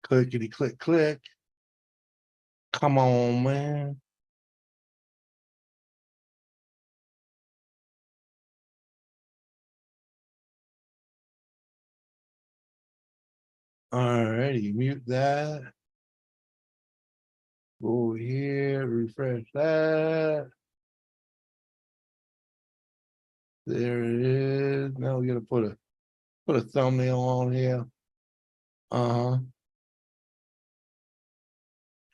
Clickety click click. Come on, man. All righty, mute that. Go over here, refresh that. There it is. Now we gotta put a thumbnail on here.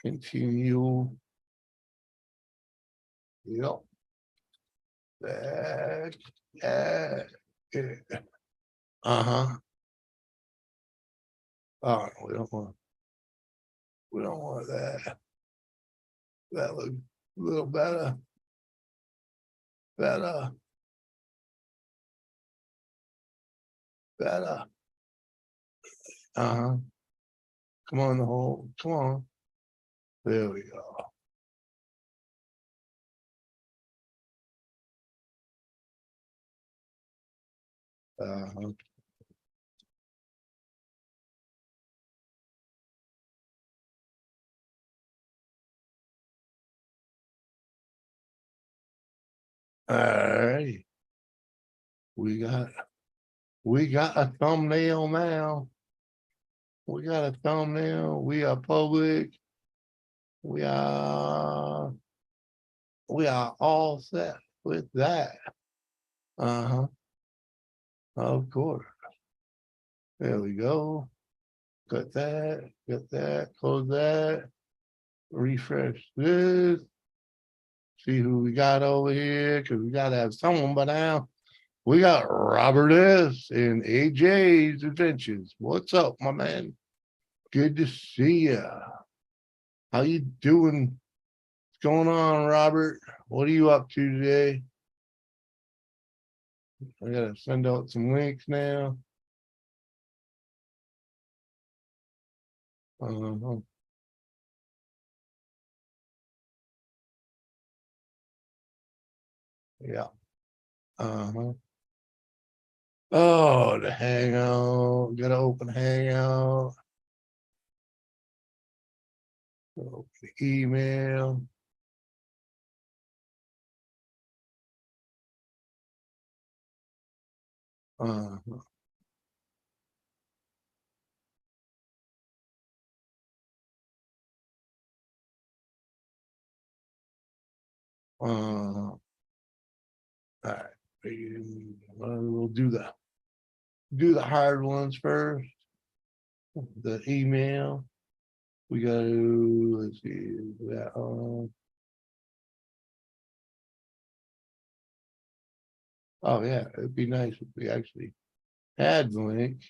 Continue. Yep. Back. Yeah. Oh, we don't want that. That looks a little better. Better. Come on, the whole. Come on. There we go. All right. We got a thumbnail now. We got a thumbnail. We are public. We are all set with that. Of course. There we go. Got that, close that, refresh this. See who we got over here, because we gotta have someone by now. We got Robert S. and AJ's Adventures. What's up, my man? Good to see you. How you doing? What's going on, Robert? What are you up to today? I gotta send out some links now. Yeah. Oh, the Hangout. Gotta open Hangout. Open the email. All right, we'll do the hard ones first. The email. We got to, let's see that on. Oh yeah, it'd be nice if we actually had the link.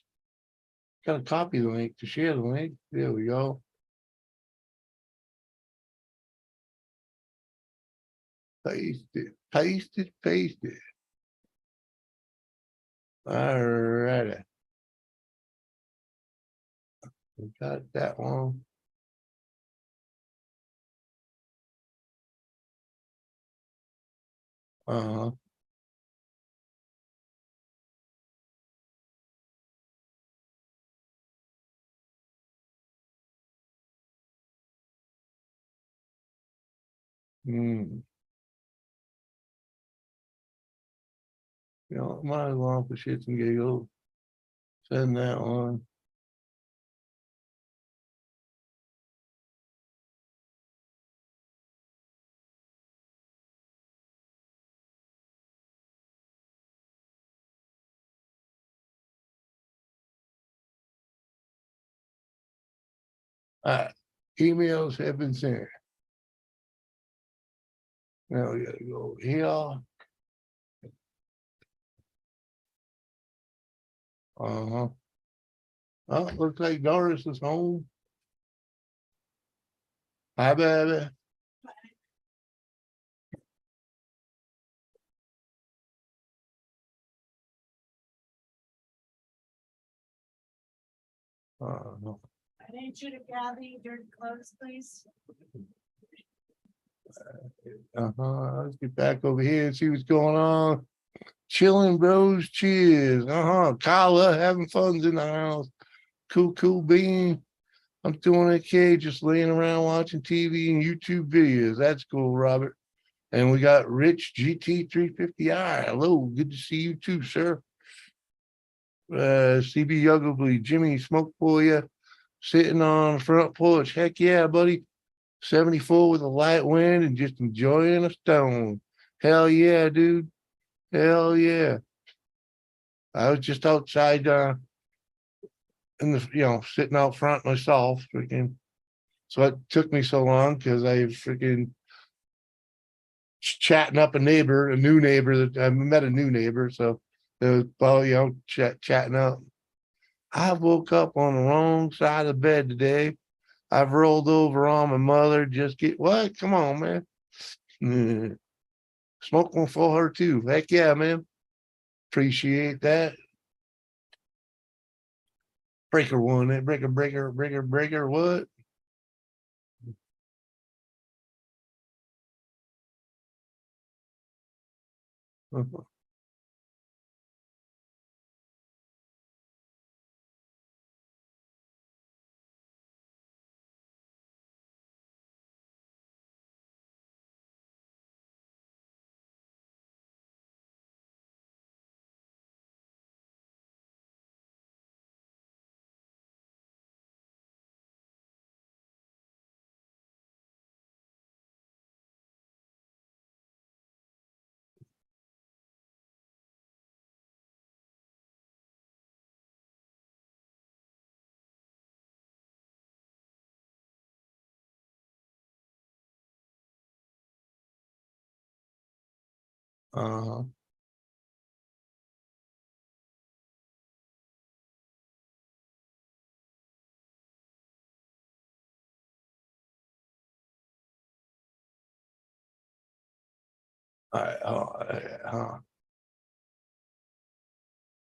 Gotta copy the link to share the link. There we go. Paste it. All right. We got that one. You know, might as well for shits and giggles. Send that one. Emails have been sent. Now we gotta go here. Oh, looks like Doris is home. Hi, baby. I need you to gather your clothes, please. Let's get back over here and see what's going on. Chilling bros, cheers. Carla having fun's in the house. Cool bean. I'm doing okay, just laying around watching TV and YouTube videos. That's cool, Robert. And we got Rich GT350i. Hello, good to see you too, sir. CB Ugly, Jimmy Smoke for you, sitting on the front porch. Heck yeah, buddy. 74 with a light wind and just enjoying a stone. Hell yeah, dude. Hell yeah. I was just outside in the sitting out front myself, freaking. So it took me so long because I freaking chatting up a new neighbor that I met a new neighbor. So it was chatting up. I woke up on the wrong side of the bed today. I've rolled over on my mother. Just get what? Come on, man. Smoke one for her too. Heck yeah, man. Appreciate that. Breaker one, breaker. What? Uh-huh.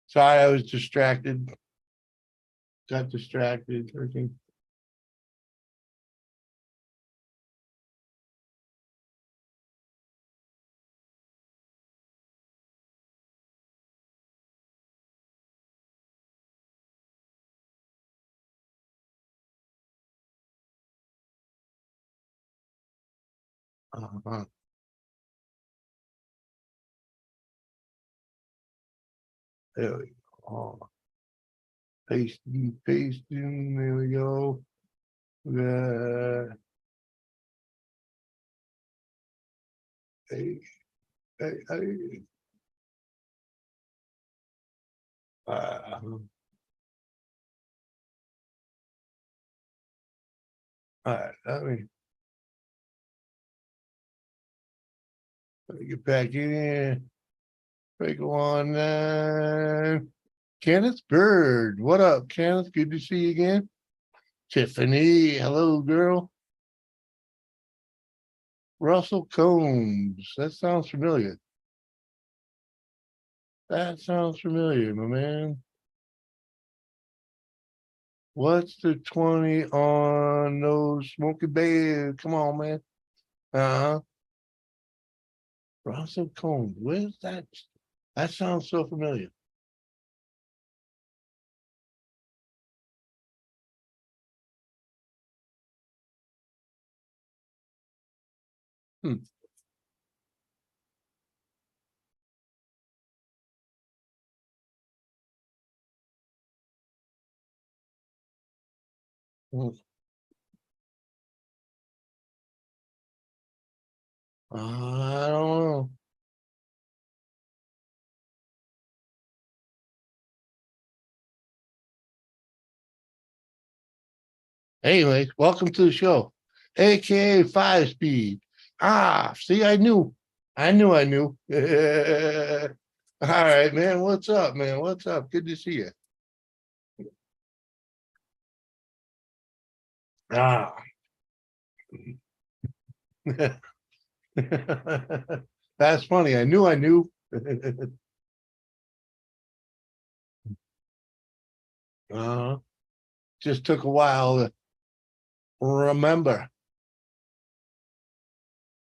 Sorry, I was distracted. Got distracted. Freaking. Uh-huh. There we go. Pasting. There we go. Hey, hey. All right, let me get back in here. Go on. Kenneth Bird. What up, Kenneth? Good to see you again. Tiffany. Hello, girl. Russell Combs. That sounds familiar. That sounds familiar, my man. What's the 20 on those Smoky Bay? Come on, man. Uh-huh. Russell Combs. Where's that? That sounds so familiar. Hmm. Hmm. I don't know. Anyway, welcome to the show, aka 5 Speed. See, I knew. All right, man. What's up, man? What's up? Good to see you. Ah, that's funny. I knew. uh, just took a while to remember.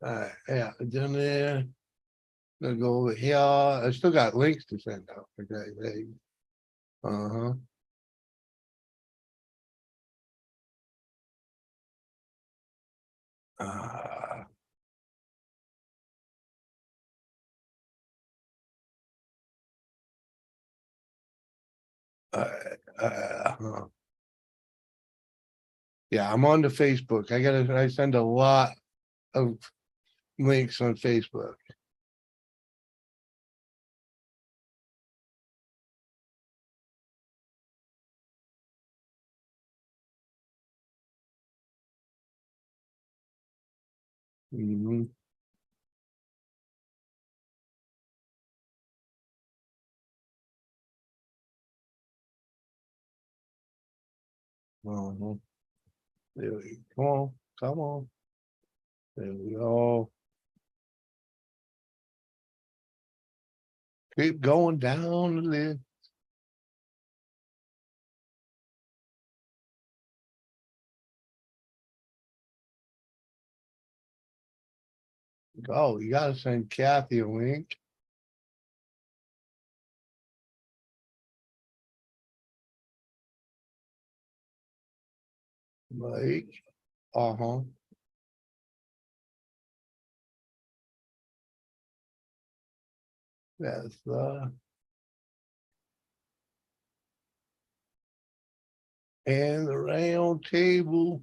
Yeah, down there. Gonna go over here. I still got links to send out. Okay. Uh-huh. Uh, uh, uh, yeah, I'm on the Facebook. I send a lot of links on Facebook. Mhm. Mhm. There we go. Come on, come on. There we go. Keep going down the list. Oh, you gotta send Kathy a link. Like, uh-huh. That's and the round table.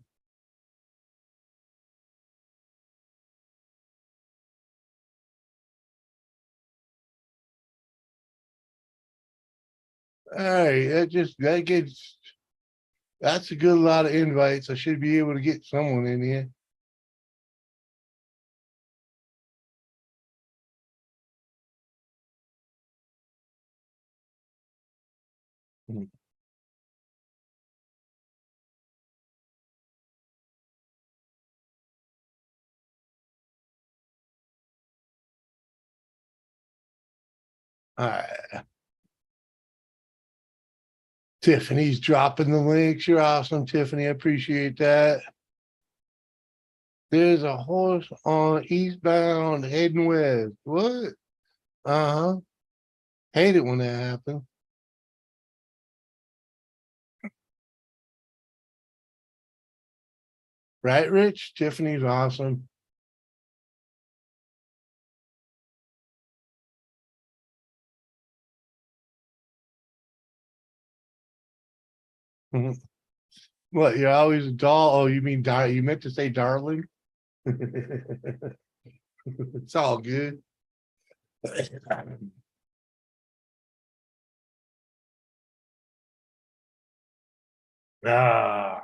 Hey, that gets that's a good lot of invites. I should be able to get someone in here. Hmm. All right. Tiffany's dropping the links. You're awesome, Tiffany. I appreciate that. There's a horse on eastbound heading west. What? Uh-huh. Hate it when that happens. Right, Rich? Tiffany's awesome. Mhm. What, you're always a doll? Oh, you mean you meant to say darling? It's all good. Ah,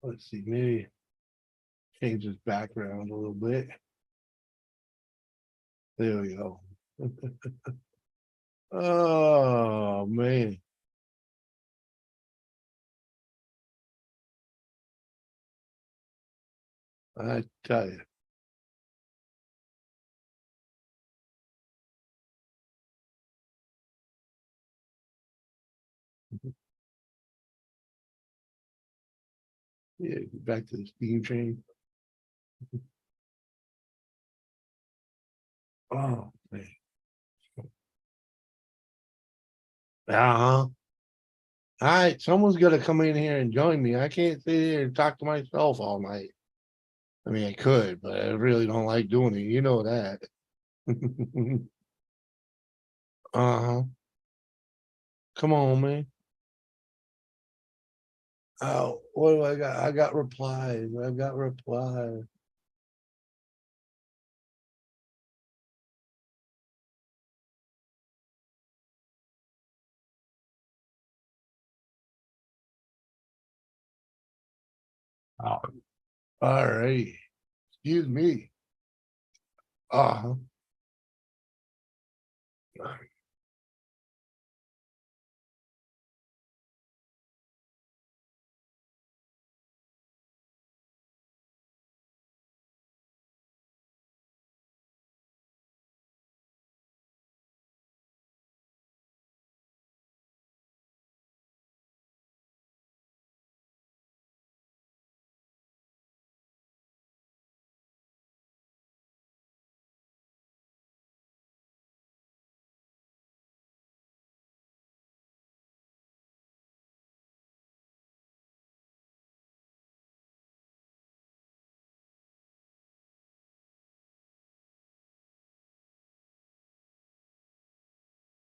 let's see, maybe change his background a little bit. There we go. Oh, man. I tell you. Yeah, get back to the steam train. Oh, man. Uh-huh. All right, someone's gonna come in here and join me. I can't sit here and talk to myself all night. I mean, I could, but I really don't like doing it. You know that. Uh-huh. Come on, man. Oh, what do I got? I got replies. I got replies. Oh, all right. Excuse me. Uh-huh.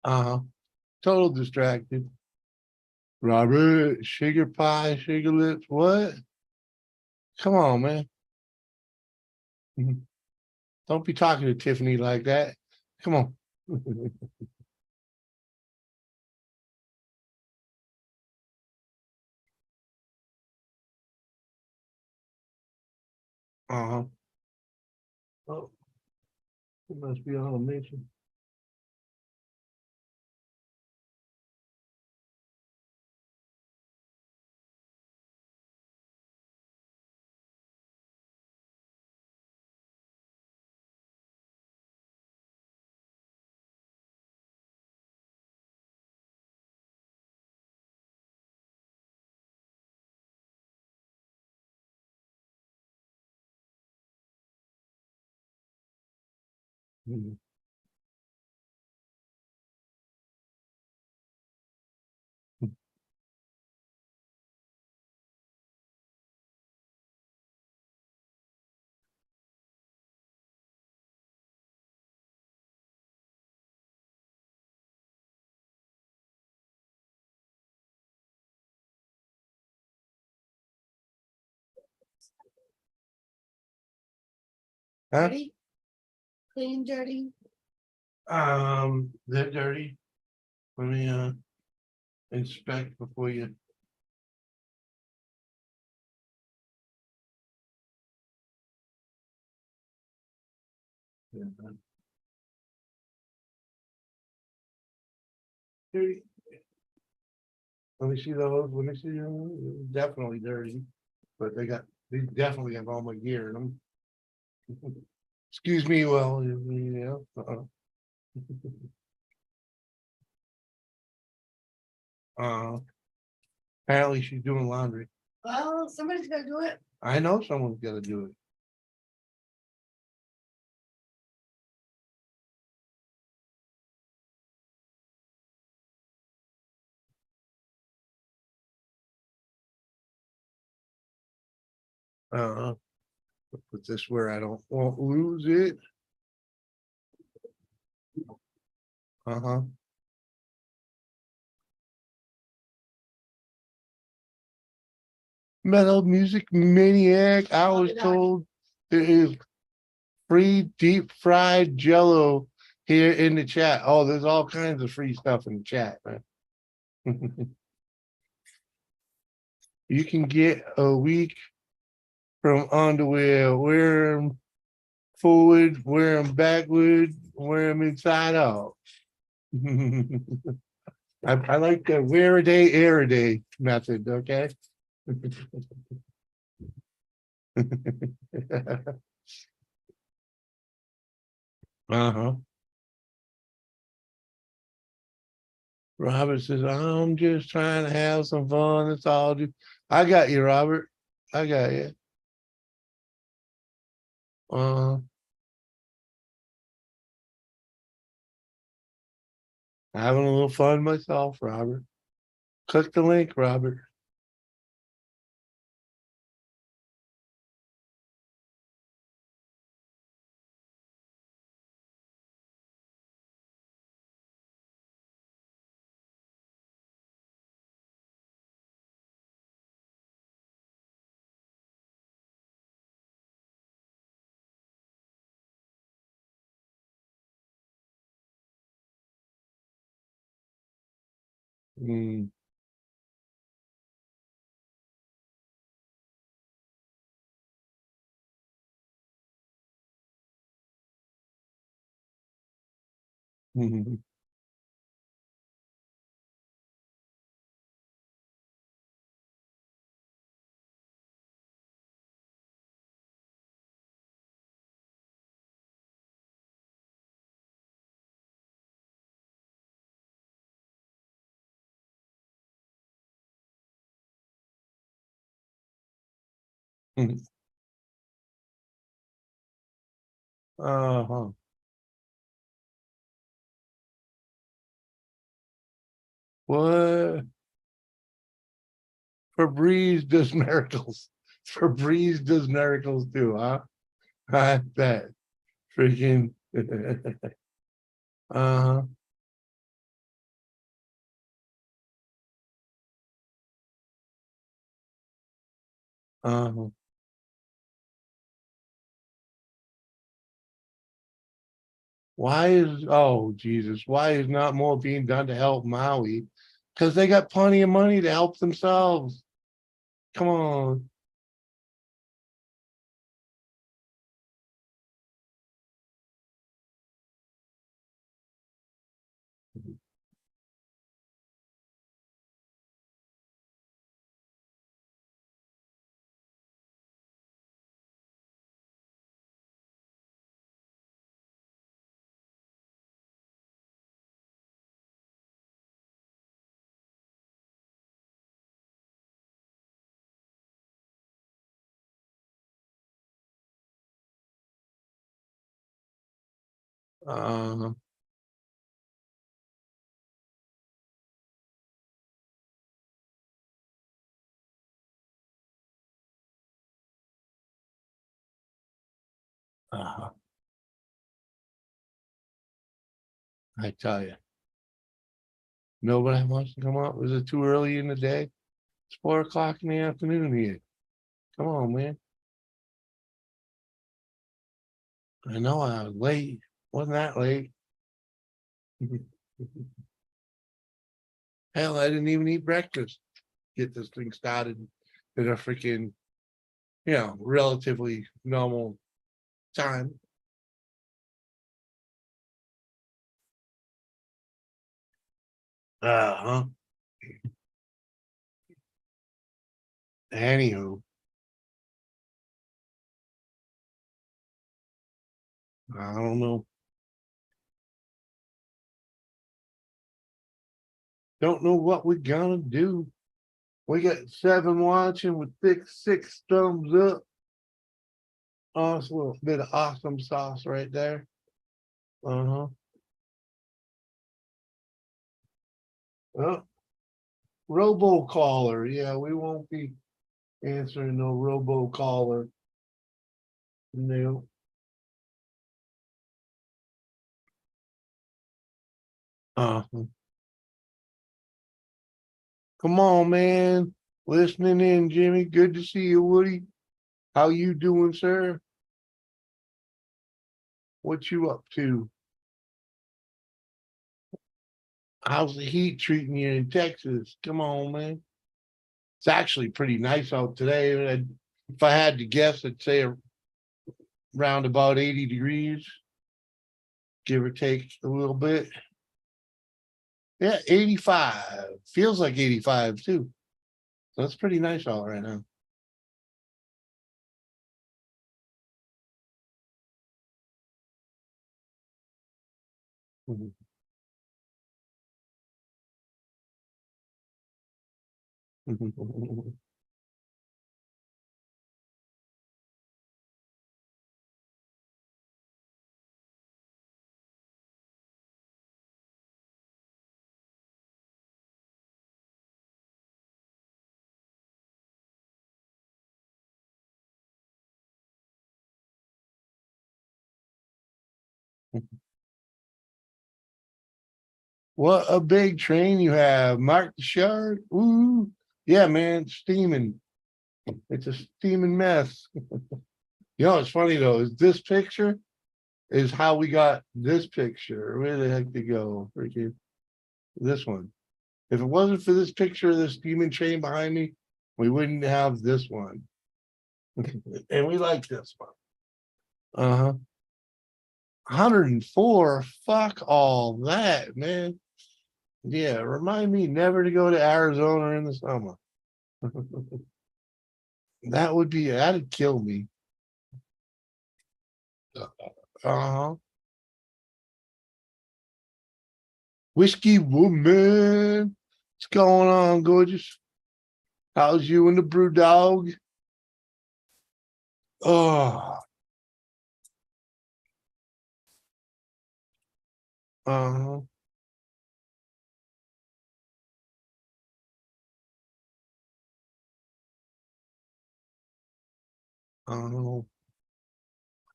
Total distracted. Robert, sugar pie, sugar lips, what? Come on, man. Don't be talking to Tiffany like that. Come on. Uh-huh. Oh, it must be on a mission. Mhm. Huh? Dirty? Clean, dirty? They're dirty. Let me inspect before you. Yeah. Dirty. Let me see those. Let me see. Definitely dirty, but they definitely have all my gear in them. Excuse me, well, uh, apparently she's doing laundry. Well, somebody's gonna do it. I know someone's gotta do it. Uh, put this where I won't lose it. Uh-huh. Metal Music Maniac. I was told there is free deep fried jello here in the chat. Oh, there's all kinds of free stuff in the chat, man. You can get a week from underwear, wear them forward, wear them backward, wear them inside out. I like the wear a day, air a day method, okay? Uh-huh. Robert says, I'm just trying to have some fun. That's all. I got you, Robert. I got you. Having a little fun myself, Robert. Click the link, Robert. Mm. Mhm. Mhm. Uh-huh. What? Febreze does miracles. Febreze does miracles too, huh? I bet. Freaking. Uh-huh. Uh-huh. Why is, oh Jesus, why is not more being done to help Maui? Because they got plenty of money to help themselves. Come on. Uh, uh, I tell you, nobody wants to come up. Is it too early in the day? It's 4 o'clock in the afternoon here. Come on, man. I know I was late. Wasn't that late? Hell, I didn't even eat breakfast. Get this thing started at a freaking, relatively normal time. Uh-huh. Anywho, I don't know. Don't know what we're gonna do. We got 7 watching with thick 6 thumbs up. Awesome little bit of awesome sauce right there. Uh-huh. Oh, robocaller. Yeah, we won't be answering no robocaller. No. Uh-huh. Come on, man. Listening in, Jimmy. Good to see you, Woody. How you doing, sir? What you up to? How's the heat treating you in Texas? Come on, man. It's actually pretty nice out today. If I had to guess, I'd say around about 80 degrees, give or take a little bit. Yeah, 85. Feels like 85 too. So that's pretty nice out right now. Mhm. What a big train you have. Mark the Shard. Ooh. Yeah, man, steaming. It's a steaming mess. It's funny though, is this picture is how we got this picture. Where the heck did it go? Freaking this one. If it wasn't for this picture of this steaming train behind me, we wouldn't have this one. And we like this one. Uh-huh. 104. Fuck all that, man. Yeah, remind me never to go to Arizona in the summer. That'd kill me. Uh-huh. Whiskey woman. What's going on, gorgeous? How's you and the brew dog? Oh, uh-huh. Uh-huh.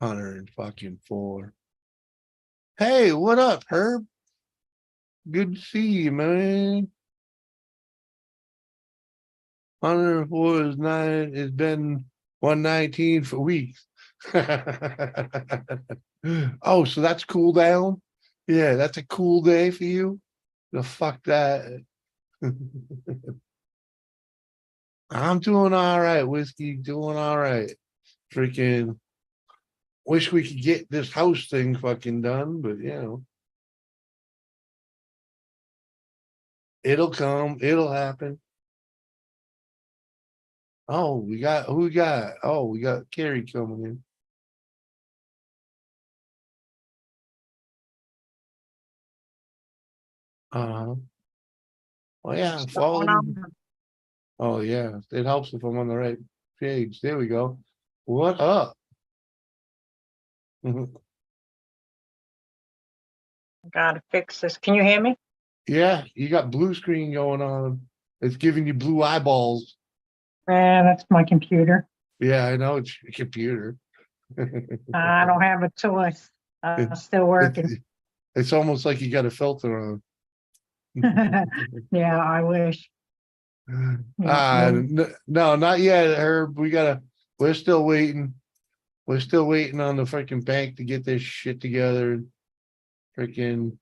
104. Hey, what up, Herb? Good to see you, man. 104 is 9. It's been 119 for weeks. Oh, so that's cool down? Yeah, that's a cool day for you? The fuck that. I'm doing all right, Whiskey, doing all right. Freaking wish we could get this house thing fucking done, but you know, it'll come, it'll happen. Oh, we got who we got? Oh, we got Carrie coming in. Uh, oh yeah, follow me. Oh yeah, it helps if I'm on the right page. There we go. What up? Gotta fix this. Can you hear me? Yeah, you got blue screen going on. It's giving you blue eyeballs. Yeah, that's my computer. Yeah, I know it's your computer. I don't have a choice. Still working. It's almost like you got a filter on. Yeah, I wish. No, not yet, Herb. We're still waiting. We're still waiting on the freaking bank to get this shit together. Freaking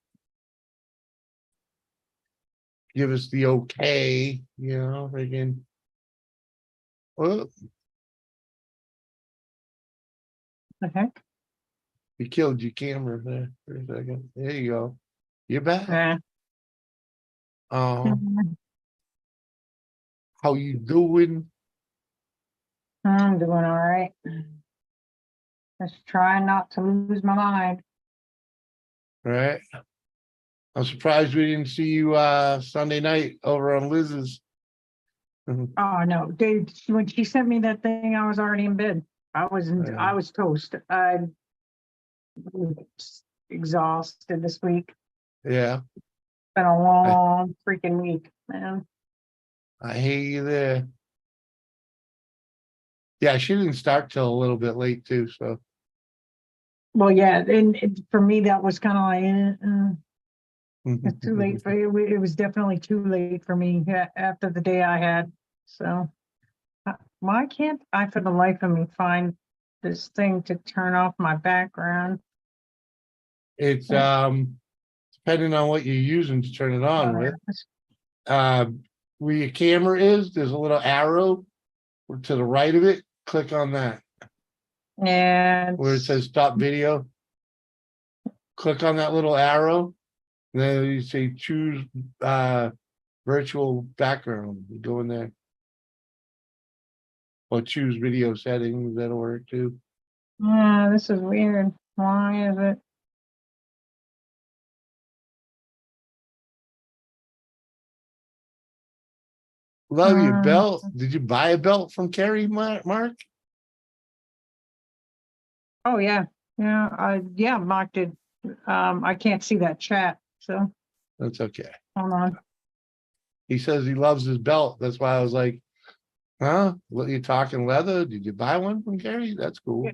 give us the okay, you know, freaking. Oh, The heck? you killed your camera there for a second. There you go. You're back. Yeah. How you doing? I'm doing all right. Just trying not to lose my mind. Right. I'm surprised we didn't see you Sunday night over on Liz's. Oh no, dude, when she sent me that thing, I was already in bed. I was toast. I was exhausted this week. Yeah, Been a long freaking week, man. I hear you there. Yeah, she didn't start till a little bit late too, so Well, yeah, and for me, that was kind of like, it's too late for you. It was definitely too late for me after the day I had. So why can't I, for the life of me, find this thing to turn off my background? It's depending on what you're using to turn it on with. Where your camera is, there's a little arrow to the right of it. Click on that And where it says stop video. Click on that little arrow. And then you say choose virtual background. You go in there. Or choose video settings, that'll work too. this is weird. Why is it? Love your belt. Did you buy a belt from Carrie, Mark? Oh yeah, yeah, Mark did. I can't see that chat, so That's okay. hold on. He says he loves his belt. That's why I was like, huh? What, you talking leather? Did you buy one from Carrie? That's cool.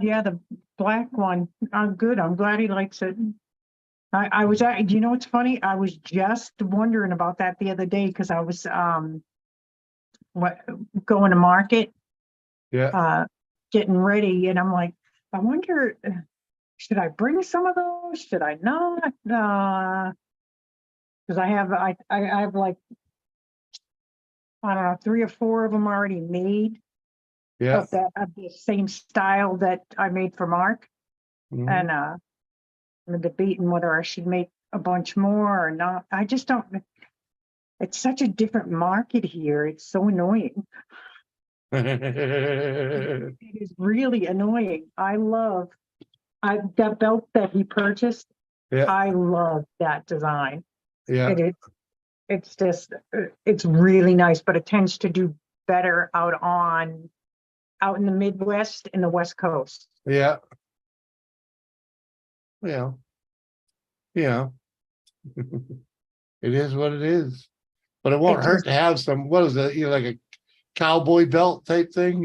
Yeah, the black one. Good. I'm glad he likes it. I was, do you know what's funny? I was just wondering about that the other day because I was going to market, Yeah. getting ready, and I'm like, I wonder, should I bring some of those? Should I not? Because I have like, I don't know, 3 or 4 of them already made Yeah. of the same style that I made for Mark, Mhm. and I'm debating whether I should make a bunch more or not. I just don't. It's such a different market here. It's so annoying. It is really annoying. That belt that he purchased. Yeah. I love that design. Yeah. It's just, it's really nice, but it tends to do better out in the Midwest and the West Coast. Yeah. Yeah. Yeah. It is what it is. But it won't hurt to have some, what is it, like a cowboy belt type thing,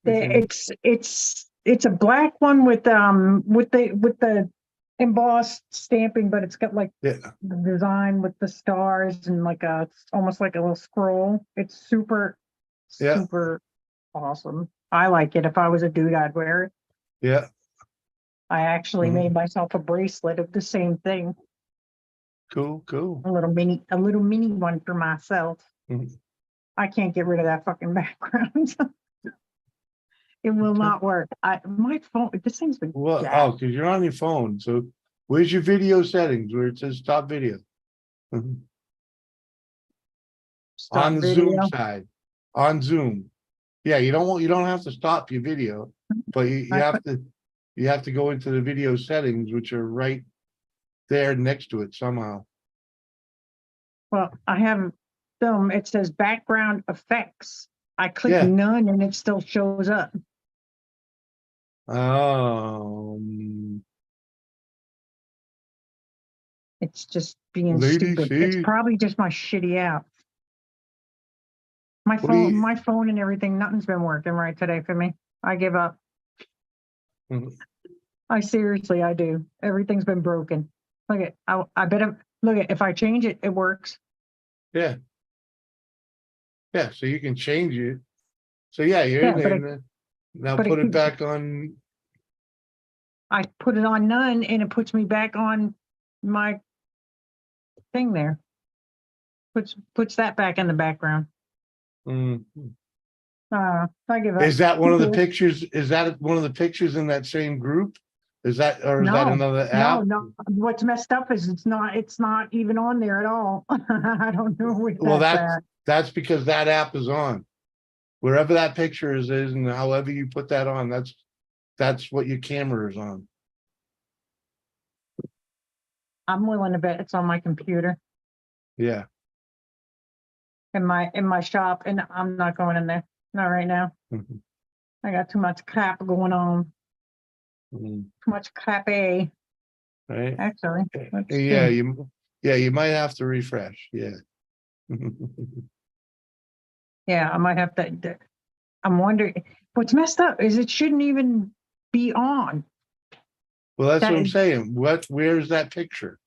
It's a black one with the embossed stamping, but it's got like Yeah, the design with the stars and like it's almost like a little scroll. It's super, Yeah. super awesome. I like it. If I was a dude, I'd wear it. yeah. I actually Mhm. made myself a bracelet of the same thing, Cool, cool. a little mini one for myself. Mhm. I can't get rid of that fucking background. It will Okay. not work. My phone, this thing's been Well, jacked. oh, because you're on your phone. So where's your video settings where it says stop video? Mhm. Stop On the Zoom video. side, on Zoom. Yeah, you don't have to stop your video, but you I have put, to go into the video settings, which are right there next to it somehow. well, I have film. It says background effects. I click Yeah. none and it still shows up. Um, It's just being Lady stupid. It's C, probably just my shitty app. what do you? My phone and everything, nothing's been working right today for me. I give up. Mhm. I seriously, I do. Everything's been broken. Look at, I bet look at, if I change it, it works. Yeah. Yeah, so you can change it. So yeah, you're Yeah, in there. Now but it put it keeps, back on. I put it on none and it puts me back on my thing there. Puts that back in the background. Mm. I give up. Is that one Who of the cares? pictures? Is that one of the pictures in that same group? Is that, or is that No, another app? no. What's messed up is it's not even on there at all. I don't know where Well, that's at. that's because that app is on. Wherever that picture is, and however you put that on, that's what your camera is on. I'm willing to bet it's on my computer Yeah. in my shop, and I'm not going in there. Not right now. Mhm. I got too much crap going on. Mhm. Too much crap. Actually, Right. let's Yeah, see. you might have to refresh. Yeah. Yeah, I might have to. I'm wondering what's messed up is it shouldn't even be on. Well, that's That what I'm is, saying. Where's that picture?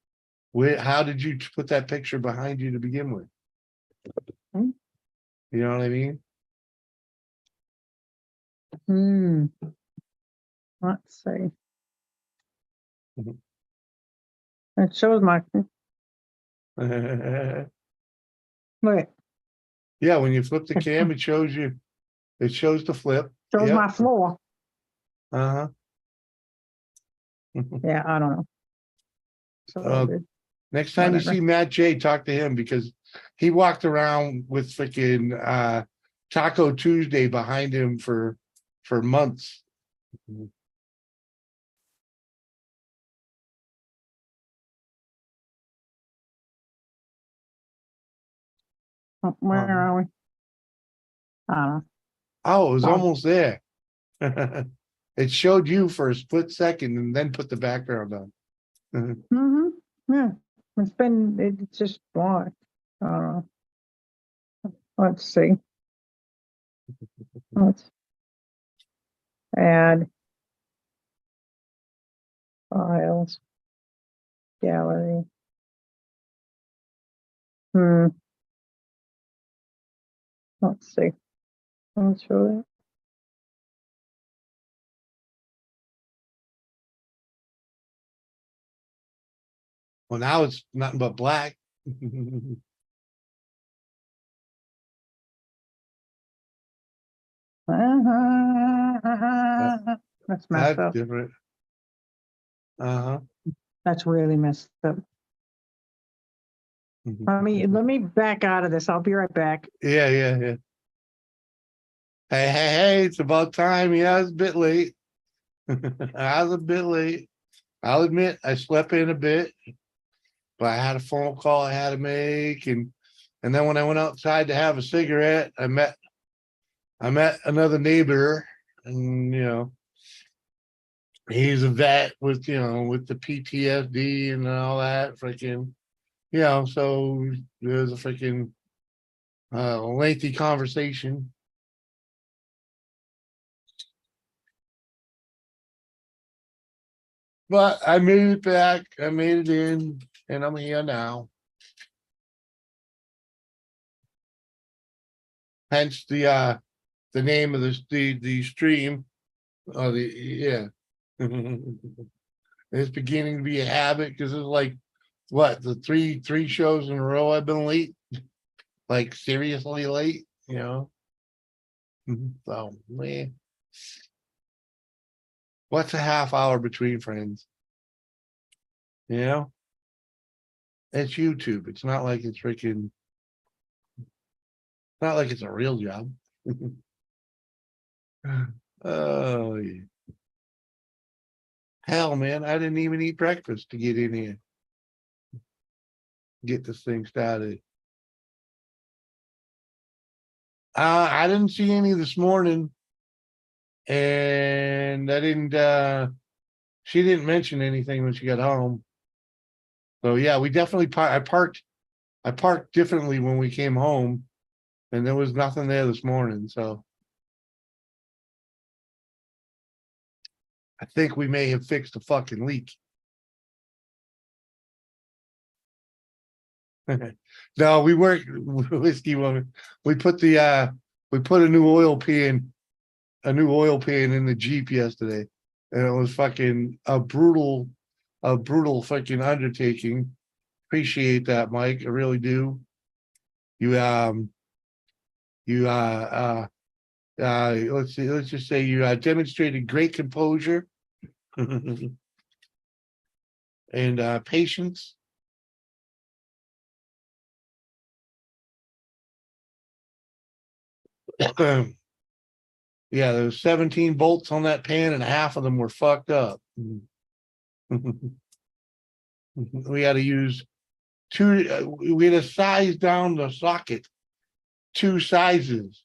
How did you put that picture behind you to begin with? Hmm. You know what I mean? Let's see. Mhm. It shows my look. Yeah, when you flip the cam, it shows you, it shows the flip. Shows Yep. my floor. Uh-huh. Yeah, I don't know. So Uh, good. Next time you Whatever. see Matt J, talk to him because he walked around with freaking Taco Tuesday behind him for months. Where are we? I don't know. Oh, it was Oh. almost there. It showed you for a split second and then put the background on. Yeah, it's just black. I don't know. Let's see. Let's add files, gallery. Let's see. Let's show that. Well, now it's nothing but black. That's messed That's up. different. Uh-huh. That's really messed up. Let me back out of this. I'll be right back. Yeah, yeah, yeah. Hey, it's about time. Yeah, it's a bit late. I was a bit late. I'll admit I slept in a bit, but I had a phone call I had to make, and then when I went outside to have a cigarette, I met another neighbor, and he's a vet with with the PTSD and all that freaking, so there's a freaking lengthy conversation. But I made it back, I made it in, and I'm here now. Hence the name of the stream. Yeah. It's beginning to be a habit because it's like, what, the three shows in a row I've been late? Like seriously late, you know? So, man. What's a half hour between friends? You know? It's YouTube. It's not like it's freaking, not like it's a real job. Oh, yeah. Hell, man, I didn't even eat breakfast to get in here. Get this thing started. I didn't see any this morning. And I didn't, she didn't mention anything when she got home. So yeah, we definitely I parked differently when we came home. And there was nothing there this morning, so. I think we may have fixed a fucking leak. No, we weren't whiskey woman. We put we put a new oil pan in the Jeep yesterday. And it was fucking a brutal fucking undertaking. Appreciate that, Mike. I really do. You let's see, let's just say you demonstrated great composure and patience. Yeah, there's 17 bolts on that pan and half of them were fucked up. We had to use we had to size down the socket 2 sizes.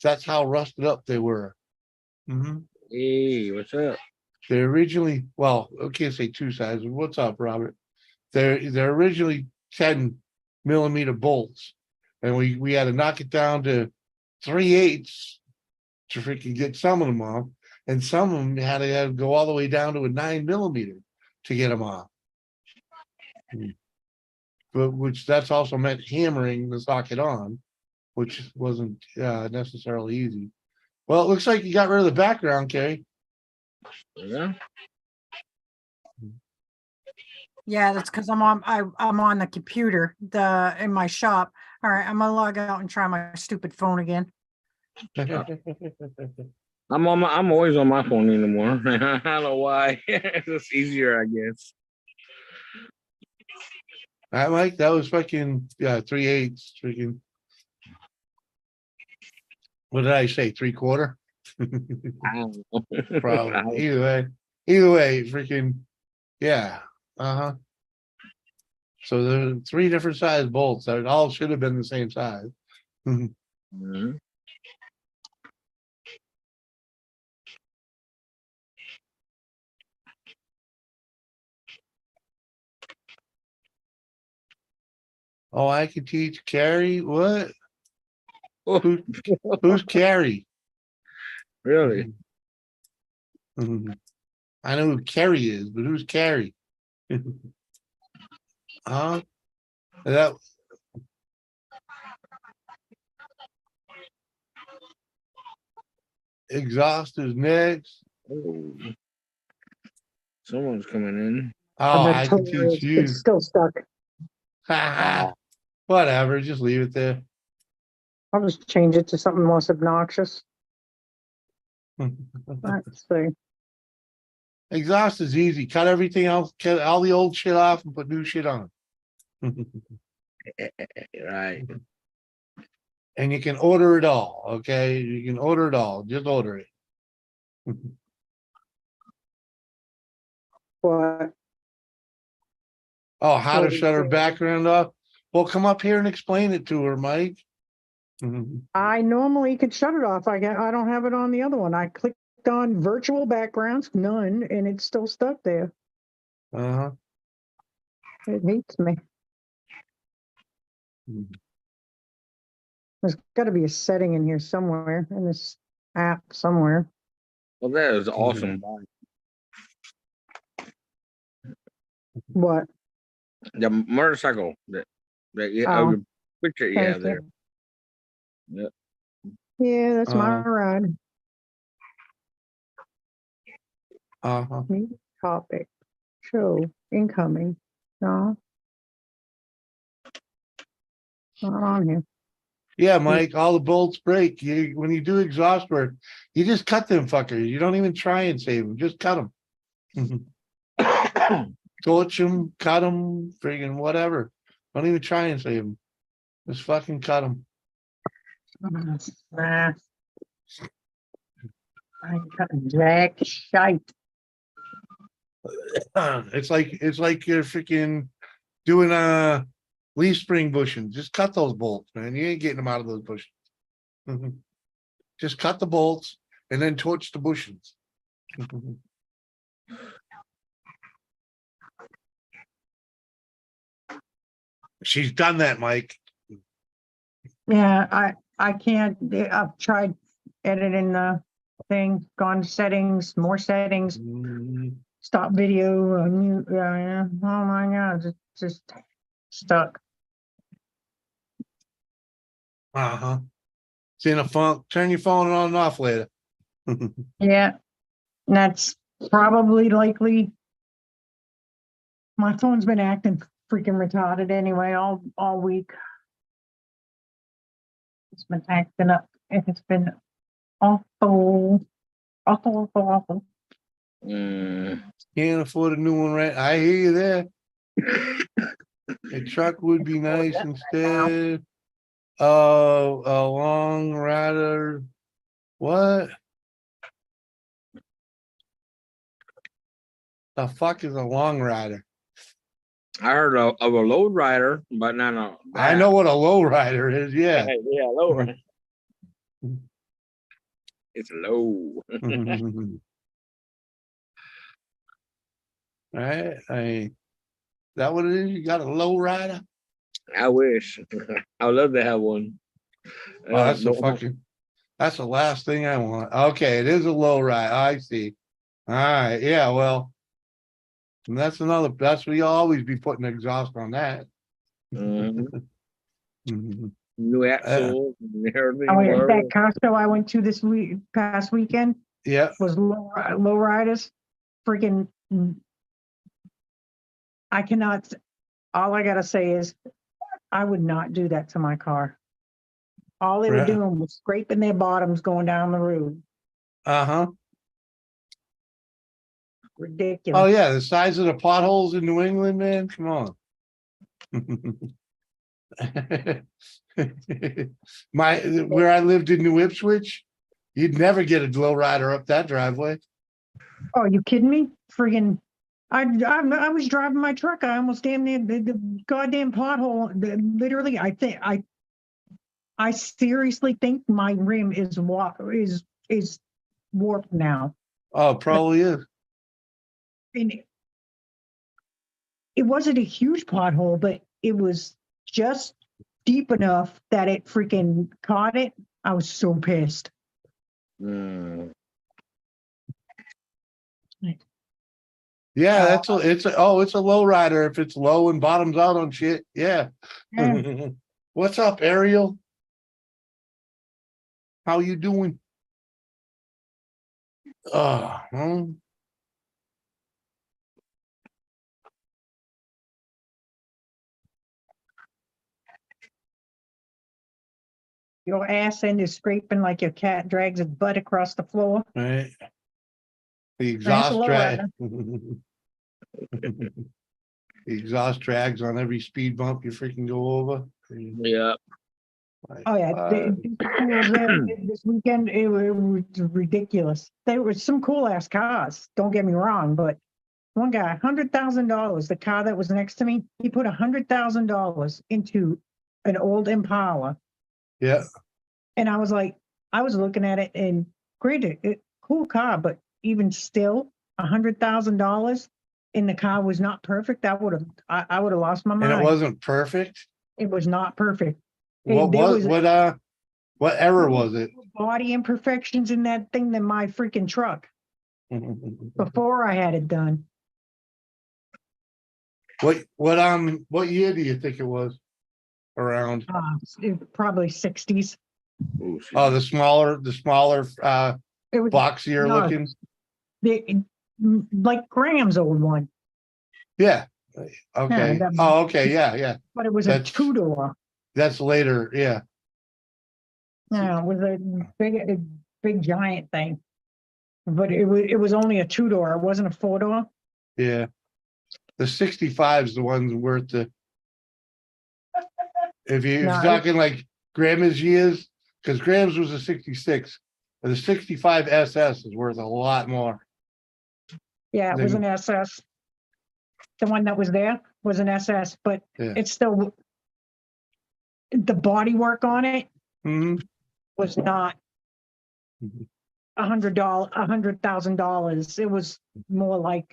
That's how rusted up they were. Hey, what's up? They originally, well, okay, say 2 sizes. What's up, Robert? They're originally 10mm bolts, and we had to knock it down to 3/8 to freaking get some of them off, and some of them had to go all the way down to a 9mm to get them off. But which that's also meant hammering the socket on, which wasn't necessarily easy. Well, it looks like you got rid of the background, Carrie. Yeah. Yeah, that's because I'm on the computer, in my shop. All right, I'm gonna log out and try my stupid phone again. I'm always on my phone anymore. I don't know why. It's just easier, I guess. I like that was fucking 3/8 freaking. What did I say? 3/4? I don't know. Probably. Either way, freaking yeah. Uh-huh. So there are 3 different size bolts that all should have been the same size. Mhm. Oh, I can teach Carrie. What? Oh, Who's Carrie? really? I know who Carrie is, but who's Carrie? Huh? That exhaust is next. Oh. Someone's coming in. Oh, I can teach you. It's still stuck. Whatever, just leave it there. I'll just change it to something less obnoxious. Let's see. Exhaust is easy. Cut everything else, cut all the old shit off and put new shit on. Right. And you can order it all, okay? You can order it all. Just order it. What? Oh, how to What is shut her it? background off? Well, come up here and explain it to her, Mike. I normally could shut it off. I don't have it on the other one. I clicked on virtual backgrounds, none, and it's still stuck there. Uh-huh. It hates me. There's got to be a setting in here somewhere in this app somewhere. Well, that is awesome. bike. What? The motorcycle that you Oh, your picture you have thank there. you. Yep. Yeah, that's my Uh, ride. uh-huh. Meet topic, show, incoming. No. Not on here. Yeah, Mike, all the bolts break. When you do exhaust work, you just cut them fuckers. You don't even try and save them. Just cut them. Torch them, cut them, friggin' whatever. Don't even try and save them. Just fucking cut them. Nah. I got jack shite. It's like you're freaking doing a leaf spring bushing. Just cut those bolts, man. You ain't getting them out of those bushings. Just cut the bolts and then torch the bushings. She's done that, Mike. Yeah, I can't, I've tried editing the thing, gone to settings, more settings, stop video, mute, yeah. Oh my God, it's just stuck. Uh-huh. It's in a funk. Turn your phone on and off later. Yeah, and that's probably likely. My phone's been acting freaking retarded anyway, all week. It's been acting up. It's been awful, awful. Mm. Can't afford a new one, right? I hear you there. A truck would be nice instead of a long rider. What? The fuck is a long rider? I heard of a load rider, but not a. I know what a low rider is. Yeah. Yeah, low rider. It's low. Right? That what it is? You got a low rider? I wish. I would love to have one. Oh, that's No- the fucking. That's the last thing I want. Okay, it is a low rider. I see. All right. Yeah. Well, and that's another. That's we always be putting exhaust on that. Mhm. Mhm. New axles and everything. Oh, yeah, whatever. that Costco I went to this past weekend Yeah. was low riders. Freaking, I cannot, all I gotta say is, I would not do that to my car. All they were Right. doing was scraping their bottoms going down the road. Uh-huh. Ridiculous. Oh yeah, the size of the potholes in New England, man. Come on. Where I lived in New Ipswich, you'd never get a low rider up that driveway. Oh, you kidding me? Friggin', I was driving my truck. I almost damn near the goddamn pothole. Literally, I seriously think my rim is warped now. Oh, probably is. And it wasn't a huge pothole, but it was just deep enough that it freaking caught it. I was so pissed. Mm. Yeah, it's a low rider if it's low and bottoms out on shit. Yeah. Yeah. What's up, Ariel? How you doing? Huh? Your ass end is scraping like your cat drags its butt across the floor. Right. The That's a exhaust low drag. rider. The exhaust drags on every speed bump you freaking go over. Yeah. Like, Oh yeah, these schools there this weekend, it was ridiculous. There were some cool ass cars. Don't get me wrong, but one guy, $100,000. The car that was next to me, he put $100,000 into an old Impala, yeah. and I was like, I was looking at it, and granted, cool car, but even still, $100,000, and the car was not perfect. I would have lost my And mind. it wasn't perfect. It was not perfect. What There was what error was it? body imperfections in that thing than my freaking truck. before I had it done. What year do you think it was? Around, Probably sixties. Oh, shit. oh, the smaller, It was boxier no, looking, like Graham's old one, yeah. Okay, that- oh, okay, yeah, but it was That's- a two-door. that's later, yeah, Yeah, it was a big giant thing. But it was only a two-door. It wasn't a four-door. yeah. The 65 is the one's worth the. If you're No, talking like Graham's years, because Graham's was a 66, and the 65 SS is worth a lot more. Yeah, it was an SS. The one that was there was an SS, but Yeah. it's still, the body work on it Hmm. was not Mhm. $100,000. It was more like,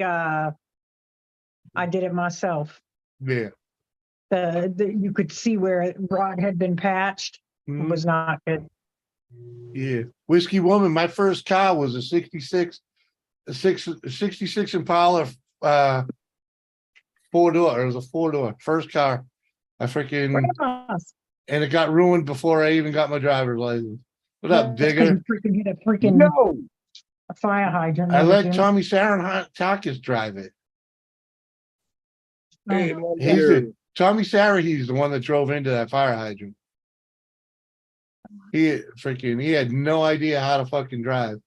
I did it myself. Yeah. You could see where rod had been patched. It Mhm. was not good. Yeah. Whiskey Woman, my first car was a 66 Impala, four-door. It was a four-door, first car. I freaking, Grandma's. and it got ruined before I even got my driver's license. What up, That's 'cause Digger? you freaking hit a freaking No. a fire hydrant. I let didn't you? Tommy Sarantakis drive it. Hey, Oh, He's Banter. the Tommy He's the one that drove into that fire hydrant. He had no idea how to fucking drive.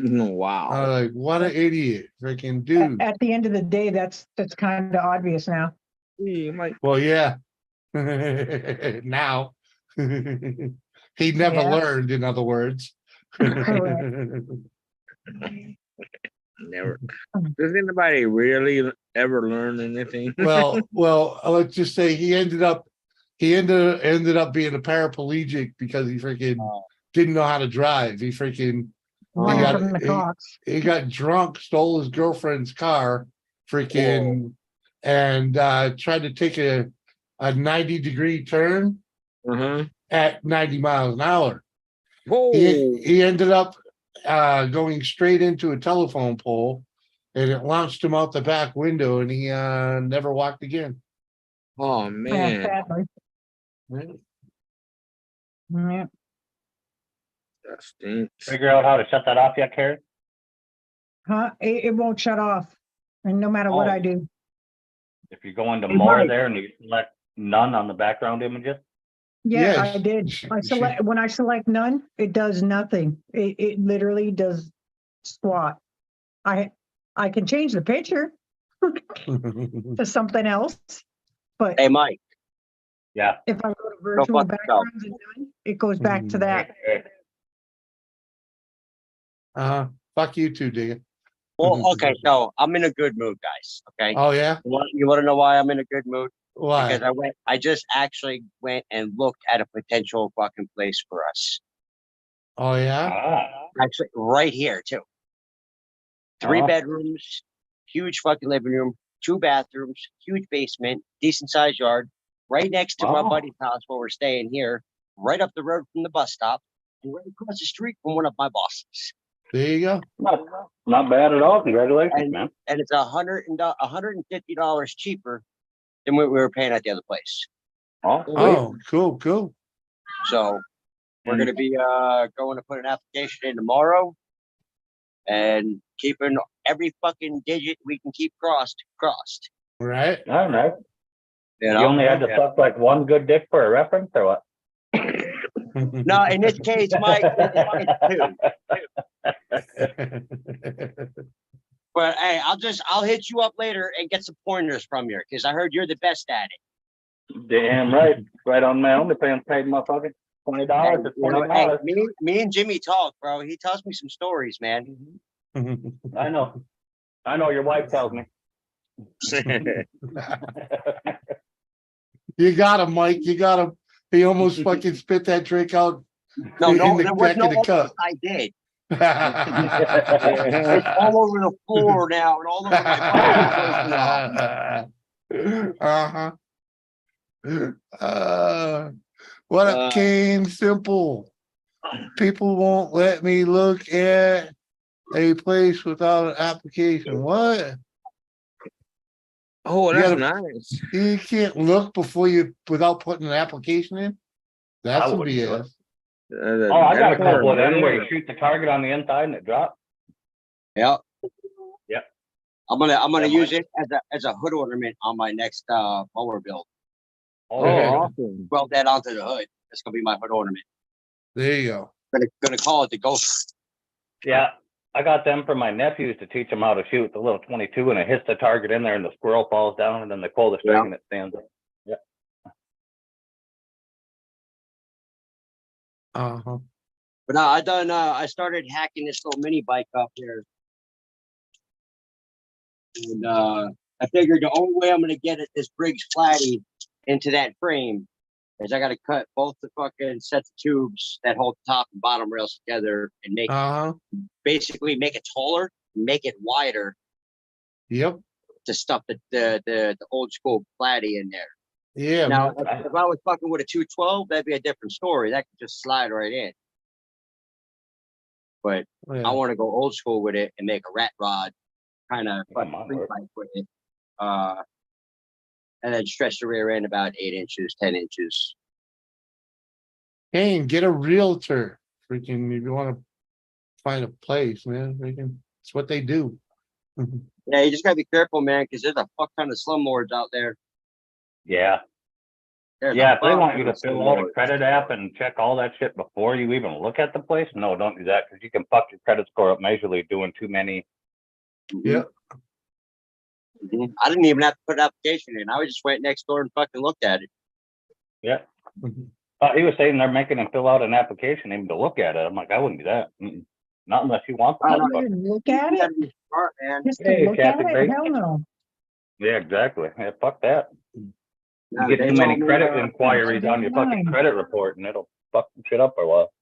No, I wow. was like, what an idiot, freaking dude. At the end of the day, that's kind of obvious now. Yeah, Mike. Well, yeah. Now he never Yeah. learned, in other words. Never. Does anybody really ever learn anything? well, let's just say he ended up being a paraplegic because he freaking didn't know how to drive. He freaking Running got- from the he- cops. he got drunk, stole his girlfriend's car, freaking, and tried to take a 90-degree turn Uh-huh. at 90 miles an hour. Whoa. He ended up going straight into a telephone pole, and it launched him out the back window, and he never walked again. Oh Yeah, man. sadly. Yeah. That stinks. Figure out how to shut that off yet, Carrie? Huh? It won't shut off. And no matter what Oh. I do. If you go into It more might. there and you select none on the background images, Yeah, Yes, I did. she- When I select none, it does nothing. It literally does squat. I can change the picture to something else, but Hey, Mike, yeah. if I go to virtual fuck yourself. backgrounds and none, it goes back to that. Fuck you too, Digger. well, okay, so I'm in a good mood, guys. Okay. Oh yeah, You want to know why I'm in a good mood? why? Because I just actually went and looked at a potential fucking place for us. Oh yeah. Actually, right here too. 3 Oh. bedrooms, huge fucking living room, 2 bathrooms, huge basement, decent sized yard, right next to my Wow. buddy's house where we're staying here, right up the road from the bus stop, and right across the street from one of my bosses. There you go. Not bad at all. Congratulations, man. And it's $150 cheaper than what we were paying at the other place. Oh, sweet. Oh, cool. So we're Mm. going to be going to put an application in tomorrow and keeping every fucking digit we can keep crossed. Right. All right. You You know? only had to suck like one good dick for a reference or what? No, in this case, Mike, it's 2. But hey, I'll hit you up later and get some pointers from you because I heard you're the best at it. Damn right. Right on my OnlyFans page, motherfucker. $20 to You know, $20. hey, me and Jimmy talk, bro. He tells me some stories, man. I know. Your wife tells me. You got him, Mike. You got him. He almost fucking spit that drink out No, in no, the there was back no of the cup. I did. It's all over the floor now and all over my body. Uh-huh. What up, Kane? Simple. People won't let me look at a place without an application. What? Oh, You that's gotta- nice. You can't look before you, without putting an application in? That's I some wouldn't do it. BS. Oh, I got a That's for couple of them where better. you shoot the target on the inside and it drops. Yeah. Yep. I'm gonna Yeah, use it as a hood ornament on my next mower build. Oh, yeah. awesome. Weld that onto the hood. That's gonna be my hood ornament. There you go. Gonna call it the ghost. Yeah, I got them for my nephews to teach them how to shoot the little 22, and it hits the target in there, and the squirrel falls down, and then they pull the string Yeah. and it stands up. Uh-huh. But no, I started hacking this little mini bike up here. And I figured the only way I'm gonna get it this Briggs Flatty into that frame is I gotta cut both the fucking sets of tubes that hold the top and bottom rails together and make Uh-huh. basically make it taller, make it wider Yep. to stuff the old school Flatty in there. Yeah, Now, man. if I was fucking with a 212, that'd be a different story. That could just slide right in. But Yeah. I want to go old school with it and make a rat rod kind of Come on, free Lord. bike with it. And then stretch the rear end about 8 inches, 10 inches. Hey, and get a realtor. Freaking, if you want to find a place, man. Freaking, it's what they do. Yeah, you just gotta be careful, man, because there's a fuck ton of slumlords out there. Yeah, There's yeah. a If they fuck want you ton to of fill out a slumlords. credit app and check all that shit before you even look at the place, no, don't do that because you can fuck your credit score up majorly doing too many. Yeah. Mhm. I didn't even have to put an application in. I just went next door and fucking looked at it. Yeah. He was saying they're making him fill out an application even to look at it. I'm like, I wouldn't do that. Not unless you want the I don't motherfucker. Look at You it, gotta be smart, man. just to Hey, look at Kathy it, Bates. hell no. Yeah, exactly. Yeah, fuck that. No, You get they too many told me, credit inquiries Damn on your fucking line. credit report, and it'll fuck some shit up for a while.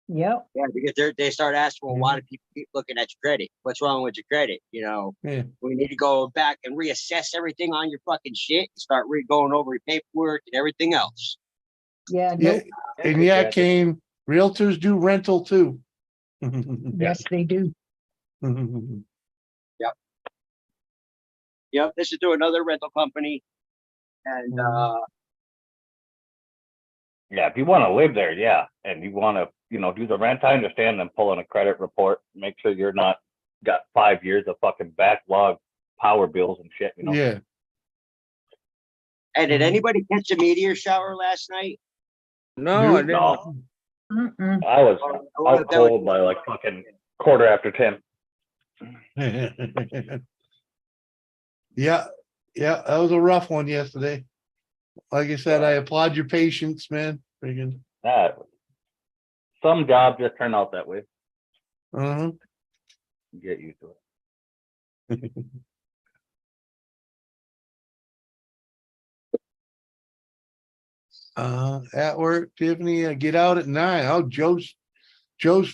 Yep, yeah, because they start asking, well, why do people keep looking at your credit? What's wrong with your credit? You know, Yeah. we need to go back and reassess everything on your fucking shit and start going over your paperwork and everything else. yeah, Yeah. nope, And yeah, Kathy. Kane, realtors do rental too. yes, they do. Yep, this is to another rental company. And Yeah, if you want to live there, yeah, and you want to, do the rent, I understand them pulling a credit report, make sure you're not got 5 years of fucking backlog power bills and shit, Yeah. did anybody catch a meteor shower last night? No, I Dude, didn't. No, Mm-mm. I was Oh, out cold by like fucking 10:15. Yeah, yeah, that was a rough one yesterday. Like I said, I applaud your patience, man. Freaking. That some jobs just turn out that way. Uh-huh. You get used to it. At work, Tiffany, I get out at 9. Oh, Joe's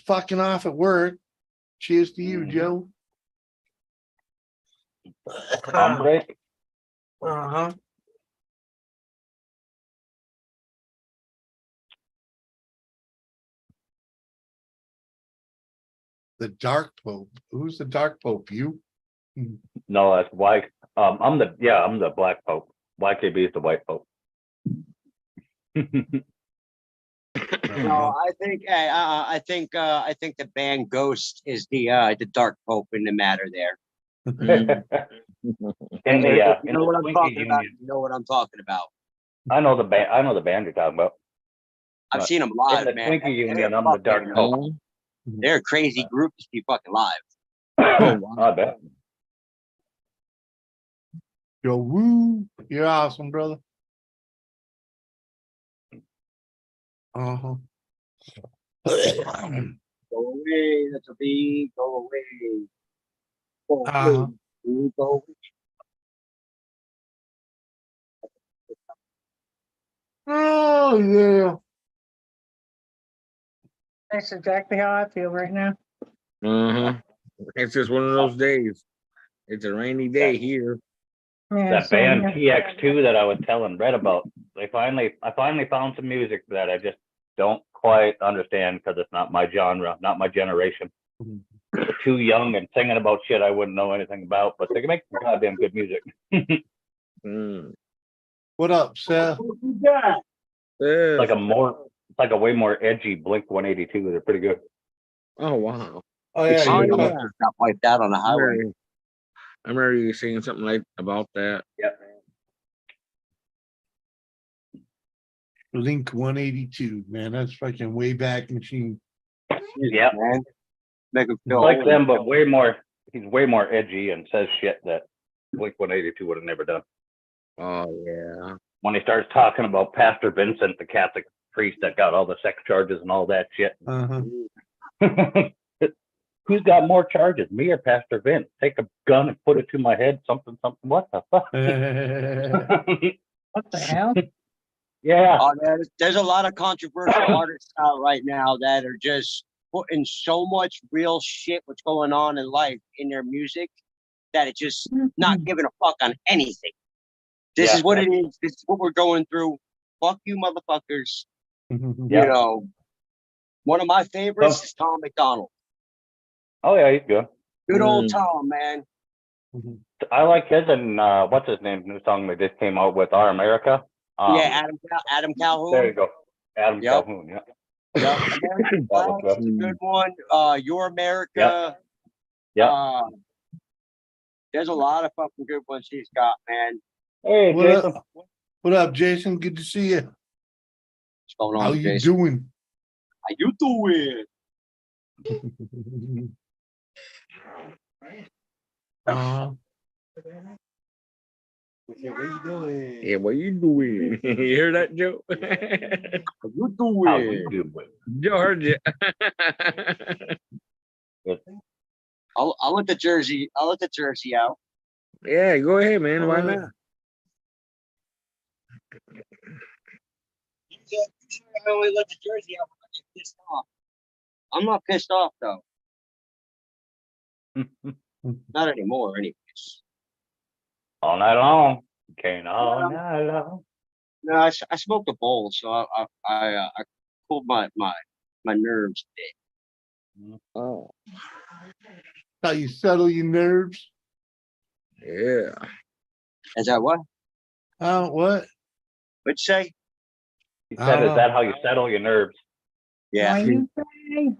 fucking off at work. Cheers to you, Mhm. Joe. Hombre, Uh-huh. The Dark Pope. Who's the Dark Pope? You? no, that's white. I'm the black pope. YKB is the white pope. No, I think the band Ghost is the Dark Pope in the matter there. Mm. In the You know what I'm Twinkie talking about. Union. You know what I'm talking about. I know the band. I know the band you're talking about. I've But seen them In live, the man. Twinkie They're Union, I'm the dark fucking- pope. They're a crazy group to be fucking live. Oh, wow. I bet. Joe, woo. You're awesome, brother. Uh-huh. Go away, that's a bee. Go away. Go away. Uh-huh. Bee, go away. Oh, yeah. That's exactly how I feel right now. Uh-huh. It's just one of those days. It's a rainy day here. Yeah, That band TX2 that I was telling Brett about. I finally found some music that I just don't quite understand because it's not my genre, not my generation. They're too young and singing about shit I wouldn't know anything about, but they can make some goddamn good music. Mm. What up, Seth? Yeah. It's like a way more edgy Blink 182. They're pretty good. Oh wow. Oh yeah, Oh, you yeah. Got wiped out on the highway. I remember you saying something like about that. Yep. Blink 182, man. That's fucking way back machine. Yeah. Man. Make him feel Like old. them, but way more. He's way more edgy and says shit that Blink 182 would have never done. Oh yeah. When he starts talking about Pastor Vincent, the Catholic priest that got all the sex charges and all that shit. Uh-huh. Who's got more charges, me or Pastor Vince? Take a gun and put it to my head. Something. What the fuck? What the hell? Yeah. There's a lot of controversial artists out right now that are just putting so much real shit, what's going on in life, in their music, that it's just not giving a fuck on anything. This is what it is. This is what we're going through. Fuck you, motherfuckers. You know, one of my favorites is Tom McDonald. Oh yeah, he's good. Good old Tom, man. I like his and what's his name? New song they just came out with, Our America. Yeah, Adam Calhoun. There you go, Adam Calhoun. Yeah. Yep. American That was Flag is a good. good one. Your America. Yeah. There's a lot of fucking good ones he's got, man. Hey, What Jason. up? What up, Jason? Good to see you. What's going on, How you Jason? doing? How you doing? Yeah, what you doing? You hear that, Joe? How you How doing? you doing? Joe heard you. I'll let the jersey out. Yeah, go ahead, man. Why Uh, not? I only let the jersey out when I get pissed off. I'm not pissed off though. Not anymore, anyways. All night long. Can't all night long. No, I smoked a bowl, so I cooled my nerves a bit. Oh, How you settle your nerves? yeah. Is that what? What? What'd you say? He said, "Is that how you settle your nerves?" Yeah, What you say?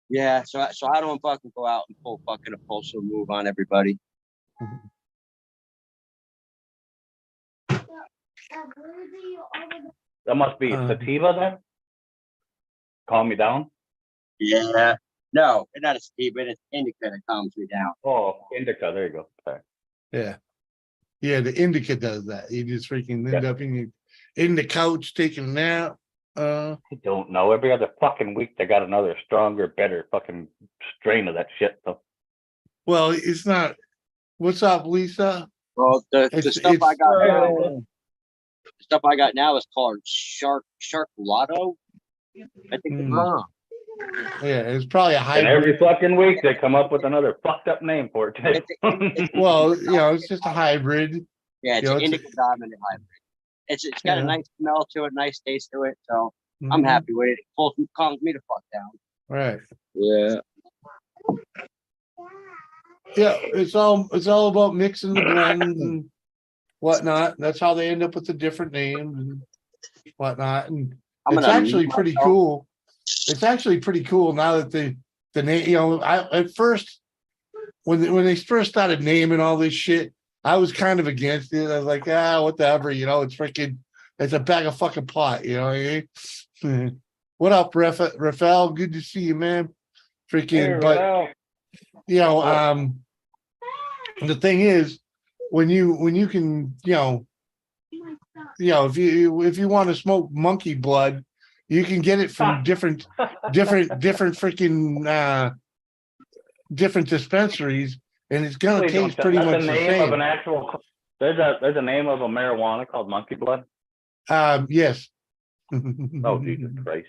yeah. So I don't fucking go out and pull fucking a pulsar move on everybody. That must be sativa then. Calm me down. Yeah. No, it's not a sativa. It's indica that calms me down. Oh, indica. There you go. Sorry. Yeah. Yeah, the indica does that. You just freaking end up in the couch taking a nap. I don't know. Every other fucking week they got another stronger, better fucking strain of that shit. So Well, it's not. What's up, Lisa? Well, the stuff I got now, Oh, the stuff I got now is called Sharkulato. I think it's called. Yeah, it's probably a and hybrid. every fucking week they come up with another fucked up name for it. Well, it's just a hybrid. Yeah, it's You know, an indica dominant hybrid. It's got a nice smell to it, nice taste to it. So I'm Mhm. happy with it. It calms me the fuck down. Right. yeah. Yeah, it's all about mixing the blends and whatnot. That's how they end up with the different names and whatnot. And I'm it's gonna actually mute pretty myself. cool. It's actually pretty cool now that the name. I at first when they first started naming all this shit, I was kind of against it. I was like, whatever. It's freaking. It's a bag of fucking pot. You know what I mean? What up, Rafael? Good to see you, man. Freaking, but. The thing is, when you can, if you want to smoke monkey blood, you can get it from different freaking different dispensaries, and it's gonna Please don't taste tell- pretty that's much the the name of same. an actual. There's a name of a marijuana called monkey blood. Yes. Oh Jesus Christ!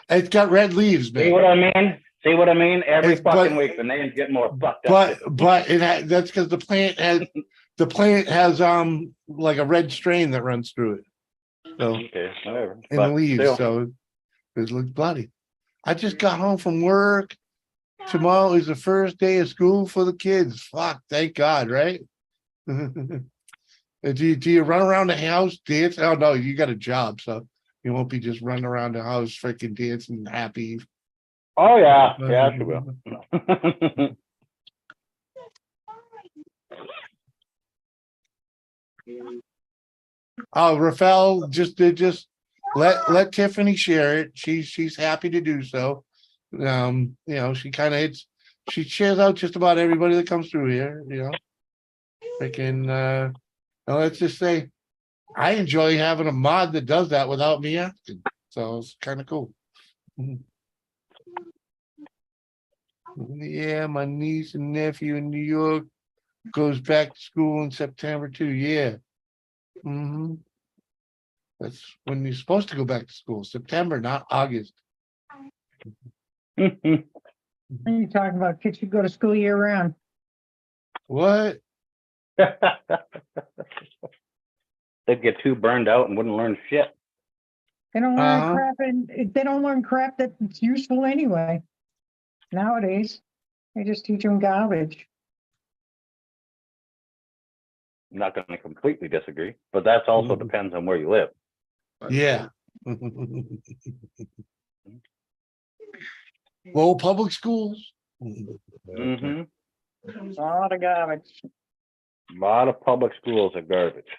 It's got red leaves, See man. what I mean? See what I mean? Every It's- fucking but- week the names get more fucked up. But that's because the plant has like a red strain that runs through it. So Okay, whatever. in But the leaves, still, so it looks bloody. I just got home from work. Tomorrow is the first day of school for the kids. Fuck, thank God, right? Do you run around the house, dance? Oh no, you got a job, so you won't be just running around the house freaking dancing happy. Oh yeah, yeah, she will. Oh, Rafael just let Tiffany share it. She's happy to do so. You know, she shares out just about everybody that comes through here, you know. Freaking now let's just say I enjoy having a mod that does that without me asking. So it's kind of cool. Yeah, my niece and nephew in New York goes back to school in September too. Yeah. That's when you're supposed to go back to school, September, not August. What are you talking about? Kids should go to school year round. What? They'd get too burned out and wouldn't learn shit. They don't learn Uh-huh. crap, and they don't learn crap that's useful anyway. Nowadays, they just teach them garbage. I'm not going to completely disagree, but that's also Mhm. depends on where you live. Yeah. Well, public schools. Mm-hmm. A lot of garbage. A lot of public schools are garbage.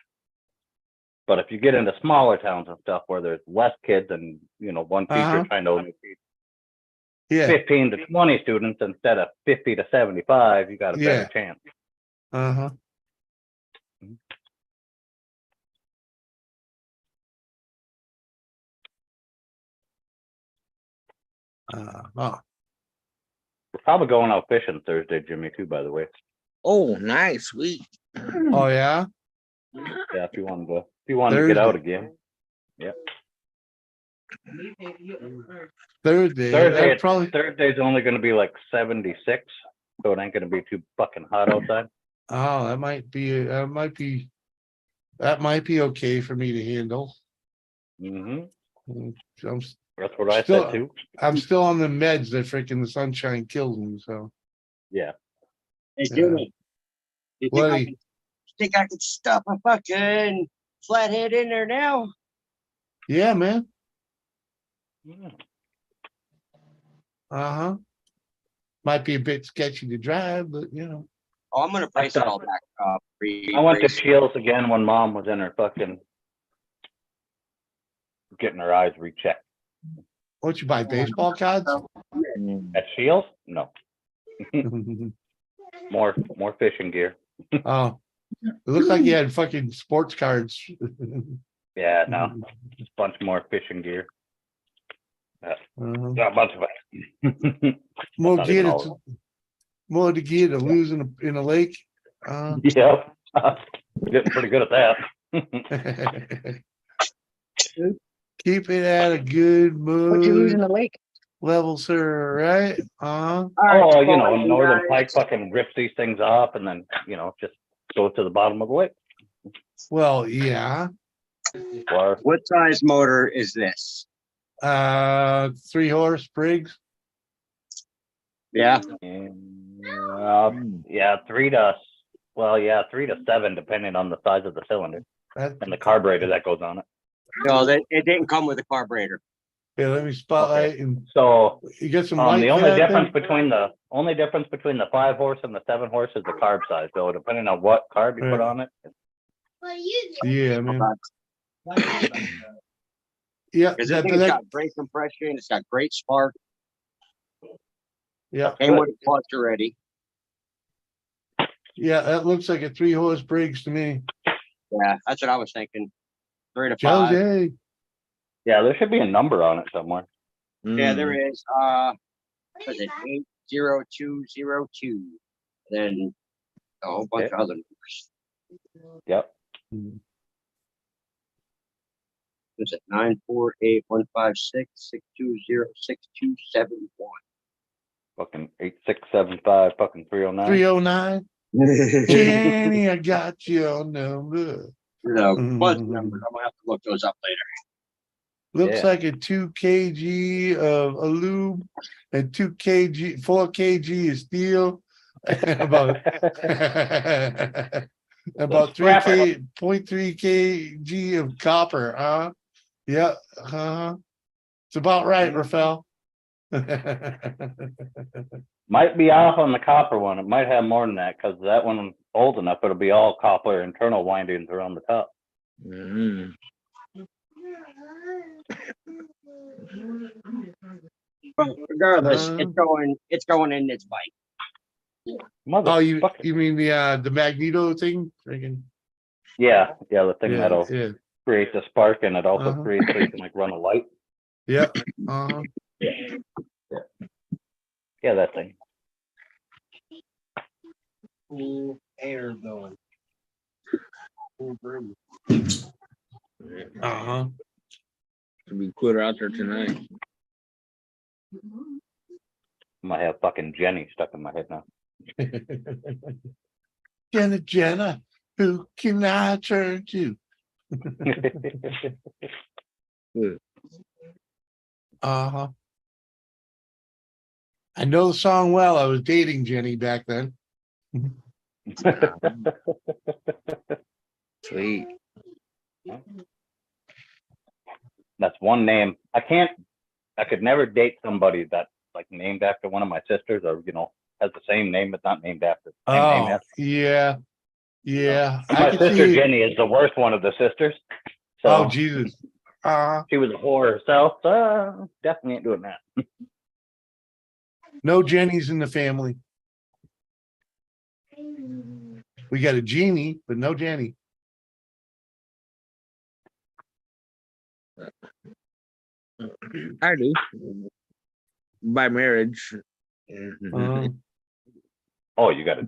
But if you get into smaller towns and stuff where there's less kids and, you know, one teacher Uh-huh. trying to only teach Yeah. 15 to 20 students instead of 50 to 75, you got a better Yeah. chance. Uh-huh. Uh-huh. We're probably going out fishing Thursday, Jimmy, too, by the way. Oh, nice, sweet. Oh yeah. Yeah, if you wanted to get out again. Yeah. Thursday. That's probably. Thursday's only going to be like 76, so it ain't going to be too fucking hot outside. Oh, that might be okay for me to handle. Mm-hmm. I'm That's what I Still- said too. I'm still on the meds that freaking the sunshine kills me. So Yeah. Hey, Yeah. Jimmy. You think What? think I could stuff a fucking flathead in there now? Yeah, man. Yeah. Uh-huh. Might be a bit sketchy to drive, but you know. Oh, I'm gonna brace it all back up. I went to Shields again when Mom was in her fucking getting her eyes rechecked. What you buy baseball cards? At Shields? No. More fishing gear. Oh, it looks like you had fucking sports cards. Yeah, no. Just a bunch more fishing gear. Uh-huh. Got a bunch of it. More Not gear even all to of more to gear to lose in a lake. Yep. Getting pretty good at that. Keep it at a good What'd you lose in mood the lake? level, sir. Right? All right, Oh, you know, boys and Northern guys. Pike fucking rips these things off and then, you know, just goes to the bottom of the lake. Well, yeah. Or What size motor is this? 3-horse Briggs. Yeah. yeah, 3 to 7, depending on the size of the cylinder That, and the carburetor that goes on it. No, it didn't come with a carburetor. yeah, let me spotlight and So you get some light. the for only that difference thing? between the 5-horse and the 7-horse is the carb size. So depending on what carb you put Right. on it. Yeah, man. Yeah, Because this thing's got great compression. It's got great spark. yeah, Came with a clutch already. yeah. That looks like a 3-horse Briggs to me. Yeah, that's what I was thinking. 3 to 5. Jose. Yeah, there should be a number on it somewhere. Yeah, there is. What is it 80202? Then a whole bunch of other numbers. Yep. Is it 948-156-620-6271? Fucking 8675, fucking 309. 309. You Jenny, I got your number. know, bunch of numbers. I'm gonna have to look those up later. Looks Yeah. like a 2 kg of aluminum and 2 kg, 4 kg of steel. About about 3 Scrap k 0.3 kg of copper, huh? Yeah, it's about right, Rafael. Might be off on the copper one. It might have more than that because that one old enough. It'll be all copper internal windings around the top. Mhm. But regardless, Uh. it's going in its bike. Oh, you Motherfucker. mean the Magneto thing? Friggin', Yeah, the thing yeah, that'll yeah, create the spark and it also Uh-huh. creates so you can like run a light. yeah. Uh-huh. Yeah, that thing. Cool air going. Cool breeze. Uh-huh. To be clear out there tonight. I might have fucking Jenny stuck in my head now. Jenna, who can I turn to? Uh-huh. I know the song well. I was dating Jenny back then. Sweet. That's one name. I could never date somebody that's like named after one of my sisters or, has the same name but not named after. Same name Oh, as. yeah. Yeah. I My could sister see. Jenny is the worst one of the sisters. Oh, So Jesus. she was a whore herself. So definitely ain't doing that. No Jennies in the family. We got a Jeannie, but no Jenny. I do. By marriage. Uh, Oh, you got a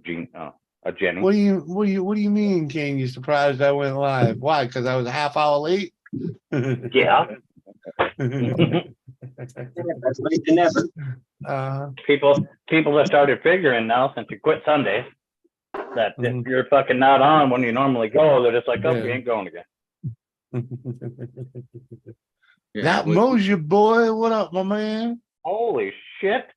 Jenny. what do you mean, Kane? You surprised I went live? Why? Because I was a half hour late? Yeah. That's late to never. People have started figuring now since you quit Sunday that if Mhm. you're fucking not on when you normally go, they're just like, oh, you Yeah. ain't going again. That Mosier boy, what up, my man? Holy shit.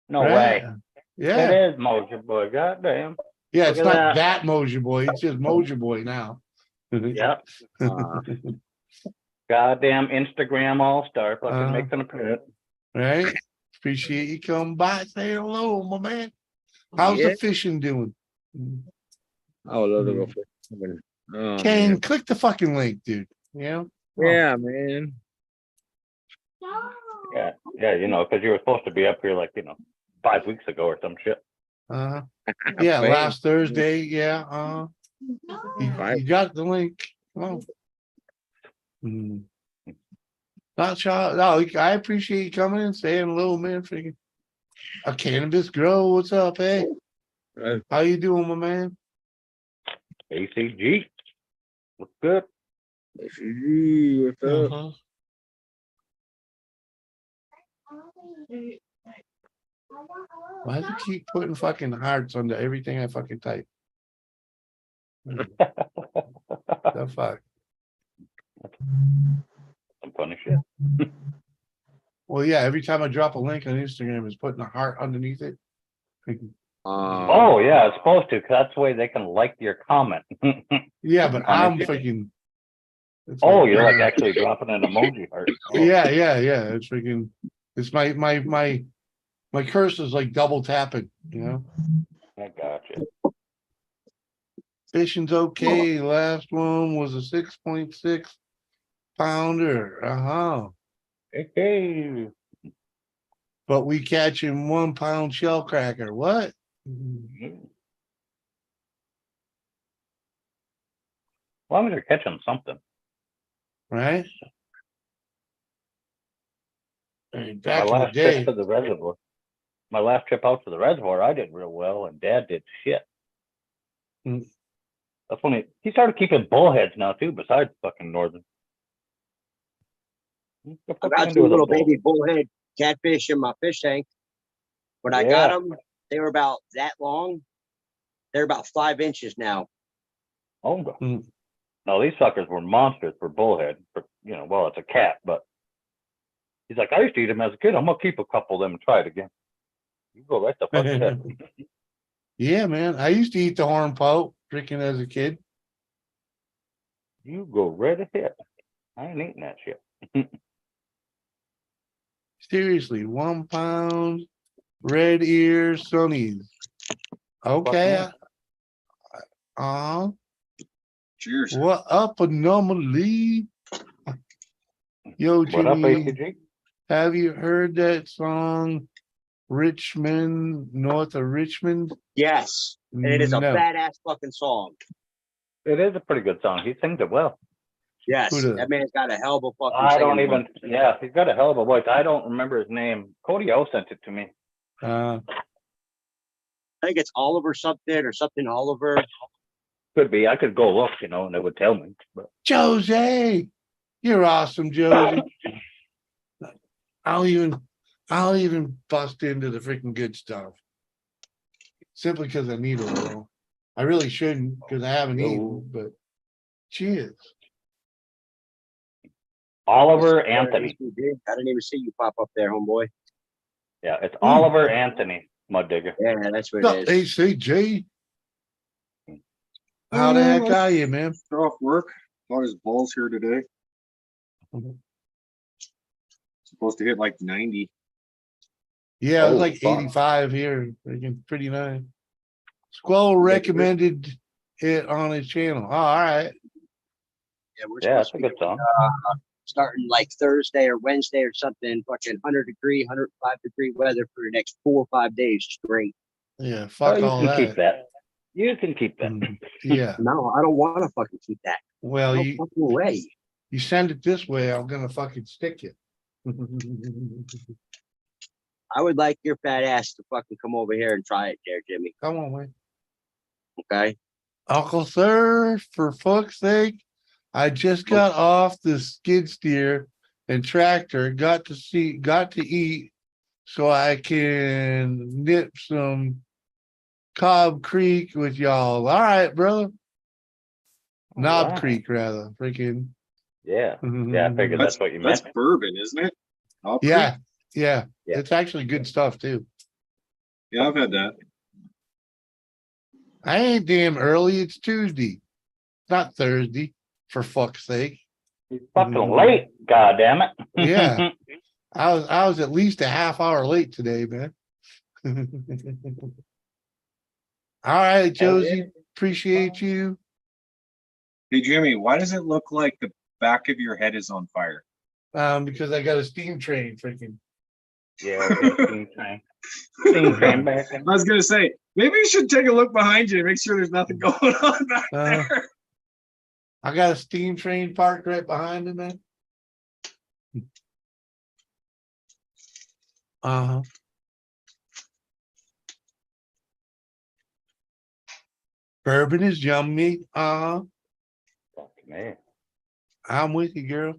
No Right? way. Yeah. It is Mosier boy. Goddamn. Yeah, Look it's at not that. that Mosier boy, it's just Mosier boy now. Yep. Uh, Goddamn Instagram all-star fucking Uh-huh. makes an appearance. Right? Appreciate you coming by. Say hello, my man. How's yeah. the fishing doing? I would love to go fishing. Oh, Kane, man. click the fucking link, dude. You know? Yeah, man. Yeah, because you were supposed to be up here like, 5 weeks ago or some shit. Uh-huh. Yeah, Fame. last Thursday. Yeah. You got the link. Come on. Not shy. No, I appreciate you coming and saying hello, man. Freaking a cannabis grow. What's up, hey? How you doing, my man? ACG. Looks good. SUG, what's up? Uh-huh. Why does it keep putting fucking hearts under everything I fucking type? The fuck? Some funny shit. Well, yeah, every time I drop a link on Instagram, it's putting a heart underneath it. Oh, yeah, it's supposed to, because that's the way they can like your comment. Yeah, but On I'm Instagram. freaking. Oh, you're like actually dropping an emoji heart. Oh. Yeah. It's freaking. It's my curse is like double tapping. You know. I got you. Fishing's okay. Last one was a 6.6 pounder. Hey. But we catching 1 pound shell cracker. What? Well, I mean, they're catching something. Right? And My back in the last trip day. to the reservoir. My last trip out to the reservoir, I did real well, and Dad did shit. Mm. That's when he started keeping bullheads now too, besides fucking northern. I got two little baby bullhead catfish in my fish tank. When I got them, they were about that long. They're about 5 inches now. Oh, no, these suckers were monsters for bullhead. Well, it's a cat, but He's like, I used to eat them as a kid. I'm gonna keep a couple of them and try it again. You go right the fuck ahead. Yeah, man. I used to eat the horn poke freaking as a kid. You go right ahead. I ain't eating that shit. Seriously, 1 pound red ear sunnies. Okay. Uh, Cheers. what up anomaly? Yo, What up, Jimmy, ATG? have you heard that song Richmond, north of Richmond? Yes, and it is a No. badass fucking song. It is a pretty good song. He sings it well. Yes, Who does? that man's got a hell of a fucking. I don't singing voice. even, yeah, he's got a hell of a voice. I don't remember his name. Cody O sent it to me. Uh, I think it's Oliver something or something Oliver. Could be. I could go look, you know, and it would tell me. But Josie, you're awesome, Josie. I'll even bust into the freaking good stuff. Simply because I need a little. I really shouldn't because I haven't eaten, but cheers. Oliver Anthony. I didn't even see you pop up there, homeboy. Yeah, it's Oliver Anthony, Mud Digger. Yeah, that's what What's up, it is. ACG? How the heck are you, man? Off work. Got his balls here today. Supposed to hit like 90. Yeah, it was Oh, like fuck. 85 here. Freaking pretty nice. Squall recommended it on his channel. Oh, all right. Yeah, we're Yeah, supposed that's a to good be song. starting like Thursday or Wednesday or something. Fucking 100-degree, 105-degree weather for the next 4 or 5 days straight. Yeah, Oh, fuck you all can that. keep that. You can keep that. Yeah. No, I don't want to fucking keep that. Well, No you fucking way. send it this way, I'm gonna fucking stick you. I would like your fat ass to fucking come over here and try it there, Jimmy. Come on, man. Okay? Uncle Sir, for fuck's sake, I just got off the skid steer and tractor, got to eat so I can nip some Cobb Creek with y'all. All right, brother. Knob Alright. Creek, rather. Freaking. Yeah. Yeah, I figured that's what you That's meant. bourbon, isn't it? Hop Creek? Yeah, yeah. Yeah. It's actually good stuff too. Yeah, I've had that. I ain't damn early. It's Tuesday, not Thursday, for fuck's sake. He's fucking late, god damn it. Yeah. I was at least a half hour late today, man. All right, Josie, appreciate you. Hey, Jimmy, why does it look like the back of your head is on fire? Because I got a steam train freaking. Yeah, steam train. Steam train back in. I was going to say, maybe you should take a look behind you and make sure there's nothing going on back Uh, there. I got a steam train parked right behind it, man. Uh-huh. Bourbon is yummy. Uh-huh. Fuck me. I'm with you, girl.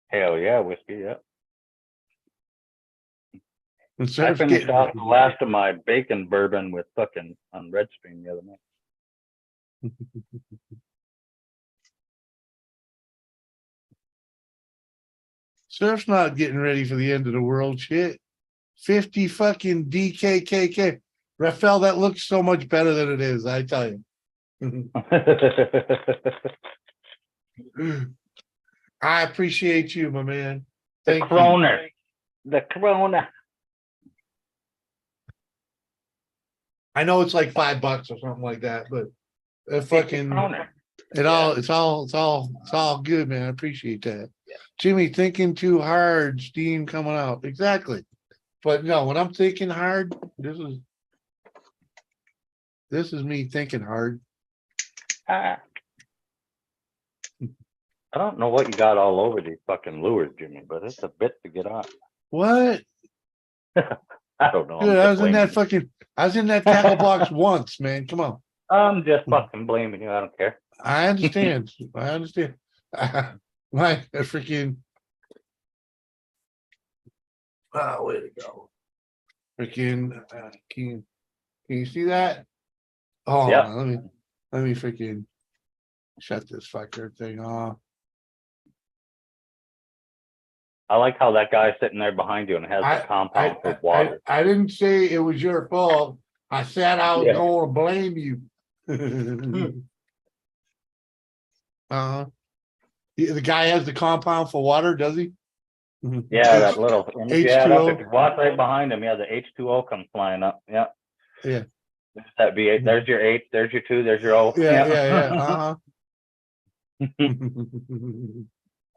Hell yeah, whiskey, yeah. And I Surf's finished getting- off the last of my bacon bourbon with fucking on Red Stream the other night. Surf's not getting ready for the end of the world shit. 50 fucking DKKK. Raphael, that looks so much better than it is, I tell you. I appreciate you, my man. The Thank you. Corona. The Corona. I know it's like $5 or something like that, but fucking Corona. it's all good, man. I appreciate that. Jimmy, thinking too hard, steam coming out. Exactly. But no, when I'm thinking hard, this is me thinking hard. Ah. I don't know what you got all over these fucking lures, Jimmy, but it's a bit to get on. What? I don't know. Dude, I was in that tackle box once, man. Come on. I'm just fucking blaming you. I don't care. I understand. I understand. My freaking. Oh, way to go. Freaking. Can you see that? Oh, Yeah. let me freaking shut this fucker thing off. I like how that guy's sitting there behind you and has the compound for water. I didn't say it was your fault. I said I was Yeah. gonna blame you. Uh-huh. The guy has the compound for water, does he? Yeah, that little image you had up, if H2O. you walk right behind him, yeah, the H2O comes flying up. Yeah. Yeah. There's that V8. There's your H, there's your 2, there's your O. Yeah. Uh-huh.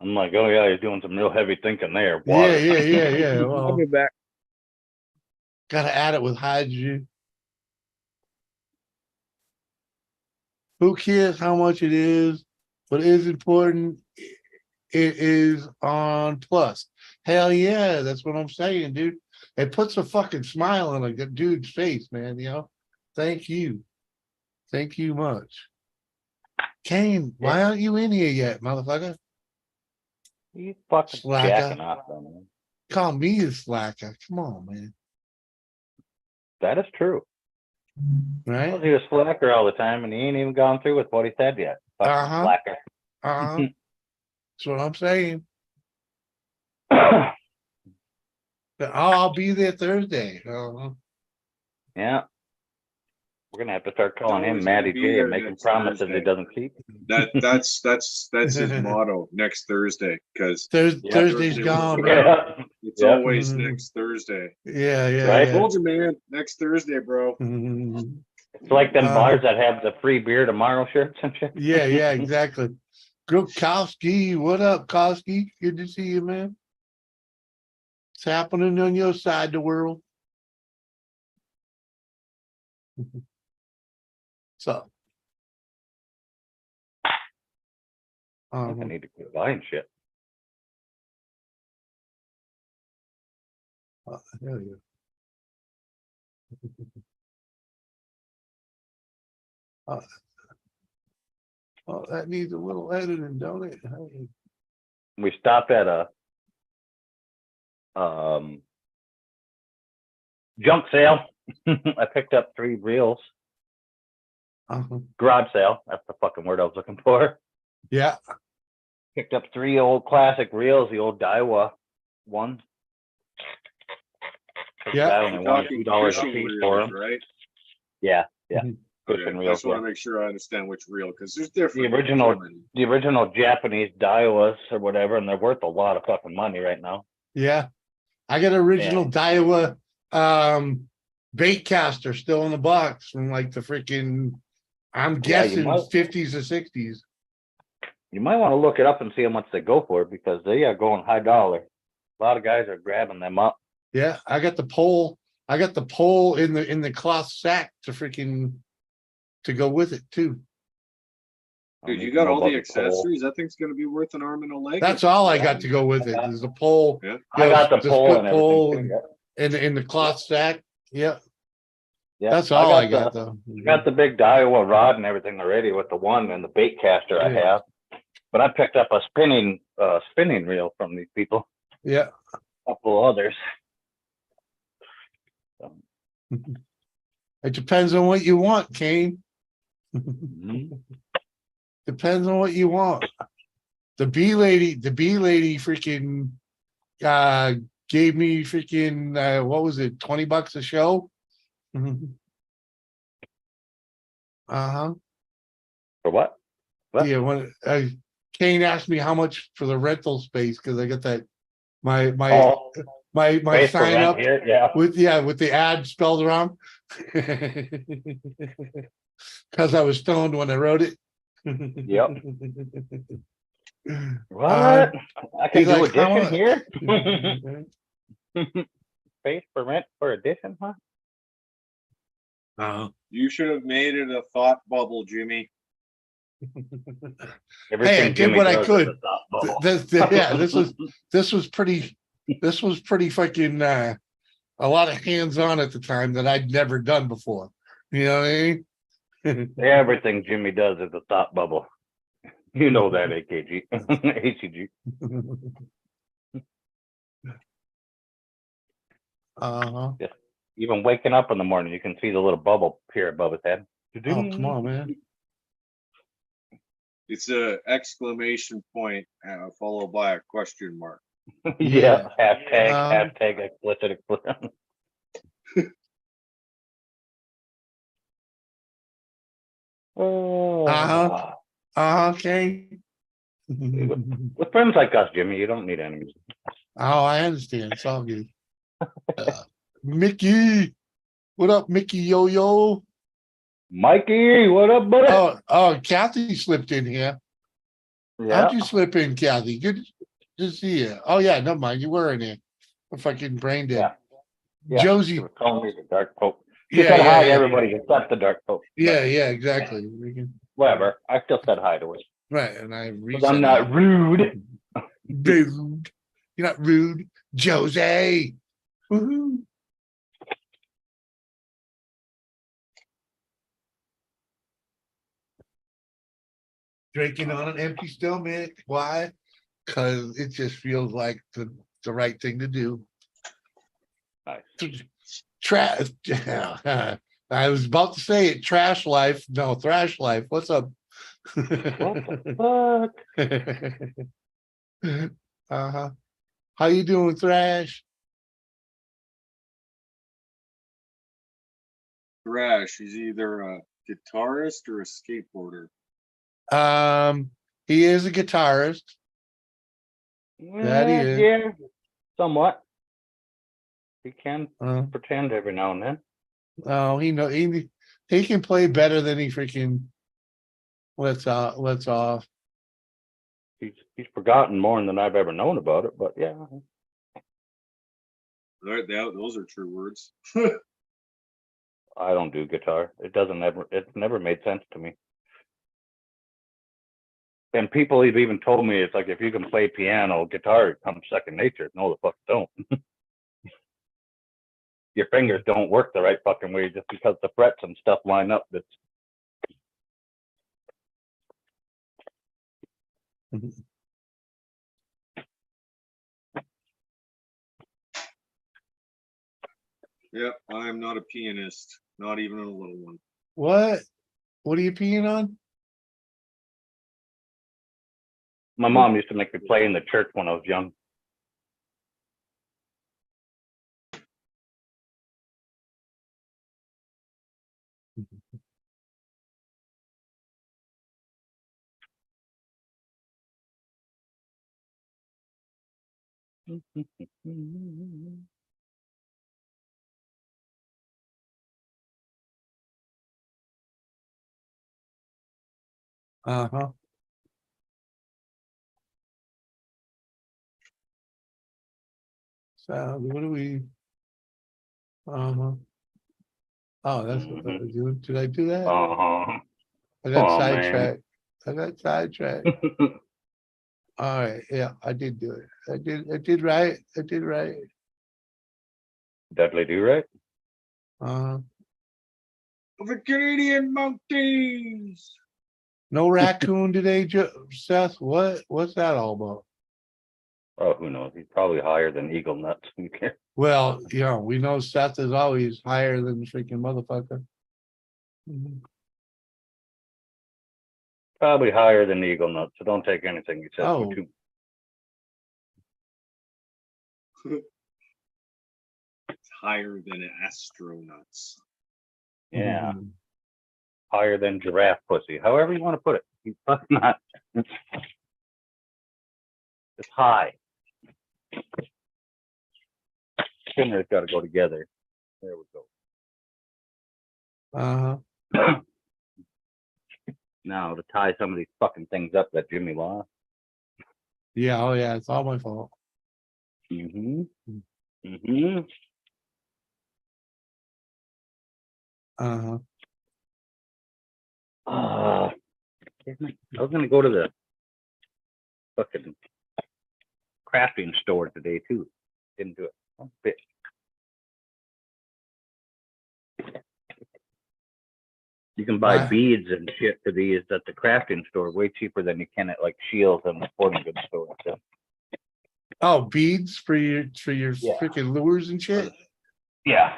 I'm like, oh yeah, he's doing some real heavy thinking there. Yeah, Water. yeah. I'll Well, be back. gotta add it with hydrogen. Who cares how much it is? What is important? It is on plus. Hell yeah, that's what I'm saying, dude. It puts a fucking smile on a dude's face, man. You know, thank you, thank you much. Kane, why aren't you in here yet, motherfucker? He's fucking Slacker. jacking off, man. Call me a slacker. Come on, man. That is true. Well, Right? he was slacker all the time, and he ain't even gone through with what he said yet. Fucking Uh-huh. slacker. That's what I'm saying. But I'll be there Thursday. Yeah. We're gonna have to start calling him Always gonna Matty be J there and making next promises he Thursday. doesn't keep. That's his motto next Thursday, because Yeah. Thursday's gone, man. Yeah. it's Yeah. always next Thursday. Yeah. Right? Told you, man, next Thursday, bro. It's like them Uh, bars that have the free beer tomorrow shirts and shit. Yeah, exactly. Grokowski, what up, Kowski? Good to see you, man. What's happening on your side of the world? So, I think I need to quit buying shit. hell yeah. Oh, that needs a little editing, don't it? Hey. We stopped at a junk sale. I picked up 3 reels. Uh-huh. Garage sale. That's the fucking word I was looking for. Yeah, Picked up 3 old classic reels, the old Daiwa ones. Yeah. I only wanted Talking $2 a fishing piece for reels, them. right? Yeah. Mhm. Fishing Okay, I reels. just want Yeah. to make sure I understand which reel, because there's different. The original Japanese Daiwas or whatever, and they're worth a lot of fucking money right now. yeah. I got original Daiwa bait caster still in the box from like the freaking, I'm Yeah, you guessing might- 50s or 60s. You might want to look it up and see how much they go for, because they are going high dollar. A lot of guys are grabbing them up. Yeah, I got the pole. I got the pole in the cloth sack to go with it too. Dude, you got all the accessories. That thing's gonna be worth an arm and a leg. That's all I got to go with it. Is the pole. Yeah. I got the pole split and pole everything. and in the cloth sack. Yeah, Yeah, that's all I got though. I got the big Daiwa rod and everything already with the one and the bait caster I Yeah. have. But I picked up a spinning reel from these people. Yeah. A couple others. So, It depends on what you want, Kane. mhm. Depends on what you want. The Bee Lady freaking gave me freaking what was it, $20 a show? Uh-huh. For what? What? Yeah, when Kane asked me how much for the rental space, because I got that my Oh, my space for sign rent up here? Yeah. with the ad spelled wrong. Because I was stoned when I wrote it. Yep. What? Uh, I can he's do like, how addition here? Space for rent for addition, huh? You should have made it a thought bubble, Jimmy. Hey, I did what I does could. is a thought bubble. This was pretty fucking a lot of hands-on at the time that I'd never done before. You know what I mean? Everything Jimmy does is a thought bubble. You know that, AKG. ACG. Uh-huh. Even waking up in the morning, you can see the little bubble here above his head. Oh, come on, man. It's a exclamation point followed by a question mark. Yeah, Yeah. hashtag explicit. Uh-huh. Okay. With friends like us, Jimmy, you don't need enemies. Oh, I understand. It's all good. Mickey, what up, Mickey Yo-Yo? Mikey, what up, buddy? Oh, Kathy slipped in here. Yeah. How'd you slip in, Kathy? Good to see you. Oh yeah, never mind. You were in here. I'm fucking brain dead. Yeah. She Josie. was calling me the Dark Pope. She Yeah, said yeah, hi to yeah. everybody except the Dark Pope. but Yeah, exactly. We can, Whatever. I still said hi to her. right, and I 'Cause reset. I'm not rude. Rude. You're not rude, Josie. Woohoo. Drinking on an empty stomach. Why? Because it just feels like the right thing to do. Nice. Trash. I was about to say it. Trash life. No, thrash life. What's up? What the fuck? Uh-huh. How you doing, Thrash? Thrash, he's either a guitarist or a skateboarder. He is a guitarist. That he is. Yeah, somewhat. He can Uh, pretend every now and then. oh, he can play better than he freaking lets off. He's forgotten more than I've ever known about it, but yeah. Those are true words. I don't do guitar. It's never made sense to me. And people have even told me it's like if you can play piano, guitar comes second nature. No, the fuck don't. Your fingers don't work the right fucking way just because the frets and stuff line up. That's Yep, I'm not a pianist, not even a little one. What? What are you peeing on? my mom used to make me play in the church when I was young. Uh-huh. So what do we? Uh-huh. Oh, that's what I was doing. Did I do that? Uh-huh. I got Oh, sidetracked. I got sidetracked. All right, yeah, I did do it. I did right. I did right. Dudley do right? The Canadian Mounties. No raccoon today, Seth. What's that all about? Oh, who knows? He's probably higher than Eagle Nuts. Well, we know Seth is always higher than the freaking motherfucker. Mhm. Probably higher than Eagle Nuts, so don't take anything he says Oh. for too. It's higher than astronauts. Yeah, Mhm. higher than giraffe pussy. However you want to put it. He's fucking not. It's high. Spinners got to go together. There we Uh-huh. go. Now to tie some of these fucking things up that Jimmy lost. Yeah, oh yeah, it's all my fault. Mm-hmm. Mm-hmm. Uh-huh. I was gonna go to the fucking crafting store today too. Didn't do it. Oh, bitch. You can buy Why? beads and shit for these at the crafting store way cheaper than you can at like Shields and the sporting goods store and stuff. Oh, beads for your Yeah. freaking lures and shit. Yeah.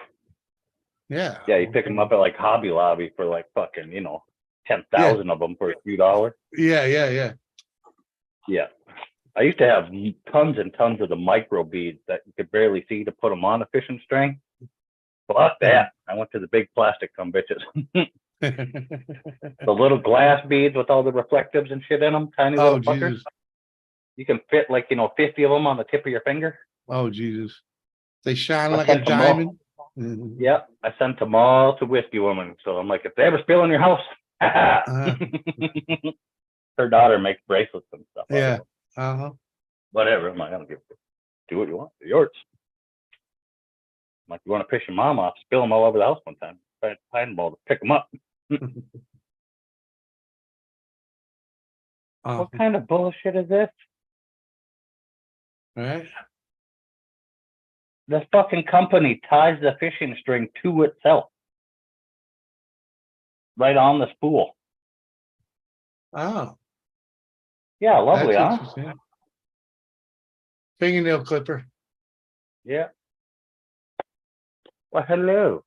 Yeah. Yeah, you pick them up at like Hobby Lobby for like fucking, 10,000 of them for a few dollars. Yeah. Yeah. I used to have tons and tons of the micro beads that you could barely see to put them on a fishing string. Fuck that. I went to the big plastic some bitches. The little glass beads with all the reflectives and shit in them, tiny Oh, little fuckers. Jesus. You can fit like, 50 of them on the tip of your finger. Oh, Jesus. They shine I like a sent them all. diamond. Mhm. Yeah, I sent them all to Whiskey Woman. So I'm like, if they ever spill in your house, Uh-huh. her daughter makes bracelets and stuff. out of Yeah. them. Uh-huh. Whatever. I'm like, I don't give a fuck. Do what you want. They're yours. I'm like, you want to piss your mom off? Spill them all over the house one time. Try to find them all to pick them up. Oh, What kind of bullshit is this? right. This fucking company ties the fishing string to itself. Right on the spool. Oh, Yeah, lovely, that's huh? interesting. Fingernail clipper. Yeah. Well, hello.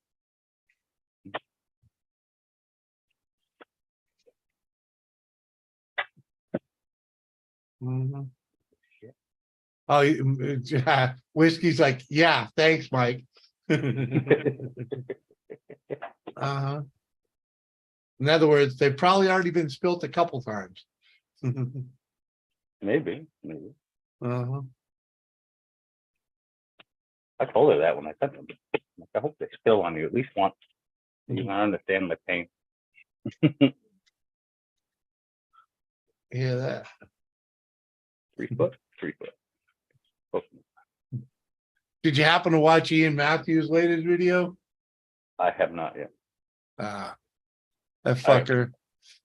Mhm. Oh, yeah. Whiskey's like, yeah, thanks, Mike. Uh-huh. In other words, they've probably already been spilt a couple times. Maybe. Uh-huh. I told her that when I sent them. Like, I hope they spill on you at least once. You can understand the pain. Hear that? 3 foot, 3 foot. Oh, Did you happen to watch Ian Matthews' latest video? I have not yet. That fucker.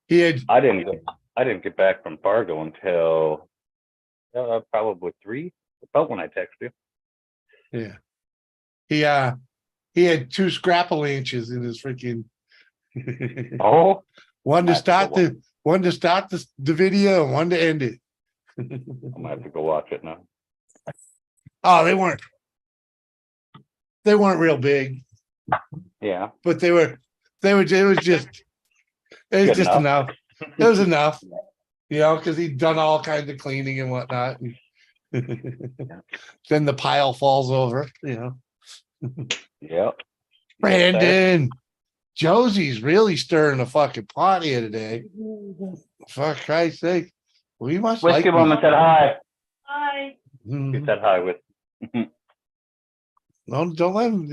He had I didn't get back from Fargo until probably 3. About when I texted you. yeah. He had 2 scrapalanches in his freaking Oh, one to I have to start go the video and one to end it. I'm gonna have to go watch it now. Oh, they weren't real big, Yeah. but it was just Good enough. enough. It was enough, because he'd done all kinds of cleaning and whatnot. Then the pile falls over, Yep. Brandon, Josie's really stirring the fucking pot here today. For Christ's sake. We must Whiskey like Woman said hi. Hi. She Mhm. said hi with No, don't let him,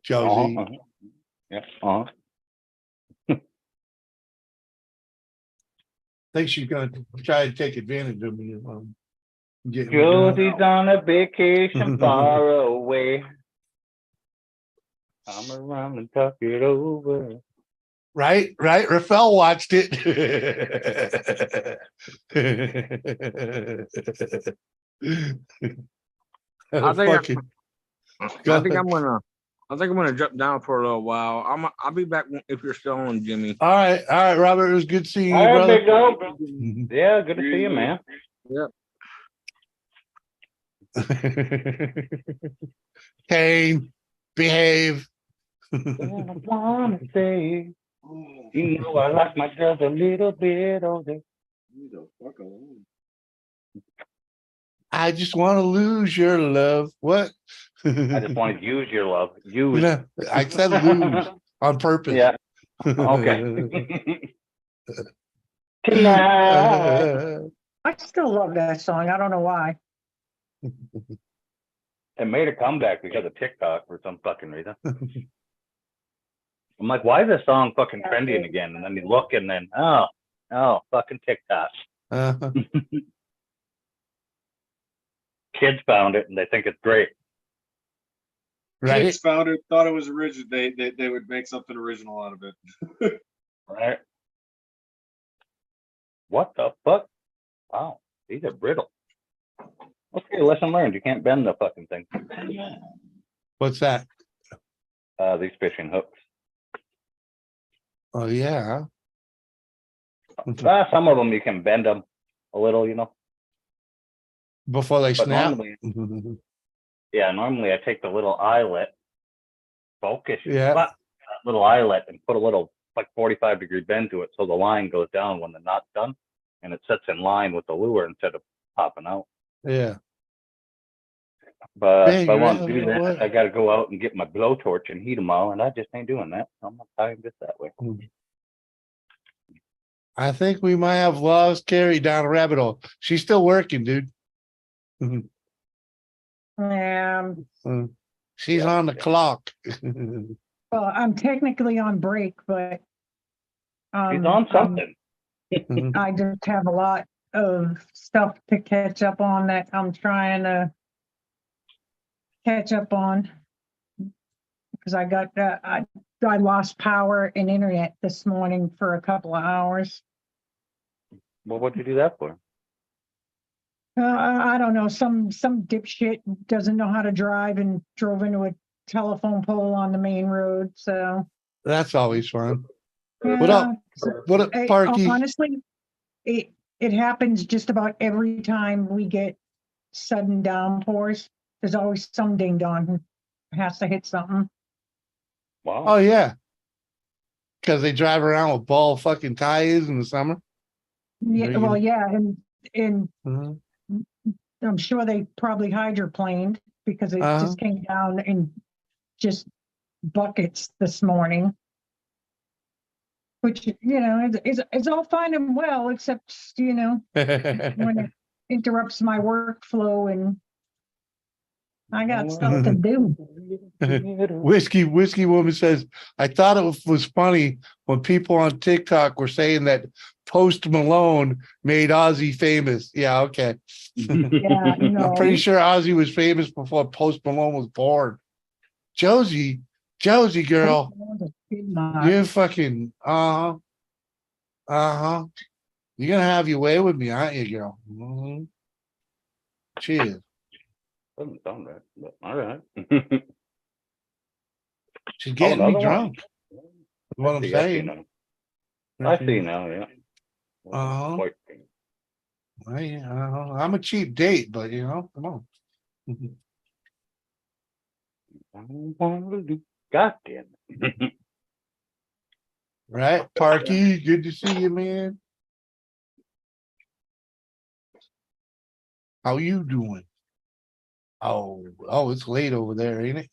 Josie. Uh-huh. Yeah. Uh-huh. Think she's gonna try to take advantage of me. Getting me Josie's on a vacation far away. I'm around and talk it over. Right. Rafael watched it. I think Go I think I'm ahead. gonna jump down for a little while. I'll be back if you're still on, Jimmy. All right, Robert. It was good seeing you, All right, brother. big dog. Yeah, good to see you, man. Kane, behave. I wanna say, I like my girls a little bit older. I just want to lose your love. What? I just want to use your love. Use. No, I said lose on purpose. Yeah. Okay. Tonight. I still love that song. I don't know why. It made a comeback because of TikTok for some fucking reason. I'm like, why is this song fucking trending again? And then you look and then, oh, fucking TikTok. Kids found it and they think it's great. Right? Kids found it, thought it was original. They would make something original out of it. Right? What the fuck? Wow, these are brittle. Okay, lesson learned. You can't bend the fucking thing. What's that? These fishing hooks. Oh yeah. Some of them you can bend them a little, Before they But snap. normally I take the little eyelet, focus Yeah. that little eyelet and put a little like 45-degree bend to it so the line goes down when the knot's done and it sits in line with the lure instead of popping out. Yeah. But Yeah, if I you're want right, to do you know that, what? I got to go out and get my blowtorch and heat them all, and I just ain't doing that. So I'm not tying just that way. I think we might have lost Carrie down a rabbit hole. She's still working, dude. She's Yeah, on the yeah. clock. Well, I'm technically on break, but She's on something. I just have a lot of stuff to catch up on that I'm trying to catch up on. Because I got, I lost power and internet this morning for a couple of hours. Well, what'd you do that for? I don't know, some dipshit doesn't know how to drive and drove into a telephone pole on the main road, so. That's always fun. Yeah, What up? What up, Parky? honestly, it happens just about every time we get sudden downpours. There's always some ding dong who has to hit something. Wow. Oh yeah. Because they drive around with ball fucking tires in the summer. Yeah, Very well, good. yeah, and Mhm. I'm sure they probably hydroplaned because it just came down in just buckets this morning. Which, you know, it's all fine and well, except, you know, when it interrupts my workflow and I got stuff to do. Whiskey Woman says, I thought it was funny when people on TikTok were saying that Post Malone made Ozzy famous. Yeah, okay. Yeah, I'm pretty sure Ozzy was famous before Post Malone was born. Josie girl, you're fucking, uh-huh. You're gonna have your way with me, aren't you, girl? Mhm. Cheers. Doesn't sound right, but all right. She's getting me another one? drunk. That's what I'm I see saying. now. I see now, yeah. Uh-huh. Quite. I'm a cheap date, but you know, come on. I don't want to do. God damn it. Right, Parky, good to see you, man. How you doing? Oh, it's late over there, ain't it?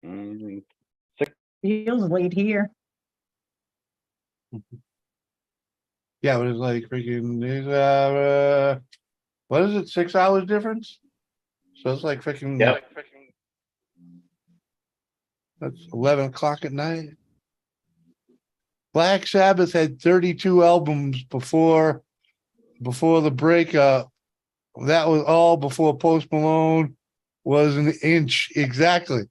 Mm, Feels late here. Yeah, but it's like freaking, what is it, 6 hours difference? So it's like freaking, Yep. that's 11 o'clock at night. Black Sabbath had 32 albums before the breakup. That was all before Post Malone was an inch. Exactly.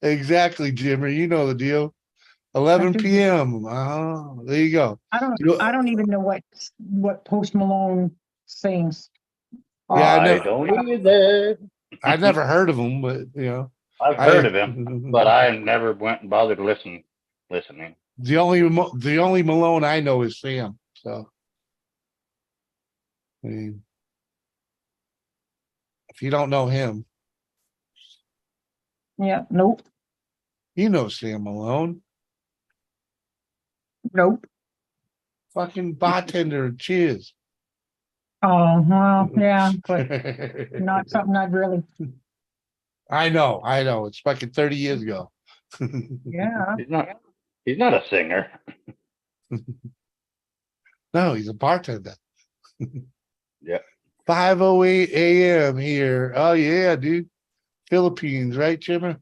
Exactly, Jimmy. You know the deal. 11 p.m. There you go. I don't even know what Post Malone sings. Yeah, I don't either. I never heard of him, but you know, I've heard of him, but I never went and bothered listening. the only Malone I know is Sam. So, I mean, if you don't know him, Yeah, nope, you know Sam Malone, nope. fucking bartender at Cheers. Oh, well, yeah, but not something I'd really, I know. It's fucking 30 years ago. yeah. He's not a singer. No, he's a bartender. Yeah. 5:08 a.m. here. Oh yeah, dude. Philippines, right, Jimmer?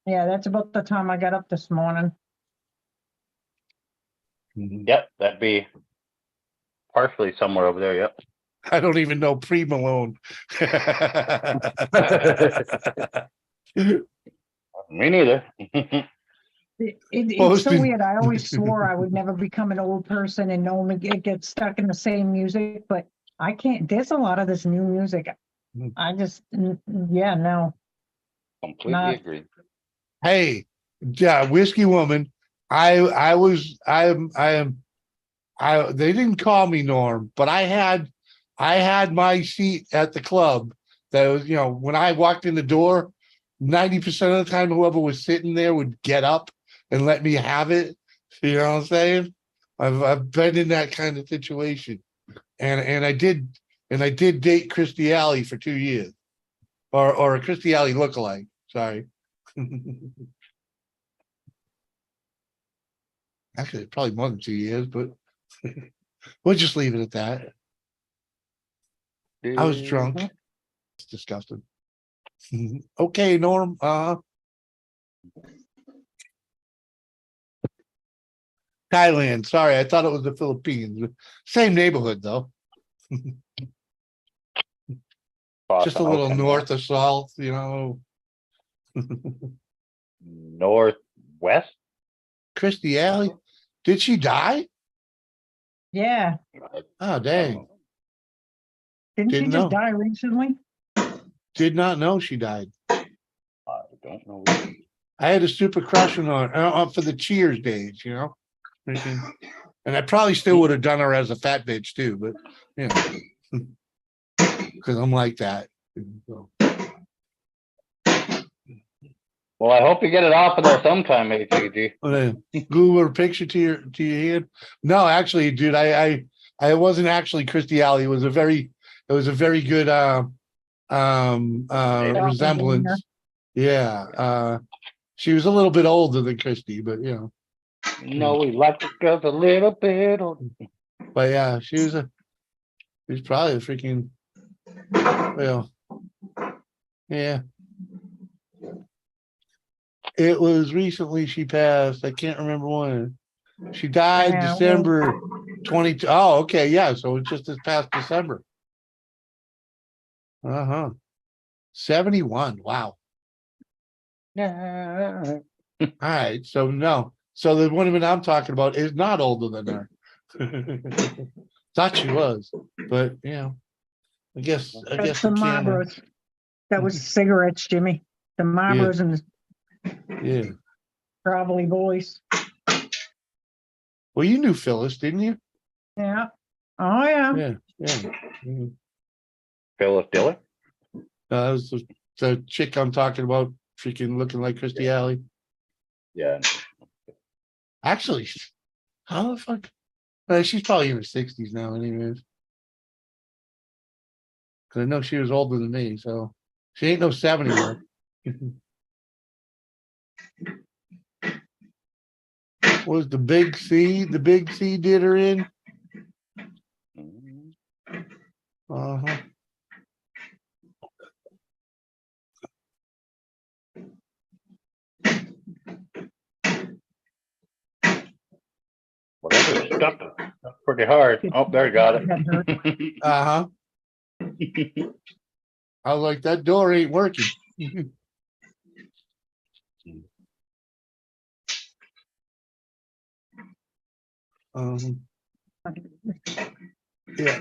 Yeah, that's about the time I got up this morning. Yep, that'd be partially somewhere over there. Yep. I don't even know pre-Malone. Me neither. It's so Posted. weird. I always swore I would never become an old person and only get stuck in the same music, but I can't. There's a lot of this new music. I just, yeah, no. Completely Not- agree. Hey, yeah, whiskey woman. I they didn't call me Norm, but I had my seat at the club. That was, you know, when I walked in the door, 90% of the time whoever was sitting there would get up and let me have it. You know what I'm saying? I've been in that kind of situation. And I did date Christy Alley for 2 years. Or a Christy Alley lookalike, sorry. Actually, probably more than 2 years, but we'll just leave it at that. I was drunk. It's disgusting. Okay, Norm, Thailand, sorry, I thought it was the Philippines. Same neighborhood, though. Just a little north or south, you know. Northwest. Christy Alley, did she die? Yeah, Oh, dang, didn't she Didn't just know. die recently? did not know she died. I don't know. I had a super crush on her for the Cheers days, you know. And I probably still would have done her as a fat bitch too, but you know, because I'm like that. Well, I hope you get it off of there sometime, ATG. Google her picture to your head. No, actually, dude, I wasn't actually Christy Alley. It was a very good resemblance. Yeah. She was a little bit older than Christy, but you know. No, we like the girls a little bit. But yeah, she was probably a freaking, well, yeah. It was recently she passed. I can't remember when. She died Yeah, well- December 22. Oh, okay, yeah. So it's just this past December. 71. Wow. Yeah. All right. So no. So the woman I'm talking about is not older than her. Thought she was, but you know, I guess That's the you can. Marlboros. That was cigarettes, Jimmy. The Marlboros and the Yeah. Travelly Boys. Well, you knew Phyllis, didn't you? Yeah. Oh, yeah. Yeah. Mhm. Phyllis Diller. That was the chick I'm talking about, freaking looking like Christy Alley. Yeah. Actually, how the fuck? She's probably in her 60s now, anyways. Because I know she was older than me, so she ain't no 70-year-old. Was the Big C? The Big C did her in? Uh-huh. Whatever stuck pretty hard. Oh, there you got it. Uh-huh. I was like, that door ain't working. Yeah,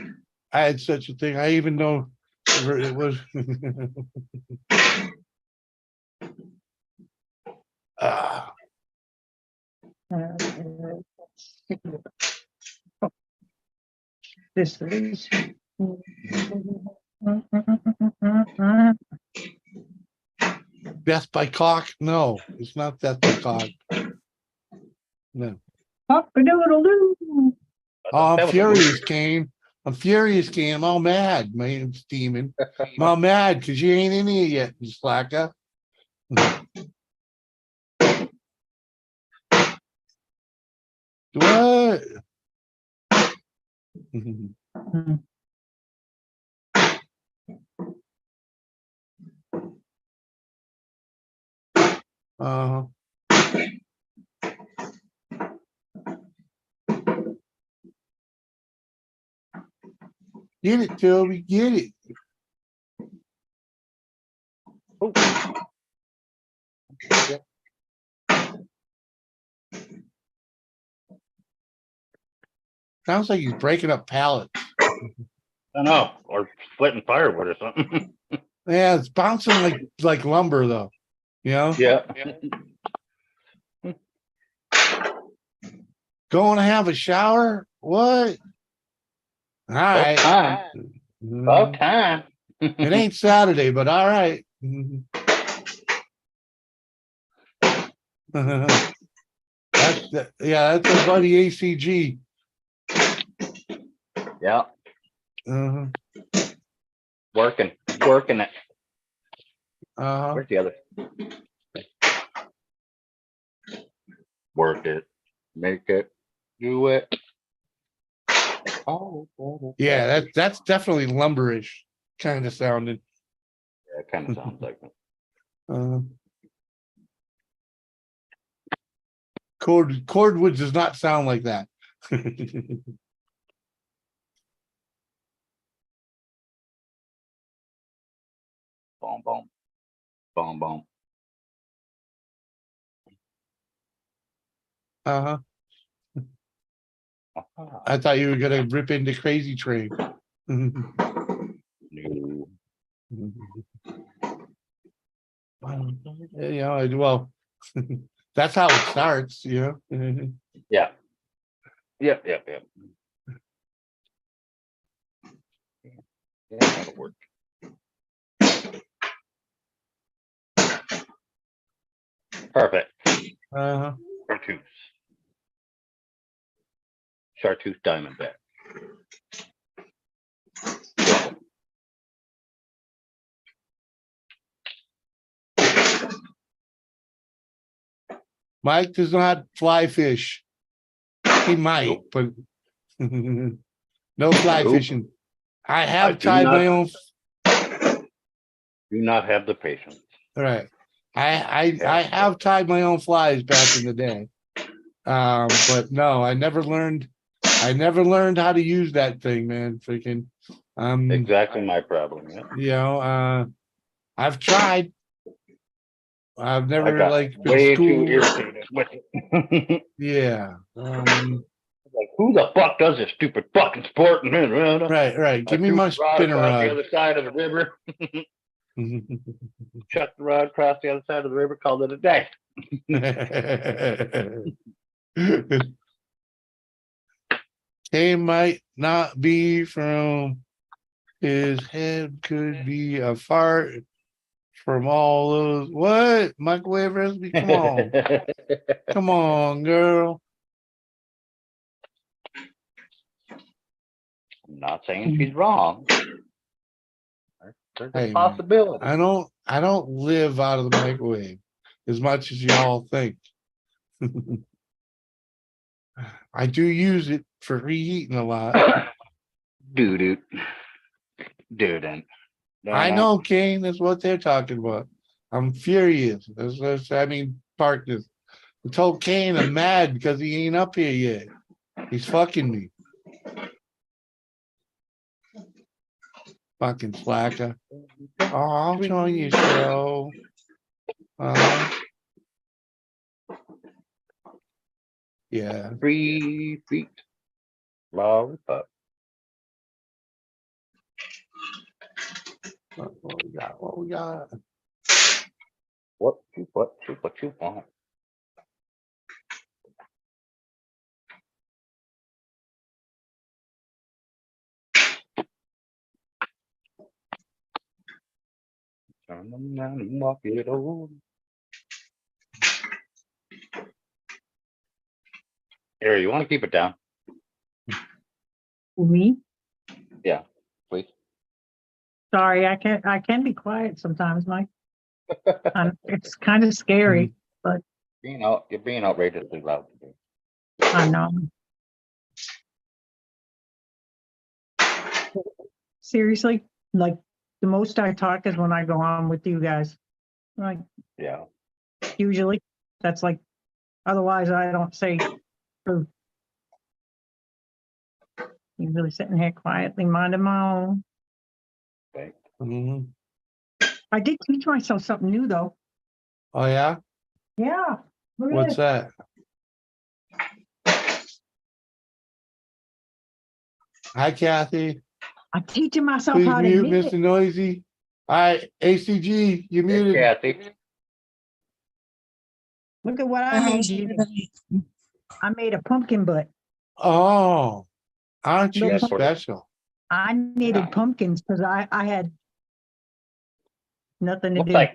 I had such a thing. I even know it was. Ah, This is. Death by cock? No, it's not death by cock. No. Cock-a-doodle-doo. Oh, I'm furious, Kane. I'm furious, Kane. I'm all mad. My name's steaming. I'm all mad because you ain't in here yet, you slacker. What? Uh-huh. Get it, Toby. Get it. Sounds like he's breaking up pallets. I know, or splitting firewood or something. Yeah, it's bouncing like lumber though. You know? Yeah. Going to have a shower? What? All right. About time. It ain't Saturday, but all right. Yeah, that's our buddy ACG. Yeah, Uh-huh. working it. Uh-huh. Where's the other? Work it, make it, do it. Oh, Yeah, that's definitely lumberish kind of sounding. yeah, it kind of sounds like it. Cordwood does not sound like that. Boom, boom, boom, boom. Uh-huh. Ah, I thought you were gonna rip into Crazy Train. no. Well, that's how it starts, you know. Yeah. Yep. Yeah, that'll work. Perfect. Uh-huh. Chartreuse Diamondback. Mike does not fly fish. He might, but no fly Nope. fishing. I I have do tied my not- own. Do not have the patience. Right. I have tied my own flies back in the day. But no, I never learned how to use that thing, man. Freaking Exactly my problem. Yeah. you know, I've tried. I've I never got like been way too schooled. irritated with it. Yeah. Like, who the fuck does this stupid fucking sport? Right. Give me threw my the rod spinner across the rod. other side of the river. Chucked the rod across the other side of the river. Called it a day. He might not be from his head, could be a fart from all those. What? Microwave recipe? Come on, girl. I'm not saying she's wrong. There's a Hey, man, possibility. I don't live out of the microwave as much as y'all think. I do use it for reheating a lot. Dude. I know, Kane, that's what they're talking about. I'm furious. Partners. I told Kane I'm mad because he ain't up here yet. He's fucking me. Fucking slacker. Oh, I'll join your show. Yeah. 3 feet. Lollipop. What we got? What we got? What you want? Turn them down and walk it over. Here, you want to keep it down? Me? Yeah, please. Sorry, I can be quiet sometimes, Mike. It's kind of scary. You're being outrageously loud today. I know. Seriously, like the most I talk is when I go on with you guys. Like Yeah. usually, that's like. Otherwise, I don't say. Usually sitting here quietly minding my own. Okay. Mhm. I did teach myself something new though. Oh yeah? Yeah. Look at What's this. that? Hi, Kathy. I'm teaching myself Please how to mute knit. Mr. Noisy. All right, ACG, you Hey, muted. Kathy. Look at what I made. I made a pumpkin butt. Oh, aren't you Little special? I knitted Yeah. pumpkins because I had nothing to Looks do. like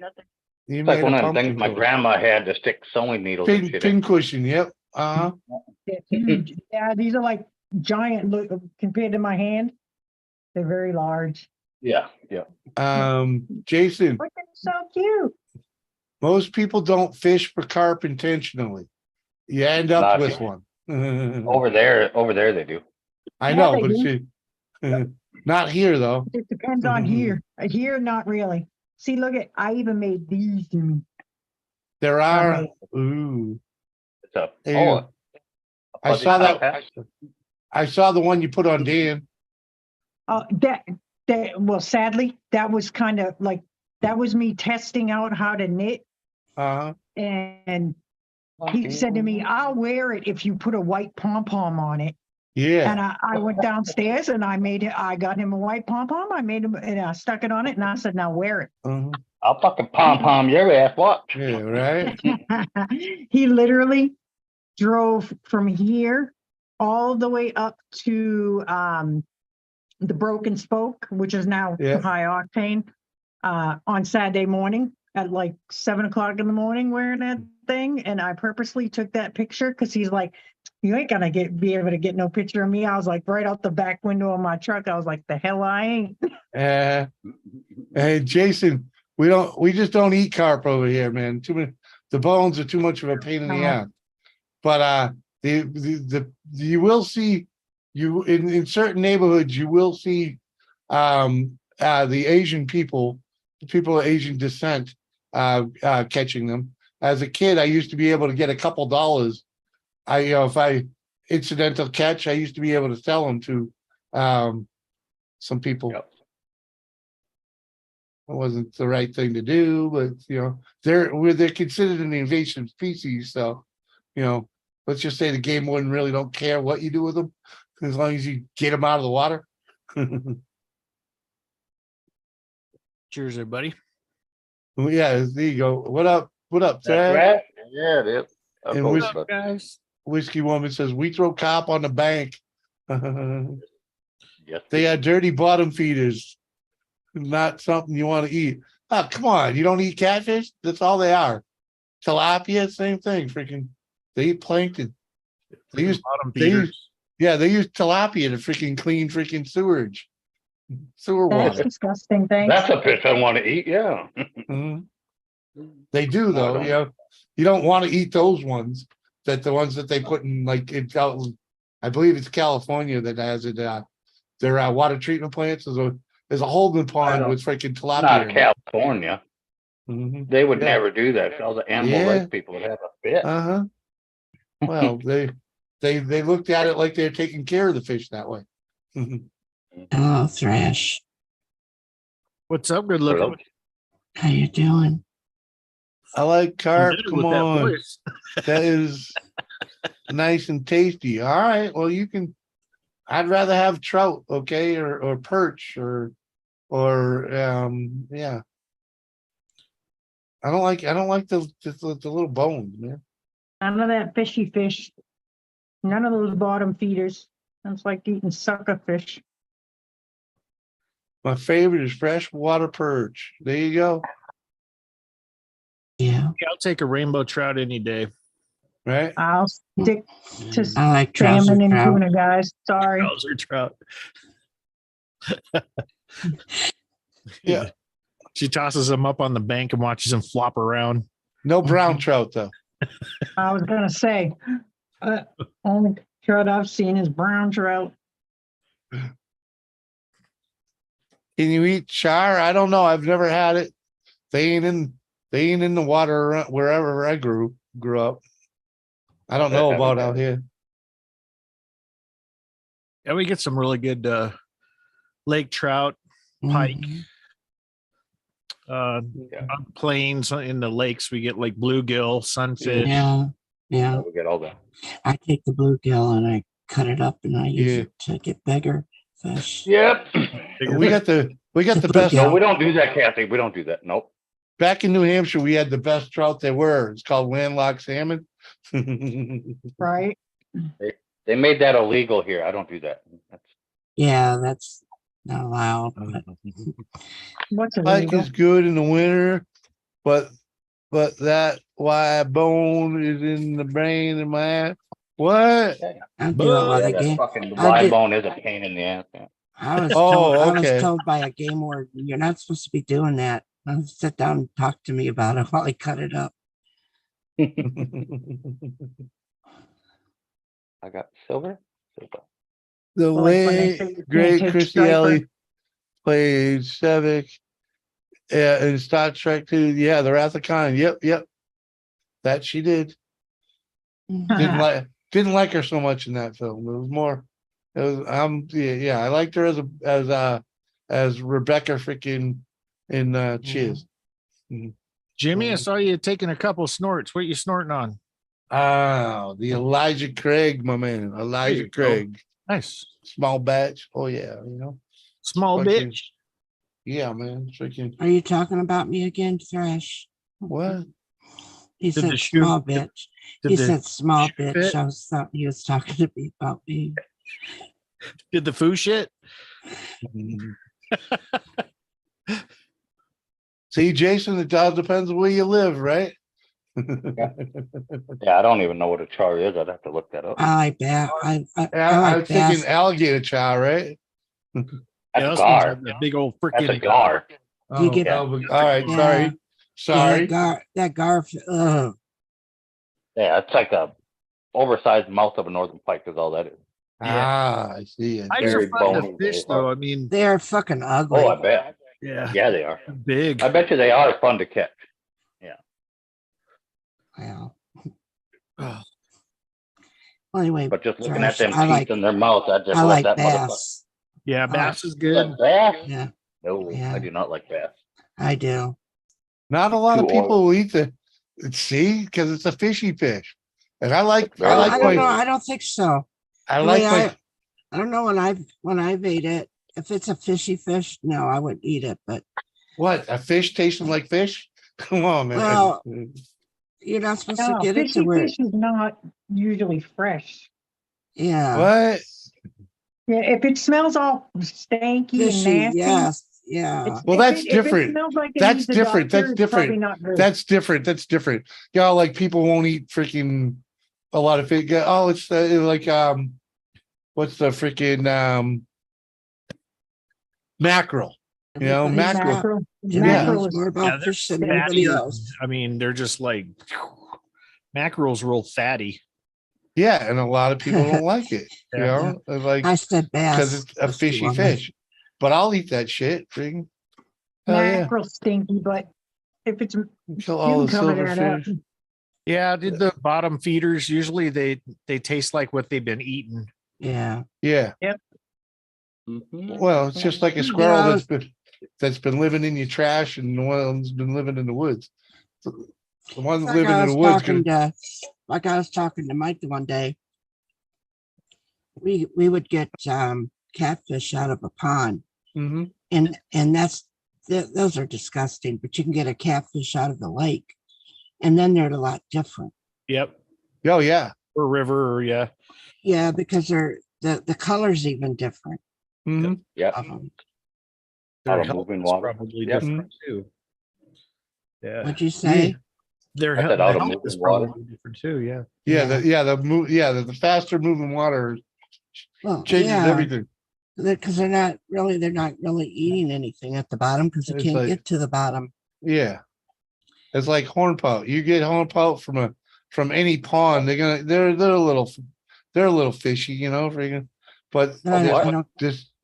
You It's like made one a of the things pumpkin my coat. grandma had to stick sewing needles and shit in. Pin cushion, yep. They're huge. Yeah, these are like giant look compared to my hand. They're very large. Yeah, yeah. Jason, Look, they're so cute. most people don't fish for carp intentionally. You end up Not with here. one. Over there they do. I Yeah, know, they but do. not here though. It depends on here. Here, not really. See, look at, I even made these. There are, Okay. ooh, It's a, Hey, oh. a I fuzzy saw top that. hat. I saw the one you put on Dan. Well, sadly, that was kind of like, that was me testing out how to knit. Uh, And he said to me, I'll wear it if you put a white pom-pom on it. And yeah. I went downstairs and I got him a white pom-pom. I made him and I stuck it on it and I said, now wear it. I'll fucking pom your ass. Watch. Yeah, right. He literally drove from here all the way up to the Broken Spoke, which is now Yeah. high octane, on Saturday morning at like 7 o'clock in the morning wearing that thing. And I purposely took that picture because he's like, you ain't gonna be able to get no picture of me. I was like right out the back window of my truck. I was like, the hell I ain't. Hey, Jason, we just don't eat carp over here, man. Too many, the bones are too much of a pain in the ass. But you will see in certain neighborhoods, you will see the Asian people of Asian descent catching them. As a kid, I used to be able to get a couple dollars. If I incidental catch, I used to be able to sell them to some people. Yep. It wasn't the right thing to do, but they're considered an invasive species. So, let's just say the game warden really don't care what you do with them, as long as you get them out of the water. Cheers, everybody. Yeah, there you go. What up? What up, That's Thad? right. Yeah, it is. And Of which- course, but Guys. Whiskey woman says we throw cop on the bank. yes, They are dirty bottom feeders, not something you want to eat. Oh, come on. You don't eat catfish? That's all they are. Tilapia, same thing. Freaking, they eat plankton. They use, Bottom they use, feeders. yeah, they use tilapia to freaking clean freaking sewer That's water. disgusting. Thanks. that's a fish I want to eat. Yeah. Mhm. They do though. don't. You don't want to eat those ones. The ones that they put in like I believe it's California that has it. Their water treatment plants. There's a holding pond don't- with freaking tilapia. Not in it. California. Mhm. They would Yeah. never do that. All the animal Yeah. rights people would have a fit. Uh-huh. Well, they looked at it like they're taking care of the fish that way. Hello, Thrash. What's up, good looking? How you doing? I like carp. Better Come with that on. voice. That is nice and tasty. All right. Well, I'd rather have trout, okay, or perch or yeah. I don't like the little bones, man. None of that fishy fish. None of those bottom feeders. That's like eating sucker fish. My favorite is freshwater perch. There you go. Yeah, Yeah, I'll take a rainbow trout any day. Right? I'll stick to I like trouser salmon and trout. tuna, guys. Sorry. Trouser trout. Yeah. She tosses them up on the bank and watches them flop around. No brown trout though. I was gonna say, only trout I've seen is brown trout. Can you eat char? I don't know. I've never had it. They ain't in the water wherever I grew up. I don't know about out here. Yeah, we get some really good lake trout, pike. Mhm. On plains in the lakes, we get like bluegill, sunfish. Yeah, yeah. We get all that. I take the bluegill and I cut it up and I use Yeah. it to get bigger fish. Yep. We got the best. No, we don't do that, Kathy. We don't do that. Nope. Back in New Hampshire, we had the best trout there were. It's called landlocked salmon. Right? They made that illegal here. I don't do that. Yeah, that's not allowed. But What's Pike illegal? is good in the winter, but that why bone is in the brain and my ass. What? I'll do it while Yeah, the that game. fucking I Y did- bone is a pain in the ass. Yeah. I was Oh, told, I was okay. told by a game warden, you're not supposed to be doing that. Sit down and talk to me about it while I cut it up. I got silver. Silver. The Well, like when they late say you can't great take Christy Striper. Alley played Sevik in Star Trek 2. Yeah, the Wrath of Khan. Yep. That she did. Didn't like her so much in that film. It was more. It was yeah. I liked her as Rebecca freaking in Cheers. Jimmy, I saw you taking a couple snorts. What are you snorting on? Oh, the Elijah Craig, my man. Elijah you go. Craig. Nice. Small batch. Oh yeah, Small Fucking- bitch. Yeah, man. Freaking Are you talking about me again, Thresh? what? He Did said the shoe- small bitch. Did He the, said small shoe bitch. fit? I was thought he was talking to me about me. did the foo shit? See, Jason, it all depends on where you live, right? Yeah, I don't even know what a char is. I'd have to look that up. I like that. I I like was thinking bass. alligator chow, right? That's Yeah, a those things gar. have that big old That's a freaking gar. You get- all right. Yeah. Sorry. That garf. Yeah, it's like a oversized mouth of a northern pike is all that is. I see it. I Very just find the bony, fish very though. hard. I mean, They are fucking ugly. Oh, I bet. yeah, Yeah, they are. big. I bet you they are fun to catch. Well, Oh, well, anyway, But just looking Thresh, at them I teeth like in their mouth, I just I let like that motherfucker. bass. yeah, bass is Like good. bass? Yeah, No, Yeah. I do not like bass. I do. Not a lot of Too people will eat the see because it's a fishy fish, and I like Very I don't know. my I don't think so. I The like way my I don't know when I've ate it. If it's a fishy fish, no, I wouldn't eat it. But what a fish tasting like fish. Come on, man. Well, you're not supposed to No, get it to fishy where. fish is not usually fresh. Yeah, what? Yeah, if it smells all stanky and fishy. nasty. Yes, yeah. it's- Well, if that's it- if it different. smells like it That's needs a different. doctor, That's it's probably different. not good. That's different. That's different. Like people won't eat freaking a lot of fish. Oh, it's like what's the freaking mackerel? You know, Everybody's mackerel. Mackerel. Jimmy Yeah. knows Mackerel more is about Yeah, they're fish than anybody fatty. else. I mean, they're just like mackerel's real fatty. Yeah, and a lot of people don't like it. You Yeah. know, like I said because bass. it's a Those two fishy on the- fish. But I'll eat that shit. Freaking hell yeah! mackerel stinky, but if it's, you Kill all can the cover that up. silverfish. Yeah, did the bottom feeders usually they taste like what they've been eating. Yeah. Yeah. Mhm. Well, it's just like a Yeah, squirrel I that's been living in your trash, and the one's been living in the woods. The ones Like living I in was the woods talking gonna, to, like I was talking to Mike the one day. We would get catfish out of a pond, Mhm. and those are disgusting. But you can get a catfish out of the lake, and then they're a lot different. Yep. Oh yeah. Or river, or yeah. Yeah, because the color's even different. Mhm. Yeah. Of them. Out Their of health moving is water. probably Yep. different too. Yeah. What'd you say? Their I said out of health moving is water. probably different too. Yeah. The faster moving water Well, changes yeah, everything. because they're not really eating anything at the bottom because they It's can't like- get to the bottom. Yeah. It's like hornpout. You get hornpout from any pond, they're a little fishy, you know, freaking. But But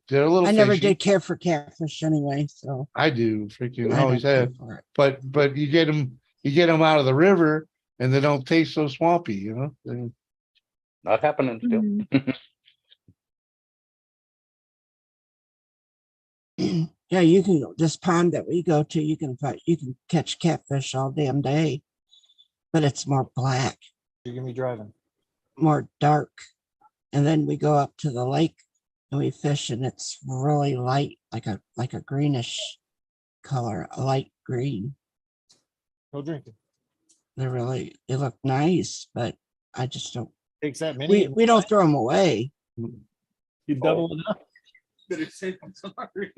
they're a little I never fishy. did care for catfish anyway, so I do freaking I always don't care have. for it. But you get them out of the river and they don't taste so swampy, you know. Not happening still. Mhm. Yeah, you can this pond that we go to, you can catch catfish all damn day, but it's more black, You're gonna be driving. more dark. And then we go up to the lake and we fish, and it's really light, like a greenish color, a light green. No drinking. They look nice, but I just don't. Takes that many. We don't throw them away. You double it up. Better say I'm sorry.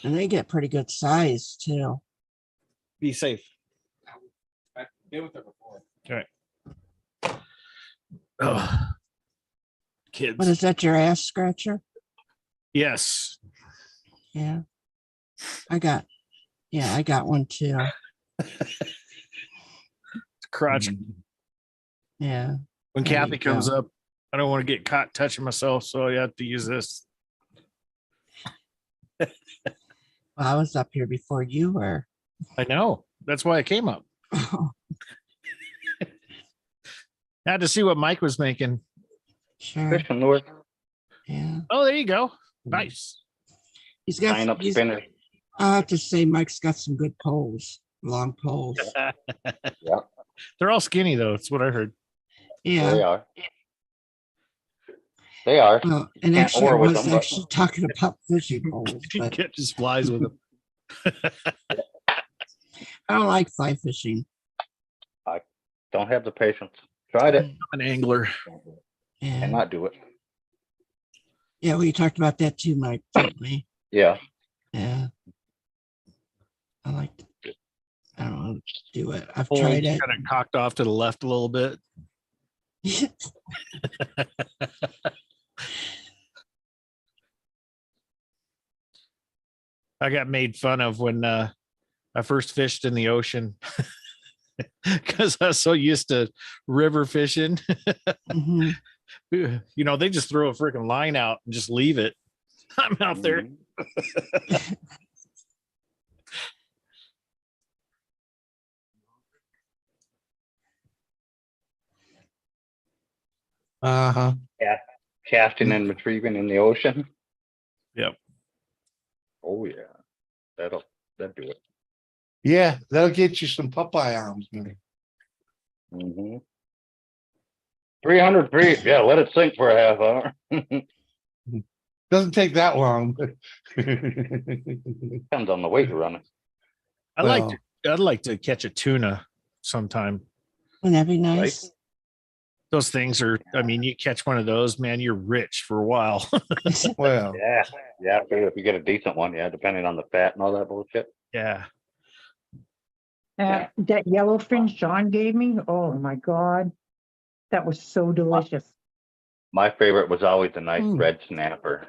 And they get pretty good size too. Be safe. I've been with her before. All right. Oh, What kids. is that, your ass scratcher? Yes. Yeah. I got one too. Crotch. Yeah. When There Kathy you comes go. up, I don't want to get caught touching myself, so I have to use this. Well, I was up here before you were. I know. That's why I came up. I had to see what Mike was making. Sure. Fishing north, Yeah. Oh, there you go. Nice. He's got, tying up spinners. I have to say, Mike's got some good poles, long poles. Yeah, They're all skinny though. That's what I heard. they Yeah. are. They are. Well, and Can't actually, I oar with was them, but- actually talking about fishing poles, He but catches flies with them. I don't like fly fishing. Don't have the patience. Tried it, An angler. Yeah. cannot do it. Yeah, we talked about that too, Mike, didn't we? Yeah, Yeah. I like to, I don't know, do it. I've Pole tried it. kind of cocked off to the left a little bit. I got made fun of when I first fished in the ocean because I was so used to river fishing. Mhm. You know, they just throw a freaking line out and just leave it. I'm out there. Mhm. Uh-huh. Casting and retrieving in the ocean. Yep. Oh yeah, that'll do it. Yeah, that'll get you some Popeye arms, man. 300 feet. Yeah, let it sink for a half hour. Doesn't take that long. Depends on the weight you're running. I'd like to catch a tuna sometime. Wouldn't that be nice? Those things are, I mean, you catch one of those, man, you're rich for a while. Well, Yeah, if you get a decent one, yeah, depending on the fat and all that bullshit. Yeah. Yeah. That yellowfin Sean gave me, oh my God. That was so delicious. My favorite was always the nice Hmm. red snapper.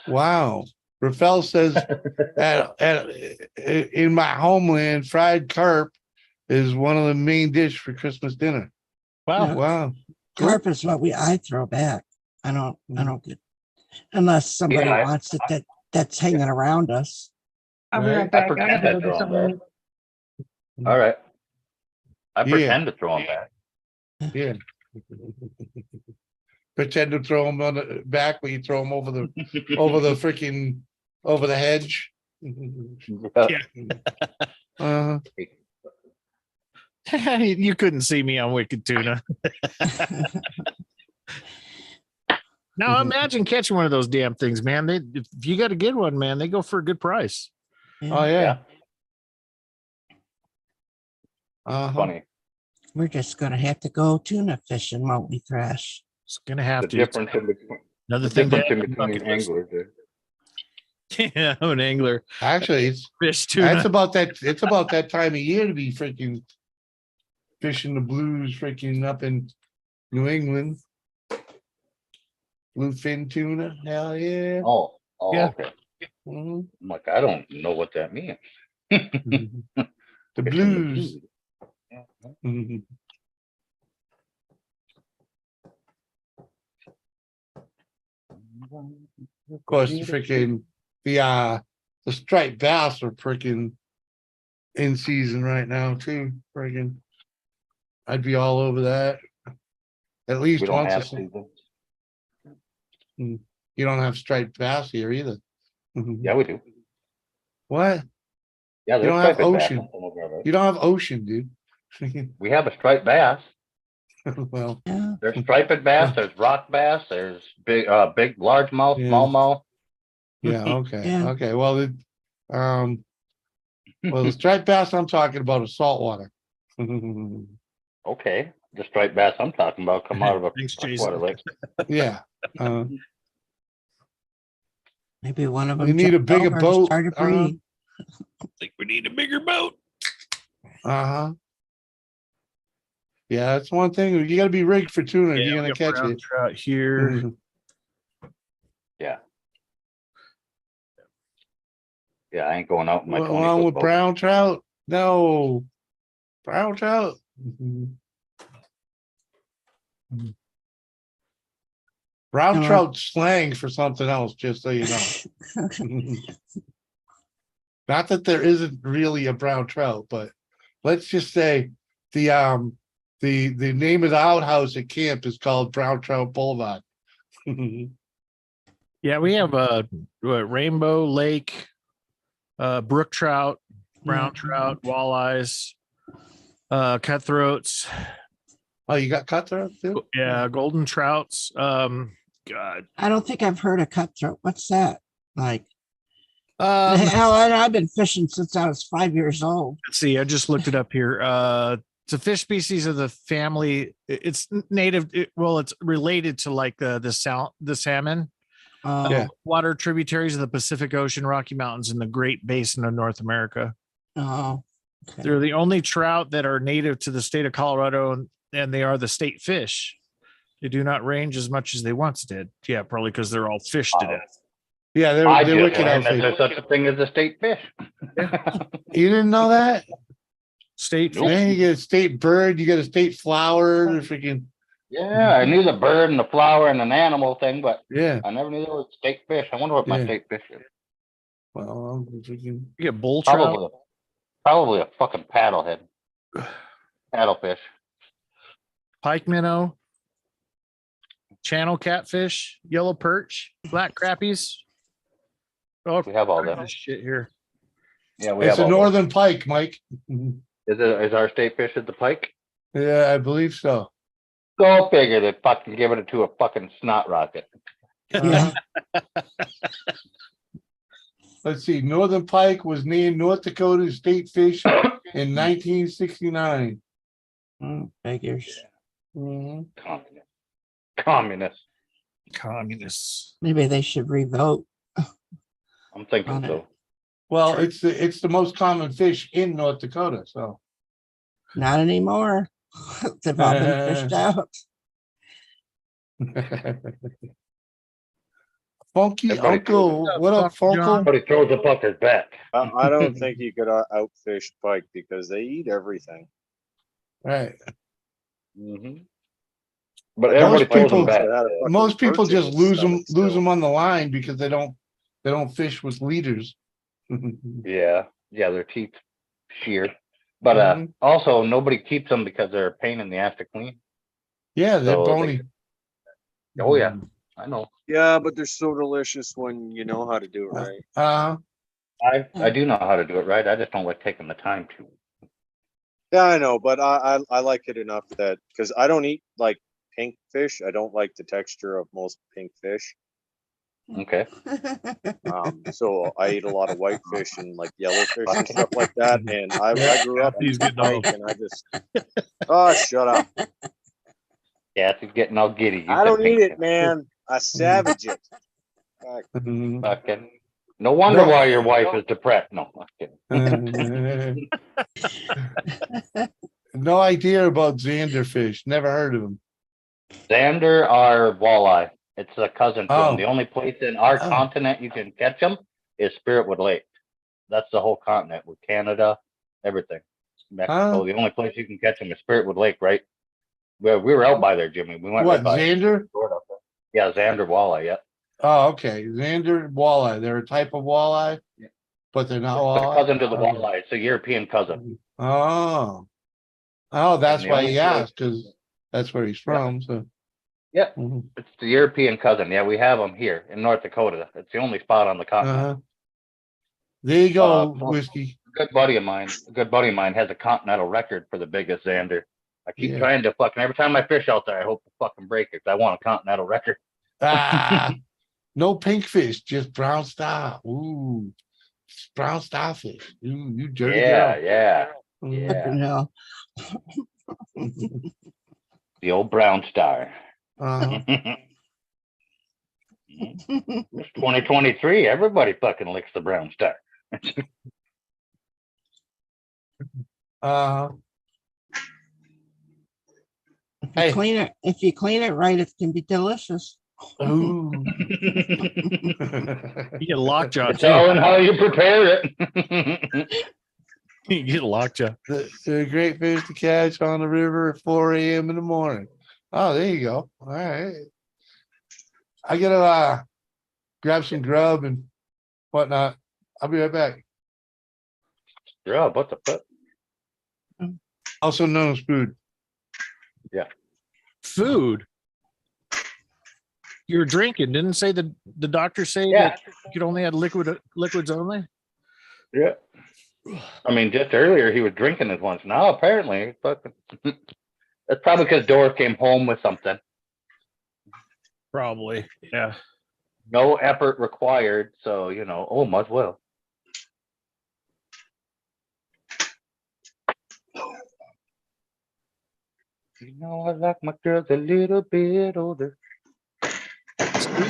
wow. Rafael says in my homeland, fried carp is one of the main dish for Christmas dinner. Wow. Wow. Carp is what I throw back. I don't get, unless somebody Yeah, wants it that's hanging around us. I'll be Right. right back. I pretend gotta go that's do wrong, something. All right. I Yeah. pretend to throw them back. Yeah. Pretend to throw them on the back when you throw them over the freaking over the hedge. Uh, You couldn't see me on Wicked Tuna. Now imagine catching one of those damn things, man. If you got to get one, man, they go for a good price. oh yeah. Uh-huh. Funny. We're just gonna have to go tuna fishing, won't we, Thrash? It's gonna have The to. difference in between, Another the thing to difference add in to the between bucket list. anglers. Yeah, I'm an angler. Actually, it's Fish tuna. it's about that time of year to be freaking fishing the blues freaking up in New England. Bluefin tuna, hell yeah. Oh, Yeah. okay. Mhm. I'm like, I don't know what that means. The Fishing blues. Yeah. Mhm. Of course, the freaking the striped bass are freaking in season right now too. Freaking, I'd be all over that. At We least don't once. have A, season. you don't have striped bass here either. Yeah, we do. What? Yeah, You there's don't have striped bass ocean. on some of our lakes. You don't have ocean, dude. We have a striped bass. Well, Yeah. There's striped bass, there's rock bass, there's big, largemouth, Yeah. smallmouth. yeah, okay, Yeah. okay. Well, the striped bass I'm talking about is saltwater. Okay, the striped bass I'm talking about come out of a Thanks, freshwater Jason. lake. Yeah. Maybe one of them. We need a jumped bigger over and boat. started breeding. I think we need a bigger boat. Uh-huh. Yeah, that's one thing. You gotta be rigged for tuna if Yeah, you're we gonna got catch brown it. trout here. Mhm. Yeah, I ain't going out in my What 20 wrong foot with boat. brown trout? No. Brown trout. Mhm. Brown Come on. trout slang for something else, just so you know. Not that there isn't really a brown trout, but let's just say the name of the outhouse at camp is called Brown Trout Boulevard. Yeah, we have rainbow lake, brook trout, brown trout, walleyes, cutthroats. Oh, you got cutthroat too? Yeah, golden trouts. God. I don't think I've heard of cutthroat. What's that? Like, Um, hell, I've been fishing since I was 5 years old. let's see. I just looked it up here. It's a fish species of the family. It's native. Well, it's related to like the salmon. Yeah. Water tributaries of the Pacific Ocean, Rocky Mountains, and the Great Basin of North America. Oh, okay. They're the only trout that are native to the state of Colorado, and they are the state fish. They do not range as much as they once did. Yeah, probably because they're all fished to death. Yeah, I they're just wicked learned that outfit. there's such a thing as a state fish. You didn't know that? State Nope. fish. Man, you get a state bird, you get a state flower, freaking Yeah, I knew the bird and the flower and an animal thing, but yeah. I never knew there was state fish. I wonder what my Yeah. state fish is. Well, freaking You get bull trout. Probably a fucking paddlehead. Paddlefish. Pike minnow, channel catfish, yellow perch, black crappies. Oh, We have all kinds that. of shit here. Yeah, we it's have a all those. northern pike, Mike. Is our state fish at the pike? Yeah, I believe so. Go figure, they fucking giving it to a fucking snot rocket. Yeah. Let's see. Northern pike was named North Dakota's state fish in 1969. Figures. Mhm. Communists. Maybe they should revote. I'm thinking On so. it. Well, it's the most common fish in North Dakota. So Not anymore. They've all been fished out. Funky Everybody Uncle, what up, Fuck, John. Funkle? Somebody throws a fucker's back. I don't think you could outfish pike because they eat everything. Right. Mm-hmm. But everybody throws people- them back. Most people just lose them still. on the line because they don't fish with leaders. Yeah, their teeth sheared. But Mhm. also nobody keeps them because they're a pain in the ass to clean. Yeah, they're So bony. Oh yeah, I know. Yeah, but they're so delicious when you know how to do it right. I do know how to do it right. I just don't like taking the time to. Yeah, I know, but I like it enough that because I don't eat like pink fish. I don't like the texture of most pink fish. Okay. So I eat a lot of white fish and like yellow fish and stuff like that. And I grew up He's eating getting pike, and I just shut up. Yeah, it's getting all giddy. You I said don't pink eat it, fish. man. I savage it. Fucking. No wonder why your wife is depressed. No, I'm kidding. No idea about Xander fish. Never heard of them. Xander are walleye. It's a cousin to them. Oh. The only place in our Oh. continent you can catch them is Spiritwood Lake. That's the whole continent with Canada, everything. Mexico. Huh? The only place you can catch them is Spiritwood Lake, right? We were out by there, Jimmy. We went What, right by it. Xander? Yeah, Xander walleye. Yeah, Oh, okay. Xander walleye. They're a type of walleye, Yeah. but they're not it's a walleye. cousin to the walleye. It's a European cousin. Oh, that's And the why only he place- asked, because that's where he's from. So Yeah, Mhm. it's the European cousin. Yeah, we have them here in North Dakota. It's the only spot on the continent. Uh-huh. There you go, Uh, whiskey. A good buddy of mine has a continental record for the biggest Xander. I keep Yeah. trying to fucking every time I fish out there, I hope to fucking break it. 'Cause I want a continental record. Ah, no pink fish, just brown star. Ooh, brown starfish. You dirty Yeah, girl. yeah. Mhm. Fucking hell. The old brown star. Uh-huh. It's 2023. Everybody fucking licks the brown star. Uh, Hey. if you clean it right, it can be delicious. Ooh. You get a lockjaw It's all in too. how you prepare it. You get a lockjaw. They're a great fish to catch on the river at 4 a.m. in the morning. Oh, there you go. All right. I gotta grab some grub and whatnot. I'll be right back. Yeah, what the fuck? Also known as food. Food. You're drinking. Didn't say the doctor say Yeah. that you could only add liquids only? Yeah. I mean, just earlier he was drinking his lunch. Now apparently, fucking. That's probably because Doris came home with something. Probably. Yeah. No effort required, so you know. Oh, might as well. You know, I like my girls a little bit older. See,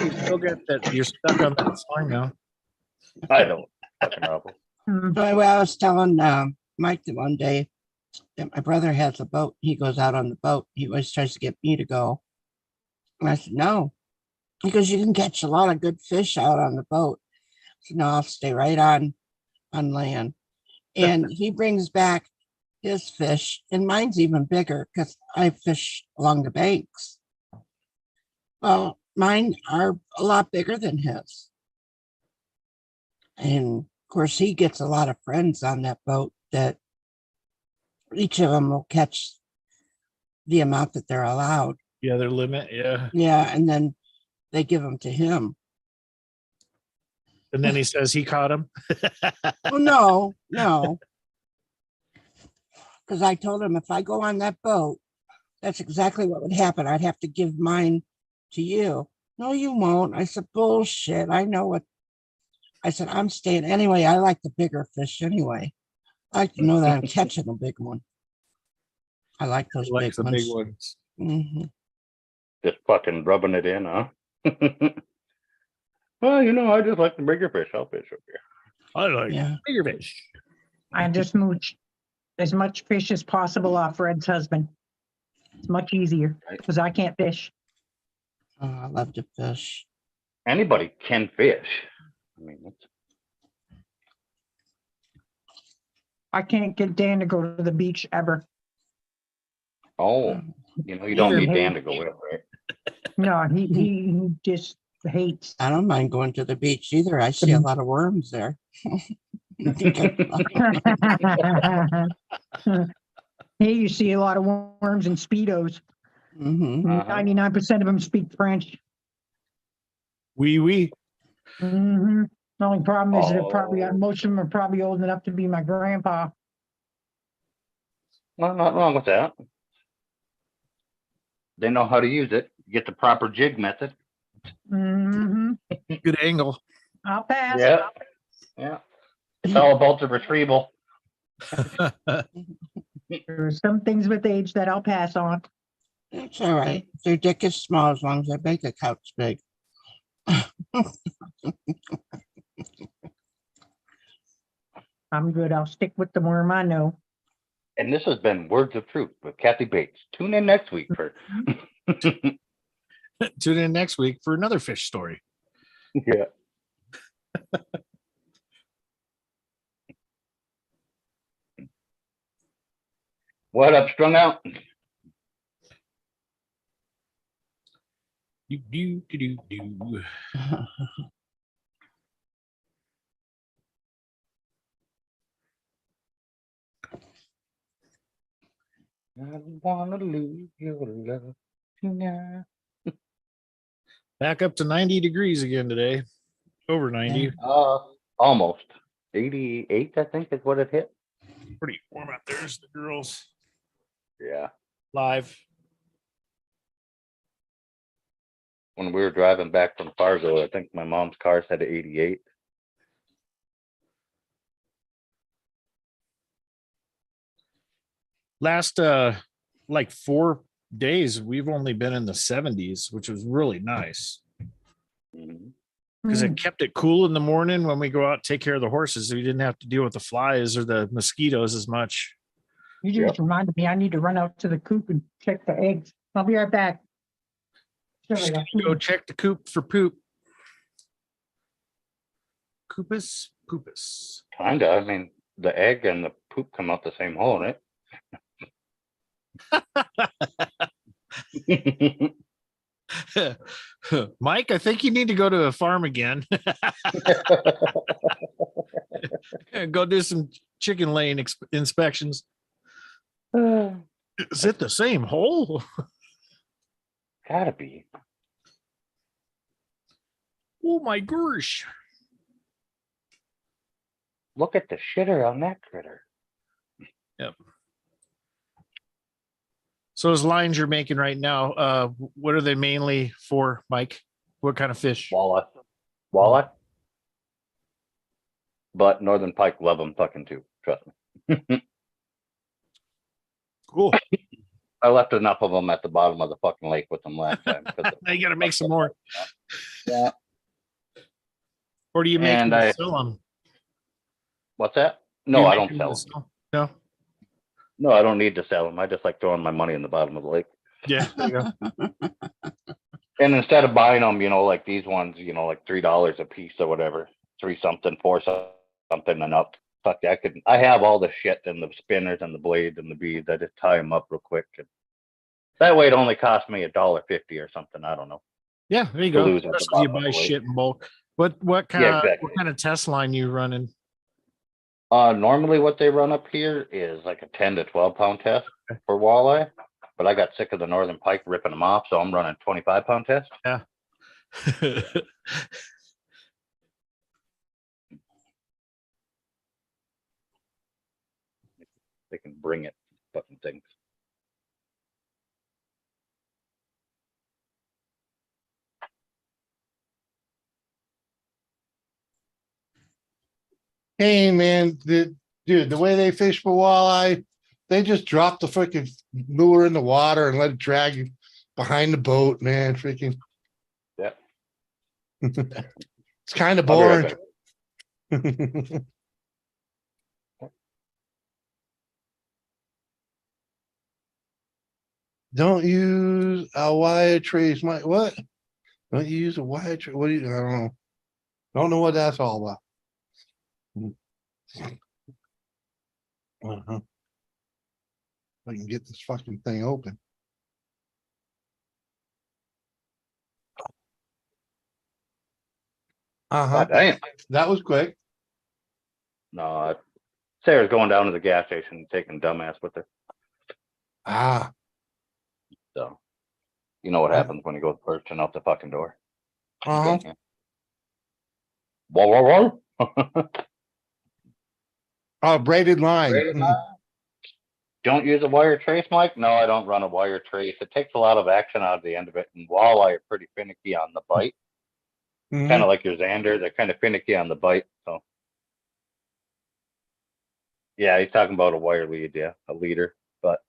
you still get that. You're stuck on that song now. I don't fucking know. Mm. But I was telling Mike that one day that my brother has a boat. He goes out on the boat. He always tries to get me to go. And I said, no, because you can catch a lot of good fish out on the boat. So no, I'll stay right on land. And he brings back his fish, and mine's even bigger because I fish along the banks. Well, mine are a lot bigger than his. And of course, he gets a lot of friends on that boat that each of them will catch the amount that they're allowed. Yeah, their limit. Yeah. Yeah, and then they give them to him. And then he says he caught him. Well, no. Because I told him if I go on that boat, that's exactly what would happen. I'd have to give mine to you. No, you won't. I said, bullshit. I know what. I said, I'm staying. Anyway, I like the bigger fish anyway. I like to know that I'm catching a big one. I like those He big likes the ones. big ones. Mhm. Just fucking rubbing it in, huh? Well, you know, I just like the bigger fish. I'll fish up here. I like Yeah. bigger fish. I just mooch as much fish as possible off Red's husband. It's much easier because I can't fish. Oh, I love to fish. Anybody can fish. I mean, it's, I can't get Dan to go to the beach ever. oh, you know, you don't need Dan to go with, right? No, he just hates. I don't mind going to the beach either. I see a lot of worms there. Hey, you see a lot of worms and Speedos. Mhm. 99% of them speak French. Wee. The only problem is they're probably, Oh. most of them are probably old enough to be my grandpa. Well, not wrong with that. They know how to use it. Get the proper jig method. Good angle. I'll pass. Yeah. Yeah. It's all about the retrieval. There's some things with age that I'll pass on. It's all right. Their dick is small as long as their bank account's big. I'm good. I'll stick with the worm I know. And this has been Words of Truth with Kathy Bates. Tune in next week for. Tune in next week for another fish story. Yeah. What up, strung out? Do. I wanna lose your love tonight. Back up to 90 degrees again today. Over 90. Almost 88, I think is what it hit. Pretty warm out there. There's the girls Yeah. live. When we were driving back from Fargo, I think my mom's car said 88. Last like 4 days, we've only been in the 70s, which was really nice Mhm. because it kept it cool in the morning when we go out and take care of the horses. We didn't have to deal with the flies or the mosquitoes as much. You just reminded me I need to run out to the coop and check the eggs. I'll be right back. There we go. Go check the coop for poop. Coopus, poopus. Kinda. I mean, the egg and the poop come out the same hole, right? Mike, I think you need to go to a farm again. Go do some chicken laying inspections. Is it the same hole? Gotta be. Oh my gosh. Look at the shitter on that critter. So those lines you're making right now, what are they mainly for, Mike? What kind of fish? Walleye. Walleye. But northern pike love them fucking too. Trust me. Cool. I left enough of them at the bottom of the fucking lake with them last time. You got to make some more. Yeah. Or do you make And them to I- sell them? What's that? Do No, you I make don't them sell to them. No. No, I don't need to sell them. I just like throwing my money in the bottom of the lake. Yeah. There you go. And instead of buying them, like these ones, like $3 a piece or whatever, 3 something, 4 something and up. Fuck, I have all the shit and the spinners and the blades and the beads. I just tie them up real quick. And that way it only cost me $1.50 or something. I don't know. Yeah, there you To go. lose at the Especially you bottom of buy the lake. shit in bulk. What kind Yeah, of exactly. what kind of test line you running? Normally what they run up here is like a 10 to 12 pound test for walleye, but I got sick of the northern pike ripping them off, so I'm running 25 pound test. Yeah. They can bring it, fucking things. Hey, man, dude, the way they fish for walleye, they just drop the freaking lure in the water and let it drag behind the boat, man. Freaking. Yeah. It's kind of I'll be right boring. back. Don't use a wire trace. What? Don't you use a wire trace? What do you? I don't know. Don't know what that's all about. Uh-huh. If I can get this fucking thing open. Uh-huh. God damn. That was quick. No, Sarah's going down to the gas station and taking dumbass with her. Ah, So, you know what Yeah. happens when you go bursting out the fucking door. uh-huh. Whoa, whoa, whoa. Oh, braided line. Braided line? Don't use a wire trace, Mike? No, I don't run a wire trace. It takes a lot of action out of the end of it, and walleye are pretty finicky on the bite. Mhm. Kind of like your Xander, they're kind of finicky on the bite. So, yeah, he's talking about a wire lead, yeah, a leader. But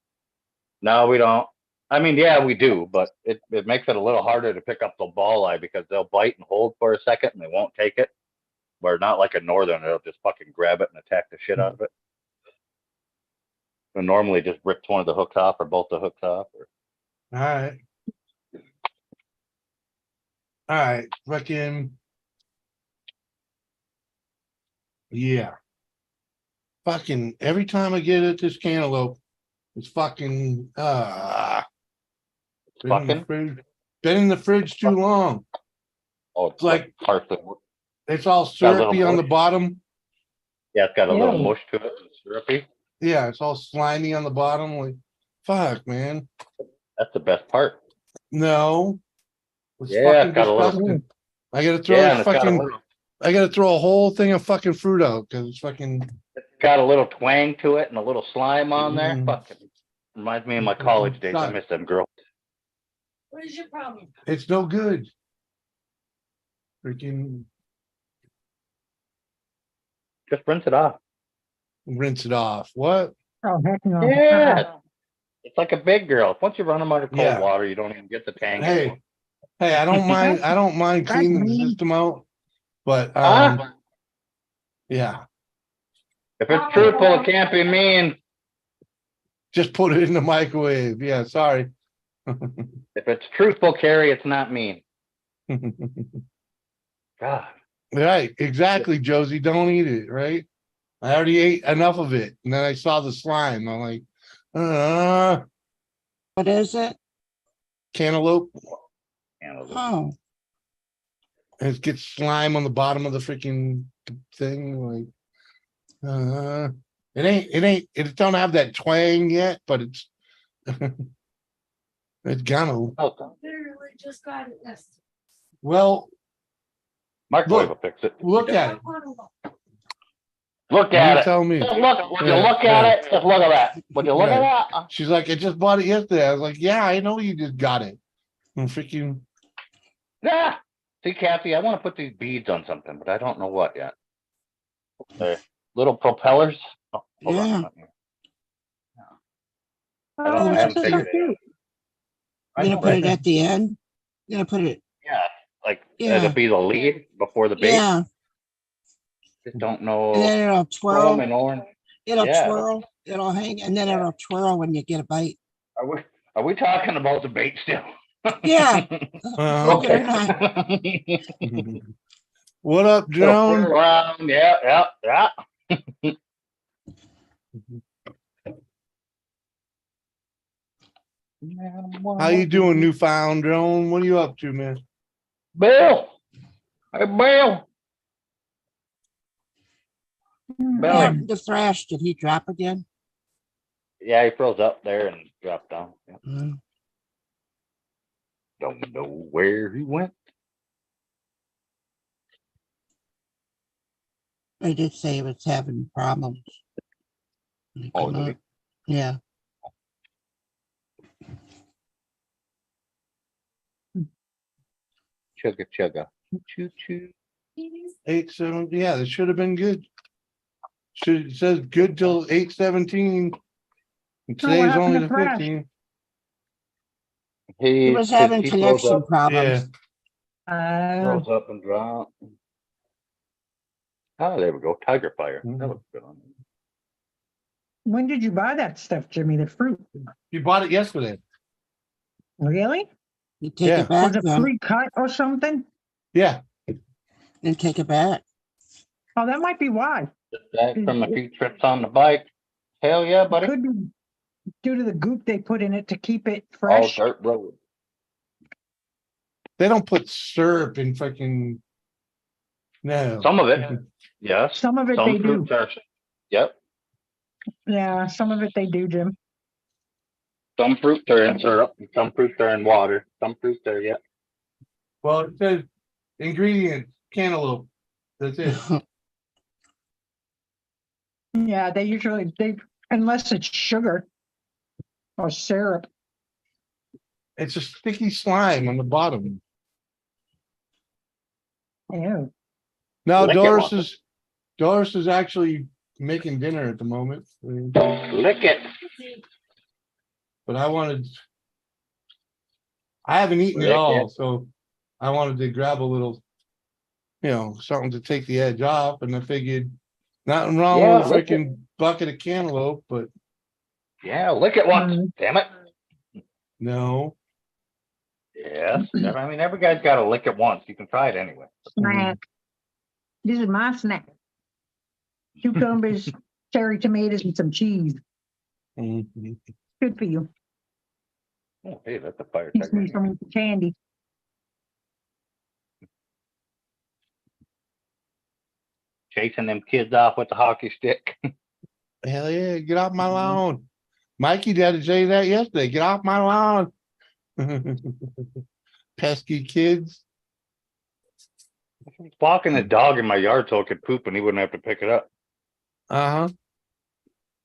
no, we don't. I mean, yeah, we do, but it makes it a little harder to pick up the walleye because they'll bite and hold for a second and they won't take it. Where not like a northern, they'll just fucking grab it and attack the shit out of it. And normally just rips one of the hooks off or both the hooks off. Or... All right. All right. Fucking. Yeah. Fucking every time I get at this cantaloupe, it's fucking Fucking? been in the fridge too long. Oh, it's like- like parts of, It's all Got a little syrupy on the mush. bottom. yeah, it's got a little Ew. mush to it and syrupy. Yeah, it's all slimy on the bottom. Like, fuck, man. That's the best part. No. It's Yeah, fucking it's got a little- disgusting. I gotta throw Yeah, this and it's got a fucking. little, I gotta throw a whole thing of fucking fruit out because it's fucking. got a little twang to it and a little slime on there. Mm. Fucking reminds me of my college days. I miss them girls. What is your problem? It's no good. Freaking Just rinse it off. rinse it off. What? Oh, heck no. Yeah. It's like a big girl. Once you run them under cold Yeah. water, you don't even get the tang. Hey, anymore. hey, I don't mind. I don't mind That's cleaning the mean. system out, but Huh? yeah, If it's truthful, it can't be mean. just put it in the microwave. Yeah, sorry. If it's truthful, Carrie, it's not mean. God. Right, exactly, Josie. Don't eat it, right? I already ate enough of it. And then I saw the slime. I'm like, What is it? cantaloupe. Cantaloupe. Oh, And it gets slime on the bottom of the freaking thing. Like, it don't have that twang yet, but it's, it's gonna. Oh, Literally just got it. Yes. Well, microwave will Look. fix it. look at it. Look You at it. tell me. Just look. Would you Yeah, look at it? Just look at that. Would you look Right. at that? She's like, I just bought it yesterday. I was like, yeah, I know you just got it. And freaking, Yeah. See, Kathy, I want to put these beads on something, but I don't know what yet. They're little propellers. Oh, hold on. Yeah. I don't. I haven't so figured it out. I you're know, gonna put right? it at the end? You're gonna put it, Yeah, like Yeah. it'll be the lead before the bait. yeah, Just don't and know. then it'll Chrome twirl, and orange. it'll Yeah. twirl, it'll hang, and then Yeah. it'll twirl when you get a bite. Are we talking about the bait still? Yeah. Believe it or Okay. not. what up, It'll Joan? twirl around. Yeah, yeah. How you doing, Newfound Joan? What are you up to, man? Bill? Hey, Bill. Bill. Yeah, the thrash, did he drop again? Yeah, he froze up there and dropped down. Yeah. Mm. Don't know where he went. I did say he was having problems. when he Oh, come did he? up. Yeah, Chugga chugga. Choo choo. 8-7, yeah, that should have been good. Should, it says good till 8:17. Today's happened only to the Thrash? 15th. he was having connection problems. Froze up and dropped. Oh, there we go. Tiger fire. That looks good on it. When did you buy that stuff, Jimmy? The fruit? You bought it yesterday. Really? You take Yeah. it back Was it then, pre-cut or something? Yeah. then take it back. Oh, that might be why. Just back from a few trips on the bike. Hell yeah, buddy. Could be due to the goop they put in it to keep it All fresh. dirt road. They don't put syrup in fucking. No. Some of it, yes. Some of it Some they do. fruits are. Yep. Yeah, some of it they do, Jim. Some fruits are in syrup. And some fruits are in water. Some fruits are, yeah. Well, it says ingredients, cantaloupe. That's it. Yeah, they unless it's sugar or syrup. It's a sticky slime on the bottom. Ew. No, Lick it Doris is actually making dinner at the moment. Lick it. But I haven't eaten Lick it all, it. so I wanted to grab a little, something to take the edge off, and I figured nothing wrong Yeah, with a lick it. freaking bucket of cantaloupe, but Yeah, lick it once. Mm. Damn it. no. Yes. I mean, every guy's got to lick it once. You can try it anyway. Snack. This is my snack. Cucumbers, cherry tomatoes, and some cheese. Mhm. Good for you. Oh, hey, that's a fire Keeps me tiger. from candy. Chasing them kids off with the hockey stick. Hell yeah, get off my lawn. Mikey had to say that yesterday. Get off my lawn. Pesky kids. Walking the dog in my yard so it could poop and he wouldn't have to pick it up. Uh-huh.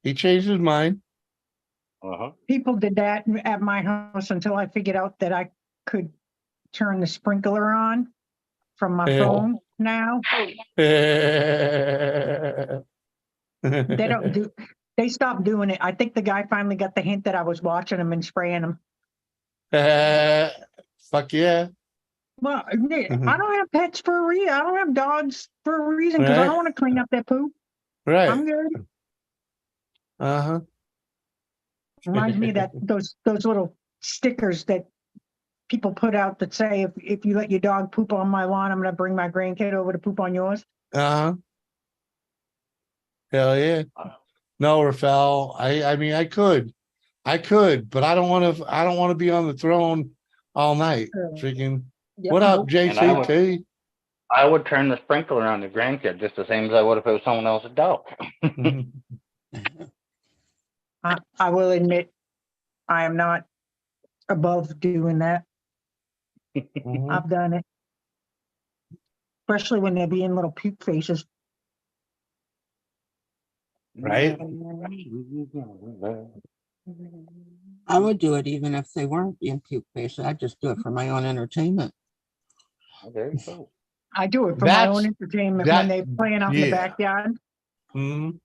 He changed his mind. Uh-huh. People did that at my house until I figured out that I could turn the sprinkler on from my Yeah. phone now. They They don't do, they stopped doing it. I think the guy finally got the hint that I was watching them and spraying them. Fuck yeah. Well, I don't have pets for a reason. I don't have dogs for a reason because I Right. don't want to clean up that poop. Right. I'm good. Uh-huh. Reminds me of that those little stickers that people put out that say, if you let your dog poop on my lawn, I'm gonna bring my grandkid over to poop on yours. Uh-huh. Hell yeah. No, Rafael, I mean, I could, but I don't want to be on the throne all night. Freaking, Yep, what up, nope. JCT? I would turn the sprinkler on the grandkid just the same as I would if it was someone else's dog. I will admit, I am not above doing that. Mhm. I've done it. Especially when they're being little puke faces. Right? I would do it even if they weren't being puke faces. I'd just do it for my own entertainment. There you go. I do it for my own That's entertainment when they're playing out in the yeah. backyard, Mhm.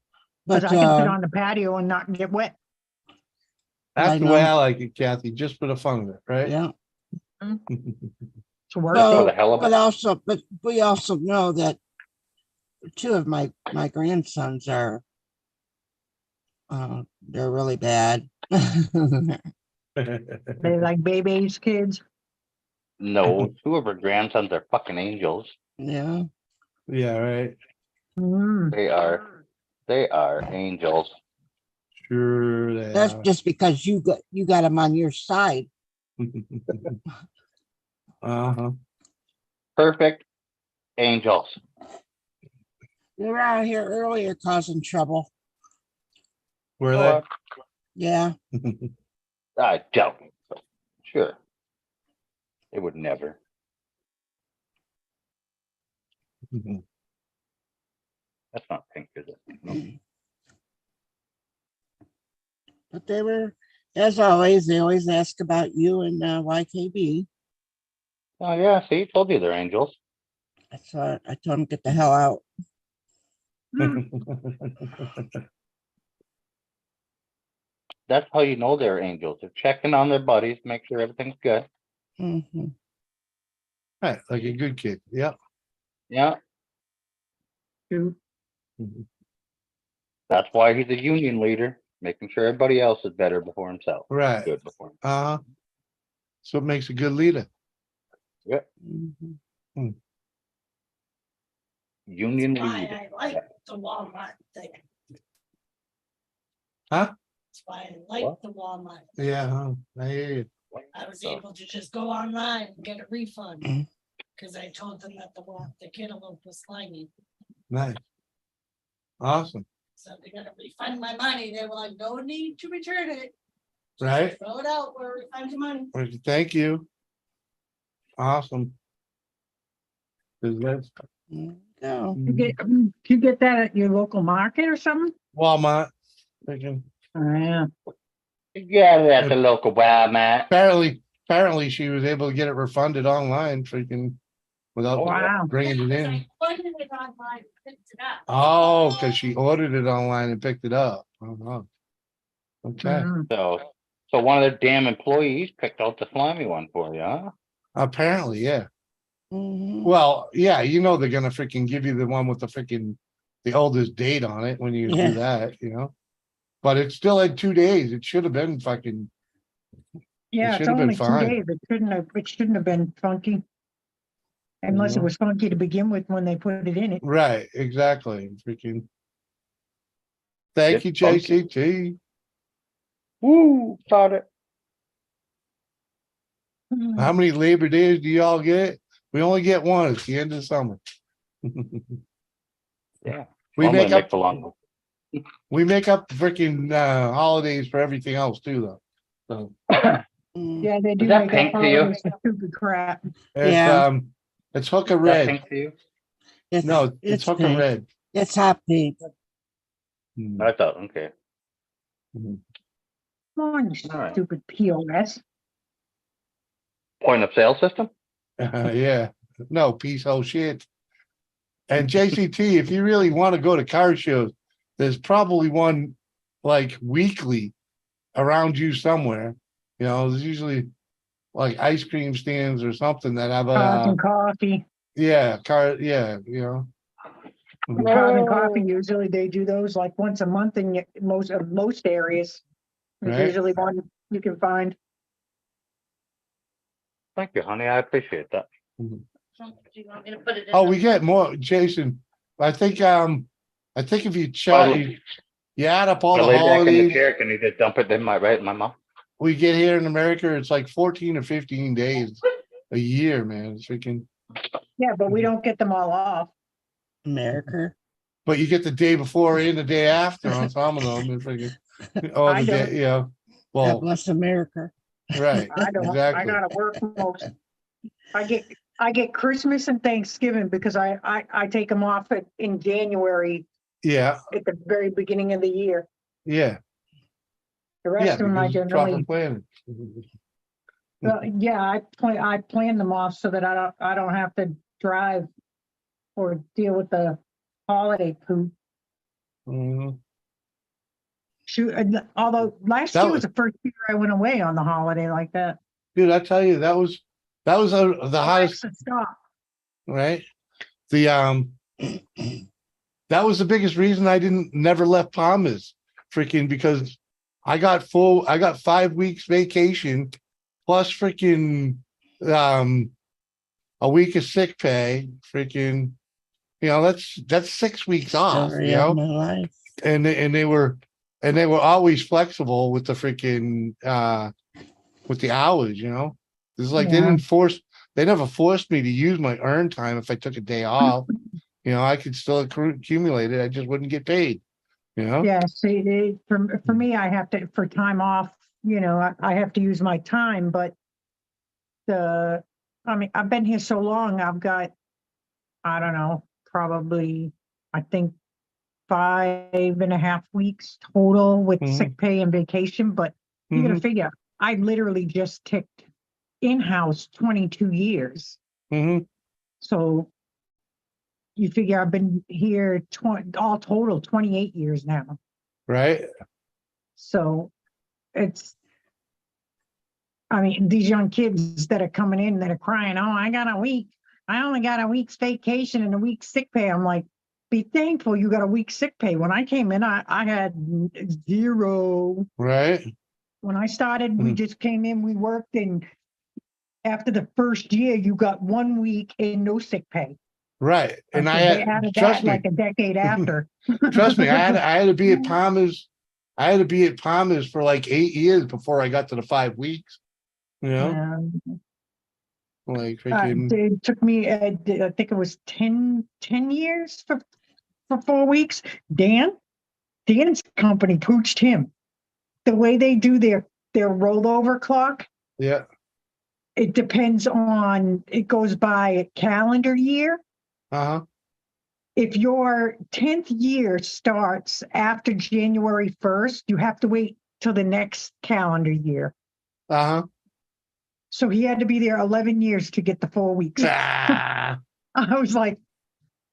because But I can sit on the patio and not get wet. That's I the way know. I like it, Kathy, just for the fun of it, right? yeah. It's worth For it. the hell of But it. also, but we also know that two of my grandsons are they're really bad. They like babies, kids. No, two of her grandsons are fucking angels. Yeah. Yeah, right. Mm. They are angels. Sure they That's are. just because you got them on your side. Uh-huh. Perfect angels. They were out here earlier causing trouble. Were What? Yeah. I doubt it, but sure. They would never. they? That's not pink, is it? No. But they were, as always, they always ask about you and YKB. Oh yeah, see, told you they're angels. So I told them get the hell out. That's how you know they're angels. They're checking on their buddies, make sure everything's good. Mhm. Right, like a good kid. Yep. Yeah, Shoot. that's why he's a union leader, making sure everybody else is better before himself. Right. Good before himself. Uh-huh. So it makes a good leader. Yep. Mhm. Union Why leader. I like the Walmart thing. Huh? That's why I like What? the Walmart. Yeah, huh, I hear you. I was able to just go online and get a refund. Mm. Cause I told them that the cantaloupe was slimy. Nice. Awesome. So they gotta refund my money. They were like, no need to return it. Just Right? Throw it out where we find your money. Thank you. Awesome. 'Cause that's Go. You get that at your local market or something? Walmart. Freaking. Oh, yeah. Yeah, that's a local Walmart. Apparently she was able to get it refunded online, freaking, without Wow. bringing it Because in. I funded it online, picked it up. Oh, because she ordered it online and picked it up. Uh-huh. Okay. Mhm. So one of their damn employees picked out the slimy one for you, huh? Apparently, yeah. Mhm. Well, yeah, you know they're gonna freaking give you the one with the oldest date on it when you Yeah. do that, you know. But it still had 2 days. It should have been fucking. Yeah, it's should have been only 2 fine. days. It shouldn't have been funky. Unless it Mhm. was funky to begin with when they put it in it. Right, exactly. Freaking. Thank It's you, funky. JCT. Woo, caught it. How many Labor Days do y'all get? We only get one. It's the end of summer. Yeah. We Normally make make up the long one. we make up freaking holidays for everything else too, though. Mm. Yeah, they do Is that make pink up to you? holidays for stupid crap. So Yeah. it's hooker Is that red. pink to you? It's, No, it's it's hooker pink. red. It's hot pink. Hmm. I thought, okay. Come on, you All right. stupid POS. Point of sale system? Yeah. No, piece of shit. And JCT, if you really want to go to car shows, there's probably one like weekly around you somewhere. You know, there's usually like ice cream stands or something that have Cars a and coffee. yeah, you know. Mhm. Cars and coffee, usually they do those like once a month in most areas. There's Right. usually one you can find. Thank you, honey. I appreciate that. Do you want me to put it in? Oh, the- we get more, Jason. I think if you Well, you add up all I the lay back in the holidays chair. Can you just dump it in my mouth? we get here in America, it's like 14 or 15 days a year, man. It's freaking, Yeah, but we don't get them all off. America. but you get the day before and the day after on some of them. And freaking, oh, I the don't. day, yeah. God Well, bless America. right. I don't, I Exactly. gotta work most. I get Christmas and Thanksgiving because I take them off in January Yeah. at the very beginning of the year. Yeah. The Yeah. rest of them I Because it's proper generally, planning. well, yeah, I plan them off so that I don't have to drive or deal with the holiday poop. Mhm. Shoot, although last That year was- was the first year I went away on the holiday like that. Dude, I tell you, that was the highest, Stop. right? The that was the biggest reason I never left Palmas, freaking, because I got 5 weeks vacation plus freaking a week of sick pay, freaking, that's 6 weeks off, Story of my life. and they were always flexible with the freaking with the hours, It's like Yeah. they never forced me to use my earned time if I took a day off. I could still accumulate it. I just wouldn't get paid. Yeah, see, for me, I have to, for time off, I have to use my time, but I mean, I've been here so long, I've got, I don't know, probably, I think 5.5 weeks total with Mhm. sick pay and vacation, but you gotta Mhm. figure, I literally just ticked in-house 22 years. Mhm. So you figure I've been here all total 28 years now. Right. So I mean, these young kids that are coming in that are crying, oh, I only got a week's vacation and a week's sick pay. I'm like, be thankful you got a week's sick pay. When I came in, I had 0. Right. When I started, we just came in, we worked, and after the first year, you got 1 week and no sick pay. Right. And So I they had, added trust that me, like a decade after. trust me, I had to be at Palmer's. I had to be at Palmer's for like 8 years before I got to the 5 weeks. Like freaking. It took me, I think it was 10 years for 4 weeks. Dan's company pooched him. The way they do their rollover clock, Yeah. it depends on, it goes by a calendar year. Uh-huh. If your 10th year starts after January 1st, you have to wait till the next calendar year. Uh-huh. So he had to be there 11 years to get the 4 weeks. Ah, I was like,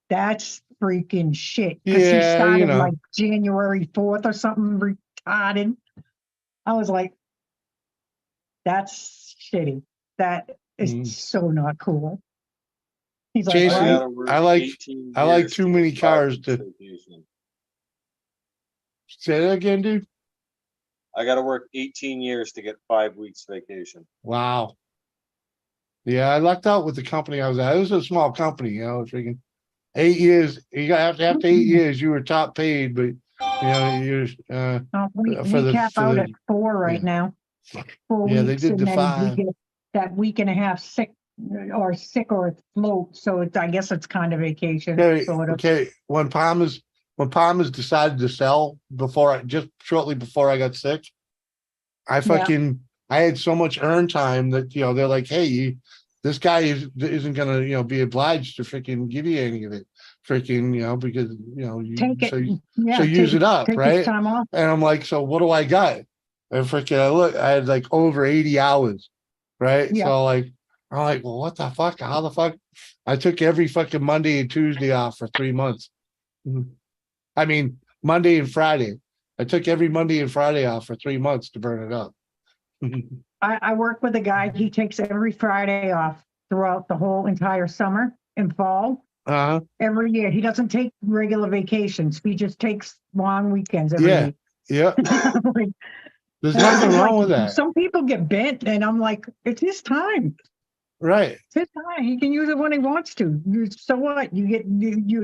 that's freaking shit. Because he yeah, started like January 4th or something retarded. I was like, that's shitty. That is so not cool. He's like, Jason, right? I like too many cars to say that again, dude. I got to work 18 years to get 5 weeks vacation. Wow. Yeah, I lucked out with the company I was at. It was a small company, freaking 8 years. You got after 8 years, you were top paid, but you're We for the- cap for out the- at 4 right now. 4 Yeah, they weeks, did and the then 5. we get that week and a half sick or float. So I guess it's kind of vacation. Okay, Sort of. okay. When Palmer's decided to sell just shortly before I got sick, I had so much earn time that they're like, hey, this guy isn't gonna be obliged to freaking give you any of it, freaking because Take it. so use it up, take right? this time off. And I'm like, so what do I got? And freaking I had like over 80 hours, right? Yeah. So like I'm like, well, what the fuck? How the fuck? I took every fucking Monday and Tuesday off for 3 months. I mean, Monday and Friday. I took every Monday and Friday off for 3 months to burn it up. I work with a guy, he takes every Friday off throughout the whole entire summer and fall. Uh-huh. Every year. He doesn't take regular vacations. He just takes long weekends every week. Yeah. Like, There's nothing I'm wrong like, with that. some people get bent, and I'm like, it's his time. Right. It's his time. He can use it when he wants to. So what? You get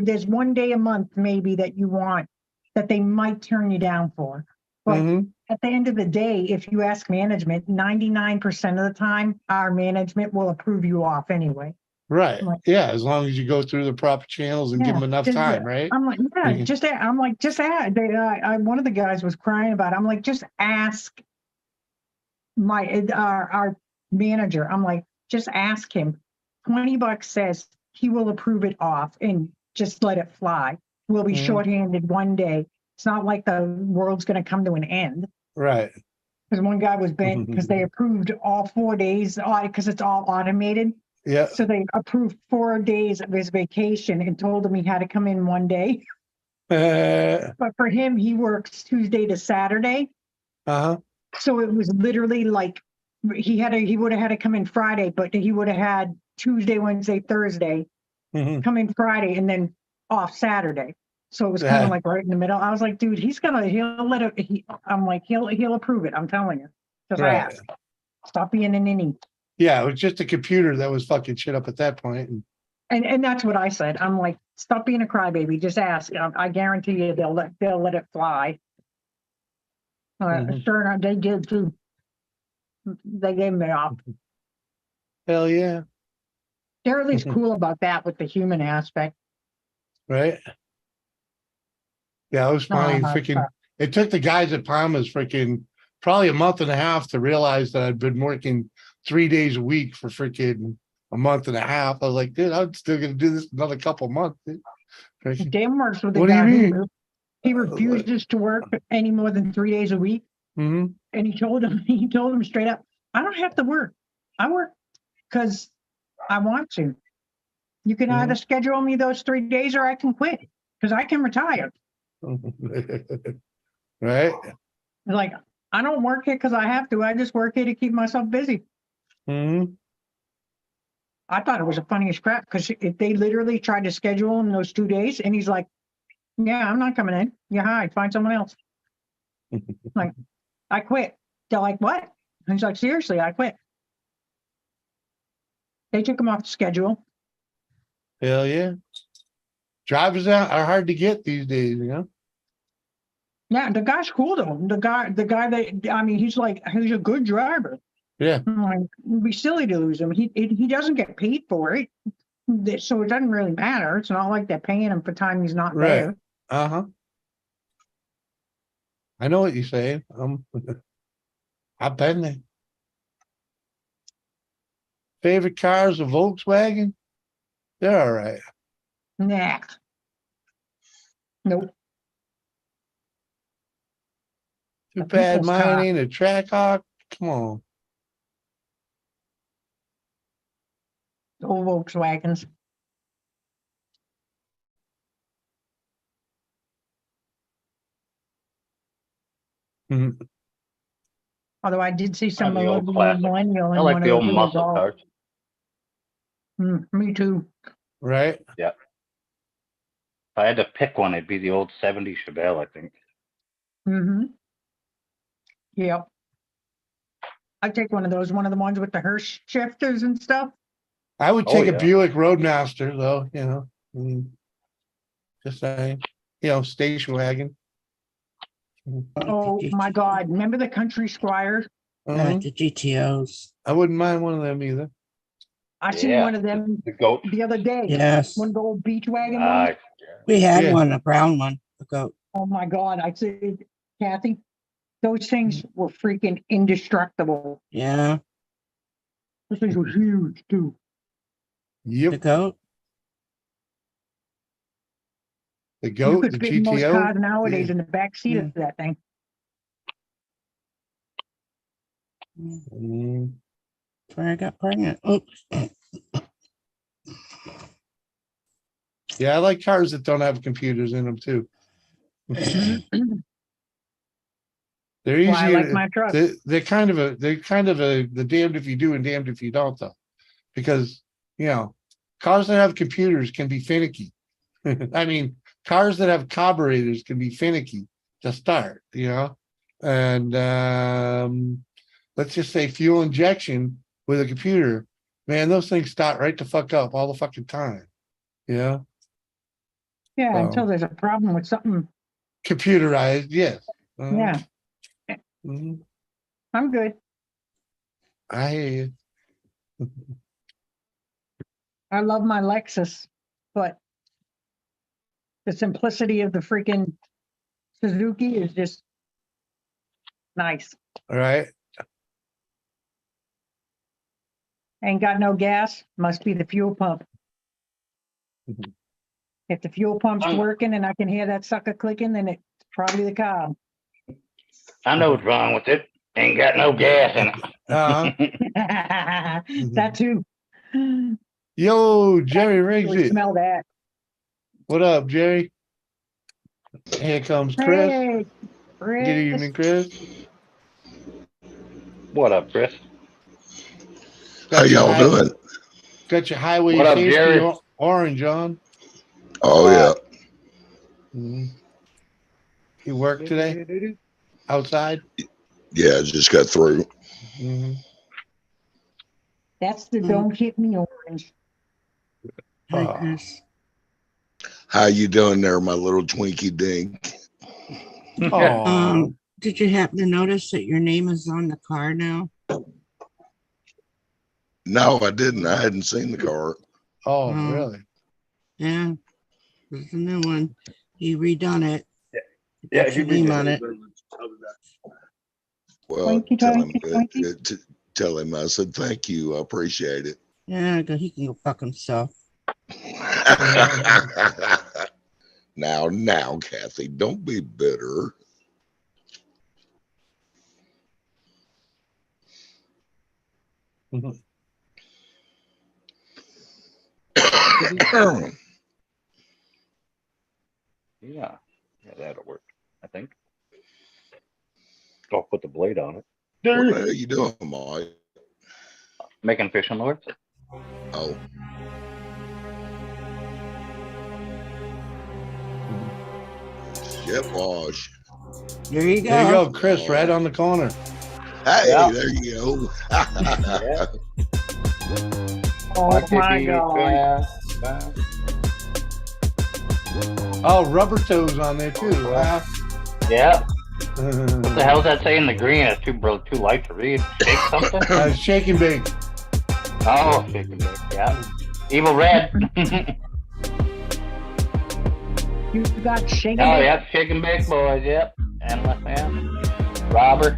there's one day a month maybe that you want that they might turn you down for. But Mhm. at the end of the day, if you ask management, 99% of the time, our management will approve you off anyway. Right. Right. Yeah, as long as you go through the proper channels and give them enough just, time, right? I'm like, yeah, You can- I'm like, just ask. One of the guys was crying about it. I'm like, just ask our manager. I'm like, just ask him. $20 says he will approve it off and just let it fly. We'll be Mhm. shorthanded one day. It's not like the world's going to come to an end. Right. Because one guy was bent because they approved all 4 days because it's all automated. Yeah. So they approved 4 days of his vacation and told him he had to come in one day. But for him, he works Tuesday to Saturday. Uh-huh. So it was literally like he would have had to come in Friday, but he would have had Tuesday, Wednesday, Thursday, Mhm. come in Friday, and then off Saturday. So it was kind Yeah. of like right in the middle. I was like, dude, he'll let it. I'm like, he'll approve it. I'm telling you. Just Right. ask. Stop being an innie. Yeah, it was just a computer that was fucking shit up at that point. And that's what I said. I'm like, stop being a crybaby. Just ask. I guarantee you they'll let it fly. Mhm. Sure enough, they did too. They gave me off. Hell yeah. They're at least Mhm. cool about that with the human aspect. Right. Yeah, it was funny. Freaking, it took the guys at Palmer's freaking probably a month and a half to realize that I'd been working 3 days a week for freaking a month and a half. I was like, dude, I'm still gonna do this another couple months. Dude. Freaking, Dan works with a what do you guy mean? who he refuses to work any more than 3 days a week. Mm-hmm. And he told him straight up, I don't have to work. I work because I want to. You can either schedule me those 3 days or I can quit because I can retire. Right. Like, I don't work here because I have to. I just work here to keep myself busy. Mm-hmm. I thought it was the funniest crap because they literally tried to schedule him those 2 days, and he's like, "Yeah, I'm not coming in. You're hired. Find someone else." Like, I quit. They're like, "What?" And he's like, "Seriously, I quit." They took him off the schedule. Hell yeah. Drivers out are hard to get these days, you know? Yeah, the guy's cool though. The guy that he's a good driver. Yeah. I'm like, it'd be silly to lose him. He doesn't get paid for it, so it doesn't really matter. It's not like they're paying him for time he's not Right. there. Uh-huh. I know what you're saying. I've been there. Favorite cars, a Volkswagen? They're all right. Nah. Nope. Too A bad people's mine car. ain't a Trackhawk. Come on. Old Volkswagens. Mhm. Although I did see some the old classics. millennial I in like one the of old those muscle all- cars. Me too. Right? If I had to pick one, it'd be the old 70 Chevelle, I think. Mm-hmm. Yep. I take one of those, one of the ones with the Hirsch shifters and stuff. I would Oh, take a yeah. Buick Roadmaster, though, you know. Just saying. You know, station wagon. Oh my God. Remember the Country Squire? Mhm. The GTOs. I wouldn't mind one of them either. I seen Yeah, one of them The goat. the other day. Yes. One of the old beach wagon ones. Nice. We had Yeah. one, a brown one. A goat. Oh my God. I said, Kathy, those things were freaking indestructible. Yeah. Those things were huge too. The Yep. goat. The You goat, could the fit most GTO. cars nowadays Yeah. in the back seat Yeah. of that thing. Mm. That's where I got pregnant. Oops. Yeah, I like cars that don't have computers in them too. They're Why I easier. like my truck. They're kind of a the damned if you do and damned if you don't, though, because you know cars that have computers can be finicky. I mean, cars that have carburetors can be finicky to start, you know, and let's just say fuel injection with a computer Man, those things start right the fuck up all the fucking time. Yeah. Yeah, until Um, there's a problem with something. Computerized, yes. Yeah, Mhm. I'm good. I hear you. I love my Lexus, but the simplicity of the freaking Suzuki is just nice. All right. Ain't got no gas, must be the fuel pump. Mhm. If the fuel pump's working and I can hear that sucker clicking, then it's probably the cob. I know what's wrong with it. Ain't got no gas in Uh-huh. it. That too. Yo, Jerry Riggs Really it. smell that. What up, Jerry? Here comes Chris. Hey, Good Chris. evening, Chris. What up, Chris? How Got your y'all doing? Got your highway What up, safety Jerry? orange on. Oh yeah, Mhm. You work today outside? yeah. Just got through. Mhm. That's the don't hit me orange. Hi, Oh. Chris. How you doing there, my little Twinkie dink? Oh, Did you happen to notice that your name is on the car now? No, I didn't. I hadn't seen the car. oh, really? Yeah, there's a new one. He redone it. Yeah, Got your name on it. Well, Twinkie, tell him. twinkie, twinkie. Tell him I said thank you. I appreciate it. Yeah, he can go fuck himself. Now, Kathy, don't be bitter. Mhm. Yeah, that'll work. I think. I'll put the blade on it. What the hell you doing, Mike? Making fishing lures. Oh, jet wash. There you go. There you go, Chris, right on the corner. Hey, Yeah. there you go. Yeah. Oh my God. Oh, rubber toes on there too. Huh? Yeah. What the hell's that saying? The green is too light to read. Shake something? Shake and bake. Oh, shake and bake. Yeah. Evil red. You got shaken. Oh, yep. Shake and bake, boys. Yep. Endless man. Robert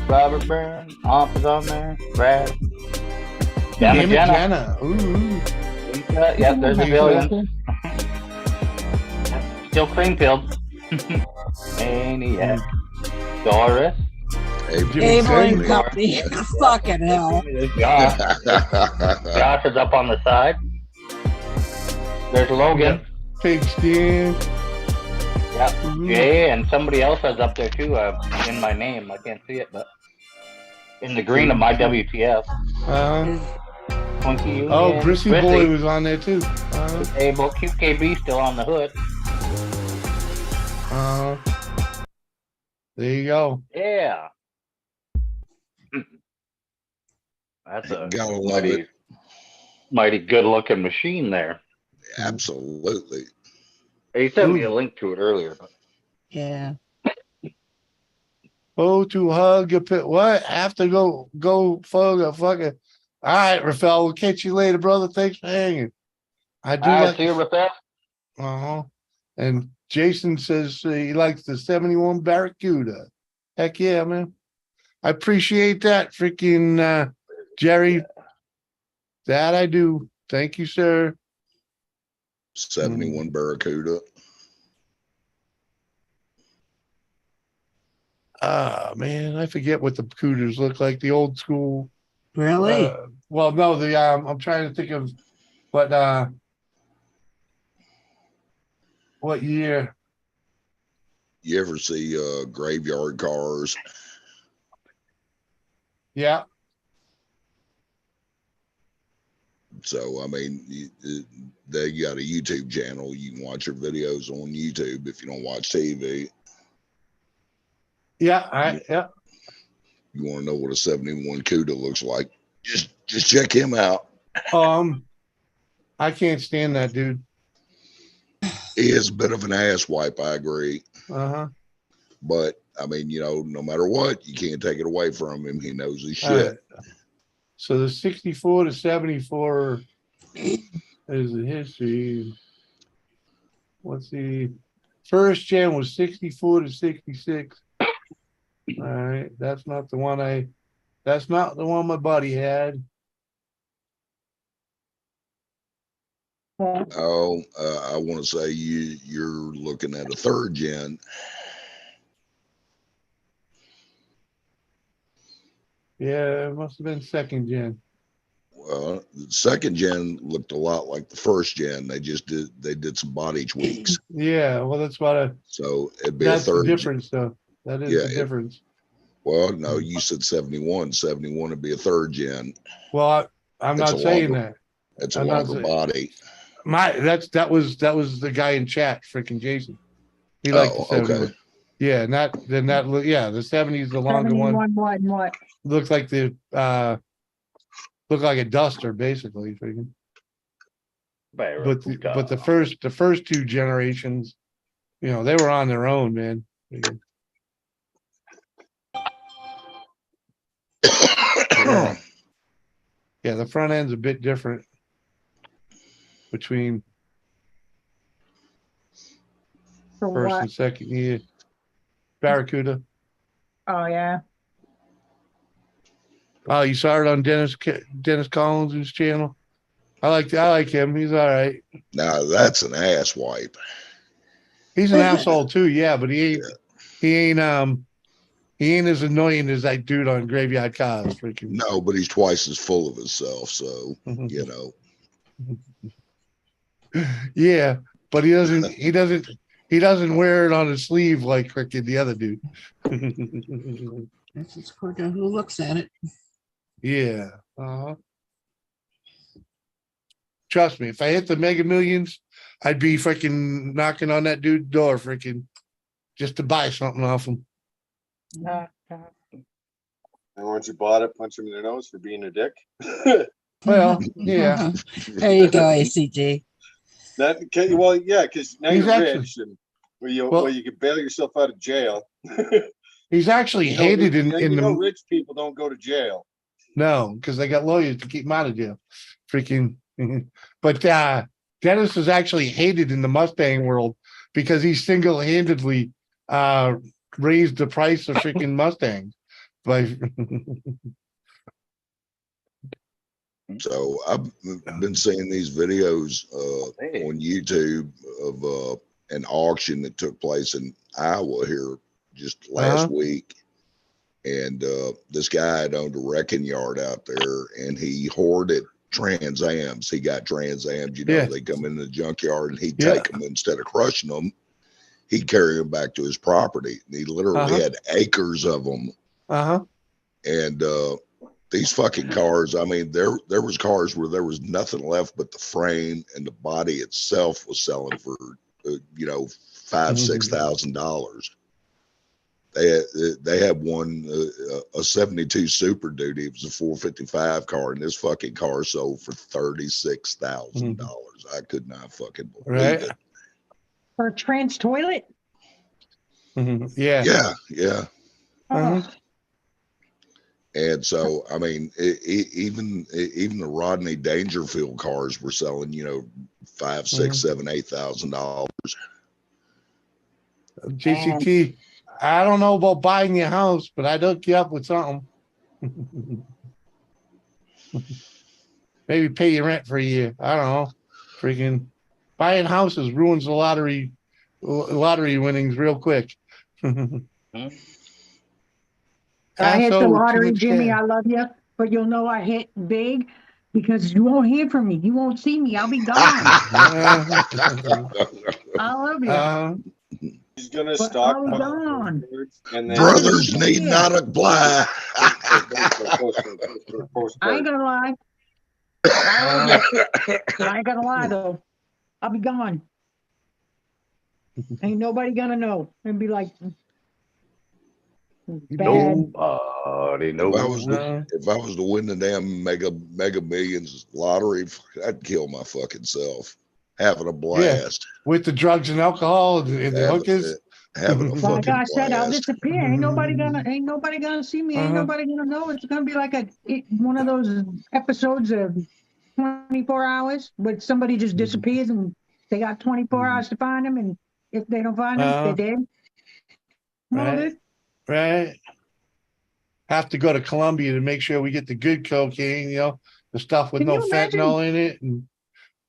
Byrne. Omp is on there. Brad. Damn it, Jenna. Jenna. Ooh. Yep, there's a billion. Still cream filled. Maniac. Doris. Cabling company. Fucking hell. Josh. Josh is up on the side. There's Logan. Pigskin. Yep. Jay and somebody else is up there too. In my name, I can't see it, but in the green of my WTF. Twinkie Union. Oh, Brissy Boy was on there too. Hey, well, QKB still on the hood. There you go. Yeah. That's a Gotta love it. mighty good looking machine there. Absolutely. He sent me a link to it earlier. But... Yeah. Oh, to hug a pit. What? Have to go fuck a fucking. All right, Rafael. We'll catch you later, brother. Thanks for hanging. I do like. See you, Rafael. And Jason says he likes the 71 Barracuda. Heck yeah, man. I appreciate that, freaking Jerry. That I do. Thank you, sir. 71 Barracuda. Man, I forget what the Cooters look like. The old school. Really? Well, no, I'm trying to think of what year. You ever see graveyard cars? Yeah. So, I mean, they got a YouTube channel. You can watch their videos on YouTube if you don't watch TV. Yeah. You want to know what a 71 CUDA looks like? Just check him out. I can't stand that dude. He is a bit of an ass wipe, I agree. Uh-huh. But I mean, you know, no matter what, you can't take it away from him. He knows his All shit. right. So the 64 to 74 is the history. What's the first gen was 64 to 66. All right, that's not the one my buddy had. Oh, I want to say you're looking at a third gen. Yeah, it must have been second gen. Well, the second gen looked a lot like the first gen. They did some body tweaks. Yeah, well, So it'd be a that's the third. difference, though. That is Yeah, the difference. Well, no, you said 71. 71 would be a third gen. Well, I'm It's not a saying longer, that. it's a I'm not longer saying body. that was the guy in chat, freaking Jason. He liked the Oh, 71. okay. Yeah, and the 70s, the longer one. 71 what and what? Looks like looked like a duster, basically. Freaking. But the first two generations, you know, they were on their own, man. Yeah. Yeah, the front end's a bit different between For first what? and second. Yeah. Barracuda. Oh, yeah. Oh, you saw it on Dennis Collins' channel. I like him. He's all right. Now that's an ass wipe. He's an asshole too, yeah, but he ain't as annoying as that dude on Graveyard Cars. Freaking No, but he's twice as full of himself. So you know. Yeah, but he doesn't wear it on his sleeve like freaking the other dude. That's just according to who looks at it. Yeah. Trust me, if I hit the Mega Millions, I'd be freaking knocking on that dude's door, freaking just to buy something off him. And once you bought it, punch him in the nose for being a dick. Well, yeah. There you go, ACG. Well, yeah, because now He's you're actually- rich and you can bail yourself out of jail. He's actually hated in the rich people don't go to jail. No, because they got lawyers to keep him out of jail. Freaking but Dennis is actually hated in the Mustang world because he single-handedly raised the price of freaking Mustangs. By So I've been seeing these videos on YouTube of an auction that took place in Iowa here just last week. And this guy had owned a wrecking yard out there and he hoarded Trans Ams. He got Trans Ams, you know, they come in the junkyard and he'd take them instead of crushing them. He'd carry them back to his property. And he literally had acres of them. And these fucking cars, I mean, there was cars where there was nothing left but the frame and the body itself was selling for, you know, $5,000-$6,000. They had one, a 72 Super Duty. It was a 455 car, and this fucking car sold for $36,000. I could not fucking believe it. For a trench toilet? Yeah. Yeah. And so, I mean, even the Rodney Dangerfield cars were selling, you know, $5,000, $7,000, $8,000. JCT, I don't know about buying your house, but I'd hook you up with something. Maybe pay your rent for a year. I don't know. Freaking buying houses ruins the lottery winnings real quick. I hit the lottery, Jimmy. I love you, but you'll know I hit big because you won't hear from me. You won't see me. I'll be gone. I love you. He's gonna But stock I'll be gone. and then Brothers need not apply. I ain't gonna lie. I love you, but I ain't gonna lie though. I'll be gone. Ain't nobody gonna know and be like, Bad. Nobody If I was knows. to win the damn mega millions lottery, I'd kill my fucking self. Having a blast. With the drugs and alcohol and the hookers. Having a Like fucking I said, I'll blast. disappear. Ain't nobody gonna see me. Ain't nobody gonna know. It's gonna be like one of those episodes of 24 hours, but somebody just disappears and they got 24 hours to find them. And if they don't find them, they're dead. Right. Right. Have to go to Colombia to make sure we get the good cocaine, the stuff with Can no you imagine? fentanyl in it.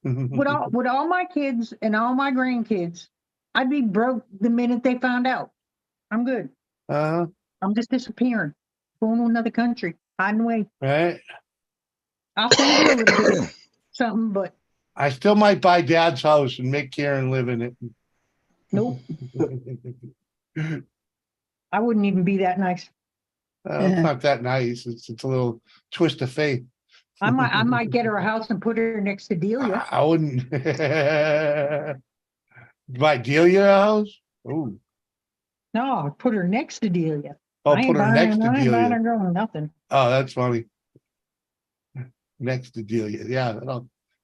With all my kids and all my grandkids, I'd be broke the minute they found out. I'm good. I'm just disappearing, going to another country, hiding away. Right. I'll send you a little bit of something, but I still might buy Dad's house and make Karen live in it. nope, I wouldn't even be that nice. It's not that nice. It's a little twist of fate. I might get her a house and put her next to Delia. I wouldn't buy Delia a house. Oh, No, I'll put her next to Delia. oh, put her next to I ain't buying Delia. her girl nothing. Oh, that's funny. Next to Delia, yeah,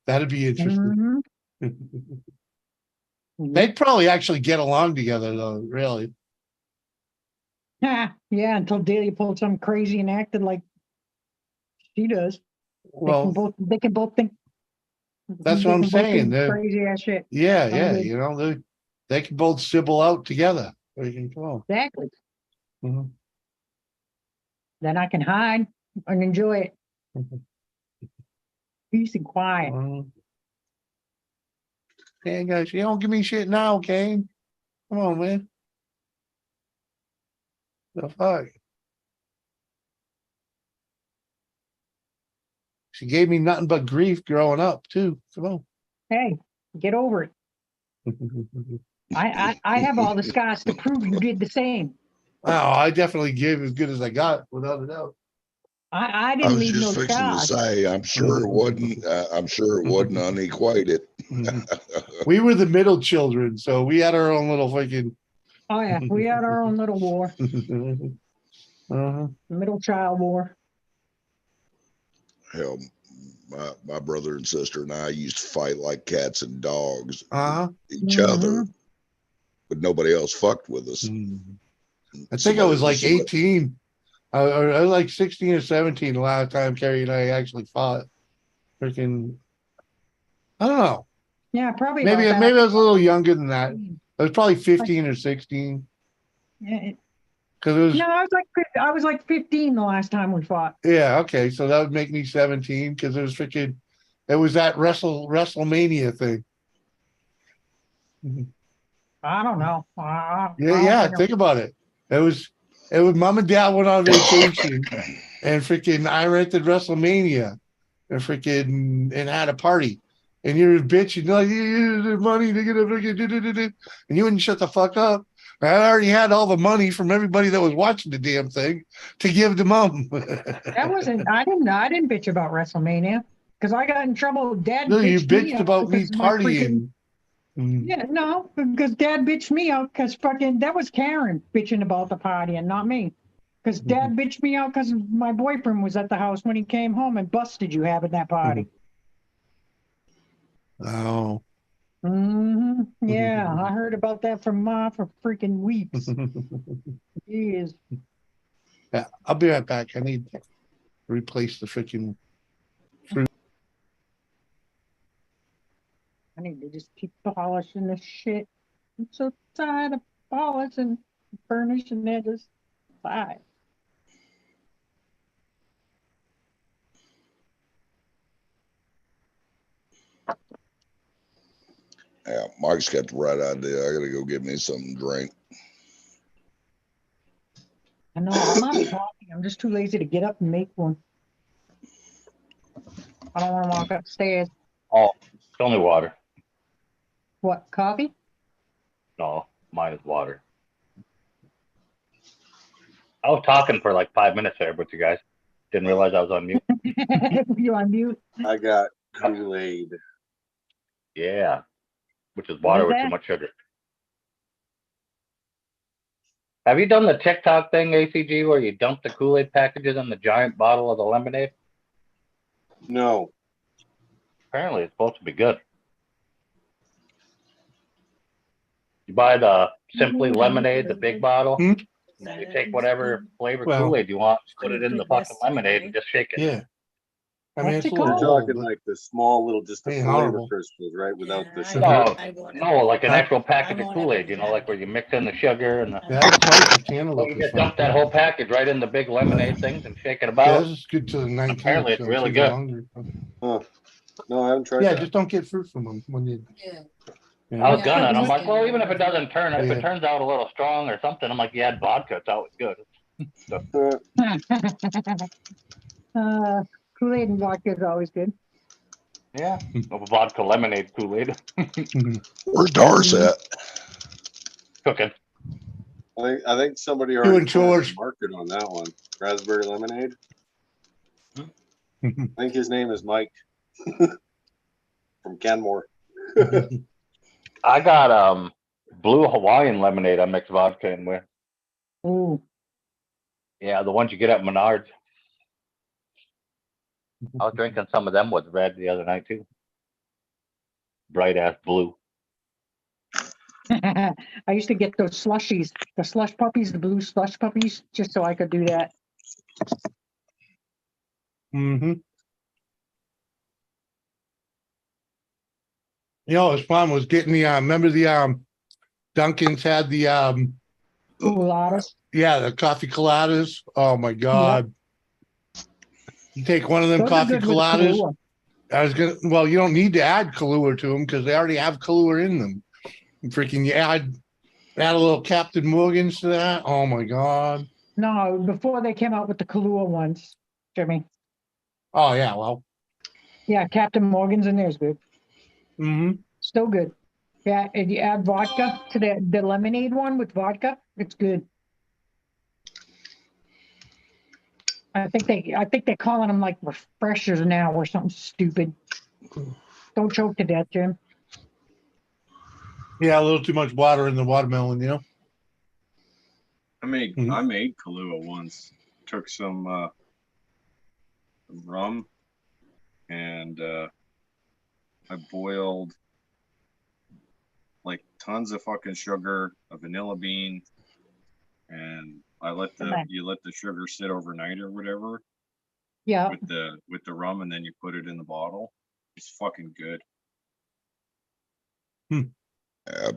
that'd be interesting. They'd probably actually get along together, though. Really. Yeah, until Delia pulled something crazy and acted like she does. Well, they can both think. that's what I'm saying. Crazy ass shit. Yeah, they can both sybil out together. Exactly. Mhm. Then I can hide and enjoy it. Peace and quiet. Hey guys, you don't give me shit now, Kane. Come on, man. The fuck? She gave me nothing but grief growing up, too. Come on. Hey, get over it. I have all the scars to prove you did the same. Oh, I definitely gave as good as I got, without a doubt. I I didn't was leave no just fixing to scars. say, I'm sure it wasn't. I'm sure it wasn't unequated. We were the middle children, so we had our own little fucking. Oh yeah, we had our own little war, middle child war. Hell, my brother and sister and I used to fight like cats and dogs, each other, but nobody else fucked with us. I think I was like 18. I was like 16 or 17 the last time Carrie and I actually fought. Freaking, I don't know. Yeah, probably. Maybe I was a little younger than that. I was probably 15 or 16. Yeah. Because it was. No, I was like 15 the last time we fought. Yeah. Okay. So that would make me 17 because it was freaking. It was that WrestleMania thing. I don't know. Yeah. Think about it. It was mom and dad went on vacation and freaking I rented WrestleMania and freaking and had a party. And you're bitching like you money to get a freaking and you wouldn't shut the fuck up. I already had all the money from everybody that was watching the damn thing to give to mom. That wasn't. I didn't bitch about WrestleMania because I got in trouble. Dad. No, you bitched bitched about me partying. Yeah, no, because Dad bitched me out because fucking that was Karen bitching about the party and not me. Because Dad bitched me out because my boyfriend was at the house when he came home and busted you having that party. Oh. Yeah, I heard about that from Ma for freaking weeks. Jeez. Yeah, I'll be right back. I need to replace the freaking fruit. I need to just keep polishing this shit. I'm so tired of polishing, burnishing edges. Bye. Yeah, Mike's got the right idea. I gotta go get me something to drink. I know I'm out of coffee. I'm just too lazy to get up and make one. I don't want to walk upstairs. Oh, it's only water. What, coffee? No, mine is water. I was talking for like 5 minutes there with you guys. Didn't realize I was on mute. You on mute? I got Kool-Aid. Yeah, which is water with too much sugar. Have you done the TikTok thing, ACG, where you dump the Kool-Aid packages in the giant bottle of the lemonade? No. Apparently, it's supposed to be good. You buy the Simply Lemonade, the big bottle. Hmm? You take whatever flavor Well, Kool-Aid you want, put it in the fucking lemonade, and just shake it. yeah. I mean, What's it's it a little You're called? old, talking but like the small little, just the Ain't flavor horrible. crystals, right? Without the Yeah, sugar. No, like an Huh? actual package I of won't Kool-Aid, ever you do know, like that. where you mix in the sugar and the. that's like the cantaloupe Well, you or just dump that something. whole package right in the big lemonade things and shake it Yeah, about. this is good till the 19th. Apparently, it's So really see the good. longer. Huh. No, I haven't tried Yeah, that. just don't get fruit from them when you. Yeah. you I know. was gonna, and I'm like, well, even if it doesn't turn, if Yeah. it turns out a little strong or something, I'm like, you add vodka, it's always good. Kool-Aid and vodka is always good. Yeah, vodka lemonade Kool-Aid. Where's Doris at? Cooking. I think somebody Doing already planted chores. a market on that one. Raspberry lemonade. I think his name is Mike from Canmore. I got blue Hawaiian lemonade I mix vodka in with. Ooh, Yeah, the ones you get at Menards. I was drinking some of them with red the other night too. Bright ass blue. I used to get those slushies, the slush puppies, the blue slush puppies, just so I could do that. Mm-hmm. You know, it was fun was getting the remember the Duncan's had the Cooladas. yeah, the coffee coladas. Oh my god. You take one of them Those are coffee good with coladas. Kahlua. I was gonna well, you don't need to add Kahlua to them because they already have Kahlua in them. Freaking you add a little Captain Morgan's to that. Oh my god. No, before they came out with the Kahlua ones, Jimmy. Oh yeah, well. Yeah, Captain Morgan's in there is good. Mm-hmm. Still good. Yeah, and you add vodka to the lemonade one with vodka, it's good. I think they're calling them like refreshers now or something stupid. Don't choke to death, Jim. Yeah, a little too much water in the watermelon, you know. I made Mhm. Kahlua once. Took some rum and I boiled like tons of fucking sugar, a vanilla bean, and you let the sugar sit overnight or whatever Yeah. with the rum, and then you put it in the bottle. It's fucking good.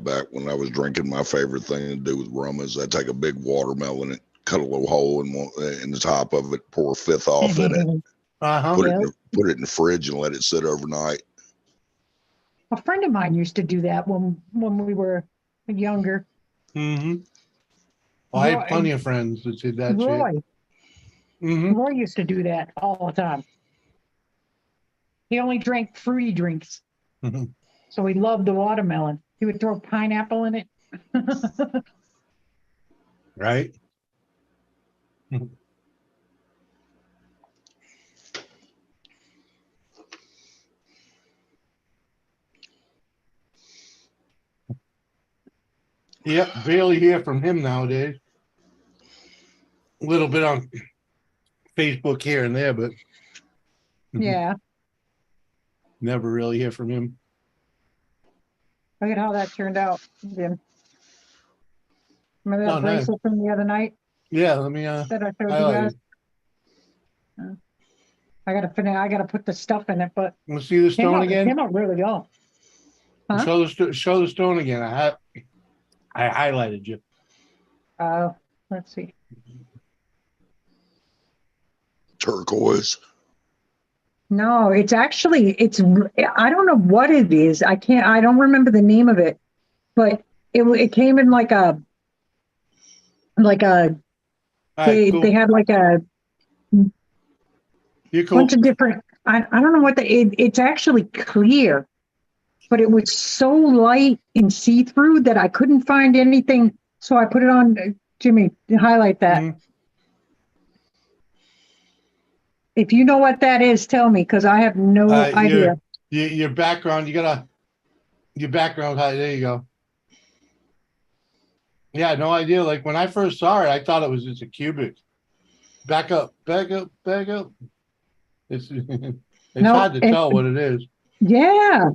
Back when I was drinking, my favorite thing to do with rum is I take a big watermelon and cut a little hole in the top of it, pour a fifth off in it, Uh-huh. put it in the fridge and let it sit overnight. A friend of mine used to do that when we were younger. Mm-hmm. Well, I had plenty of friends that did that shit. Roy. Mm-hmm. Roy used to do that all the time. He only drank fruity drinks. Mm-hmm. So he loved the watermelon. He would throw pineapple in it. Right. Yep, barely hear from him nowadays. A little bit on Facebook here and there, but Yeah. never really hear from him. Look at how that turned out, Jim. Remember that bracelet from the other night? Yeah, let me that I showed you guys? I gotta put the stuff in it, but let's see the stone again. Came out really well. Huh? Show the stone again. I highlighted you. Let's see. Turquoise. No, it's actually, I don't know what it is. I don't remember the name of it, but it came in like a, they had like a bunch of different, I don't know what it's actually clear, but it was so light and see-through that I couldn't find anything. So I put it on, Jimmy, highlight that. Mm-hmm. If you know what that is, tell me, because I have no idea. Your background, your background, there you go. Yeah, no idea. Like when I first saw it, I thought it was just a cubic. Back up, back up, back up. It's it's No, hard to tell what it is. Yeah.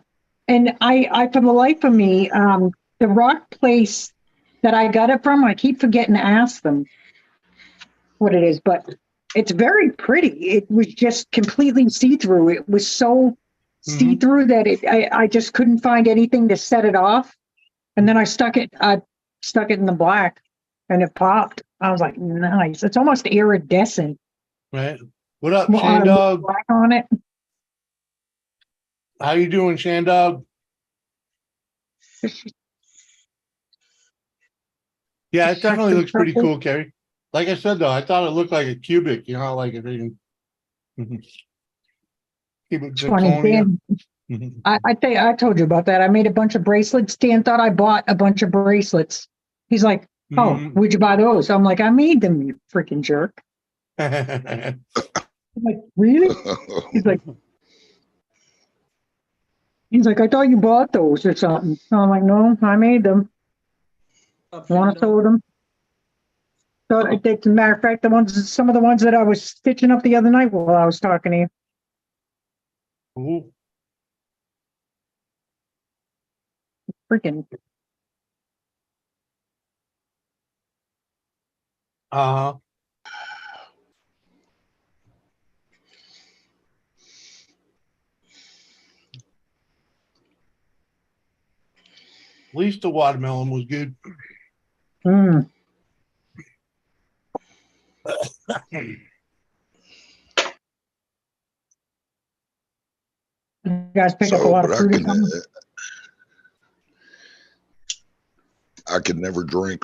And I, for the life of me, the rock place that I got it from, I keep forgetting to ask them what it is, but it's very pretty. It was just completely see-through. It was so see-through that I just couldn't find anything to set it off. And then I stuck it in the black and it popped. I was like, nice. It's almost iridescent. Right. What up, Well, Shandog? black on it. How you doing, Shandog? Yeah, it definitely looks pretty cool, Kerry. Like I said though, I thought it looked like a cubic, you know, like a freaking cubic zirconia. I think I told you about that. I made a bunch of bracelets. Dan thought I bought a bunch of bracelets. He's like, "Oh, where'd you buy those?" I'm like, "I made them, you freaking jerk." I'm like, really? He's like, "I thought you bought those or something." I'm like, "No, I made them. Want to sold them." So, as a matter of fact, some of the ones that I was stitching up the other night while I was talking to you. Ooh. Freaking. Uh-huh. At least the watermelon was good. Mm. You guys pick up a So, lot but of fruit or something? I could never drink.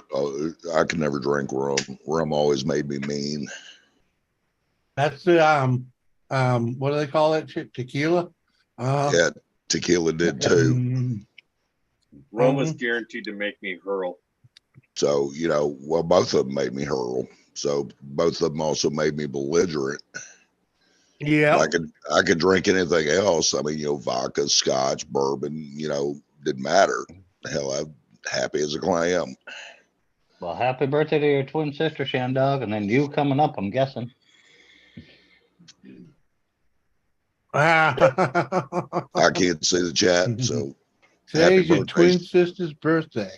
I could never drink rum. Rum always made me mean. That's the what do they call that shit? Tequila? Yeah, tequila did too. Rum was guaranteed to make me hurl. So, you know, well, both of them made me hurl. So both of them also made me belligerent. Yeah. I could drink anything else. I mean, you know, vodka, scotch, bourbon, you know, didn't matter. Hell, I'm happy as a clam. Well, happy birthday to your twin sister, Shandog, and then you coming up, I'm guessing. I can't see the chat, so today's your twin sister's birthday.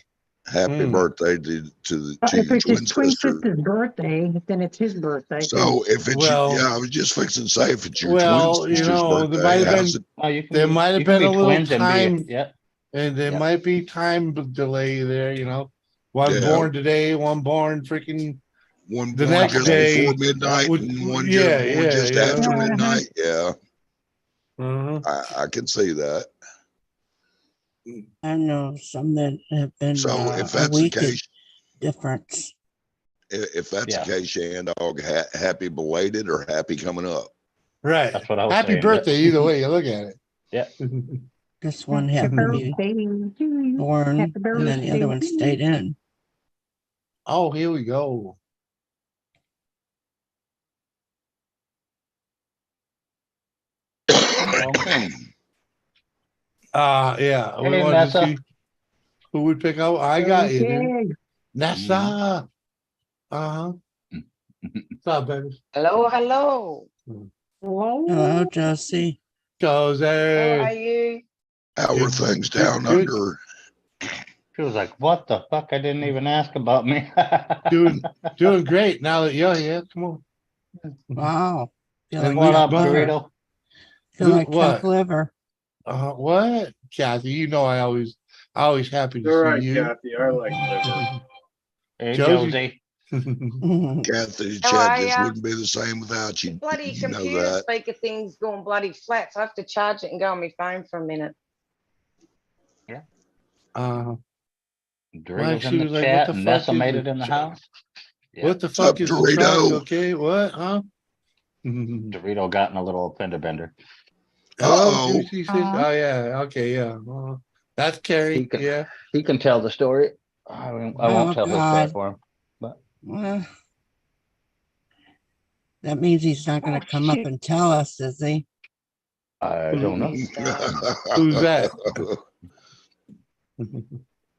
Happy birthday to If your it's his twin twin sister. sister's birthday, then it's his birthday. So if it's I was just fixing to say if it's your twin sister's you know, birthday, there might have been a little time, yeah, and there might be time delay there. You know, one born today, one born freaking one the born next just day before midnight, and one born just you after know? midnight. Yeah, Uh-huh. I can see that. I know some that have been So if a that's the week case, difference. if that's the case, Shandog, happy belated or happy coming up? Right. That's what I was Happy saying. birthday, either way you look at it. Yeah. This one happened to be born, and then the other one stayed in. Oh, here we go. Yeah. We Hey, wanted Nessa. to see who would pick up. I got you, dude. Nessa. Uh-huh. What's up, baby? Hello, hello. Hello, Josie. Josie. How are you? How are things down under? She was like, "What the fuck? I didn't even ask about me." doing great now that you're here. Come on. Wow. And What up, Lisa, Dorito? Feel like what? chopped liver. What? Kathy, you know I always happy to You're see right, you. Kathy. I like liver. Hey, Josie. Kathy's How chat are just ya? wouldn't be the same without you. Bloody You know computer that. speaker thing's going bloody flat, so I have to charge it and go on my phone for a minute. Yeah. Like Dorito's she in the was like, chat, what the and fuck Nessa is made it? it in the house. Yeah. What the fuck is the truck? Dorito? Okay, what? Huh? Dorito got in a little fender bender. Oh, oh yeah. Okay, yeah. That's Carrie. He can tell the story. I won't tell his part for him. But Well, that means he's not going to come up and tell us, is he? I don't know. Who's that?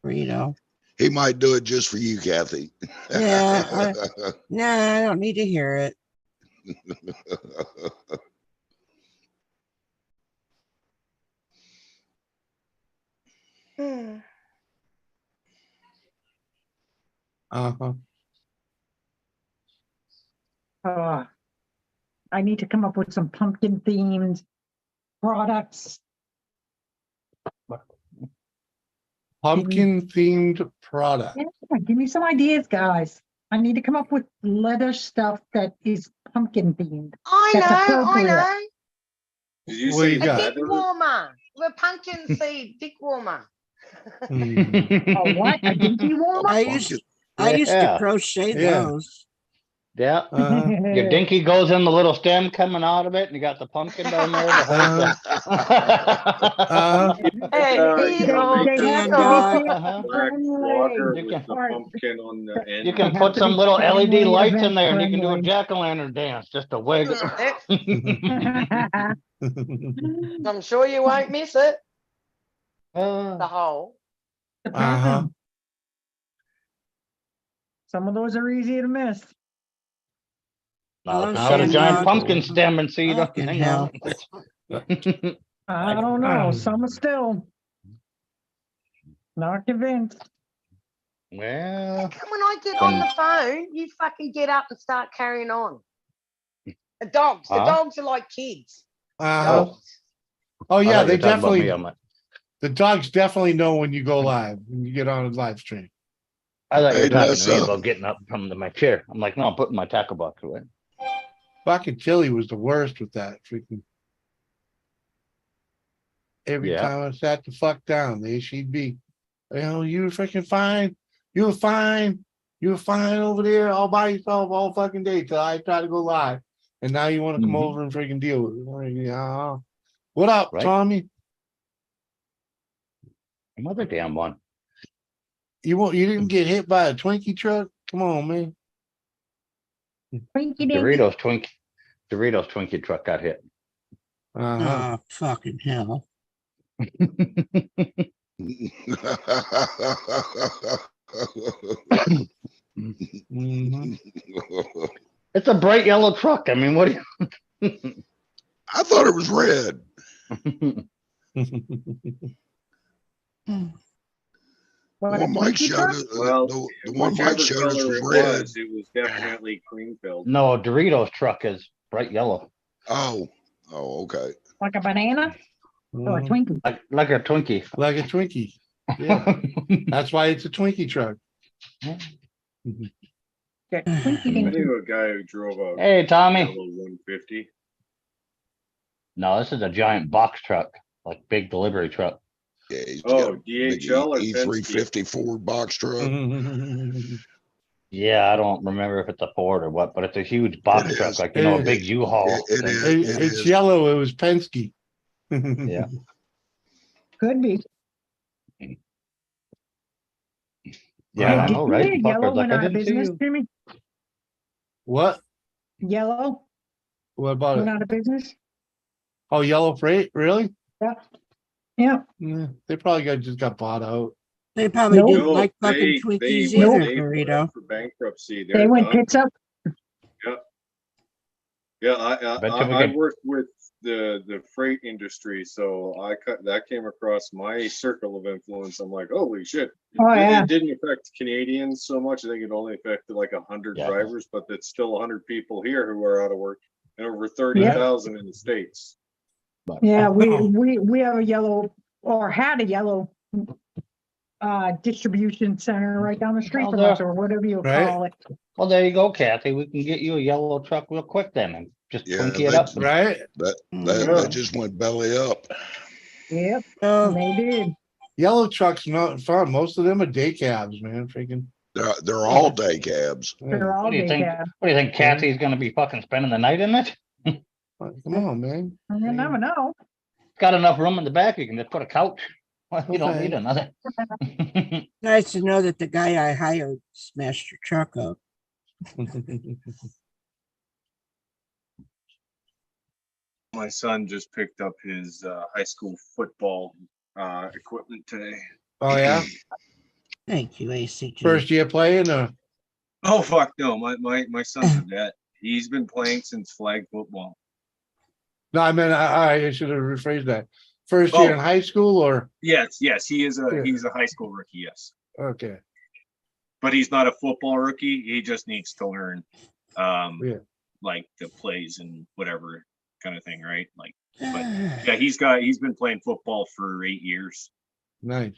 Rito. He might do it just for you, Kathy. Yeah, nah, I don't need to hear it. Uh-huh. I need to come up with some pumpkin themed products. Pumpkin themed product. Yeah, give me some ideas, guys. I need to come up with leather stuff that is pumpkin themed. I That's know, I appropriate. know. Did you What say you A got? dick leather? warmer. The pumpkin seed dick warmer. A what? A dinky warmer? I used to Yeah. crochet Yeah. those. Yeah. Uh-huh. Your dinky goes in the little stem coming out of it, and you got the pumpkin down there to hold Uh-huh. Hey, he You know, oh, make They have And, to oh, be Uh-huh. black friendly. water You with can- the Or- pumpkin on the You end. can have put to some be little LED family lights in event there, and you can do a friendly. jack-o'-lantern dance just to wiggle. I'm sure you won't miss it. The Uh, hole. Uh-huh. Some of those are easy to miss. Not if Oh, it's got a giant Sandog. pumpkin stem and seed on Fucking thing hell. on it. I don't know. Some are still not convinced. Well, When I get on the phone, you fucking get up and start carrying on. The dogs Huh? are like kids. Uh-huh. Dogs. Oh, I yeah, thought you they were talking about me. definitely, I'm like, the dogs definitely know when you go live, when you get on a live stream. I thought you were Hey, talking that's to me about getting up from my chair. I'm like, no, I'm putting my tackle box away. Fucking Tilly was the worst with that freaking. Every Yeah. time I sat the fuck down, there she'd be, you were freaking fine. You were fine. You were fine over there all by yourself all fucking day till I try to go live. And now you want to come Mhm. over and freaking deal with it. Like, yeah. What up, Right. Tommy? Another damn one. You didn't get hit by a Twinkie truck? Come on, man. Twinkie dinky. Doritos Twinkie truck got hit. Uh-huh. Oh, fucking hell. Mhm. It's a bright yellow truck. I mean, what do you? I thought it was red. What, The a one Mike Twinkie showed truck? us, Well, the one Mike whichever showed us color was it red. was definitely cream filled. No, Doritos truck is bright yellow, Oh, okay. Like a banana or a Mhm. Twinkie? like a Twinkie. Like a Twinkie. Yeah. That's why it's a Twinkie truck. Yeah, Twinkie I dinky. knew a guy who drove a Hey, Tommy. yellow 150. No, this is a giant box truck, like big delivery truck. Yeah, he's Oh, got a big DHL or E350 Ford box truck. Yeah, I don't remember if it's a Ford or what, but it's a huge box It truck, is. like a It big U-Haul. It thing. is. It It's is. yellow. It was Penske. Yeah. Could be. Yeah, I Did know, you right? hear The Yellow fucker's like, went I out of didn't see business, you. Jimmy? What? Yellow What about went it? out of business? Oh, Yellow Freight? Really? Yeah. Yeah. Yeah, they probably just got bought out. They probably Nope. didn't No, like fucking they Twinkies went, either, they burrito. filed for bankruptcy. They They're went done. tits up. Yeah, Bet you we I could- worked with the freight industry, so that came across my circle of influence. I'm like, holy shit! Oh, yeah. It didn't affect Canadians so much. I think it only affected like 100 Yeah. drivers, but it's still 100 people here who are out of work, and over 30,000 in the states. Yeah, we have a yellow, or had a yellow distribution center right down the street from us, or whatever you Right. call it. Well, there you go, Kathy. We can get you a yellow truck real quick then, and just Yeah, Twinkie it that- up. Right? That just went belly up. Yep, Oh, they did. Yellow trucks not fun. Most of them are day cabs, man. Freaking. They're all day cabs. They're all What do you day think? cab. What do you think? Kathy's gonna be fucking spending the night in it? Come on, man. You never know. Got enough room in the back. You can just put a couch. Well, you don't Okay. need another. nice to know that the guy I hired smashed your truck up. My son just picked up his high school football equipment today. Oh yeah. Thank you, ACG. First year playing or? Oh fuck no, my son's a vet. He's been playing since flag football. No, I mean, I should have rephrased that. First year in high school or? Yes, he's a high school rookie, yes. Okay. But he's not a football rookie. He just needs to learn like the plays and whatever kind of thing, right? Like, but yeah, he's been playing football for 8 years. Nice.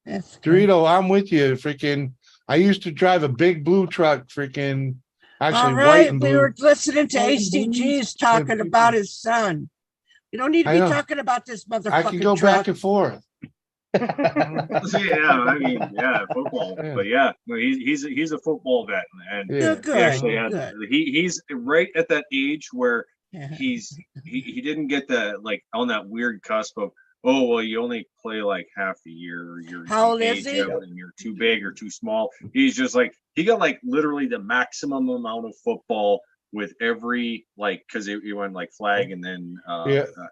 That's Dorito, I'm with you. Freaking, I used to drive a big blue truck. Freaking, actually all white right. and We blue. were listening to White and blue. ACG's talking about his son. We don't need to I be know. talking about this motherfucker. I can go back and forth. Yeah, I mean, yeah, football. Yeah. But yeah, no, he's a football vet, and Yeah. Good, he actually has good. he's right at that age where Yeah. he didn't get the like on that weird cusp of, oh well, you only play like half the year, or you're How old is age he? out and you're too big or too small. He's just like, he got like literally the maximum amount of football with every, like, because he went like flag and then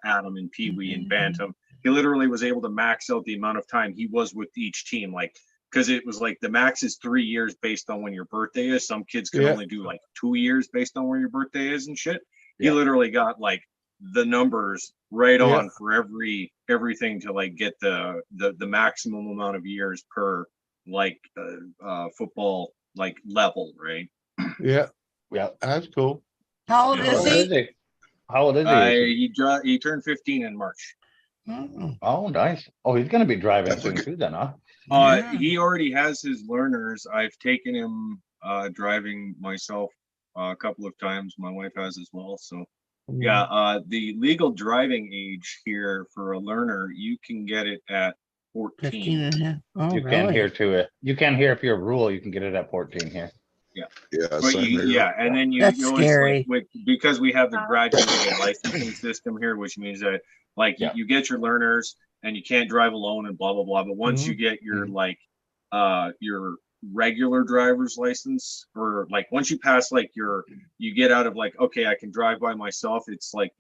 Adam and Pee Wee and Bantam. He literally was able to max out the amount of time he was with each team, like, because it was like the max is 3 years based on when your birthday is. Some kids can only do like 2 years based on where your birthday is and shit. He literally got like the numbers right on for everything to like get the maximum amount of years per like football like level, right? Yeah. Yeah. That's cool. How old is he? How old is he? He turned 15 in March. Oh, nice. Oh, he's gonna be driving soon too, then, huh? He already has his learners. I've taken him driving myself a couple of times. My wife has as well. So yeah, the legal driving age here for a learner, you can get it at 14. 15 and a half. Oh, You can hear to it. You can hear if you're a rule, you can get it at 14 here. Yeah. Yeah. But Same here. and then you That's always, scary. like, because we have the graduated licensing system here, which means that like you get your learners and you can't drive alone and blah blah blah. But once you get your like your regular driver's license, or like once you pass like you get out of like, okay, I can drive by myself, it's like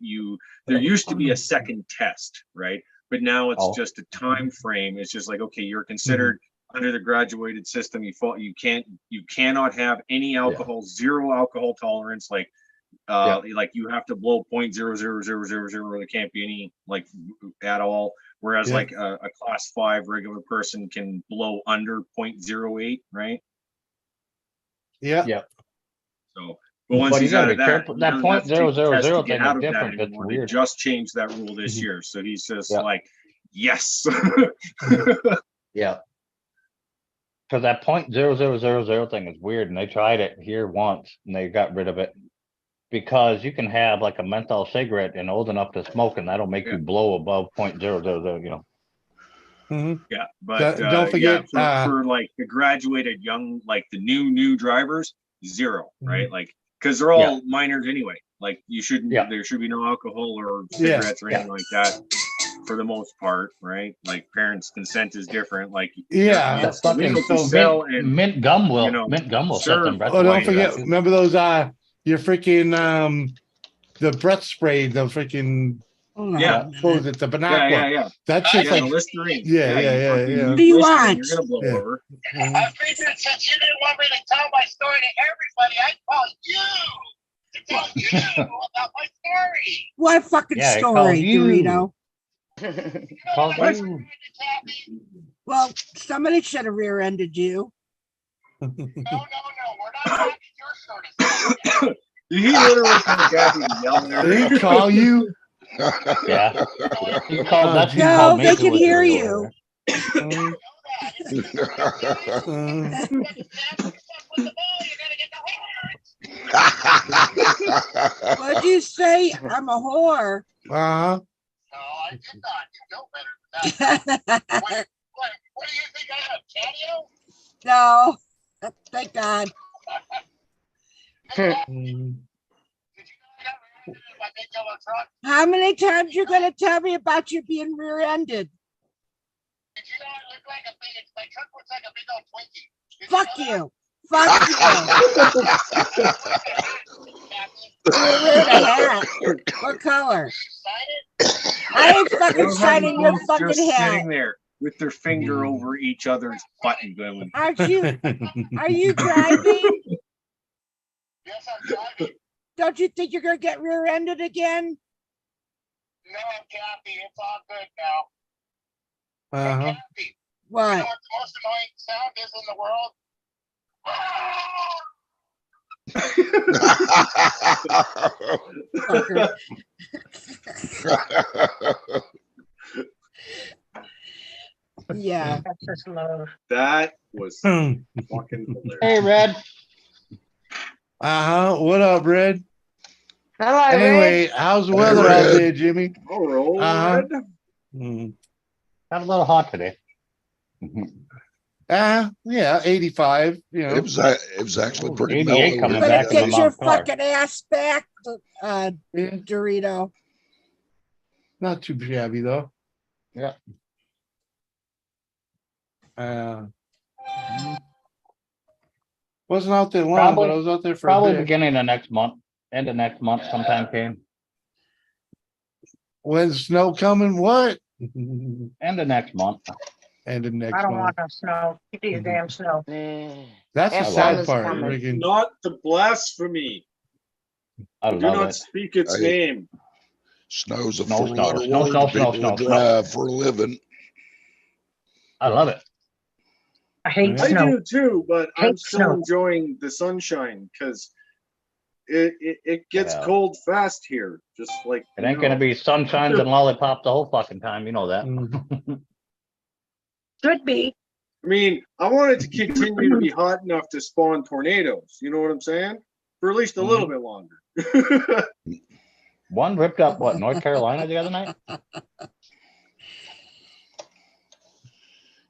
there used to be a second test, right? But now it's just a time frame. It's just like, okay, you're considered under the graduated system. You cannot have any alcohol, zero alcohol tolerance, like like you have to blow 0.00000. There can't be any like at all. Whereas like a class 5 regular person can blow under 0.08, right? Yeah. Yeah. So, but once he's out of that, that 0.000 thing is different. That's They weird. just changed that rule this year, so he's just like, yes. Yeah. Because that 0.0000 thing is weird, and they tried it here once, and they got rid of it because you can have like a menthol cigarette and old enough to smoke, and that'll make you blow above 0.000. You know. Yeah, but don't forget for like the graduated young, like the new drivers, zero, right? Like because they're all minors anyway. Like you shouldn't. There should be no alcohol or cigarettes or anything like that. For the most part, right? Like parents' consent is different. Like that's fucking mint gum will set them breath. Oh, don't forget, remember those your freaking the breath spray, the freaking what was it, the banana? Yeah. That's just like Listerine. Yeah. What do you want? You're gonna blow over. I figured since you didn't want me to tell my story to everybody, I'd call you to tell you about my story. What fucking story, Dorito? Well, somebody should have rear-ended you. No, we're not talking your story. He literally yelling there. Did he call you? Yeah. He called. That's who No, called me they to can it. hear you. What'd you say? I'm a whore. Uh-huh. No, I did not. You know better than that. What do you think I have, Catio? No, thank God. How many times you gonna tell me about you being rear-ended? Did you know I look like a big? My truck looks like a big old Twinkie. Fuck you. Fuck you. You're wearing a hat. What color? I ain't fucking signing your fucking hat. Sitting there. with their finger over each other's button going. Aren't you? Are you driving? Yes, I'm driving. Don't you think you're gonna get rear-ended again? No, Kathy, it's all good now. Hey, Uh-huh. Kathy, you What? know what the most annoying sound is in the world? Yeah. That's just love. That was fucking hilarious. Hey, Red. Uh-huh. What up, Red? Hello, Anyway, Red. how's the Hey, weather out Red. there, Jimmy? All right, Uh-huh. Red. Mm. Got a little hot today. Yeah, 85, you know. It was actually Oh, pretty 88 mellow. You coming here better back from today. the get your mom's car. fucking ass back, Yeah, Dorito. not too shabby though. Yeah. Wasn't out there long, but I Probably, was out there for a probably bit. beginning of next month, end of next month sometime came. When's snow coming? What? End of next month. End of I next don't month. want no snow. Give me the damn snow. That's the That sad summer's part. coming. Friggin'. Not the blasphemy. I Do love not it. speak its Hey. name. Snow's a Snow, four-letter snow, word snow, to snow, people snow, that snow. drive for a living. I love it. I hate I snow. do too, but I'm Hate still snow. enjoying the sunshine because it gets Yeah. cold fast here. Just like It ain't gonna be sunshines and lollipops the whole fucking time. You know that. Mhm. Should be. I mean, I want it to continue to be hot enough to spawn tornadoes. You know what I'm saying? For at least a little bit longer. One ripped up what, North Carolina the other night?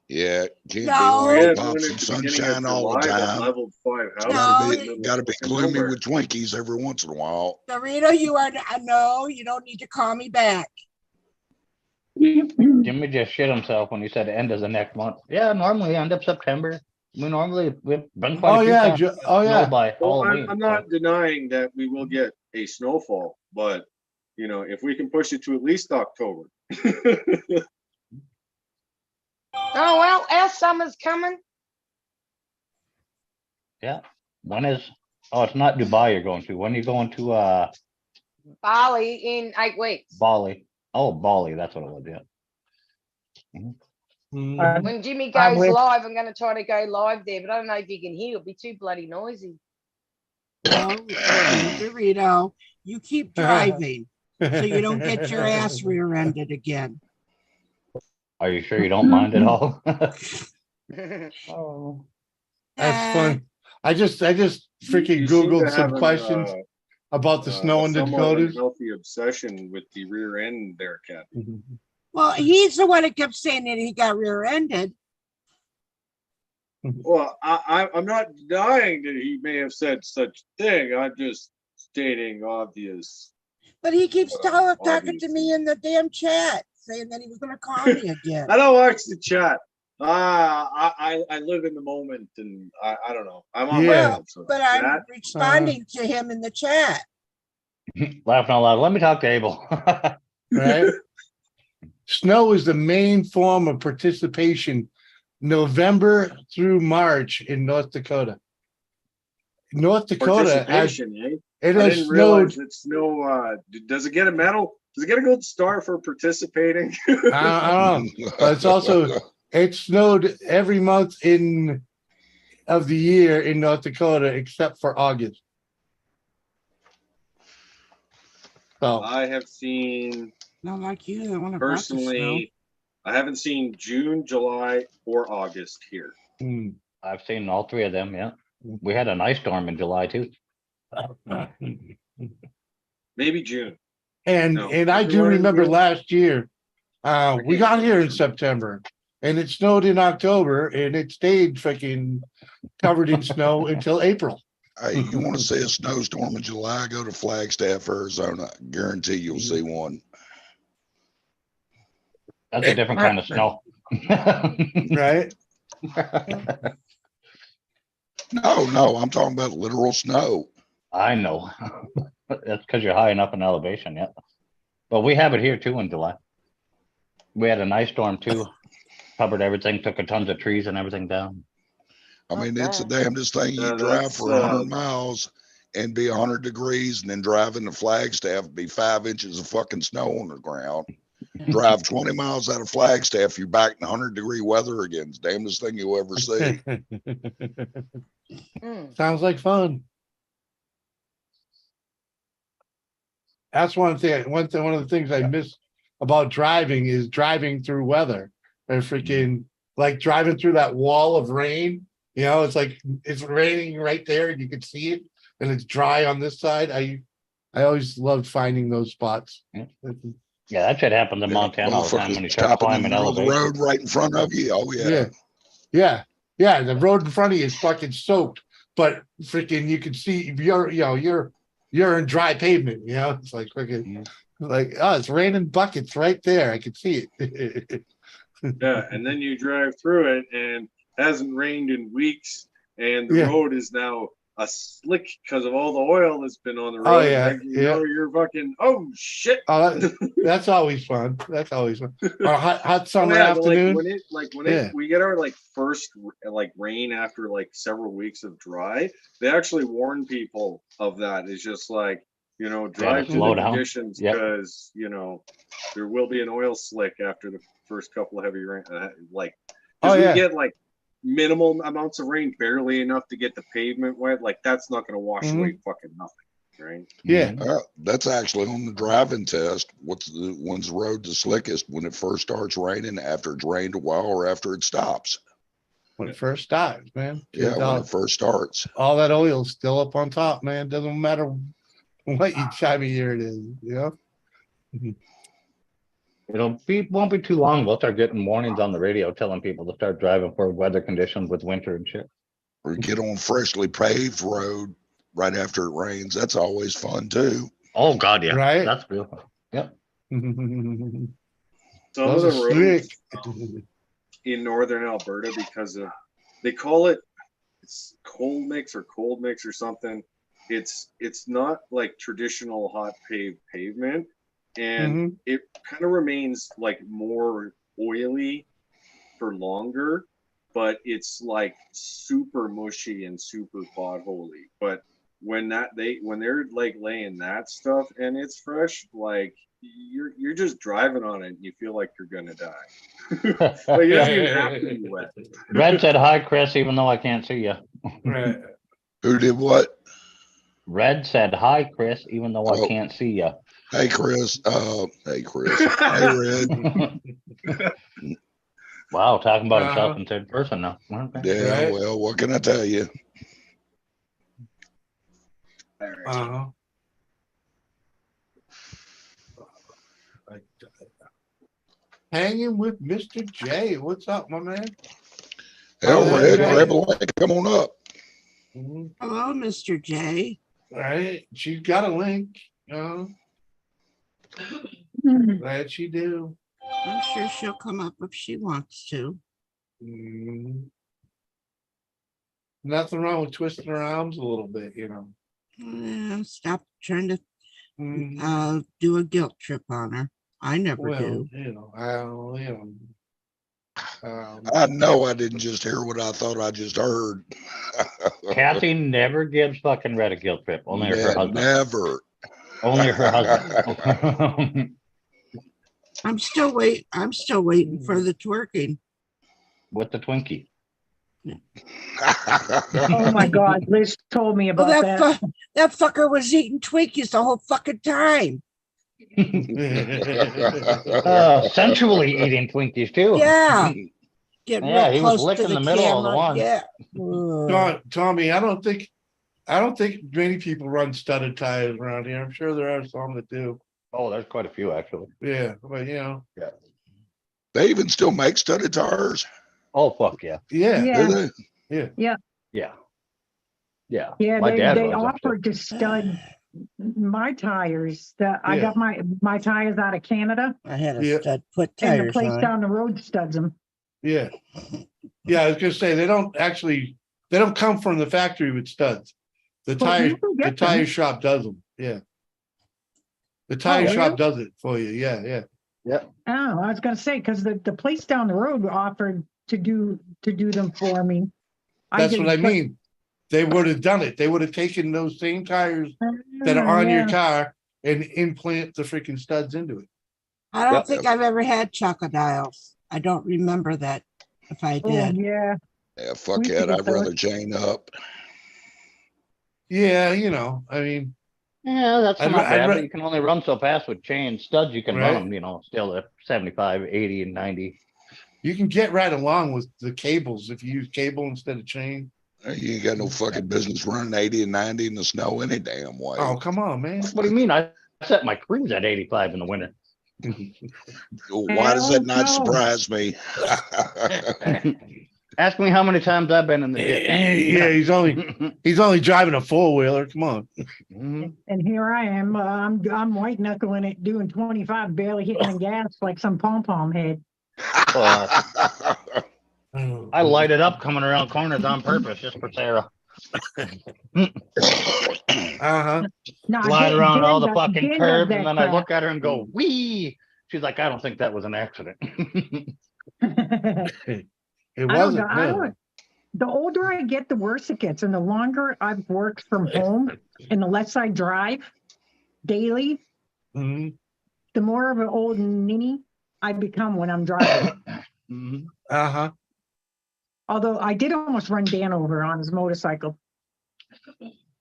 Yeah, can't No. be Yeah, lollipops when and at the beginning of sunshine all the July, that time. leveled 5 houses. No, in the middle Gotta of be fucking gloomy nowhere. with Twinkies every once in a while. Dorito, you are no. You don't need to call me back. Jimmy just shit himself when he said end of the next month. Yeah, normally end of September. We've been quite Oh a few yeah, times oh snow yeah. by Well, Halloween. I'm so- not denying that we will get a snowfall, but you know, if we can push it to at least October. Oh, well, our summer's coming. Yeah. When is? Oh, it's not Dubai you're going to. When are you going to Bali in 8 weeks. Bali? Oh, Bali. That's what it was. Yeah. Mhm. When Jimmy I goes wish- live, I'm going to try to go live there, but I don't know if you can hear. It'll be too bloody noisy. No, Dorito, you keep driving so you don't get your ass rear-ended again. Are you sure you don't mind at all? Oh. That's fun. I just freaking You seem to Googled have some an, questions about the snow in the somewhat Dakotas. unhealthy obsession with the rear end there, Cat. Well, he's the one that kept saying that he got rear-ended. Well, I'm not denying that he may have said such thing. I'm just stating obvious. But he keeps Well, talking to me in the damn chat, saying that he was going to call me again. I don't watch the chat. I live in the moment, and I don't know. I'm on Yeah. my own, so But I'm that- responding to him in the chat. Laughing out loud. Let me talk to Abel. Right? Snow is the main form of participation November through March in North Dakota. North Dakota has participation, eh? it I has didn't snowed. realize that snow. Does it get a medal? Does it get a gold star for participating? I don't know, but it's also it snowed every month of the year in North Dakota except for August. So I have seen Not like you, that one that brought the snow. personally. I haven't seen June, July, or August here. I've seen all three of them. Yeah. We had an ice storm in July too. Maybe June. And No, I do everyone in remember June? last year, we got here in September and it snowed in October and it stayed freaking covered in snow until April. Hey, you want to see a snowstorm in July? Go to Flagstaff, Arizona. Guarantee you'll see one. That's a different kind of snow. Right? No, I'm talking about literal snow. I know. That's because you're high enough in elevation yet. But we have it here too in July. We had an ice storm too covered everything, took a tons of trees and everything down. I mean, it's the Okay. damnedest thing. You Yeah, drive that's, for 100 miles and be 100 degrees, and then driving the Flagstaff, be 5 inches of fucking snow on the ground. Drive 20 miles out of Flagstaff, you're back in 100-degree weather again. It's the damnedest thing you'll ever see. Sounds like fun. That's one of the things I miss about driving is driving through weather. And freaking like driving through that wall of rain. You know, it's like it's raining right there and you can see it, and it's dry on this side. I always loved finding those spots. Yeah, that shit happens in Montana all the time when you start Stopping in the climbing middle of the elevation. road right in front of you. Oh yeah. Yeah. The road in front of you is fucking soaked, but freaking you can see you're in dry pavement. You know, it's like freaking like it's raining buckets right there. I can see it. Yeah, and then you drive through it and hasn't rained in weeks, and the road is now a slick because of all the oil that's been on the road. Oh yeah, know you're fucking shit. Oh, that's always fun. That's always fun. On a hot summer afternoon. When we get our like first like rain after like several weeks of dry, they actually warn people of that. It's just like, drive through the conditions because there will be an oil slick after the first couple of heavy rain. We get like minimal amounts of rain, barely enough to get the pavement wet. Like that's not going to wash away fucking nothing, right? Yeah, that's actually on the driving test. When's the road the slickest? When it first starts raining, after it's rained a while, or after it stops? When it first starts, man. Yeah, when it first starts. All that oil's still up on top, man. Doesn't matter what time of year it is, Won't be too long. We'll start getting warnings on the radio telling people to start driving for weather conditions with winter and shit. Or get on freshly paved road right after it rains. That's always fun too. Oh God, yeah. Right? That's real fun. Yep. Some of the roads in northern Alberta, because of they call it cold mix or something. It's not like traditional hot pavement. And it kind of remains like more oily for longer, but it's like super mushy and super potholy. But when they're like laying that stuff and it's fresh, like you're just driving on it and you feel like you're gonna die. Like you don't even have to be wet. Red said hi, Chris, even though I can't see you. Right. Who did what? Red said hi, Chris, even though I can't see you. Hey, Chris. Hey, Chris. Hey, Red. Wow, talking about himself in third person now. Okay. Yeah, Right. well, what can I tell you? Hanging with Mr. J. What's up, my man? Hell, Red, grab a link. Come on up. Hello, Mr. J. Right. She's got a link. Glad she do. I'm sure she'll come up if she wants to. Nothing wrong with twisting her arms a little bit, Stop trying to do a guilt trip on her. I never do. I know I didn't just hear what I thought I just heard. Kathy never gives fucking Red a guilt trip. Only her husband. Never. Only her husband. I'm still waiting for the twerking. With the Twinkie. Oh my God, Liz told me about that. That fucker was eating Twinkies the whole fucking time. Sensually eating Twinkies too. Yeah. Getting Yeah, real he was close to licking the the middle of the camera. one. Yeah. Tommy, I don't think many people run studded tires around here. I'm sure there are some that do. Oh, there's quite a few actually. Yeah, but Yeah. They even still make studded tires. Oh fuck yeah. Yeah. Do they? Yeah. Yeah. Yeah. Yeah. Yeah, My dad they was offered to stud my tires. I got my tires out of Canada. I had a stud put And the tires place on. down the road studs them. Yeah. Yeah, I was gonna say they don't come from the factory with studs. The Well, tire shop does them. Yeah. The tire shop does it for you. Yeah, yeah. Yep. Oh, I was gonna say, because the place down the road offered to do them for me. That's what I did, but- mean. They would have done it. They would have taken those same tires that are on your Yeah. car and implant the freaking studs into it. I don't Yep. think I've ever had crocodiles. I don't remember that if I Oh, did. yeah. Yeah, fuck We should it. get I'd those. rather chain up. Yeah, you know, I mean, Yeah, that's I'd not ra- I'd bad, ra- but you can only run so fast with chain studs. You can run Right. them, still at 75, 80, and 90. you can get right along with the cables if you use cable instead of chain. You ain't got no fucking business running 80 and 90 in the snow any damn way. Oh, come on, man. What do you mean? I set my cruise at 85 in the winter. Why does that Hell not no. surprise me? Ask me how many times I've been in the ditch. Yeah, he's only driving a four-wheeler. Come on. Mhm. And here I am, I'm white knuckling it, doing 25, barely hitting the gas like some pom-pom head. I light it up coming around corners on purpose just for Sarah. Uh-huh. No, Glide Dan- around Dan all the does- fucking Dan does curves, that and then I crap. look at her and go, "Wee!" She's like, "I don't think that was an accident." It I don't, wasn't. I No. don't, the older I get, the worse it gets. And the longer I've worked from home and the less I drive daily, Mhm. the more of an old ninny I become when I'm driving. Mhm. Uh-huh. Although I did almost run Dan over on his motorcycle.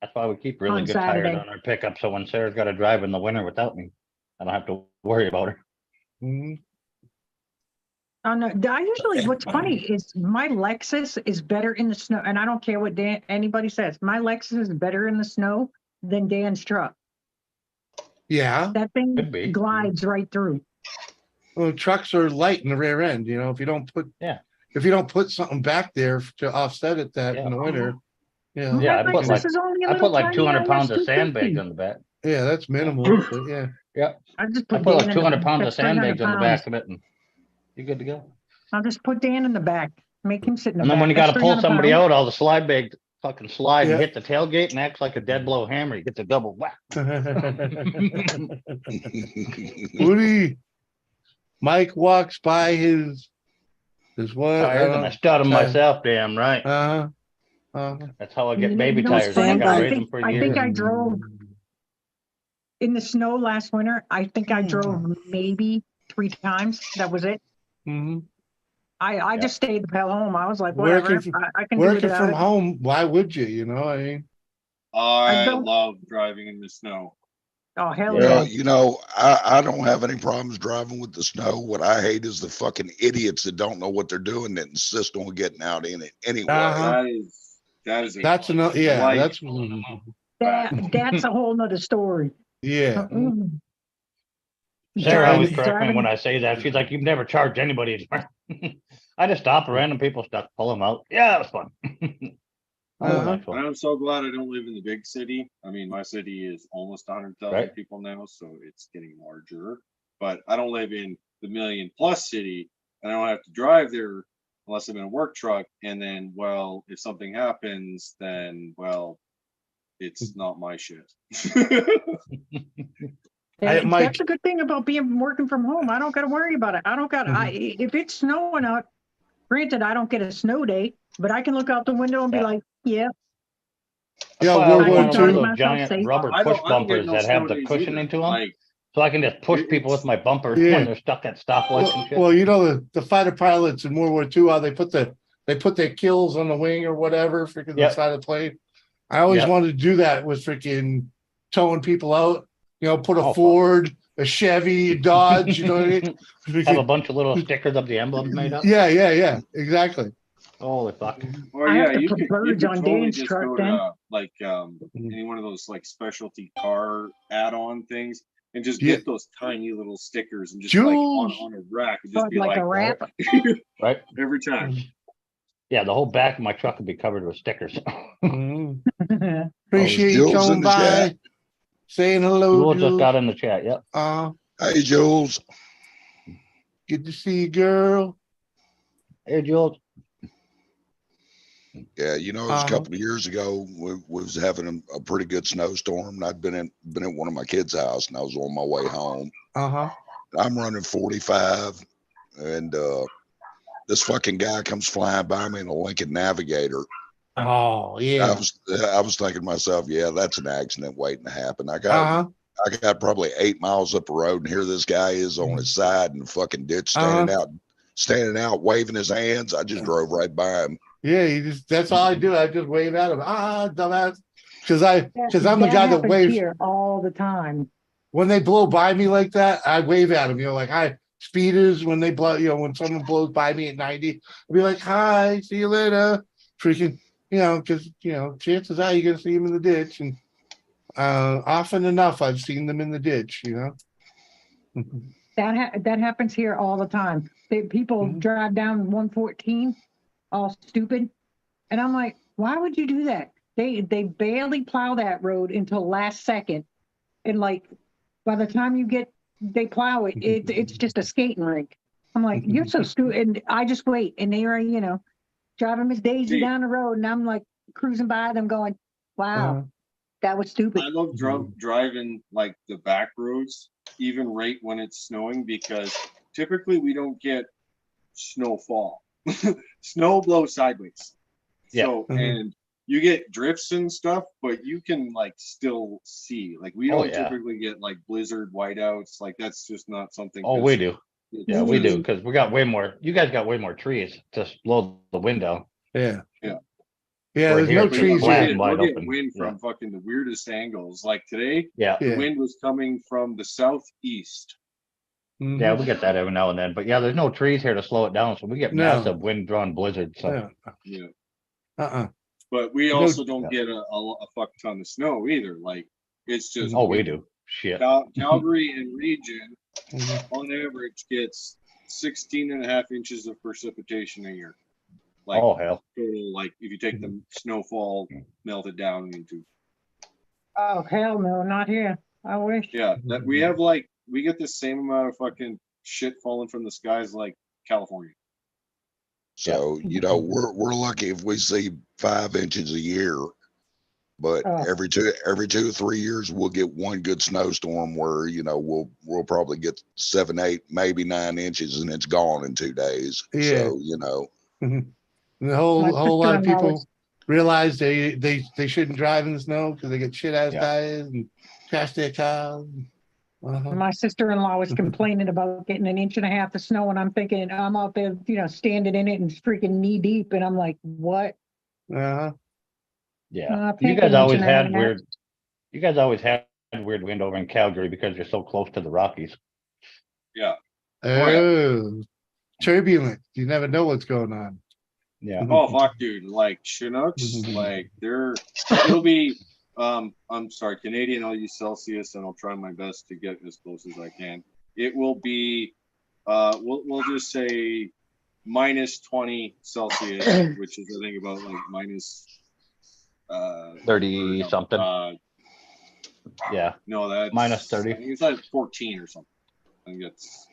That's why we keep really On good Saturday. tires on our pickup. So when Sarah's got to drive in the winter without me, I don't have to worry about her. Mhm. Oh, no, I usually, what's funny is my Lexus is better in the snow, and I don't care what anybody says. My Lexus is better in the snow than Dan's truck. Yeah. That thing Could be. glides right through. Well, trucks are light in the rear end, if you don't put something back there to offset it in the winter. Yeah. Yeah, My Lexus is only a I little put like tiny 200 pounds of 250. sandbags on the back. Yeah, that's minimal. But yeah. Yeah. I just I put put Dan like in 200 pounds of that's 300 sandbags on the pounds. back of it, and you're good to go. I'll just put Dan in the back, make him sit in the And back. then when you got That's to pull 300 somebody pounds. out, all the slide bags fucking slide Yeah. and hit the tailgate and acts like a dead blow hammer. You get the double whack. Woody, Mike walks by his what? Tires and I stud them tires. myself, damn right. That's how I get baby You know what's tires. I funny? got to I raise them think, for I years. think I drove in the snow last winter. I think I drove maybe 3 times. That was it. Mhm. I just stayed the hell home. I was like, whatever. I can do it Working without from it. home, why would you? I mean, I don't- love driving in the snow. Oh, hell Well, yeah. I don't have any problems driving with the snow. What I hate is the fucking idiots that don't know what they're doing that insist on getting out in it anyway. Uh-huh. That is that's another. Yeah, life- that's That's a whole nother story. yeah. Mm. Sarah always Driving- corrects me when I say that. She's like, "You've never charged anybody." I just stop random people stuck, pull them out. Yeah, that was fun. That was nice fun. I'm so glad I don't live in the big city. I mean, my city is almost 100,000 Right. people now, so it's getting larger. But I don't live in the million-plus city, and I don't have to drive there unless I'm in a work truck. And then, well, if something happens, then, well, it's not my shit. That's a good thing about working from home. I don't got to worry about it. I don't got. If it's snowing out, granted, I don't get a snow day, but I can look out the window and be like, yeah. That's why I World always War want one of II. those giant rubber I push don't get bumpers no that have snow the days cushioning either. to them, Like, so I can just push people with my bumper Yeah. when they're stuck at stoplights and shit. Well, the fighter pilots in World War II, how they put their kills on the wing or whatever, freaking the Yep. side of the plane. I always Yep. wanted to do that with freaking towing people out. Put a Oh, Ford, a Chevy, a Dodge. You know what I mean? Have a bunch of little stickers of the emblems made up. Yeah, exactly. Holy fuck! Or I yeah, have to you put could birds on totally Dan's just truck go then. to like any one of those like specialty car add-on things and just Yeah. get those tiny little stickers and just like Jules. on a rack and just But be like like a wrap. Right? every time. Yeah, the whole back of my truck would be covered with stickers. Mhm. Appreciate you Jules coming in the chat. by, saying hello. We'll just Jules. got in the chat. Yep. Hey, Jules. Good to see you, girl. Hey, Jules. Yeah, it was a couple of years ago. We was having a pretty good snowstorm, and I'd been at one of my kids' house, and I was on my way home. I'm running 45, and this fucking guy comes flying by me in a Lincoln Navigator. Oh yeah. I was thinking to myself, yeah, that's an accident waiting to happen. I got probably 8 miles up the road, and here this guy is on his side in the fucking ditch, standing out, waving his hands. I just drove right by him. Yeah, that's all I do. I just wave at him. Dumbass. Because I'm the guy that happens waves here all the time. when they blow by me like that. I wave at them, like hi, speeders. When they blow, when someone blows by me at 90, I'll be like, hi, see you later. Freaking, because chances are you're gonna see them in the ditch, and often enough I've seen them in the ditch. That happens here all the time. People drive down 114, all stupid, and I'm like, why would you do that? They barely plow that road until last second, and like by the time they plow it, it's just a skating rink. I'm like, you're so stupid, and I just wait, and they are driving Miss Daisy down the road, and I'm like cruising by them, going, wow, that was stupid. I love driving like the back roads, even right when it's snowing, because typically we don't get snowfall. Snow blows sideways. So and you get drifts and stuff, but you can like still see. Like we don't typically get like blizzard whiteouts. Like that's just not something. Oh, we do. Yeah, we do, because we got way more. You guys got way more trees to blow the wind down. Yeah. Yeah. Yeah, there's no trees here. We're getting wind from fucking the weirdest angles. Like today, the wind was coming from the southeast. Yeah, we get that every now and then. But yeah, there's no trees here to slow it down, so we get massive wind-drawn blizzards. So. Yeah. But we also don't get a fuck ton of snow either. Like it's just. Oh, we do. Shit. Calgary and region, on average, gets 16.5 inches of precipitation a year. Like, oh hell! Total, like if you take the snowfall melted down into. Oh hell no, not here. I wish. Yeah, that we get the same amount of fucking shit falling from the skies like California. So we're lucky if we see 5 inches a year, but every 2 or 3 years we'll get one good snowstorm where we'll probably get 7, 8, maybe 9 inches, and it's gone in 2 days. Yeah. So And the whole lot of people realize they shouldn't drive in the snow because they get shit ass tires and crash their cars. My sister-in-law was complaining about getting 1.5 inches of snow, and I'm thinking I'm out there, standing in it and freaking knee deep, and I'm like, what? Yeah. You guys always had weird. You guys always had weird wind over in Calgary because you're so close to the Rockies. Yeah. Oh, turbulent. You never know what's going on. Yeah. Oh fuck, dude! Like Chinooks, like it'll be. I'm sorry, Canadian. I'll use Celsius, and I'll try my best to get as close as I can. It will be. We'll just say minus 20 Celsius, which is I think about like minus 30 something. Yeah. No, that's minus 30. I think it's like 14 or something. I think it's.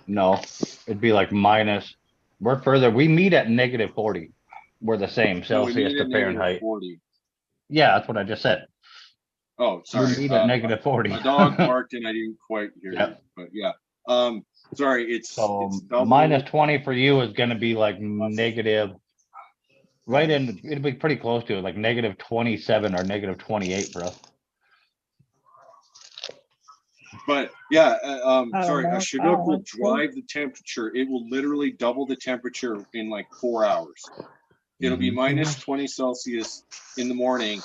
No, it'd be like minus. We're further. We meet at negative 40. We're the same Celsius to Fahrenheit. 40. Yeah, that's what I just said. Oh, sorry. We meet at negative 40. My dog barked and I didn't quite hear it. But yeah. Sorry, it's minus 20 for you is going to be like negative. Right in, it'll be pretty close to it, like negative 27 or negative 28 for us. But yeah, sorry, a Chinook will drive the temperature. It will literally double the temperature in like 4 hours. It'll be minus 20 Celsius in the morning,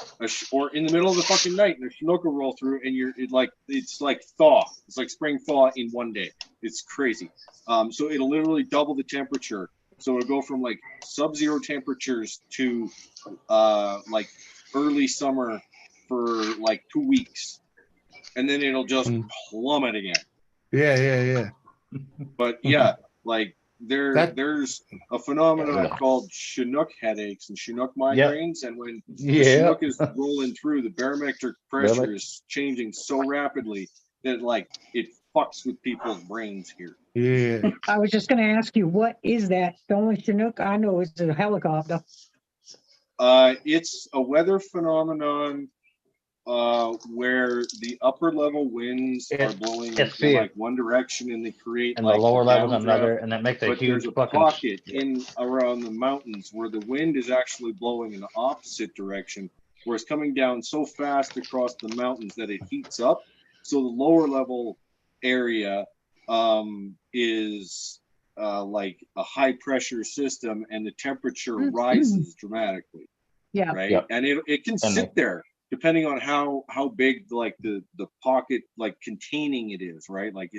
or in the middle of the fucking night, and a Chinook will roll through, and it's like thaw. It's like spring thaw in 1 day. It's crazy. So it'll literally double the temperature. So it'll go from like sub-zero temperatures to like early summer for like 2 weeks. And then it'll just plummet again. Yeah. But yeah, like there's a phenomenon called Chinook headaches and Chinook migraines. And when the Chinook is rolling through, the barometric pressure is changing so rapidly that like it fucks with people's brains here. Yeah. I was just going to ask you, what is that? The only Chinook I know is a helicopter. It's a weather phenomenon where the upper level winds are blowing in like one direction and they create and like the lower levels downdraft, another, and that makes a but huge there's a fucking pocket in around the mountains where the wind is actually blowing in the opposite direction, where it's coming down so fast across the mountains that it heats up. So the lower level area is like a high pressure system, and the temperature rises dramatically. Yeah. Right. Yep. And it can sit there depending on how big like the pocket like containing it is, right? Like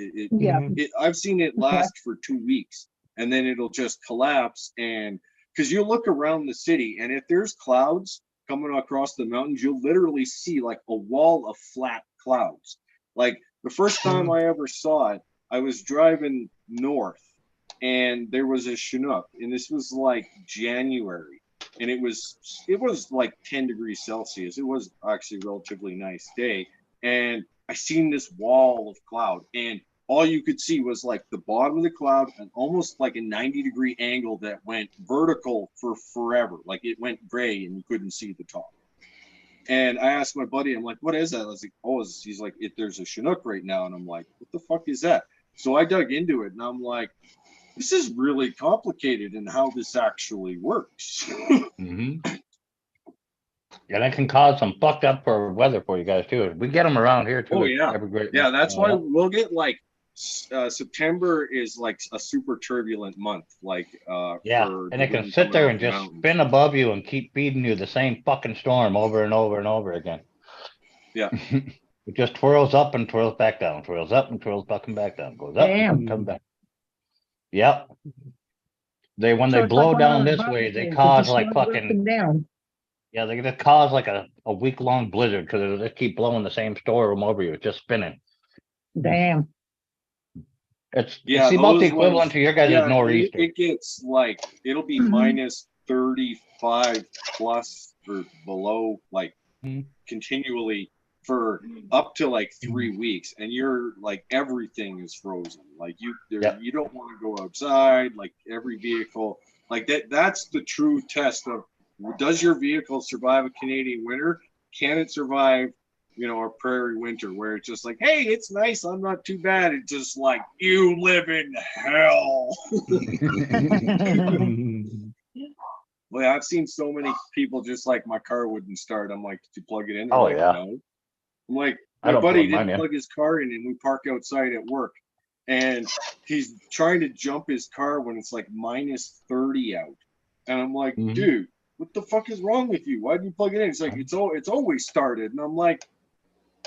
I've seen it last for 2 weeks, and then it'll just collapse. And because you look around the city, and if there's clouds coming across the mountains, you'll literally see like a wall of flat clouds. Like the first time I ever saw it, I was driving north, and there was a Chinook, and this was like January. And it was like 10 degrees Celsius. It was actually a relatively nice day. And I seen this wall of cloud, and all you could see was like the bottom of the cloud and almost like a 90-degree angle that went vertical for forever. Like it went gray and you couldn't see the top. And I asked my buddy, I'm like, what is that? I was like, oh, he's like, there's a Chinook right now. And I'm like, what the fuck is that? So I dug into it, and I'm like, this is really complicated in how this actually works. And it can cause some fucked up for weather for you guys too. We get them around here too. Oh yeah, yeah. That's why we'll get like September is like a super turbulent month. Like and it can sit there and just spin above you and keep feeding you the same fucking storm over and over and over again. Yeah. It just twirls up and twirls back down, twirls up and twirls fucking back down, goes up and comes back. Yep. When they blow down this way, they cause like fucking down. Yeah, they just cause like a week-long blizzard because it'll just keep blowing the same storm over you. It's just spinning. Damn. It's about the equivalent to your guys' nor'easter. It gets like it'll be minus 35 plus or below, like continually for up to like 3 weeks, and you're like everything is frozen. Like you don't want to go outside. Like every vehicle, like that's the true test of, does your vehicle survive a Canadian winter? Can it survive, a prairie winter where it's just like, hey, it's nice, I'm not too bad. It's just like, you live in hell. Well, I've seen so many people just like, my car wouldn't start. I'm like, did you plug it in? They're like, no. I'm like, my buddy didn't plug his car in, and we park outside at work, and he's trying to jump his car when it's like minus 30 out. And I'm like, dude, what the fuck is wrong with you? Why did you plug it in? It's like, it's always started. And I'm like,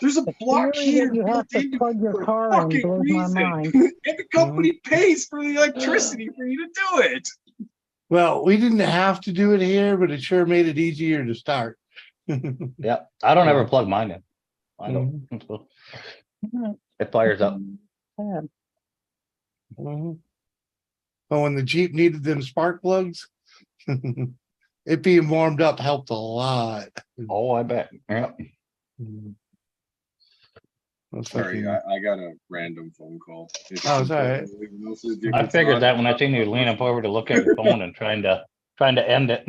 there's a block here you have to plug your car in blows my mind. And the company pays for the electricity for you to do it. Well, we didn't have to do it here, but it sure made it easier to start. Yeah, I don't ever plug mine in. I don't. It fires up. Well, when the Jeep needed them spark plugs, it being warmed up helped a lot. Oh, I bet. Yeah. Sorry, I got a random phone call. It's all right. I figured that when I seen you leaning forward to look at your phone and trying to end it.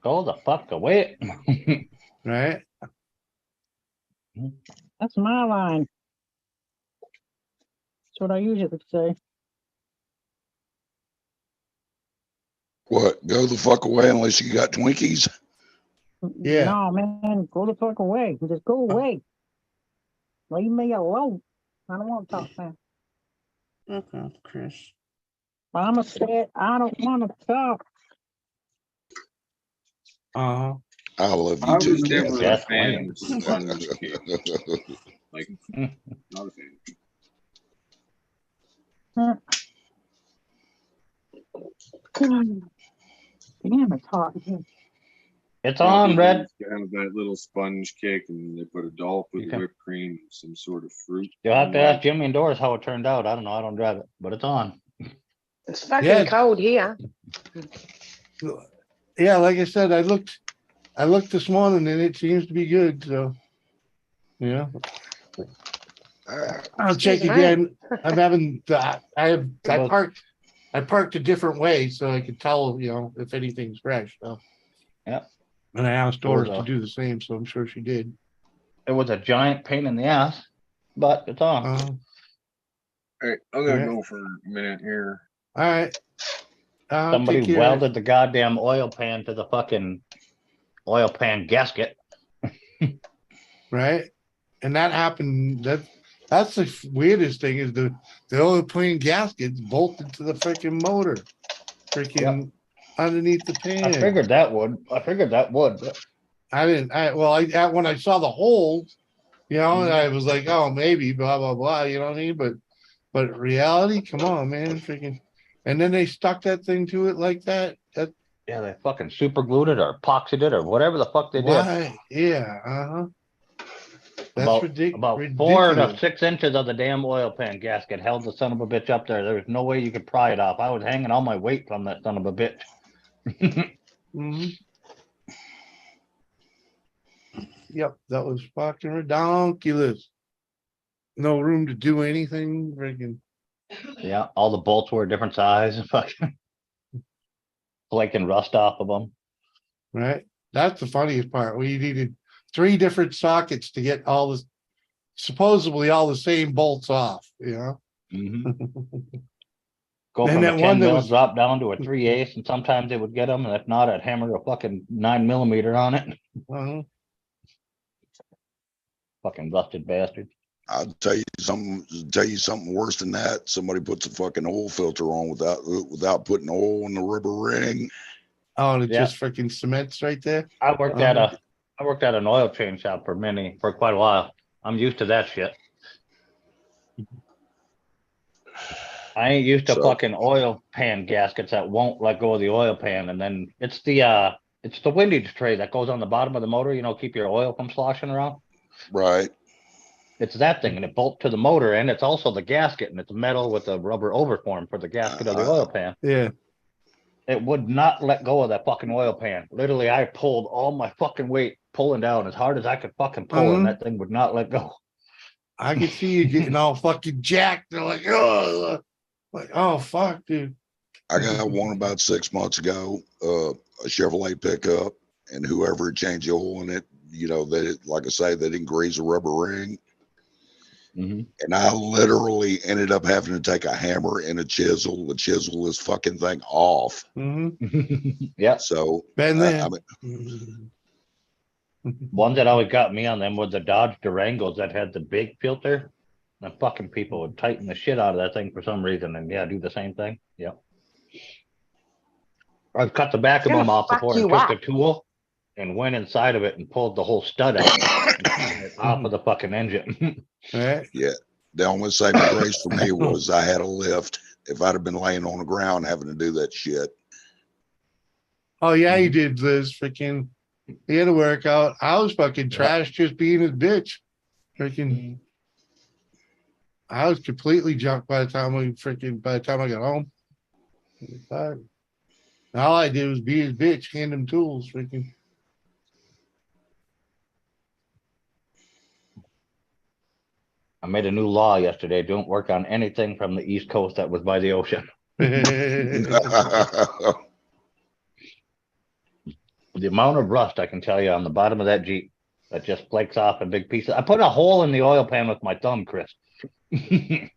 Go the fuck away. Right. That's my line. That's what I usually say. What? Go the fuck away unless you got Twinkies? Yeah. No, man, go the fuck away. Just go away. Leave me alone. I don't want to talk now. Okay, Chris. I'm upset. I don't want to talk. I love you I too. was never a Yes, fan of sponge cake. Like, not a fan. Damn, it's hot here. It's on, Red. You have that little sponge cake, and they put a dollop with whipped cream and some sort of fruit. You'll have to ask Jimmy and Doris how it turned out. I don't know. I don't drive it, but it's on. It's fucking cold here. Yeah, like I said, I looked this morning and it seems to be good. So, yeah. I'll check again. I'm having I parked a different way so I could tell, if anything's fresh. So. Yeah. And I asked It was Doris to a- do the same, so I'm sure she did. It was a giant pain in the ass, but it's on. All right, I'm gonna Yeah. go for a minute here. All right. Somebody take care. welded the goddamn oil pan to the fucking oil pan gasket. Right. And that happened. That's the weirdest thing is the oil pan gaskets bolted to the freaking motor. Freaking underneath the pan. I figured that would. But I didn't. When I saw the holes, you know, Mhm. I was like, oh, maybe blah blah blah. You know what I mean? But reality, come on, man, freaking. And then they stuck that thing to it like that. That yeah, they fucking super glued it or epoxied it or whatever the fuck they did. why? Yeah. That's About ridiculous. 4 to 6 inches of the damn oil pan gasket held the son of a bitch up there. There was no way you could pry it off. I was hanging all my weight from that son of a bitch. Yep, that was fucking ridiculous. No room to do anything. Freaking. Yeah, all the bolts were a different size. Fucking flaking rust off of them. Right. That's the funniest part. We needed 3 different sockets to get all this, supposedly all the same bolts off. You know. Go And from that a 10 one that mil, was- drop down to a 3/8, and sometimes they would get them, and if not, I'd hammer a fucking 9mm on it. Fucking rusted bastard. I'll tell you something worse than that. Somebody puts a fucking oil filter on without putting oil in the rubber ring. Oh, and it Yeah. just freaking cements right there. I worked at an oil change shop for quite a while. I'm used to that shit. I ain't used to fucking oil pan gaskets that won't let go of the oil pan, and then it's the windage tray that goes on the bottom of the motor, you know, keep your oil from sloshing around. Right. It's that thing, and it bolts to the motor, and it's also the gasket, and it's metal with a rubber overform for the gasket of the oil pan. Yeah. It would not let go of that fucking oil pan. Literally, I pulled all my fucking weight pulling down as hard as I could fucking pull, and that thing would not let go. I could see you getting all fucking jacked. They're like, oh, fuck, dude. I got one about 6 months ago, a Chevrolet pickup, and whoever changed the oil in it, you know, like I say, they didn't grease a rubber ring. And I literally ended up having to take a hammer and a chisel to chisel this fucking thing off. Yeah. So been there. One that always got me on them was the Dodge Durangos that had the big filter. The fucking people would tighten the shit out of that thing for some reason, and do the same thing. Yep. I've cut the back of them off before and took the tool and went inside of it and pulled the whole stud out off of the fucking engine. Right. Yeah. The only saving grace for me was I had a lift. If I'd have been laying on the ground having to do that shit. Oh yeah, he did, Liz. Freaking, he had a workout. I was fucking trash just being his bitch. Freaking, I was completely junked by the time I got home. All I did was be his bitch, hand him tools. Freaking. I made a new law yesterday. Don't work on anything from the East Coast that was by the ocean. The amount of rust I can tell you on the bottom of that Jeep that just flakes off in big pieces. I put a hole in the oil pan with my thumb, Chris. Hey,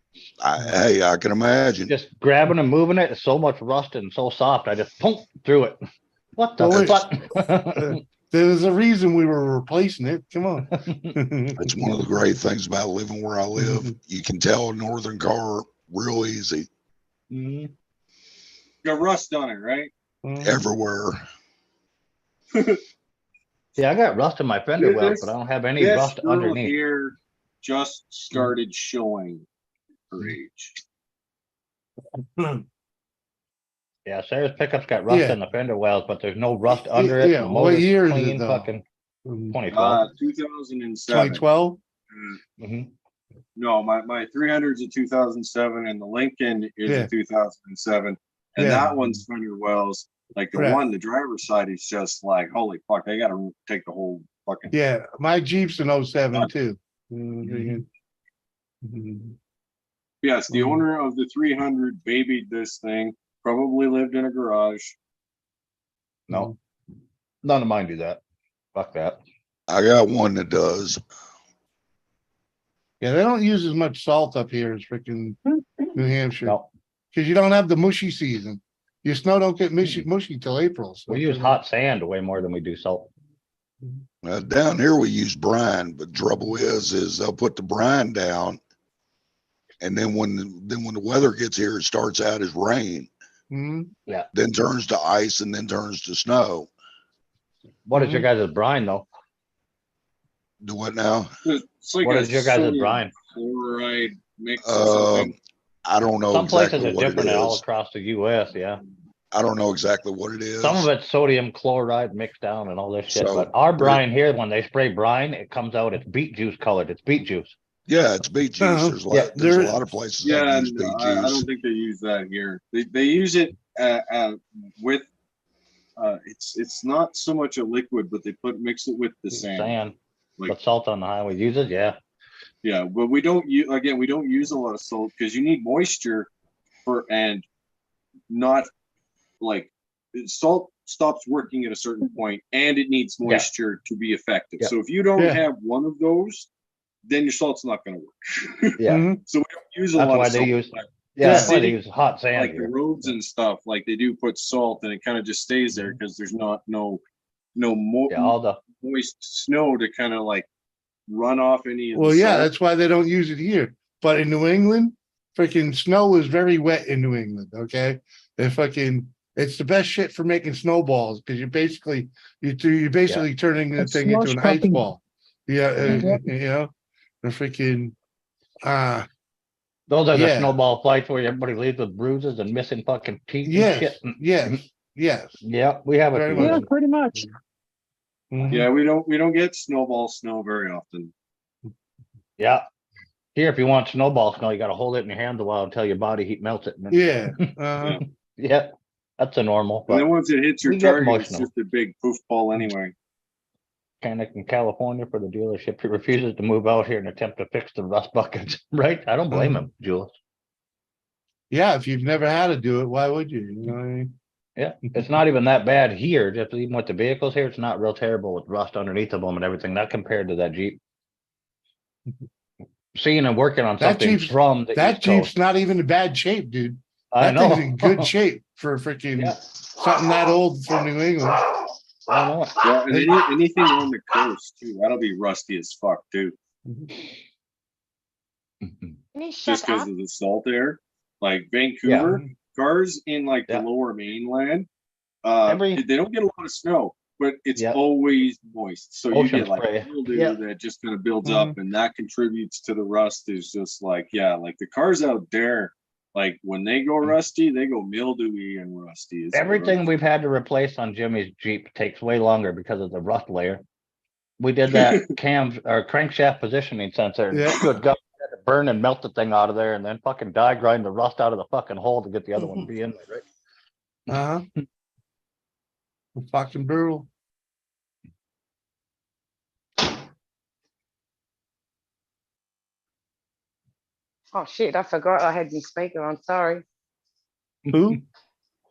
I can imagine. Just grabbing and moving it. It's so much rust and so soft. I just punk through it. What the fuck? There's a reason we were replacing it. Come on. It's one of the great things about living where I live. You can tell a northern car real easy. Got rust on it, right? Everywhere. Yeah, I got rust in my fender wells, but I don't have any rust This girl underneath. here just started showing her age. Yeah, Sarah's pickup's got rust Yeah. in the fender wells, but there's no rust under it. Yeah, The what motor's year is it, clean, though? fucking 2012. 2007. 2012? No, my 300's a 2007, and the Lincoln is Yeah. a 2007, and Yeah. that one's fender wells. Like the Right. one, the driver's side is just like, holy fuck, I gotta take the whole fucking. Yeah, my Jeep's an 07 too. Yes, the owner of the 300 babied this thing, probably lived in a garage. No, none of mine do that. Fuck that. I got one that does. Yeah, they don't use as much salt up here as freaking New Hampshire. No, Because you don't have the mushy season. Your snow don't get mushy till April. So we use hot sand way more than we do salt. Down here we use brine, but trouble is they'll put the brine down, and then when the weather gets here, it starts out as rain, Yeah. then turns to ice, and then turns to snow. What is your guys' brine though? Do what now? It's like What a is your guys' sodium brine? chloride mix or something. I don't know Some places exactly are what it different all is. across the US, yeah. I don't know exactly what it is. Some of it's sodium chloride mixed down and all this shit, So, but our brine here, when they spray brine, it comes out, it's beet juice colored, it's beet juice. Yeah, it's beet juice. There's a lot of places that Yeah, use no, beet I juice. don't think they use that here. They use it with it's not so much a liquid, but they mix it with the sand. Like, But salt on the highway uses, yeah. Yeah, but we don't use we don't use a lot of salt because you need moisture and not like salt stops working at a certain point and it needs moisture to be effective. So if you don't have one of those, then your salt's not going to work. Yeah. So we don't use a That's lot why of they salt. use that's why they use hot sand Like here. the roads and stuff, like they do put salt and it kind of just stays there because there's no moist snow to kind of like run off any of the yeah, salt. that's why they don't use it here. But in New England, freaking snow is very wet in New England. Okay, it's the best shit for making snowballs because you're basically turning the thing into an ice ball. Yeah, you know, the freaking those are the snowball fights where everybody leaves with bruises and missing fucking teeth and shit. Yes. Yeah, we have Very it. much. Yeah, pretty much. Yeah, we don't get snowball snow very often. Yeah. Here, if you want snowball snow, you got to hold it in your hands a while until your body heat melts it. Yeah, that's a normal. And then once it hits your target, it's snow. just a big poof ball anyway. Mechanic in California for the dealership. He refuses to move out here and attempt to fix the rust buckets. Right? I don't blame him, Jules. Yeah, if you've never had to do it, why would you? You know what I mean? Yeah, it's not even that bad here. Just even with the vehicles here, it's not real terrible with rust underneath of them and everything. Not compared to that Jeep. Seeing and working on something from that Jeep's not even in bad shape, dude. I know. That thing's in good shape for freaking something that old from New England. I know. Yeah, and anything on the coast too, that'll be rusty as fuck too. Just because of the salt air, like Vancouver cars in like the lower mainland, they don't get a lot of snow, but it's always moist. So you get like mildew that just kind of builds up, and that contributes to the rust. Is just like like the cars out there. Like when they go rusty, they go mildewy and rusty. Everything we've had to replace on Jimmy's Jeep takes way longer because of the rust layer. We did that crankshaft positioning sensor. Good God, we had to burn and melt the thing out of there, and then fucking grind the rust out of the fucking hole to get the other one to be in there. Right? Fucking brutal. Oh shit, I forgot I had my speaker on, sorry. Who?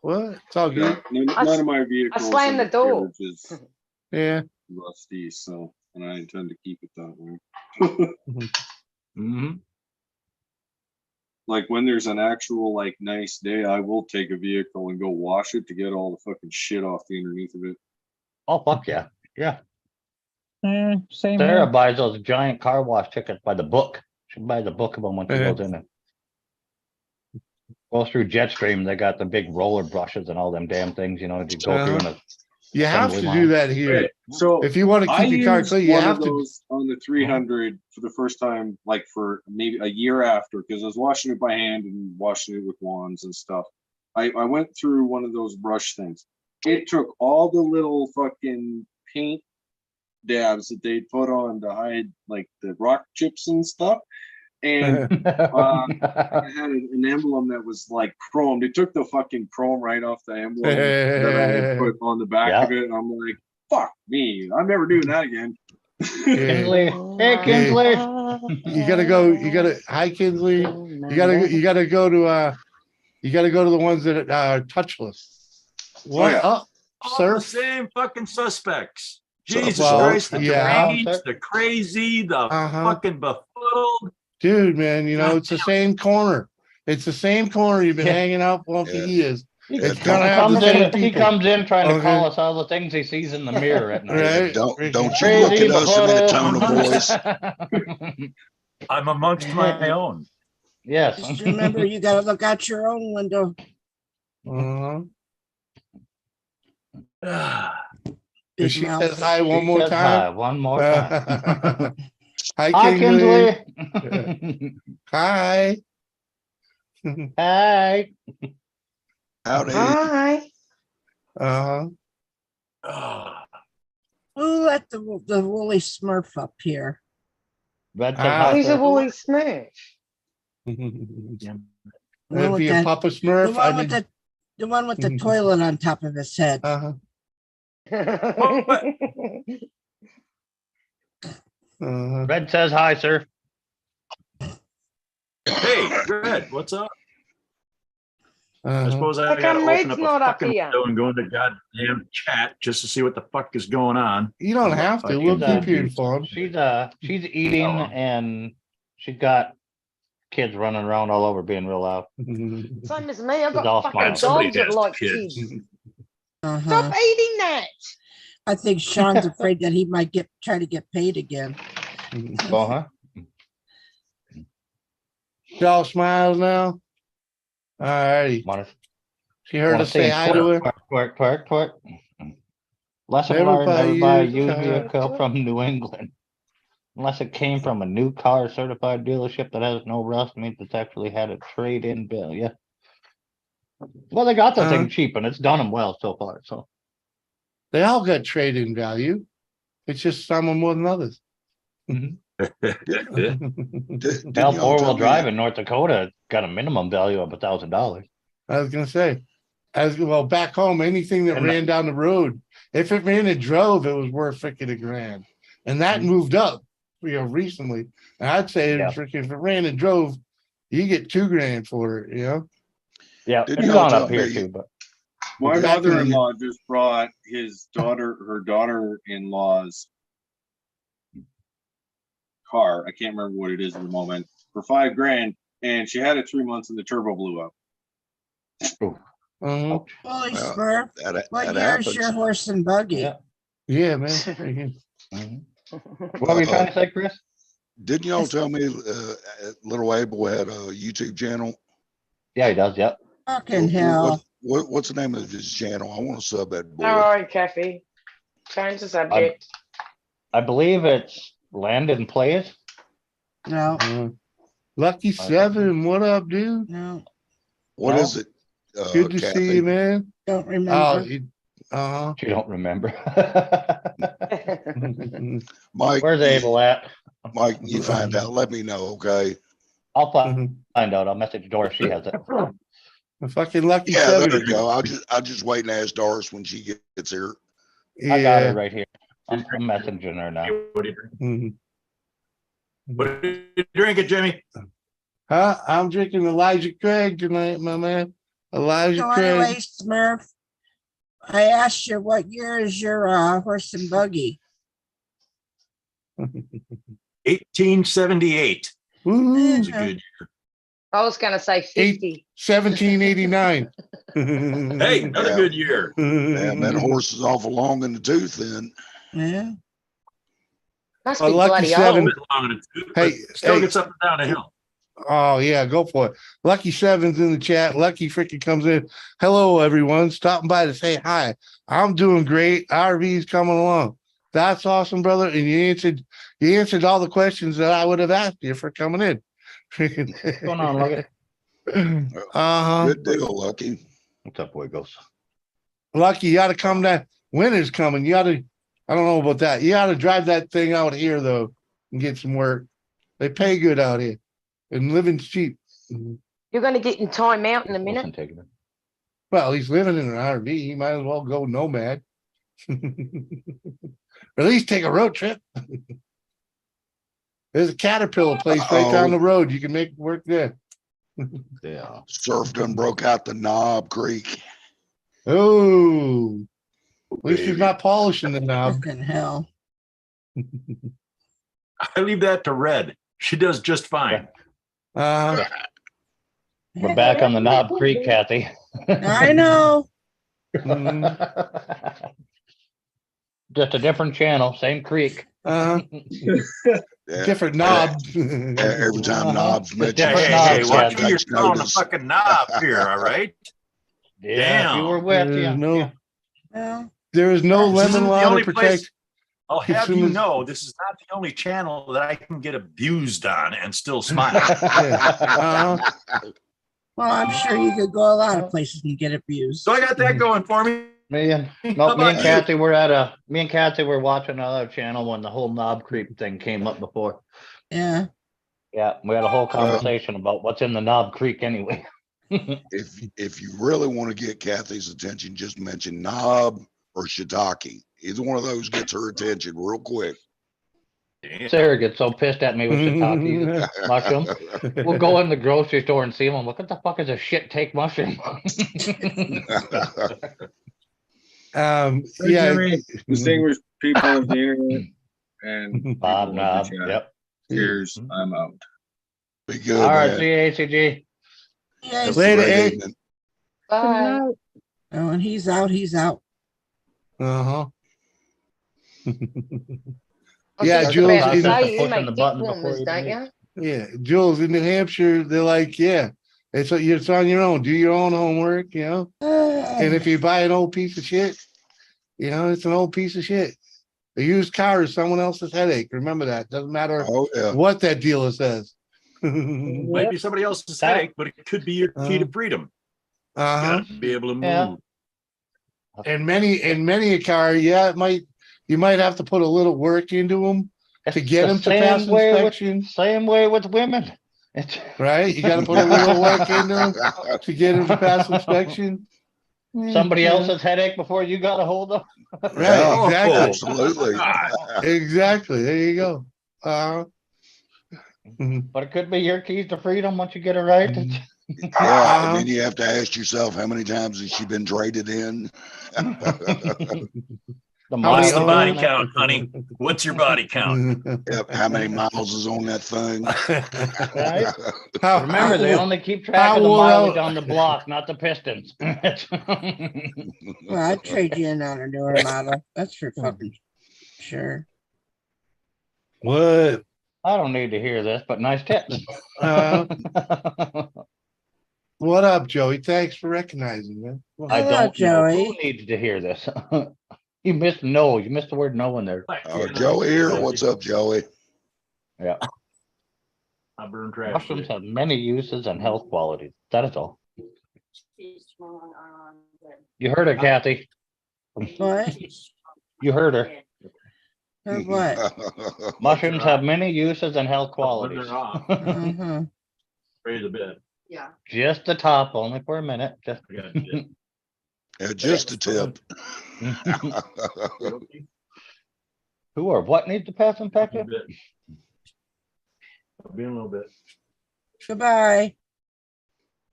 What? It's all good. None of my vehicles. I slammed the door. Yeah. Rusty, so and I intend to keep it that way. Like when there's an actual like nice day, I will take a vehicle and go wash it to get all the fucking shit off the underneath of it. Oh fuck yeah. Yeah. Same Sarah here. buys those giant car wash tickets by the book. She buys a book of them when she goes in and goes through Jetstream. They got the big roller brushes and all them damn things, you know, to go through. And you have to do that here. Okay, so if you want to keep your car clean, you have to. On the 300 for the first time, like for maybe a year after, because I was washing it by hand and washing it with wands and stuff. I went through one of those brush things. It took all the little fucking paint dabs that they put on to hide like the rock chips and stuff. And I had an emblem that was like chrome. They took the fucking chrome right off the emblem that I had put on the back of it. And I'm like, fuck me. I'm never doing that again. Kinsley. Hey, Kinsley. You gotta hi Kinsley. You gotta go to the ones that are touchless. What up, All sir? the same fucking suspects. Jesus well, Christ, the yeah. deranged, the crazy, the fucking befuddled. Dude, man, you know, it's the same corner. It's the same corner you've been hanging out for years. It's gonna have the same people. He comes in trying to call Okay. us all the things he sees in the mirror at night. Right? Don't you look at us in that tone of voice. I'm amongst my own. Yes. Just remember, you got to look out your own window. If she mouth. says hi one She more says time. hi one more time. Hi, Hi, Kinsley. Kinsley. Hi. Hi. Howdy. Hi. Who let the woolly Smurf up here? Who's a woolly Smurf? That'd be a Papa Smurf. The one with the toilet on top of his head. Red says hi, sir. Hey, Red, what's up? I suppose How I gotta come open Red's up a not up fucking here? window and go into goddamn chat just to see what the fuck is going on. You don't have to. We'll keep you informed. She's eating and she's got kids running around all over being real loud. Same as me. I've It's all got fucking smart. dogs that like kids. Stop eating that. I think Sean's afraid that he might try to get paid again. Uh-huh. Y'all smiles now. All righty. She heard us say hi to her. Twerk. Lesson Never learned, buy never buy a used used car. vehicle from New England. Unless it came from a new car certified dealership that has no rust, means it's actually had a trade-in bill. Yeah. Well, they got the thing cheap and it's done them well so far. So They all got trade-in value. It's just some are more than others. Hell, four-wheel drive in North Dakota got a minimum value of $1,000. I was gonna say, back home, anything that ran down the road, if it ran and drove, it was worth freaking $1,000, and that moved up, recently. And I'd say freaking if it ran and drove, you get $2,000 for it, Yeah, Did it's y'all gone tell up here me- too, but My Exactly. mother-in-law just brought her daughter-in-law's car. I can't remember what it is at the moment for $5,000, and she had it 3 months and the turbo blew up. Holy Smurf. What that year is your happens. horse and buggy? Yeah, man. What were you trying to say, Chris? Didn't y'all tell me little Abel had a YouTube channel? Yeah, he does. Yep. Fucking hell. What's the name of his channel? I want to sub that boy. All right, Kathy. Change the subject. I believe it's Landon Plays. No. Lucky Seven, what up, dude? No. What is it? Good to Kathy? see you, man. Don't remember. You don't remember. Mike, Where's Abel at? Mike, you find out. Let me know, okay? I'll find out. I'll message Doris. She has it. The fucking Lucky Yeah, Seven. there you go. I'll just wait and ask Doris when she gets here. I got her right here. I'm messaging her now. What are you drinking, Jimmy? I'm drinking Elijah Craig tonight, my man. Elijah So Craig. anyway, Smurf, I asked you what year is your horse and buggy? 1878. It's a good year. I was going to say 50. 1789. Hey, another good year. Damn, that horse is awful long in the tooth then. Yeah. Must A be Lucky bloody Seven. old. Long in the tooth, Hey, but still hey. gets up and down a hill. Oh yeah, go for it. Lucky Seven's in the chat. Lucky freaking comes in. Hello, everyone. Stopping by to say hi. I'm doing great. RV's coming along. That's awesome, brother. And you answered all the questions that I would have asked you for coming in. What's going on, Lucky? Good deal, Lucky. What's up, Wiggles? Lucky, you gotta come down. Winter's coming. I don't know about that. You gotta drive that thing out here though and get some work. They pay good out here. And living's cheap. You're going to get in time out in a minute. Well, he's living in an RV. He might as well go nomad. Or at least take a road trip. There's a Caterpillar place right down the road. You can make it work there. Yeah. Surf done broke out the Knob Creek. Oh. At least she's not polishing the knob. Fucking hell. I leave that to Red. She does just fine. Uh, We're back on the Knob Creek, Kathy. I know. mm, Just a different channel, same creek. uh, Yeah. different knob. Every time Uh-huh. knobs Just mentioned, different Hey, knobs, watch yeah. who you're takes calling a notice. fucking knob here, all right? Yeah, if you Damn. were with There's you. no, Well, there is no This This lemon isn't law the to only place. protect. I'll have you consumers- know, this is not the only channel that I can get abused on and still smile. Yeah. well, I'm sure you could go a lot of places and get abused. So I got that going for me. Me and How me and about you? Kathy were watching another channel when the whole Knob Creek thing came up before. Yeah. Yeah, we had a whole conversation about what's in the Knob Creek anyway. If you really want to get Kathy's attention, just mention knob or shiitake. Either one of those gets her attention real quick. Sarah gets so pissed at me with shiitake mushroom. We'll go in the grocery store and see them. What the fuck is a shit take mushroom? Yeah. Jimmy, distinguished people of the internet and Bob people of Knob. the chat. Yep. Cheers. I'm out. Be good, All right, man. GACG. Yeah. Have a Later, great eh? evening. Bye. Oh, and he's out. He's out. Uh-huh. I Yeah, was just Jules, about to in- say, you Pushing make the dick button before warmers, you don't leave. you? Yeah, Jules, in New Hampshire, they're like, yeah, it's on your own. Do your own homework, you know. And if you buy an old piece of shit, you know, it's an old piece of shit. A used car is someone else's headache. Remember that. Doesn't matter Oh, yeah. what that dealer says. Might be somebody else's headache, but it could be your key to freedom. Uh-huh. Gotta be able to move. Yeah. And many a car, yeah, you might have to put a little work into them to It's get the them to pass same way inspection. Same way with women. It's Right? You got to put a little work into them to get them to pass inspection. somebody Yeah. else's headache before you got a hold of. Right, Yeah, exactly. absolutely. Exactly. There you go. But it could be your keys to freedom once you get it right. Yeah, and then you have to ask yourself, how many times has she been traded in? What's the body count, honey? What's your body count? Yep, how many miles is on that thing? Right? Remember, they only keep track of the mileage on the block, not the pistons. Well, I'd trade you in on a newer model. That's for fucking sure. What? I don't need to hear this, but nice tips. What up, Joey? Thanks for recognizing, man. I Hello, don't know Joey. who needs to hear this. You missed no. You missed the word no in there. Joey here. What's up, Joey? Yeah. I burn trash. Mushrooms have many uses and health qualities. That is all. You heard her, Kathy. What? You heard her. Or what? Mushrooms have many uses and health qualities. Uh-huh. Raise a bit. Yeah. Just the top, only for a minute. Just Yeah, just a tip. who or what needs to pass inspection? Be a little bit. Goodbye.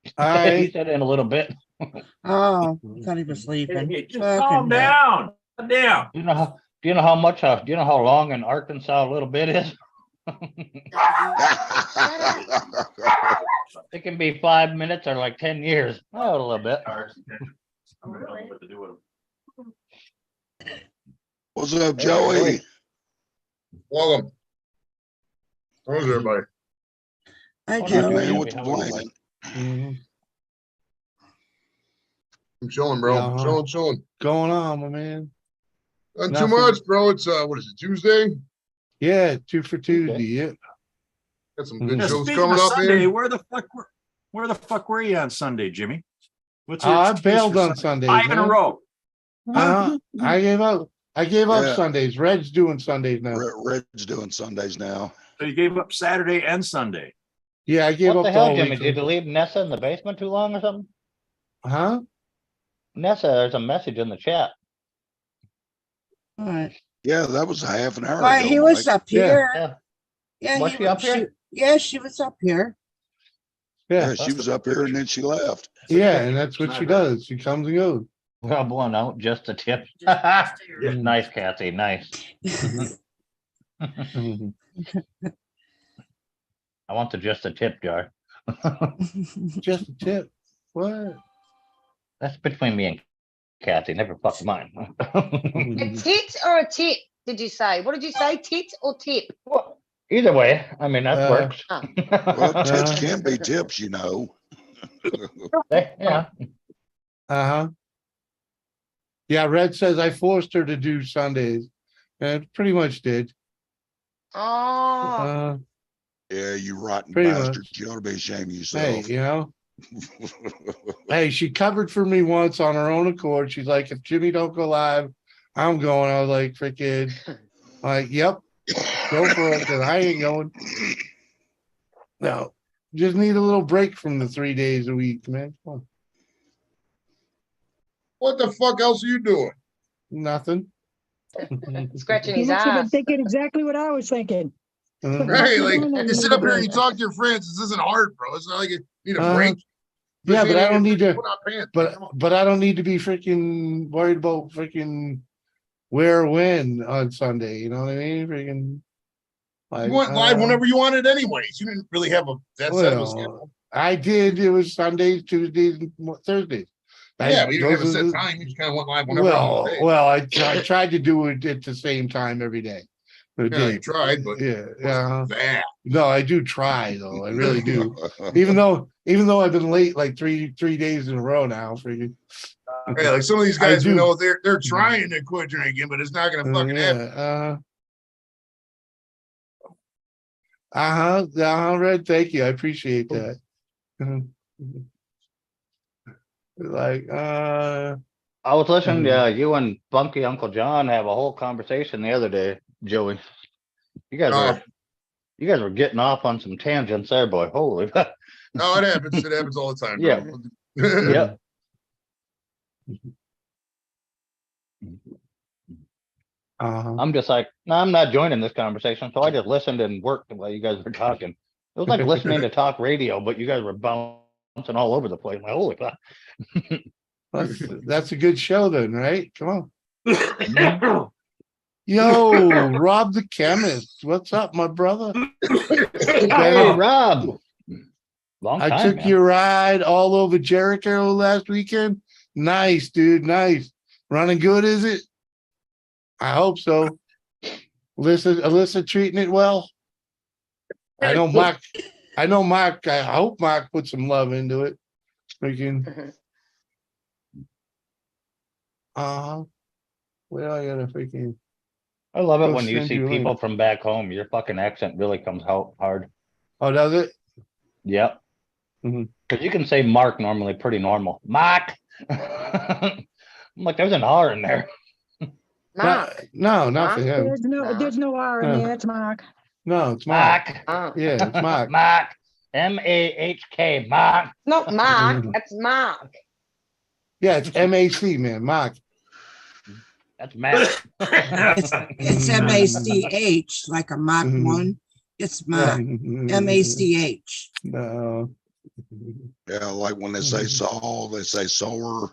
He I said in a little bit. Oh, I thought he was sleeping. Hey, just Fucking calm hell. down. Calm down. Do you know how much? Do you know how long in Arkansas a little bit is? It can be 5 minutes or like 10 years. Oh, a little bit. What's up, Joey? Welcome. How's everybody? Hi, Good, Joey. Man, what's the plan? I'm chilling, bro. Yeah, Chilling. going on, my man. Not Nothing. too much, bro. It's what is it, Tuesday? Yeah, 2 for Tuesday. Yeah. Got some good Now, shows speaking coming of up, Sunday, man. where the fuck were you on Sunday, Jimmy? What's I excuse bailed for on Sunday? Sundays. 5 in a man. row. I gave up. I gave up Yeah. Sundays. Red's doing Sundays now. Red's doing Sundays now. So you gave up Saturday and Sunday. Yeah, I gave What up the the hell, whole Jimmy? week. Did you leave Nessa in the basement too long or something? Huh? Nessa, there's a message in the chat. All right. Yeah, that was a half an hour Why, ago. he was Mike. up here. Yeah. Yeah, Was he she up here? Yeah, she was up here. Yeah. Yeah, she was up here and then she left. Yeah, and that's what she does. She comes and goes. Rub one out, just a tip. Nice, Kathy, nice. Mhm. I want the just a tip jar. Just a tip. What? That's between me and Kathy, never fuck mine. A tit or a tip? Did you say? What did you say? Tit or tip? Well, either way, I mean, that works. Well, tips can be tips, you know. Yeah. Uh-huh. Yeah, Red says I forced her to do Sundays. And pretty much did. Oh, Yeah, you rotten Pretty bastards. much. You ought to be ashamed of Hey, yourself. you know. Hey, she covered for me once on her own accord. She's like, if Jimmy don't go live, I'm going. I was like, freaking, like, yep, go for it, because I ain't going. No, just need a little break from the 3 days a week, man. Come on. What the fuck else are you doing? Nothing. scratching You his must have been ass. thinking exactly what I was thinking. Hey, like you sit up here and you talk to your friends. This isn't hard, bro. It's not like you need a break. Yeah, but I don't need to. Put on pants. But I don't need to be freaking worried about freaking where or when on Sunday. You know what I mean? Freaking. Like, You went live whenever you wanted, anyways. You didn't really have that set of a schedule. Well, I did. It was Sundays, Tuesdays, and Thursdays. Yeah, but you didn't have a those are set the- time. You just kind of went live whenever. on the day. Well, I tried to do it at the same time every day. Yeah, you tried, but yeah. that. No, I do try though. I really do. even though I've been late like three days in a row now. Freaking. Hey, like some of these guys, I we do. know they're trying to quit drinking, but it's not gonna fucking happen. Red. Thank you. I appreciate that. Like, I was listening to you and Funky Uncle John have a whole conversation the other day, Joey. You guys were getting off on some tangents there, boy. Holy. No, it happens. It happens all the time. Yeah. Bro. Yep. I'm just like, no, I'm not joining this conversation. So I just listened and worked while you guys were talking. It was like listening to talk radio, but you guys were bouncing all over the place. Like, holy fuck. that's a good show then, right? Come on. Yo, Rob the chemist. What's up, my brother? Hey, Rob. Long I time, took man. your ride all over Jericho last weekend. Nice, dude. Nice. Running good, is it? I hope so. Alyssa treating it well. I know Mark. I hope Mark put some love into it. Freaking. Well, I gotta freaking. I love it Go when you send see you a people link. from back home. Your fucking accent really comes out hard. Oh, does it? Yep. Because you can say Mark normally pretty normal. Mark. I'm like, there's an R in there. Mark. No, not for him. There's no R in No. there. It's Mark. No, it's Mark. Oh. Yeah, it's Mark. Mark. M-A-H-K. Mark. Not Mark. That's Mark. Yeah, it's MAC, man. Mark. That's Matt. It's M-A-C-H, like a Mach 1. It's Mach. M-A-C-H. No. Yeah, like when they say Saul, they say sower.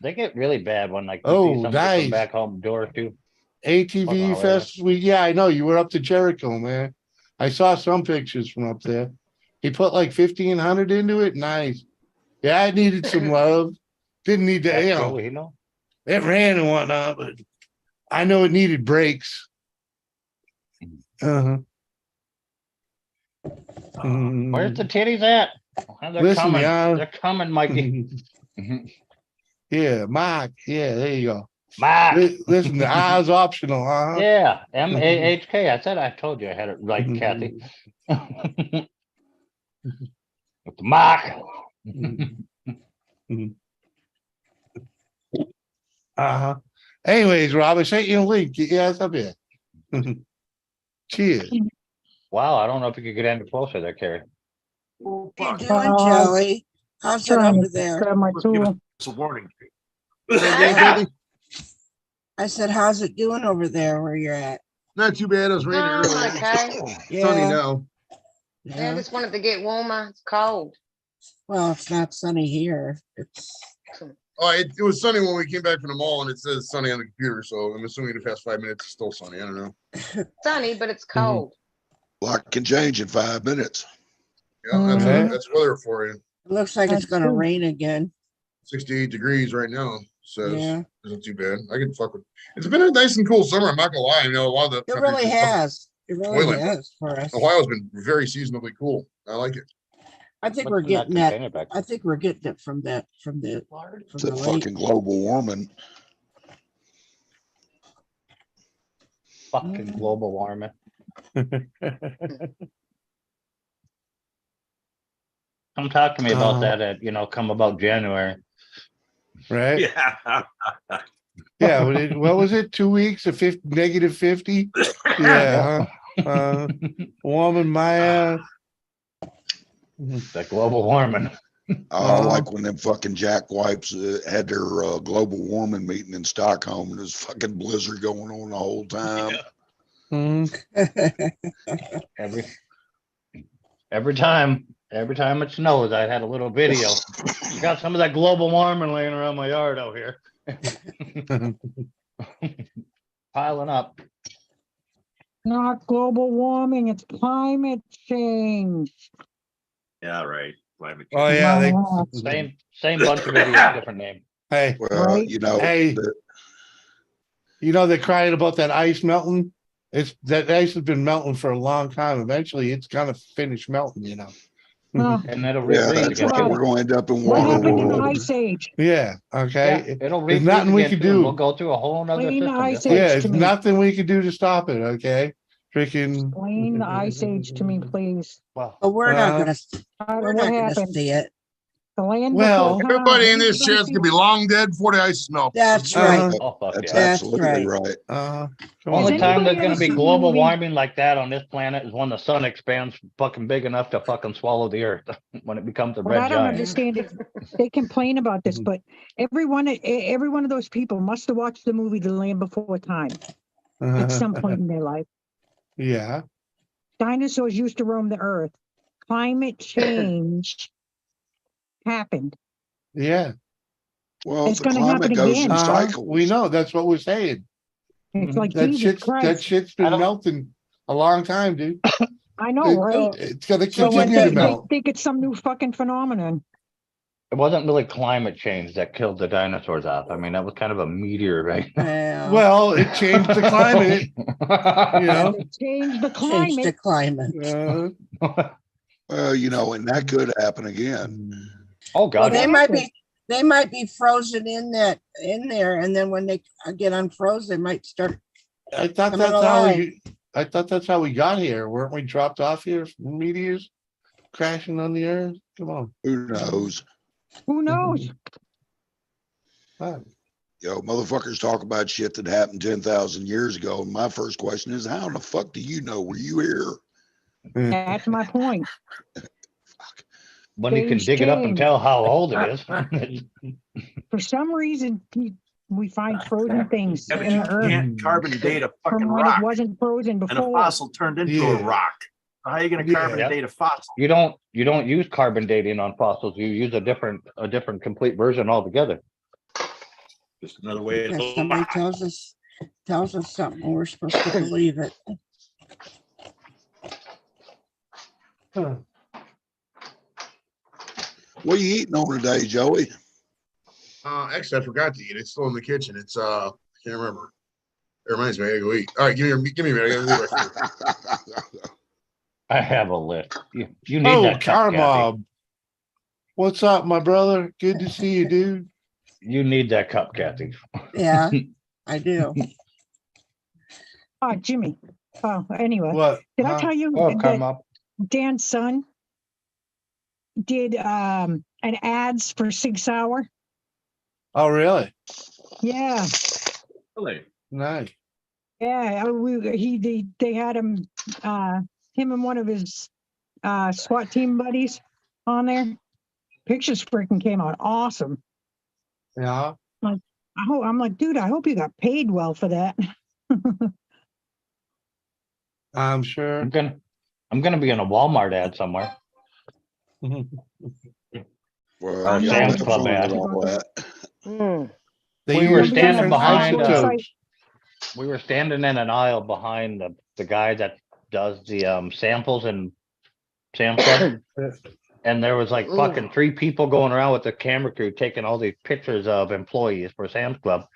They get really bad when like you Oh, see somebody nice. from back home door too. ATV Fuck Fest. Yeah, I know. You were up to Jericho, man. I saw some pictures from up there. He put like 1,500 into it. Nice. Yeah, I needed some love. Didn't need to, you know. It ran and whatnot, but I know it needed brakes. Where's the titties at? They're Listen, coming. y'all. They're coming, Mikey. Yeah, Mark. Yeah, there you go. Mark. Listen, the R's optional, huh? Yeah, M-A-H-K. I said I told you I had it right, Kathy. Mark. Anyways, Rob, I sent you a link. Yeah, it's up here. Cheers. Wow, I don't know if you could get any closer there, Carrie. What you doing, Joey? How's it over there? Grab my tool. It's a warning. I said, how's it doing over there where you're at? Not too bad. It was raining earlier. Okay. Sunny now. Yeah, I just wanted to get warmer. It's cold. Well, it's not sunny here. It's Oh, it was sunny when we came back from the mall, and it says sunny on the computer. So I'm assuming the past 5 minutes it's still sunny. I don't know. Sunny, but it's cold. Lot can change in 5 minutes. Yeah, that's Mhm. that's weather for you. it looks like it's That's gonna true. rain again. 68 degrees right now. Says Yeah. isn't too bad. I can fuck with. It's been a nice and cool summer. I'm not gonna lie. You know, a lot of the It really countries and stuff, has. It really Toilet. has for us. Ohio's been very seasonably cool. I like it. I think What's we're in that getting that. container back I think we're getting it from the It's a fucking global warming. fucking global warming. Come talk to me about that at, come about January. Right? Yeah. Yeah. What was it? 2 weeks of negative 50? Yeah. Warming my ass. That global warming. Like when them fucking jackwipes had their global warming meeting in Stockholm, and there's fucking blizzard going on the whole time. Every time it snows, I had a little video. Got some of that global warming laying around my yard out here. Piling up. Not global warming, it's climate change. Yeah, right. Climate Oh change. yeah, Same bunch of videos, different name. Hey, Well, Right. hey, they're crying about that ice melting. That ice has been melting for a long time. Eventually, it's gonna finish melting. Well, And it'll Yeah, refreeze that's again. right. about We're going to end up in what water happened in the world. ice age? Yeah. Okay. Yeah, it'll There's refreeze nothing we again can too, and we'll do. go through a whole nother Explain the system. ice just age like- Yeah, to there's me. nothing we can do to stop it. Okay. Freaking. Explain the ice age to me, please. Well, But we're not gonna. What We're not gonna happened? see it. The land Well, before time. Everybody in this Everybody chat's see- gonna be long dead before the ice melts. That's right. oh fuck That's yeah. absolutely right. Come Only on, time dude. there's gonna ever be seen global the movie? warming like that on this planet is when the sun expands fucking big enough to fucking swallow the earth. When it becomes a What red I don't giant. understand is they complain about this, but every one of those people must have watched the movie The Land Before Time at some point in their life. Yeah. Dinosaurs used to roam the earth. Climate change happened. Yeah. Well, It's the gonna happen climate goes in again. cycles. We know. That's what we're saying. It's like That Jesus Christ. shit's been melting a long time, dude. I know, right? It's gonna So what, continue to they melt. think it's some new fucking phenomenon. It wasn't really climate change that killed the dinosaurs off. I mean, that was kind of a meteor, right? Well, it changed the climate. Change the Change the climate. climate. Well, and that could happen again. Oh Well, God. they might be frozen in there, and then when they get unfroze, they might start. I thought coming that's how alive. I thought that's how we got here. Weren't we dropped off here from meteors crashing on the earth? Come on. Who knows? Who knows? Motherfuckers talk about shit that happened 10,000 years ago. And my first question is, how in the fuck do you know? Were you here? That's my point. When you can Things dig it up and change. tell how old it is. For some reason, we find frozen things Yeah, but in you the earth can't carbon date a fucking from when rock. it wasn't frozen And a before. fossil turned into a rock. How are you going to carbon date a fossil? You don't use carbon dating on fossils. You use a different complete version altogether. Just another way. If somebody tells us something, we're supposed to believe it. What are you eating on today, Joey? Actually, I forgot to eat. It's still in the kitchen. It's I can't remember. It reminds me, I gotta go eat. All right, give me a minute. I gotta leave right here. I have a list. You need that cup, car Kathy. mob. What's up, my brother? Good to see you, dude. You need that cup, Kathy. Yeah, I do. Oh, Jimmy. Oh, anyway. What? Did I tell you Oh, car that mob. Dan's son did an ads for Sig Sauer? Oh, really? Yeah. Really? Nice. Yeah, they had him and one of his SWAT team buddies on there. Pictures freaking came out awesome. Yeah. I'm like, dude, I hope you got paid well for that. I'm sure. I'm gonna be in a Walmart ad somewhere. Well, I'm you not have Sam's fun Club with ad. all that. Mm. They We were use standing different behind isotopes. We were standing in an aisle behind the guy that does the samples in Sam's Club. And there was like fucking 3 people going around with the camera crew taking all these pictures of employees for Sam's Club.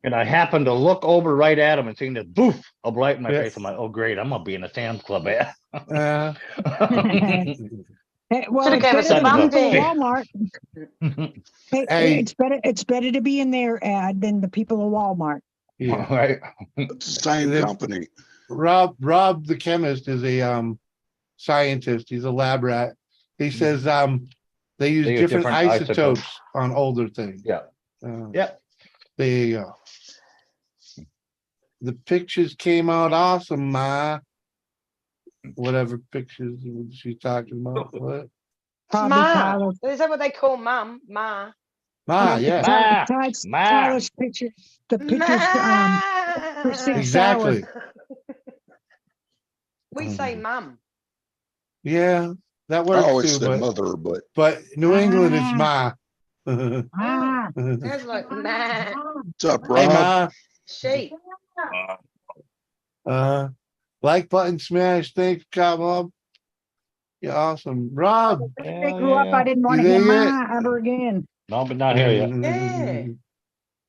And I happened to look over right at him and seeing this boof of light in my face. I'm like, oh great, I'm gonna be in a Sam's Club ad. Well, Should've it's gave us better a than bum people at thing. Walmart. Hey. It's better to be in their ad than the people at Walmart. Yeah. Right. It's the same company. Rob the chemist is a scientist. He's a lab rat. He says they use different isotopes on older things. Yeah. Yep. There you go. The pictures came out awesome, Ma. Whatever pictures she's talking about. What? Probably Ma. Tyler. Is that what they call mum? Ma. Ma, yeah. Tyler's pictures. The pictures for 6 Exactly. hours. We say mum. Yeah, that I works always too. said But mother, but New England is Ma. That's like ma. What's up, Hey, Rob? Ma. Sheep. Like button smash. Thanks, come up. You're awesome, Rob. I grew up. I didn't want to hear Ma ever again. No, but not here yet. Yeah.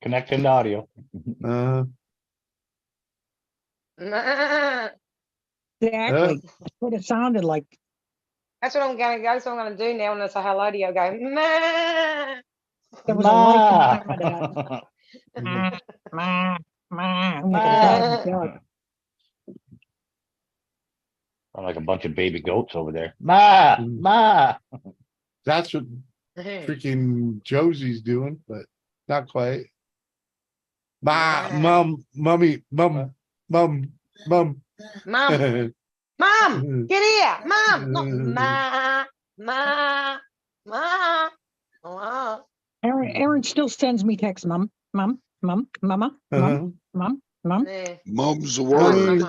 Connecting to audio. Ma. Exactly. That's what it sounded like. That's what I'm gonna go. That's what I'm gonna do now when I say hello to you. I go, ma. There was a light behind that. Ma. I'm like a dog. I'm like a bunch of baby goats over there. Ma. That's what freaking Josie's doing, but not quite. Mom. Mom, get here, mom. Not ma. Oh. Aaron still sends me texts, mama. Yeah. Mum's the word.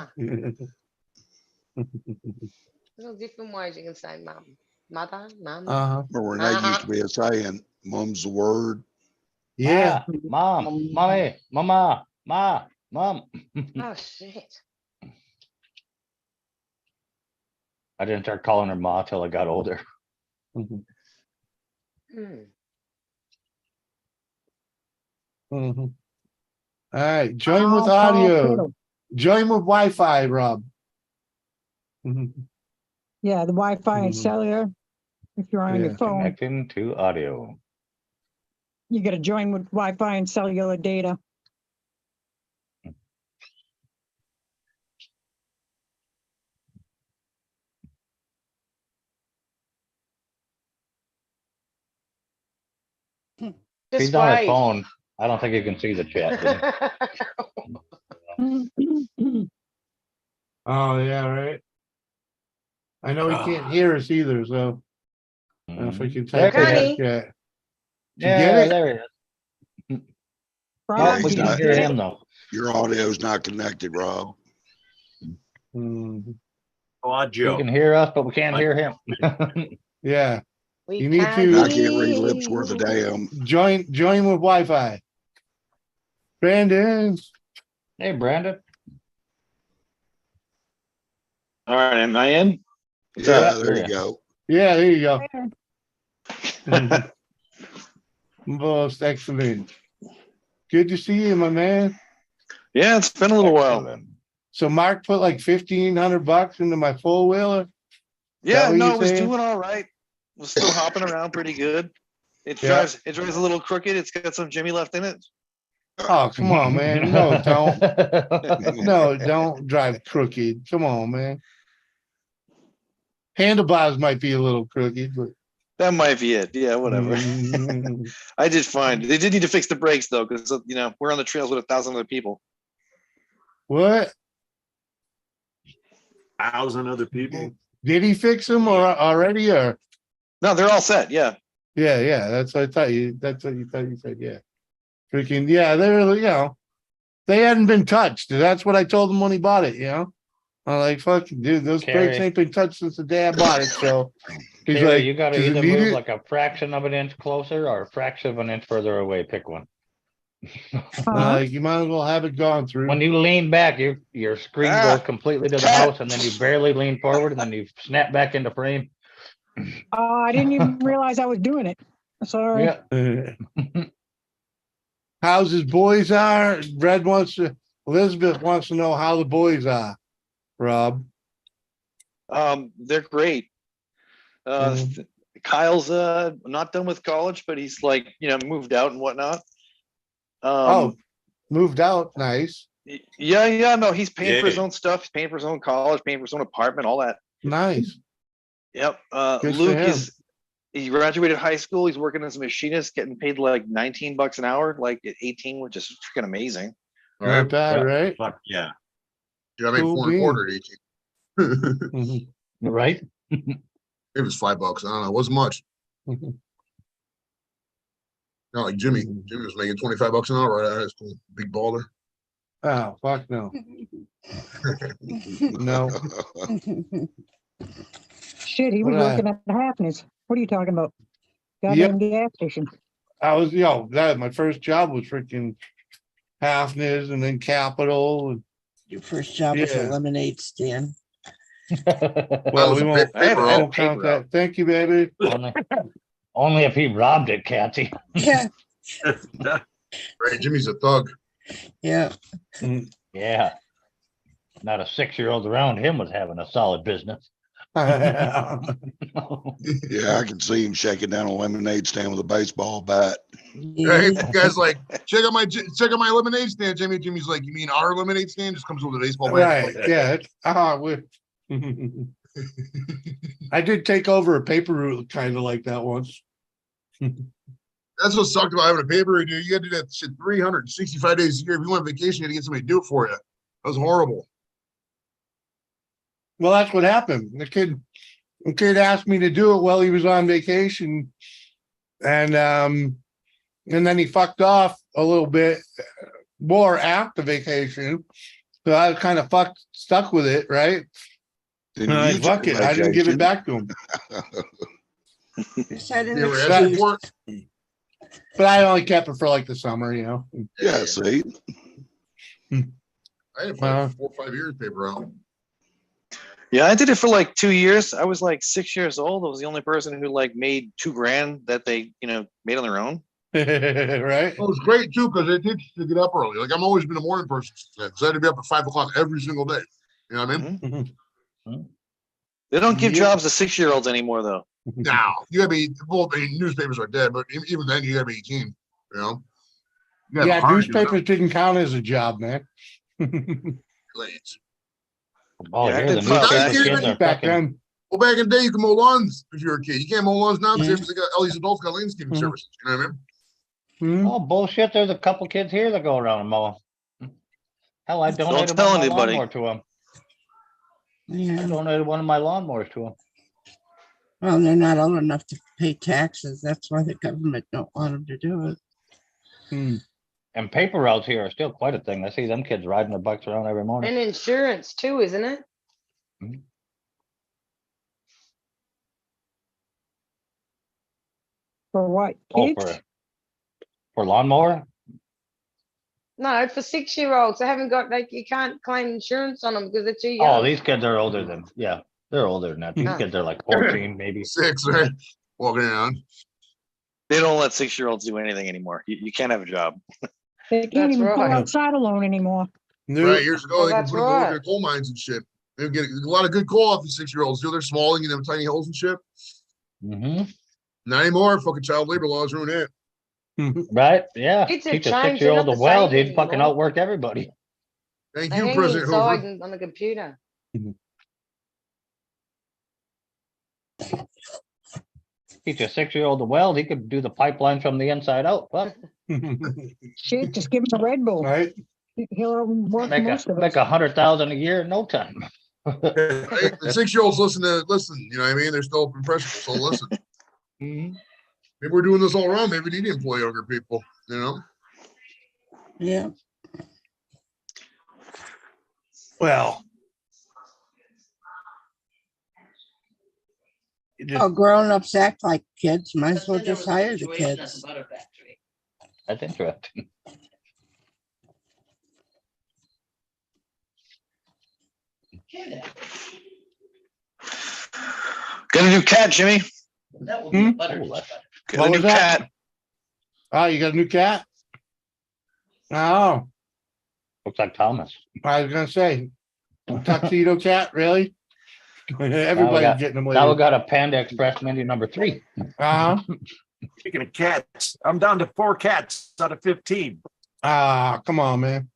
There's different ways you can say mum. Mother, mum. Remember when that used to be a saying, mum's the word? Yeah. Mom, mommy, mama, mom. Oh shit. I didn't start calling her ma till I got older. Mm. All right, join with audio. Join with Wi-Fi, Rob. Yeah, the Wi-Fi and cellular. If you're on your phone, Connecting to audio. you got to join with Wi-Fi and cellular data. He's on his phone. I don't think you can see the chat. Oh yeah, right. I know he can't hear us either, so if we can type that, yeah. Yeah, there he is. Yeah, We can hear him though. Your audio's not connected, Rob. Audio. You can hear us, but we can't hear him. Yeah. We You need I to can't read lips worth a damn. join with Wi-Fi. Brandon. Hey, Brandon. All right, am I in? Yeah, there you go. Yeah, there you go. Most excellent. Good to see you, my man. Yeah, it's been a little while. So Mark put like $1,500 into my four wheeler. Yeah, no, it was doing all right. It was still hopping around pretty good. It drives a little crooked. It's got some Jimmy left in it. Oh, come on, man. No, don't. No, don't drive crooked. Come on, man. Handlebars might be a little crooked, but that might be it. Yeah, whatever. I did fine. They did need to fix the brakes though, because we're on the trails with 1,000 other people. What? 1,000 other people. Did he fix them already? Or no, they're all set. Yeah. Yeah. That's what I thought you. That's what you thought you said. Yeah. Freaking yeah. They're they hadn't been touched. That's what I told him when he bought it. I'm like, fuck, dude, those brakes ain't been touched since the day I bought it. So He's Terry, like, you gotta "Does it either need move it?" like a fraction of an inch closer or a fraction of an inch further away. Pick one. You might as well have it gone through. When you lean back, your screen goes completely to the house, and then you barely lean forward, and then you snap back into frame. I didn't even realize I was doing it. Sorry. Yeah. How's his boys are? Elizabeth wants to know how the boys are, Rob. They're great. Kyle's not done with college, but he's like, moved out and whatnot. Moved out. Nice. Yeah, no, he's paying for his own stuff, he's paying for his own college, paying for his own apartment, all that. Nice. Yep. Good for Luke him. he graduated high school, he's working as a machinist, getting paid like $19 an hour, like at 18, which is freaking amazing. Not bad, right? Fuck yeah. Yeah, I made Cool 4 and a quarter at 18. Right? It was $5. I don't know. It wasn't much. Not like Jimmy. Jimmy was making $25 an hour right out of high school. Big baller. Oh, fuck no. No. Shit, he was What, working at the Happiness. What are you talking about? Goddamn gas station. I was, my first job was freaking Halfness and then Capital. And, Your first job was a lemonade stand. well, we won't count that. Thank you, baby. Only if he robbed it, Catsy. Yeah. Right, Jimmy's a thug. Yeah. Yeah. Not a 6-year-old around him was having a solid business. Yeah, I can see him shaking down a lemonade stand with a baseball bat. Right, the guy's like, check out my lemonade stand, Jimmy. Jimmy's like, you mean our lemonade stand? Just comes with a baseball bat. Right. Yeah. I did take over a paper route kind of like that once. That's what sucked about having a paper route, dude. You got to do that shit 365 days a year. If you went on vacation, you had to get somebody to do it for you. That was horrible. Well, that's what happened. The kid asked me to do it while he was on vacation, and then he fucked off a little bit more after vacation. So I was kind of stuck with it, right? Fuck it. I didn't give it back to him. But I only kept it for like the summer, Yeah, see. I had it for like 4 or 5 years paper out. Yeah, I did it for like 2 years. I was like 6 years old. I was the only person who like made $2,000 that they, made on their own. Right. Well, it's great too because it teaches you to get up early. Like I've always been a morning person, so I had to be up at 5 o'clock every single day. You know what I mean? They don't give jobs to 6-year-olds anymore, though. Now you gotta be. Well, the newspapers are dead, but even then you gotta be 18. You know. Yeah, newspapers didn't count as a job, man. Oh, yeah, the newspaper kids are back fucking. then. Well, back in the day, you could mow lawns if you were a kid. You can't mow lawns now because they got all these adults got landscaping services. You know what I mean? Oh, bullshit. There's a couple kids here that go around and mow. Hell, I donated tell one of my anybody. lawnmower to him. Yeah. I donated one of my lawnmowers to him. Well, they're not old enough to pay taxes. That's why the government don't want them to do it. And paper routes here are still quite a thing. I see them kids riding their bikes around every morning. And insurance too, isn't it? For what? Oh, Kids? for lawnmower? No, for 6-year-olds, they haven't got you can't claim insurance on them because they're too young. Oh, these kids are older than, they're older than that. These kids are like 14, maybe. 6, right? Walking around. They don't let 6-year-olds do anything anymore. You can't have a job. They can't even go outside alone anymore. Right, years ago, they could that's put them to work right. in coal mines and shit. They would get a lot of good coal off the 6-year-olds. They're small and you have tiny holes and shit. Not anymore. Fucking child labor laws ruin it. Right? Yeah. Kids have Teach a changed, they're 6-year-old not to the weld, same he'd fucking anymore. outwork everybody. Thank They you, hang President inside Hoover. on the computer. Teach a 6-year-old to weld, he could do the pipeline from the inside out. Fuck. Shit, just give him a Red Bull. Right. He'll work Make most of it. 100,000 a year in no time. Right? The 6-year-olds listen. You know what I mean? They're still impressionable, so listen. Maybe we're doing this all wrong. Maybe we need to employ younger people, you know? Yeah. Well, Oh, grown-ups act like kids. Might as well just hire the kids. That's interesting. Got a new cat, Jimmy. Oh, Got What a new was that? cat. Oh, you got a new cat? Oh, Looks like Thomas. I was gonna say, tuxedo cat, really? Everybody's got- getting them Now we lately. got a Panda Express menu number 3. Uh-huh. Speaking of cats, I'm down to 4 cats out of 15. Ah, come on, man.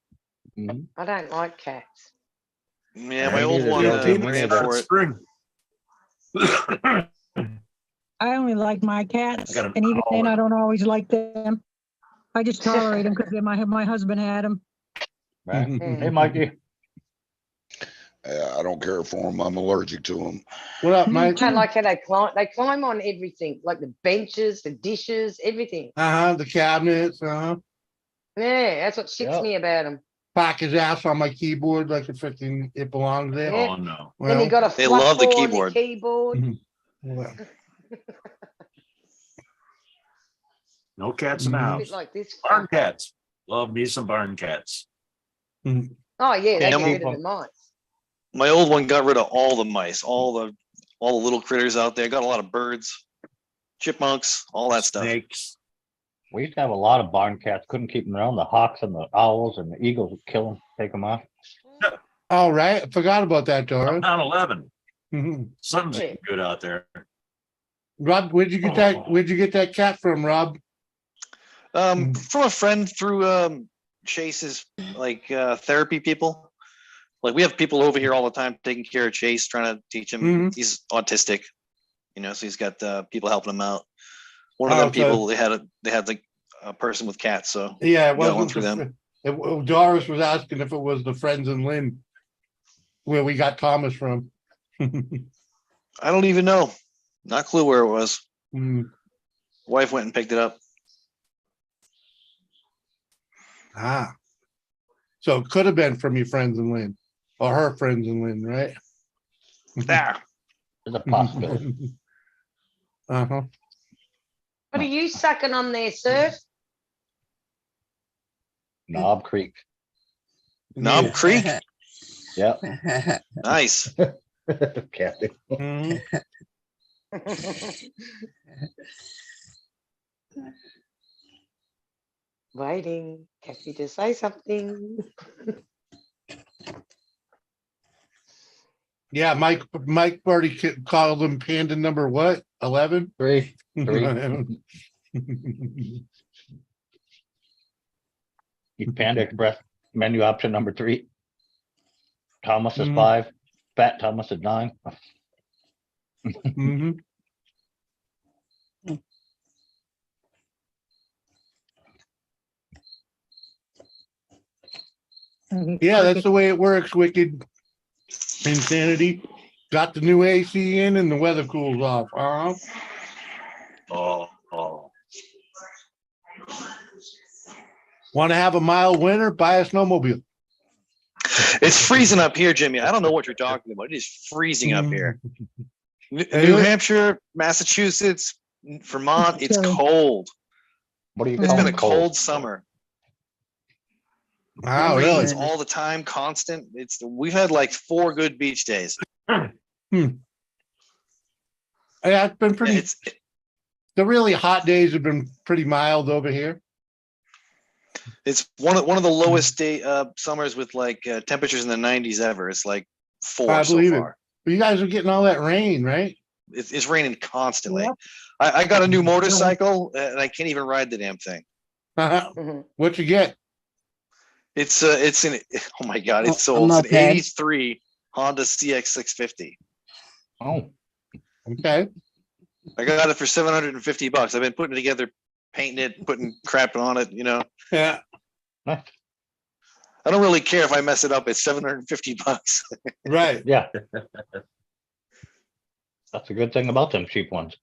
I don't like cats. Yeah, my old one ran for it. Spring. I only like my cats, got 'em and even then, all. I don't always like them. I just tolerate them because my husband had them. Right. Hey, Mikey. I don't care for them. I'm allergic to them. What up, I Mike? don't like how they climb. They climb on everything, like the benches, the dishes, everything. Uh-huh, the cabinets, uh-huh. Yeah, that's what shits me about them. Pack his ass on my keyboard like it belongs there. Yeah. Oh no. Then you got a They flat love the ball on keyboard. your keyboard. Well, No cats in the A house. bit like this. Barn cats. Love me some barn cats. Oh yeah, they Yeah, get my- rid of the mice. My old one got rid of all the mice, all the little critters out there. Got a lot of birds, chipmunks, all that stuff. Snakes. We used to have a lot of barn cats. Couldn't keep them around. The hawks and the owls and the eagles would kill them, take them off. all right. I forgot about that, Dora. I'm on 11. Mhm. Something's Yeah. good out there. Rob, where'd you get that cat from, Rob? From a friend through Chase's therapy people. Like we have people over here all the time taking care of Chase, trying to teach him. Mhm. He's autistic, so he's got people helping him out. One of Oh, them so- people they had like a person with cats, so Yeah, it we got one wasn't through them. Doris was asking if it was the Friends in Lynn where we got Thomas from. I don't even know, not clue where it was. Mm. Wife went and picked it up. Ah. So it could have been from your Friends in Lynn or her Friends in Lynn, right? There. There's a possibility. Uh-huh. What are you sucking on there, sir? Knob Creek. Knob Yeah. Creek. Yep. Nice. Kathy. Mhm. Waiting, Kathy to say something. Yeah, Mike already called him Panda number what? 11? 3. Panda Express menu option number 3. Thomas is 5. Fat Thomas is 9. Mhm. Yeah, that's the way it works, Wicked Insanity. Got the new AC in and the weather cools off. Oh. Want to have a mild winter? Buy a snowmobile. It's freezing up here, Jimmy. I don't know what you're talking about. It is freezing up here. New Really? Hampshire, Massachusetts, Vermont, it's Chilly. cold. What do you It's call been a it? cold summer. Wow, It really? rains all the time, constant. We've had like 4 good beach days. Yeah, it's been pretty. It's The really hot days have been pretty mild over here. one of the lowest day summers with like temperatures in the 90s ever. It's like 4 I so believe it. far. But you guys are getting all that rain, right? It's raining constantly. Yep. I got a new motorcycle and I can't even ride the damn thing. What you get? It's an oh my god, it's A old. It's an moped. 83 Honda CX650. Oh, Okay. I got it for $750. I've been putting it together, painting it, putting crap on it, Yeah. I don't really care if I mess it up. It's $750. Right. yeah. That's a good thing about them cheap ones.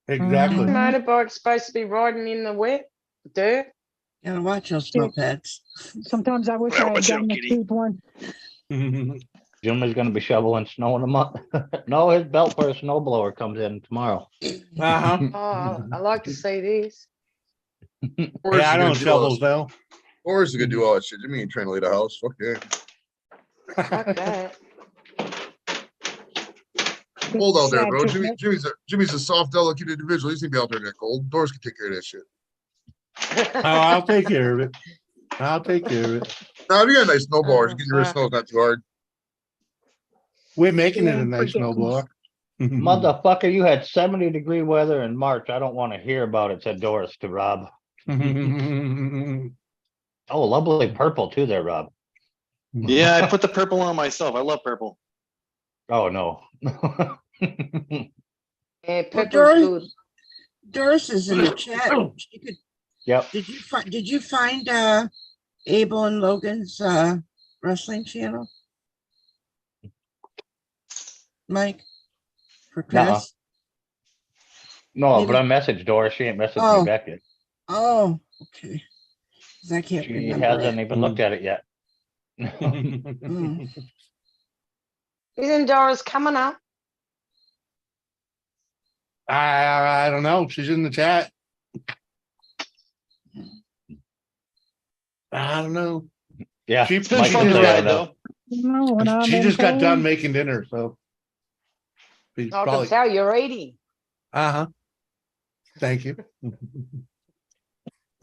Exactly. Motorbike's supposed to be riding in the wet dirt. Gotta watch those Yeah. mopeds. Sometimes I wish Well, I had watch out, gotten a kitty. cheap one. Jimmy's gonna be shoveling snow in a month. No, his belt for a snow blower comes in tomorrow. Uh-huh. Oh, I like to see these. Yeah, I don't shovel though. Or is he gonna do all that shit? Jimmy ain't trying to lead a house. Fuck yeah. Fuck that. Cold out there, Sad bro. to- Jimmy's a soft, delicate individual. He's gonna be out there in that cold. Doris can take care of that shit. Oh, I'll take care of it. I'll take care of it. Now, if you got a nice snowblower, you get your wrist snow, it's not too hard. We're making it Yeah, a nice snowblower. Motherfucker, you had 70-degree weather in March. I don't want to hear about it, said Doris to Rob. Oh, lovely purple too there, Rob. Yeah, I put the purple on myself. I love purple. Oh no. Yeah, Well, pepper's good. Doris is in the chat. She could, Yep. did you find Abel and Logan's wrestling channel? Mike? For Chris? Nuh-uh. No, Maybe- but I messaged Doris. She ain't messaged Oh. me back yet. Oh, okay. 'Cause I can't She remember. hasn't it. even looked at it yet. Mm. Isn't Doris coming up? I don't know. She's in the chat. I don't know. Yeah, She, it's been she fun just ride, got, though. she just got done making dinner, so. She's I can probably, tell you're eating. uh-huh. Thank you.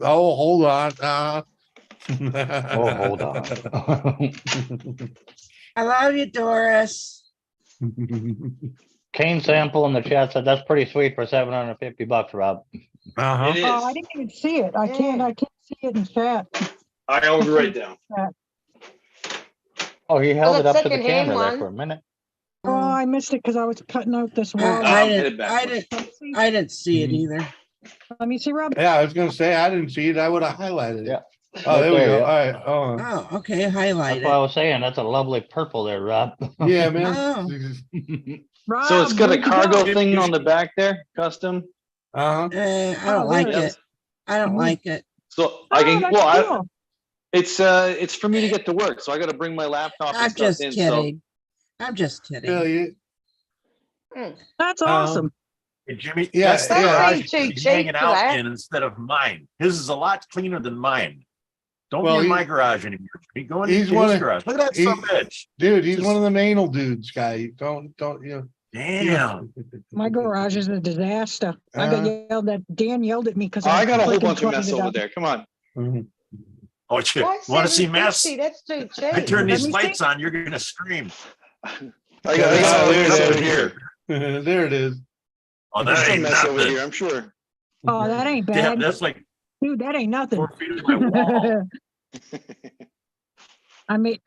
Oh, hold on. Oh, hold on. I love you, Doris. Cane sample in the chat said that's pretty sweet for $750, Rob. Uh-huh. Oh, I didn't even see it. I can't see it in chat. I'll write it down. Oh, he held Well, it that up to the secondhand camera there one. for a minute. Oh, I missed it because I was cutting out this wall. I headed didn't see it either. Let me see, Rob. Yeah, I was gonna say, I didn't see it. I would have highlighted it. Yeah. Oh, Right there we there, go. yeah. All right. Oh, Oh, okay, highlight That's what I it. was saying. That's a lovely purple there, Rob. yeah, man. Oh, Rob, So it's got a where'd you cargo go? thing on the back there, custom. Uh-huh. I don't like there. it. I don't like it. So I can that's well, cool. it's for me to get to work, so I got to bring my laptop and I'm stuff just in. kidding. I'm just kidding. Yeah, yeah. That's awesome. Hey, Jimmy, Yeah, that's the yeah. garage Ain't too he's cheap hanging for out that. in instead of mine. His is a lot cleaner than mine. Don't Well, be in he- my garage anymore. Jimmy. Go he's into one his of- garage. Look at that he- son of a bitch. Dude, he's Just- one of them anal dudes, guy. Don't, you know. Damn. My garage is a disaster. I got yelled at. Dan yelled at me because I got a whole freaking bunch of cluttered mess it over up. there. Come on. Oh, you Why want to see mess? 750? That's too cheap. I turn Let these me lights see. on, you're gonna scream. I got Oh, some mess there over it here. is. There it is. Oh, There's that some ain't mess over nothing. here, I'm sure. Oh, that ain't Damn, bad. that's like Dude, that ain't nothing. 4 feet of my wall. I make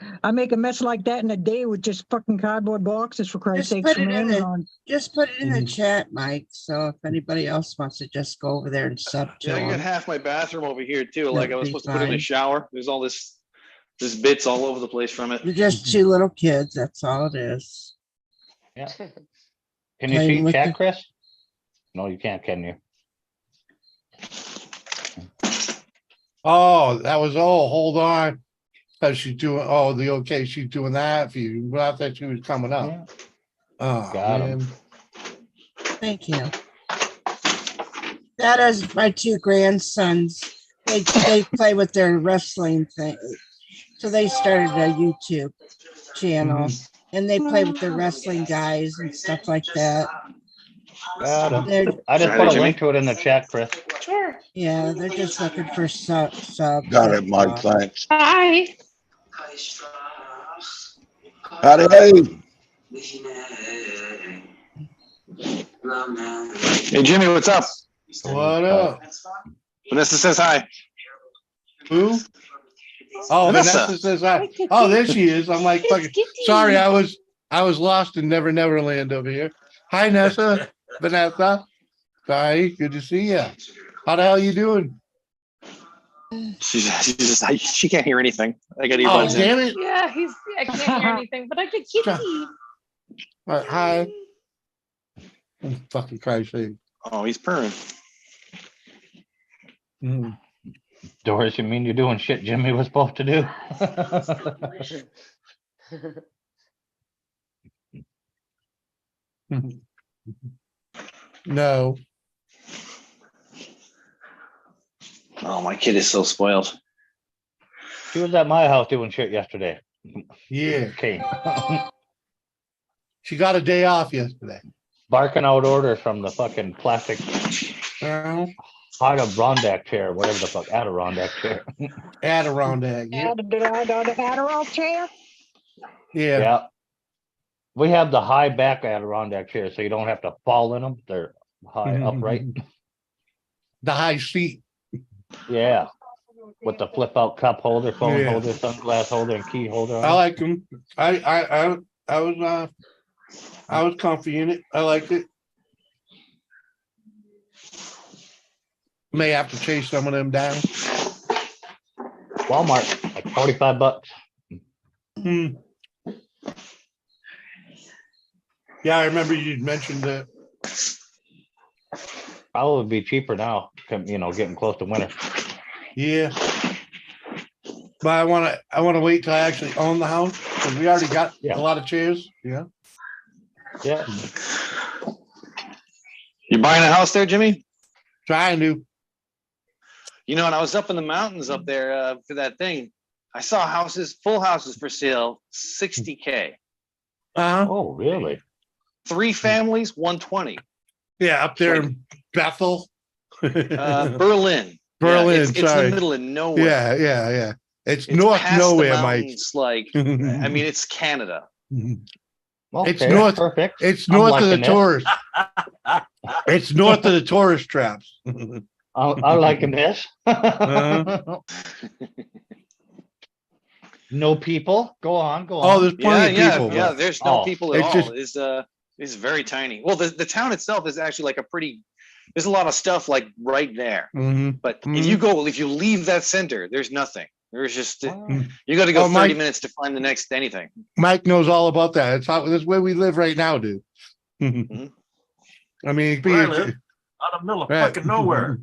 a mess like that in a day with just fucking cardboard boxes, for Christ's Just sakes, put from it in the, Amazon. just put it in the Mhm. chat, Mike. So if anybody else wants to just go over there and sub to Yeah, I got them. half my bathroom over here too. Like I That'd was be supposed to put it in fine. a shower. There's all this bits all over the place from it. You're just two little kids. That's all it is. Yeah. Can you Playing see with chat, the- Chris? No, you can't, can you? Oh, that was, hold on. Cause she's doing, she's doing that for you. But I thought she was coming up. Yeah. Oh, Got 'em. man. Thank you. That is my two grandsons. They play with their wrestling thing. So they started a YouTube channel and they play with their wrestling guys and stuff like that. Got 'em. They're, I just put a link to it in the chat, Chris. Sure. yeah, they're just looking for subs. Got it, Mike. Thanks. Hi. Howdy, hey. Hey Jimmy, what's up? What up? Vanessa says hi. Who? Oh, Vanessa. Vanessa says hi. Oh, there she is. I'm like, fucking, sorry, I was lost in Neverland over here. Hi, Nessa. Vanessa. Hi, good to see you. How the hell you doing? She can't hear anything. I got Oh, earbuds in. damn it. Yeah, I can't hear anything, but I could kitty. Hi. Fucking Christ sake. Oh, he's purring. Doris, you mean you're doing shit Jimmy was supposed to do? No. Oh, my kid is so spoiled. She was at my house doing shit yesterday. Yeah. Okay. She got a day off yesterday. Barking out orders from the fucking plastic Adirondack chair, whatever the fuck, Adirondack chair. Adirondack. Yep. Adderall chair? Yeah. Yeah. We have the high back Adirondack chair, so you don't have to fall in them. They're high upright. The high seat. Yeah. With the flip out cup holder, phone Yeah. holder, sunglass holder, and key holder. I like them. I was comfy in it. I liked it. May have to chase some of them down. Walmart, like $45. Yeah, I remember you mentioned that. Probably would be cheaper now, getting close to winter. Yeah. But I want to wait till I actually own the house because we already got a lot of chairs. Yeah. Yeah. You buying a house there, Jimmy? Trying to. And I was up in the mountains up there for that thing. I saw full houses for sale, $60K. Oh, really? 3 families, 120. Yeah, up there in Bethel. Berlin. Berlin, It's in sorry. the middle of nowhere. Yeah. It's north past nowhere, the Mike. mountains, it's Canada. Okay, It's north. Perfect. It's I'm north of the liking it. tourist. It's north of the tourist traps. I'm liking this. No people. Go on. Oh, there's plenty of people. Yeah, there's no people at all. just- It's very tiny. Well, the town itself is actually there's a lot of stuff like right there. But if you leave that center, there's nothing. There's just you got to go 30 Mike- minutes to find the next anything. Mike knows all about that. That's where we live right now, dude. I mean, Where I live, out of the middle of fucking nowhere.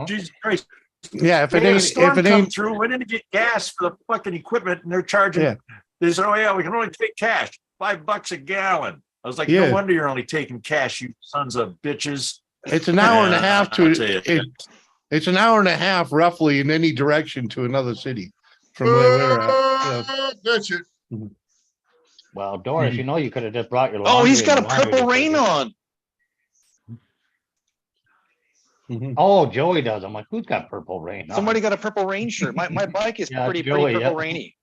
Jesus Christ. Yeah, if They it had a ain't, storm if it come ain't, through, went in to get gas for the fucking equipment, and they're charging. They said, "Oh yeah, we can only take cash, $5 a gallon." I was like, Yeah. "No wonder you're only taking cash, you sons of bitches." it's an hour and a half I'll tell you. it's an hour and a half roughly in any direction to another city from where we're at. That's it. Well, Doris, you could have just brought your. Oh, he's laundry got a and laundry purple rain detergent. on. Oh, Joey does. I'm like, who's got purple rain? on? Somebody got a purple rain shirt. My bike is Yeah, pretty Joey, purple yeah. rainy.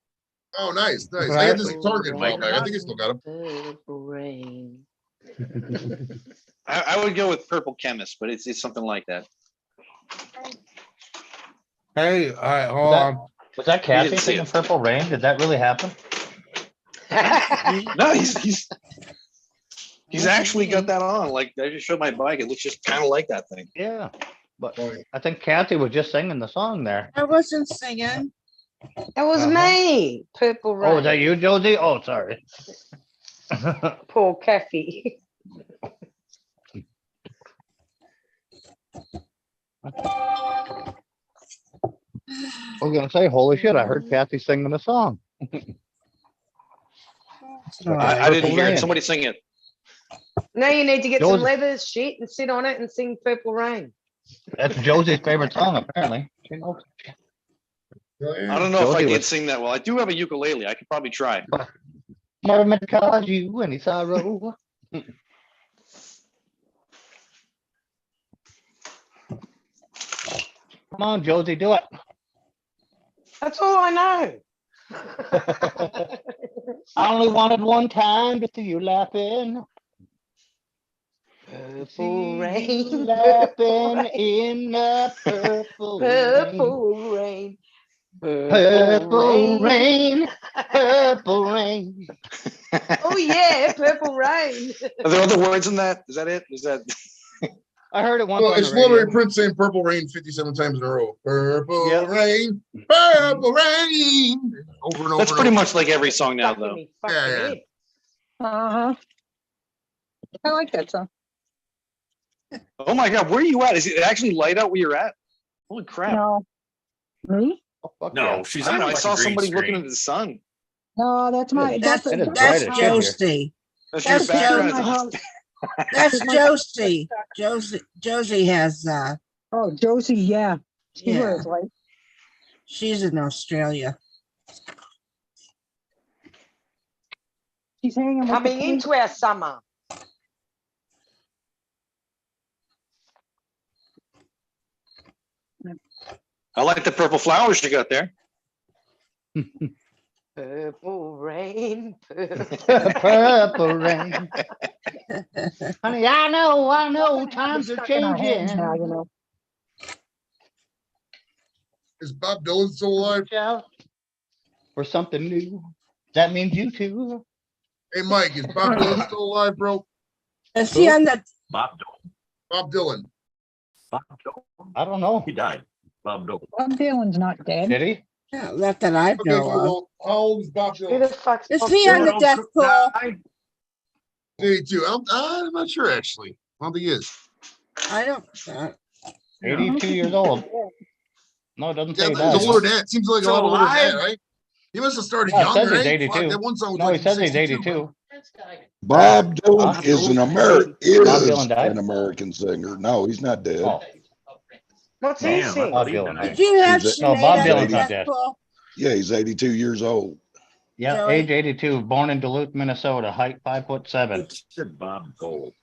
Oh, nice. I Right. had this at Target a while back. I think I still got them. Purple rain. I would go with purple chemist, but it's something like that. Hey, all right, hold on. Was that Kathy didn't see singing it. Purple Rain? Did that really happen? No, he's actually got that on. Like I just showed my bike. It looks just kind of like that thing. Yeah. But I think Kathy was just singing the song there. I wasn't singing. It was me. Purple rain. Oh, is that you, Josie? Oh, sorry. Poor Kathy. I was gonna say, holy shit! I heard Kathy singing the song. I didn't hear it. Somebody sing it. Now you need to get Josie- some leather shit and sit on it and sing Purple Rain. That's Josie's favorite song, apparently. She knows. I don't know if I Josie did was- sing that well. I do have a ukulele. I could probably try. Never meant to cause you any sorrow. Come on, Josie, do it. That's all I know. I only wanted one time to see you laughing. Purple rain. Laughing in the purple rain. Purple rain. Purple rain. Purple rain. Oh yeah, purple rain. Are there other words in that? Is that it? Is that? I heard it once. Well, on it's the radio. literally Prince saying "Purple Rain" 57 times in a row. Purple rain, purple rain. Over and over. That's and pretty over. much like every song now, though. Yeah. I like that song. Oh my God, where are you at? Is it actually light out where you're at? Holy crap! No. Me? No, she's I on don't know. I like saw a green somebody looking screen. into the sun. No, that's my, It is That's bright as shit here. Josie. That's your That's background. That's Josie. Josie has Oh, Josie, yeah. She yeah. wears white. She's in Australia. She's hanging with the Coming queen. into our summer. I like the purple flowers you got there. Purple rain. Purple rain. Honey, I know, times are Stuck in our hands now, changing. you know. Is Bob Dylan still alive? Out for something new. That means you too. Hey, Mike, is Bob Dylan still alive, bro? Is he on the Bob Dylan. Bob Dylan. Bob Dylan. I don't know. He died. Bob Dylan. Bob Dylan's not dead. Did he? yeah, not that I Okay, know of. well, how old is Bob Who the Dylan? fuck's Is Bob he on the Dylan? death pool? 82. I'm not sure actually. I don't think he is. I don't. 82 years old. No, it doesn't Yeah, say he's that. older than that. Seems like a Still lot older than that, alive? right? He must have started No, it says younger. he's Right? 82. Fuck, that one song was No, like he says he's 62. 82. Bob Dylan Huh? is Bob Dylan died? an American singer. No, he's not dead. Oh, What's no, he Damn, sing? Bob he Dylan. died. Did you have He's No, Sinead Bob on Dylan's the not death dead. pool? Yeah, he's 82 years old. Yeah, Joey? age 82, born in Duluth, Minnesota, height 5'7". It said Bob Dole.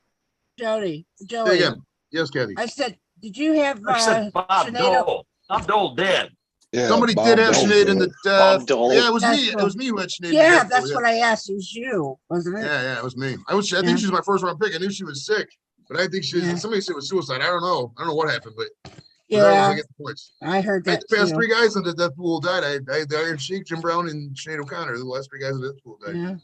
Joey, Say Joey. again. Yes, Kathy. I said, did you have I said Bob Sinead? Dole. Bob Dole dead. Yeah, Somebody Bob did have Dylan Sinead in the did. Bob Dole. yeah, it was That's me. It what- was me who had Sinead in the Yeah, death pool, that's yeah. what I asked. It was you, wasn't it? Yeah, it was me. I think Yeah. she was my first round pick. I knew she was sick, but I think she Yeah. somebody said it was suicide. I don't know what happened, but regardless, Yeah, I get the points. I heard I that the past too. 3 guys in the death pool died. I had the Iron Sheik, Jim Brown, and Sinead O'Connor. The last 3 guys in the death pool died. Yeah.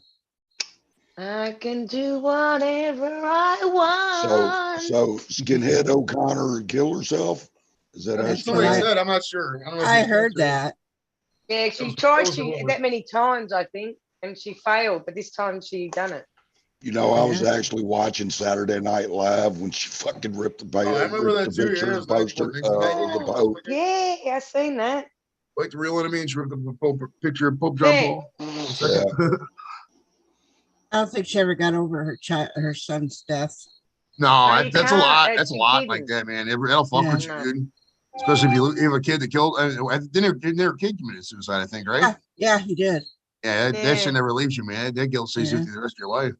I can do whatever I want. So Skinhead O'Connor killed herself. Is that That's actually? Somebody what said, I'm not sure. I don't know if I it's heard true. that. Yeah, she was- tried that was the rumor. that many times, I think, and she failed, but this time she done it. You know, I was actually watching Saturday Night Live when she fucking ripped the Oh, I remember that too. picture, Yeah, it the was nice poster work. of the Pope. Yeah, I seen that. Like the real enemy, and she ripped the Pope picture of Pope John Yeah. Paul. Yeah. I don't think she ever got over her son's death. No, you that's a can't. lot. That's That's a lot hidden. like that, man. That'll fuck with you, Yeah. dude. Especially if you have a kid that killed. Didn't her kid committed suicide? I think, right? Yeah, he did. Yeah, that Yeah. shit never leaves you, man. That guilt stays with Yeah. you the rest of your life.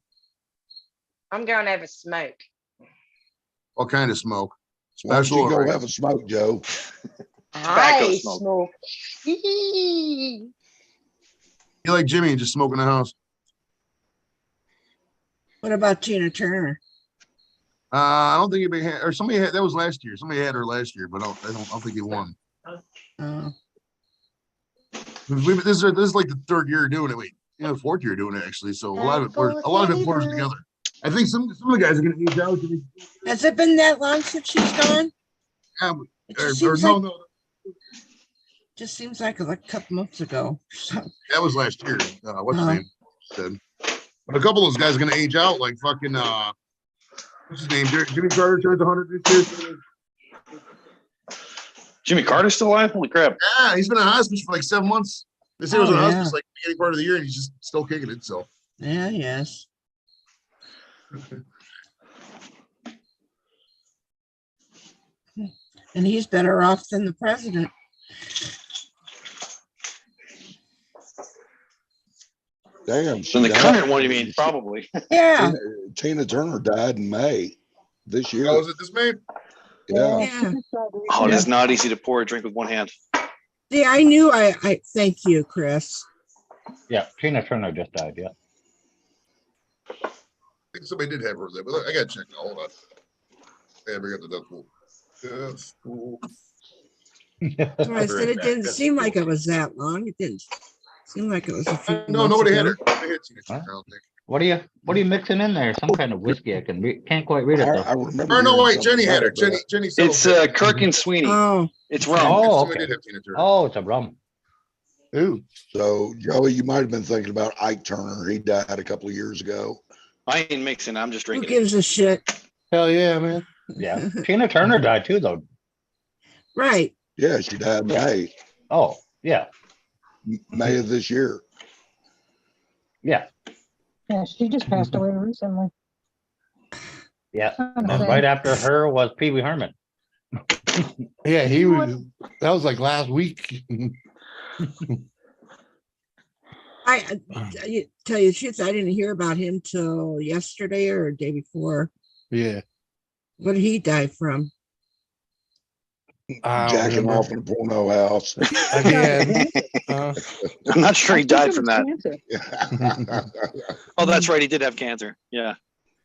I'm going to have a smoke. What kind of smoke? Why don't Special. you go or- have a smoke, Joe? Tobacco I smoke. smoke. You like Jimmy and just smoke in the house? What about Tina Turner? I don't think anybody had, or somebody had. That was last year. Somebody had her last year, but I don't think he won. This is like the 3rd year doing it. Wait, 4th year doing it actually. So a lot of it blurs together. I think some of the guys are going to age out. Has it been that long since she's gone? It just seems like, just seems like a couple months ago. So, That was last year. What's his Uh-huh. name said. But a couple of those guys are going to age out like fucking. What's his name? Jimmy Carter turns 100 this year. Jimmy Carter's still alive? Holy crap. Yeah, he's been in hospice for like 7 months. They say he was Oh, in yeah. hospice like the beginning part of the year, and he's just still kicking it. So yeah, yes. And he's better off than the president. Damn. Than the current one, you mean? Probably. Yeah. Tina Turner died in May this year. was it this May? Yeah. Yeah. Oh, it is not easy to pour a drink with one hand. See, I knew I thank you, Chris. Yeah, Tina Turner just died, yeah. I think somebody did have her there, but look, I got to check now. Hold on. Yeah, bring up the death pool. Death pool. I said it didn't seem like it was that long. It didn't seem like it was a few No, months nobody had ago. her. Nobody had Tina Turner, I don't think. What are you mixing in there? Some kind of whiskey. I can't quite read it I though. remember. Or no, hearing wait, something Jenny had her. about it, but Jenny. It's Kirk and Sweeney. Oh, It's rum. Oh, Somebody okay. did have Tina Turner. Oh, it's a rum. Ooh. So Joey, you might have been thinking about Ike Turner. He died a couple of years ago. I ain't mixing. I'm just who drinking. gives a shit? Hell yeah, man. Yeah. Tina Turner died too, though. Right. Yeah, she died in May. Oh, yeah. May of this year. Yeah. Yeah, she just passed away recently. Yeah, Kinda and sad. right after her was Pee Wee Herman. Yeah, he was. That was like last week. I tell you the truth, I didn't hear about him till yesterday or day before. Yeah. What did he die from? I don't Jacking remember. off in a porno house. Again. I'm not sure he died from that. Oh, that's right. He did have cancer. Yeah.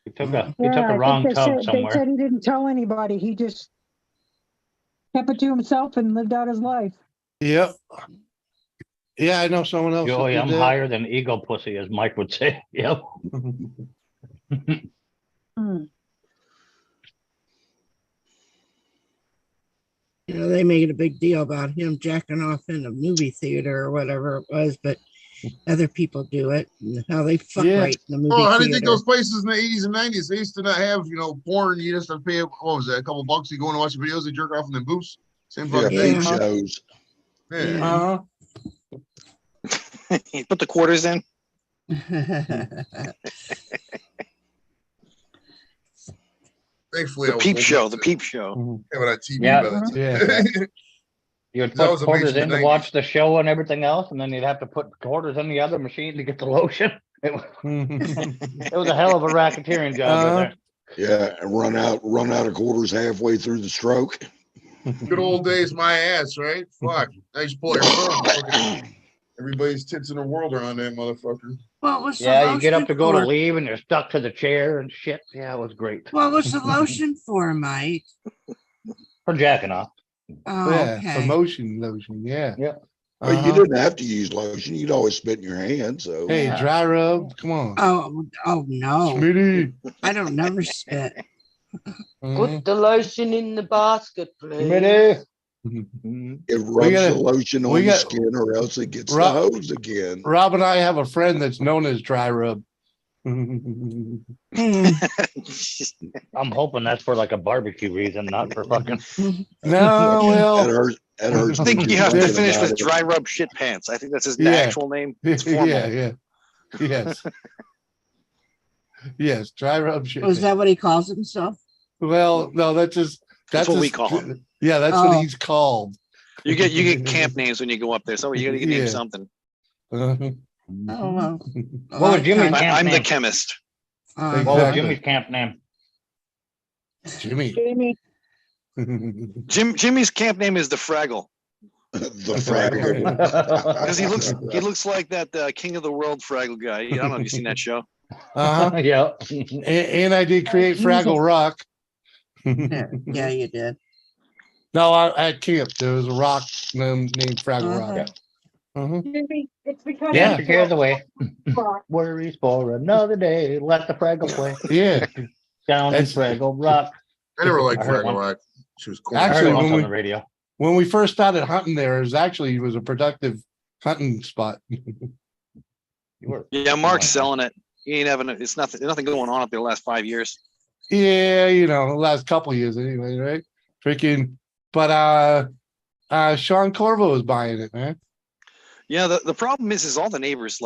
He took Yeah, I think they said he didn't tell anybody. He just kept it to himself and lived out his life. Yep. Yeah, I know someone else. that Joey, did I'm that. higher than eagle pussy, as Mike would say. Yep. You know, they made a big deal about him jacking off in a movie theater or whatever it was, but other people do it. And how they fuck right in the movie Oh, how do you theater. think those places in the 80s and 90s, they used to not have, porn. You just have to pay, what was that, a couple bucks, you go and watch the videos, they jerk off in the booths. Same fucking peep thing. shows. Yeah. He put the quarters in. Thankfully, The I was peep old show. enough The to peep show. have it on TV Yeah. by the time. Yeah. You would That put was quarters amazing in to in the watch the show and everything else, and then you'd have to put quarters in the other machine to get the lotion. It was a hell of a racketeering job right there. Yeah, and run out of quarters halfway through the stroke. Good old days, my ass, right? Fuck. Now you just pull your phone. Fucking everybody's tits in the world are on that motherfucker. What was the Yeah, you get up lotion to go to for? leave and you're stuck to the chair and shit. Yeah, it was great. What was the lotion for, Mike? For jacking off. Oh, Yeah, okay. for motion lotion. Yeah. Yep. But you didn't have to use lotion. You'd always spit in your hand. So Hey, dry rub. Come on. Oh no. Smitty. I don't never spit. Put the lotion in the basket, please. Smitty. it rubs the lotion on the skin, or else it gets the hose again. Rob and I have a friend that's known as dry rub. I'm hoping that's for like a barbecue reason, not for fucking. No, well, It hurts I think me you have to thinking finish about with it. dry rub shit pants. I think that's his Yeah. actual name. It's formal. Yeah. Yes. Yes, dry rub shit. Was that what he calls himself? Well, no, that's what we his- call him. Yeah, that's Oh. what he's called. You get camp names when you go up there. So you got to name Yeah. something. Oh well. What was Jimmy's camp I'm the name? chemist. What was Exactly. Jimmy's camp name? Jimmy. Jimmy's camp name is the Fraggle. The Fraggle. Because he looks like that King of the World Fraggle guy. I don't know if you've seen that show. Yeah. And I did create Fraggle Rock. Yeah, you did. No, at camp there was a rock named Fraggle Rock. It's because Yeah. Get your cares away. Worries for another day. Let the Fraggle play. Yeah. Down in Fraggle Rock. I never liked I heard Fraggle one. Rock. She was cool. I heard Actually, it once when on we the radio. when we first started hunting there, it was a productive hunting spot. Yeah, Mark's selling it. He ain't having it. It's nothing going on up there the last 5 years. Yeah, the last couple years anyway, right? Freaking, but Sean Corvo was buying it, man. Yeah, the problem is all the neighbors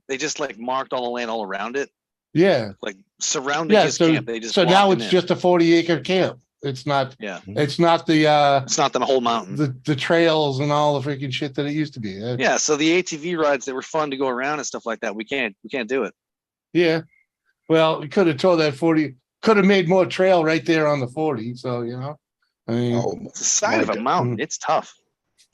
they just marked all the land all around it, Yeah. like surrounding his camp. They just so now blocked him it's in. just a 40-acre camp. It's not. Yeah. It's not the. It's not the whole mountain. The trails and all the freaking shit that it used to be. Yeah, so the ATV rides that were fun to go around and stuff like that, we can't do it. Yeah. Well, we could have told that 40. Could have made more trail right there on the 40. So I mean, It's the side of a mountain. It's tough.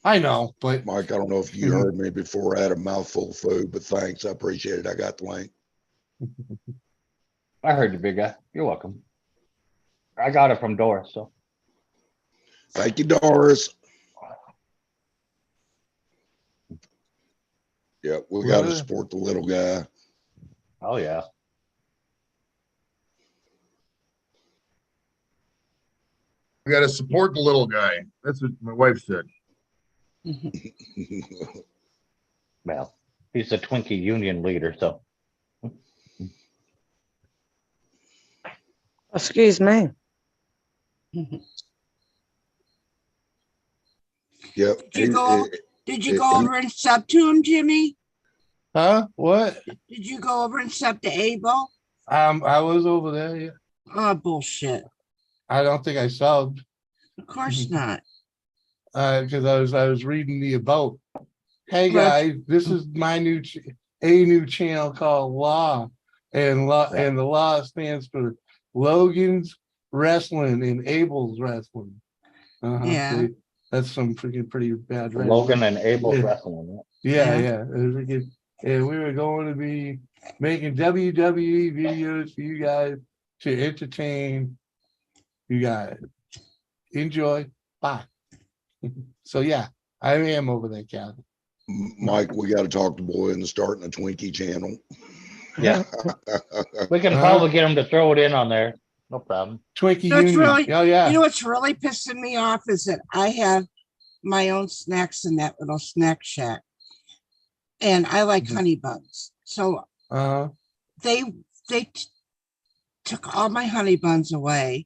I know, but Mike, I don't know if you heard me before. I had a mouthful of food, but thanks. I appreciate it. I got the link. I heard you, big guy. You're welcome. I got it from Doris, so. Thank you, Doris. Yeah, we got to support the little guy. Oh yeah. We got to support the little guy. That's what my wife said. Well, he's the Twinkie union leader, so. Excuse me. Yep. Did you go over and sub to him, Jimmy? Huh? What? Did you go over and sub to Abel? I was over there. Yeah. Oh, bullshit. I don't think I subbed. Of course not. Because I was reading the about. Hey Well, guys, this is my new new channel called Law, and the Law stands for Logan's Wrestling and Abel's Wrestling. Yeah. So that's some freaking pretty bad. Logan and Abel's Yeah. wrestling. Yeah. It was freaking, and we were going to be making WWE videos for you guys to entertain you guys. Enjoy. Bye. So yeah, I am over there, Kathy. Mike, we got to talk to Boy into starting a Twinkie channel. Yeah. We can probably get him to throw it in on there. No problem. Twinkie You know, Union. really, Oh yeah. you know what's really pissing me off is that I have my own snacks in that little snack shack, and I like honey buns. So they took all my honey buns away,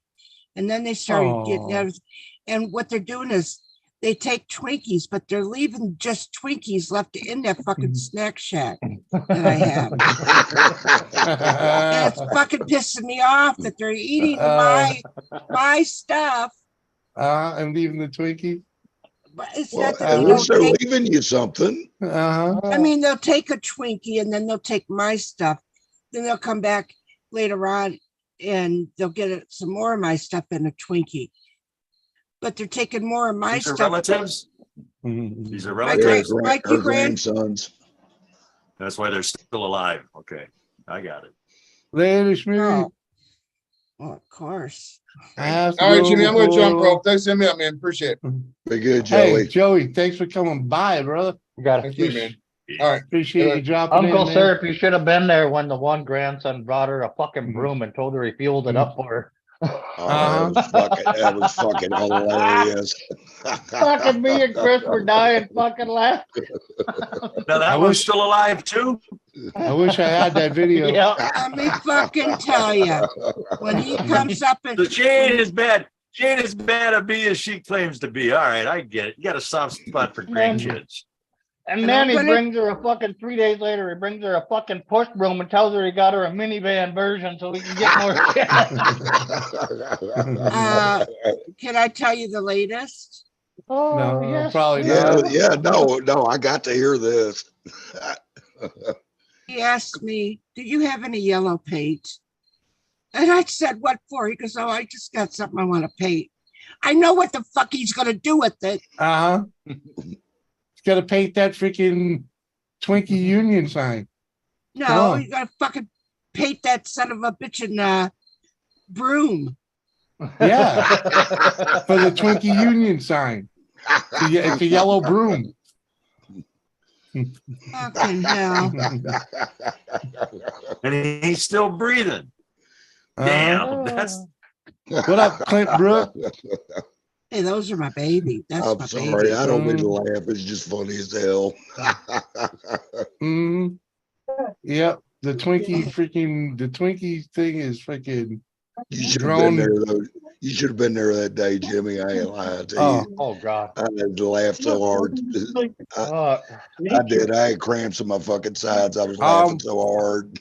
and then they started getting everything. And what they're doing is they take Twinkies, but they're leaving just Twinkies left in that fucking snack shack that I have. And it's fucking pissing me off that they're eating my stuff. I'm leaving the Twinkie. But it's Well, not that at they least don't they're take, leaving you something. I mean, they'll take a Twinkie and then they'll take my stuff. Then they'll come back later on and they'll get some more of my stuff in a Twinkie. But they're taking more of my These are stuff. relatives. These are My relatives. Her grandsons. That's why they're still alive. Okay, I got it. Later, Schmidt. Oh, of course. All right, Jimmy, I'm gonna jump, bro. Thanks for me up, man. Appreciate it. Be good, Joey. Hey, Joey, thanks for coming by, brother. You got Thank you, man. All right. Appreciate you dropping Uncle in, man. Sir, if you should have been there when the one grandson brought her a fucking broom and told her he fueled it up for her. Oh, that was fucking hilarious. Fucking me and Chris were dying fucking laughing. Now that one's still alive too. I wish I had that video. Let me fucking tell you, when he comes up and So Jane is bad. Jane is bad at me as she claims to be. All right, I get it. You got a soft spot for grandkids. And then he brings her a fucking 3 days later, he brings her a fucking push broom and tells her he got her a minivan version so he can get more shit. can I tell you the latest? Oh, No, yes. probably Yeah, yeah, no, I got to hear this. He asked me, do you have any yellow paint? And I said, what for? He goes, oh, I just got something I want to paint. I know what the fuck he's going to do with it. He's got to paint that freaking Twinkie Union sign. No, you got to fucking paint that son of a bitchin' broom. Yeah. For the Twinkie Union sign. It's a yellow broom. Fucking hell. And he's still breathing. Damn, that's What up, Clint Brook? Hey, those are my baby. That's I'm my sorry, baby. I don't mean to laugh. It's just funny as hell. Yep. The Twinkie thing is freaking You should have been there though. You should have been there that day, Jimmy. I ain't lying to you. Oh God. I had to laugh so hard. I did. I had cramps in my fucking sides. I was laughing so hard.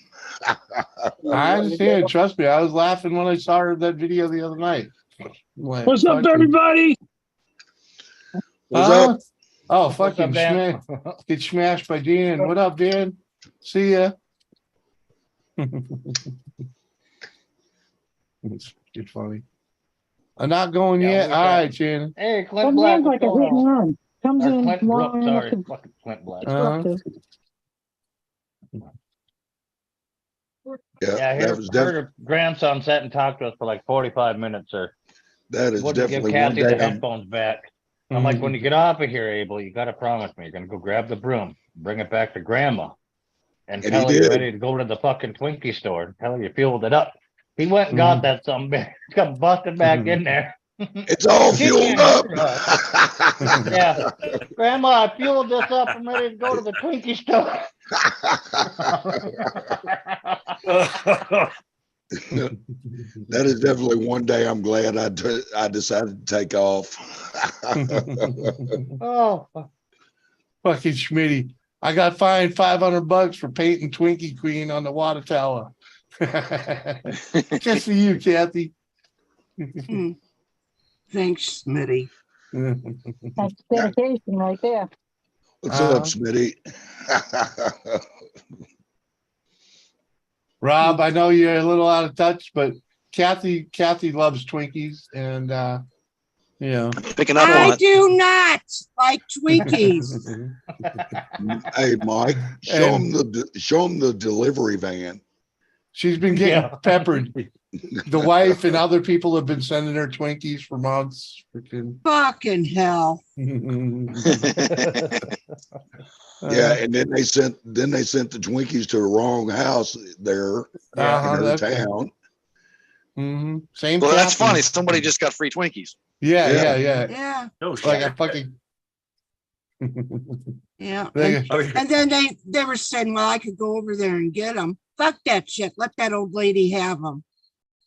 I understand. Trust me. I was laughing when I saw that video the other night. Like, What's up, everybody? What's up? Oh, What's up, fucking Dan? get smashed by Dan. What up, Dan? See ya. It's funny. I'm not going yet. All right, Shannon. Hey, Clint Comes Black. in like a hit and run. Comes Or in Clint Brook, long sorry. enough to Fucking Clint Black. disruptive. Yeah, that was definitely her grandson sat and talked to us for like 45 minutes, sir. that is Wouldn't definitely give one Kathy the day. headphones back. I'm like, when you get off of here, Abel, you got to promise me you're going to go grab the broom, bring it back to grandma, and And tell he her you're did. ready to go to the fucking Twinkie store and tell her you fueled it up. He went and got that some bitch, got busted back in there. It's all She fueled can't up. hear us. Yeah, Grandma, I fueled this up. I'm ready to go to the Twinkie store. That is definitely one day I'm glad I decided to take off. Oh, Fucking Schmitty. I got fined $500 for painting Twinkie Queen on the water tower. Just for you, Kathy. Thanks, Smitty. That's dedication right there. What's up, Smitty? Rob, I know you're a little out of touch, but Kathy loves Twinkies, and you know. Picking up on I it. do not like Twinkies. Hey, Mike, show him the delivery van. She's been getting peppered. The wife and other people have been sending her Twinkies for months. Freaking. Fucking hell. Yeah, and then they sent the Twinkies to the wrong house there in her town. Same. Well, that's funny. Somebody just got free Twinkies. Yeah. No Like shit. I fucking. Yeah. They- And then they were saying, well, I could go over there and get them. Fuck that shit. Let that old lady have them.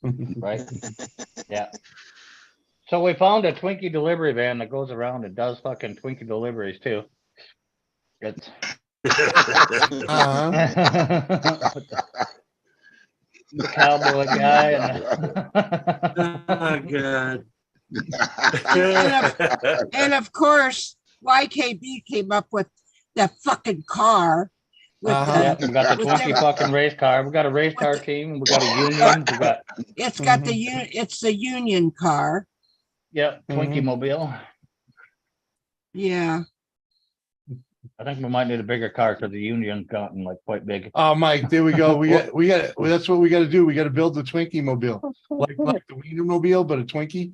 Right. Yeah. So we found a Twinkie delivery van that goes around and does fucking Twinkie deliveries too. It's the cowboy guy Oh, God. And of course, YKB came up with the fucking car. With yeah, we got the with Twinkie them- fucking race car. We got a race car team. We got a union. We got It's got it's the union car. Twinkie mobile. Yeah. I think we might need a bigger car because the union's gotten like quite big. Oh, Mike, there we go. We got. That's what we got to do. We got to build the Twinkie mobile, like the Wiener mobile, but a Twinkie.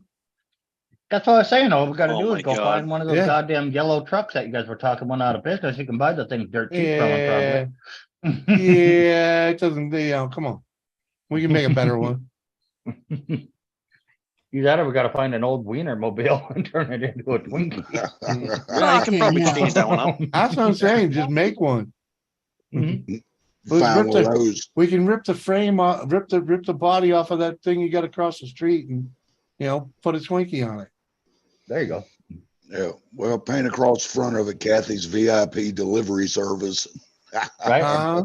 That's what I was saying. All we got to Oh do my is go God. find one of those goddamn yellow trucks that you guys were talking about out of business. You can buy the thing dirt cheap from them, probably. Yeah, it doesn't. Come on, we can make a better one. You got it. We got to find an old Wiener mobile and turn it into a Twinkie. Yeah, you can probably change that one up. That's what I'm saying. Just make one. Find one of those. We can rip the frame off, rip the body off of that thing you got across the street, and put a Twinkie on it. There you go. Yeah. Well, paint across the front of it, Kathy's VIP delivery service. Right.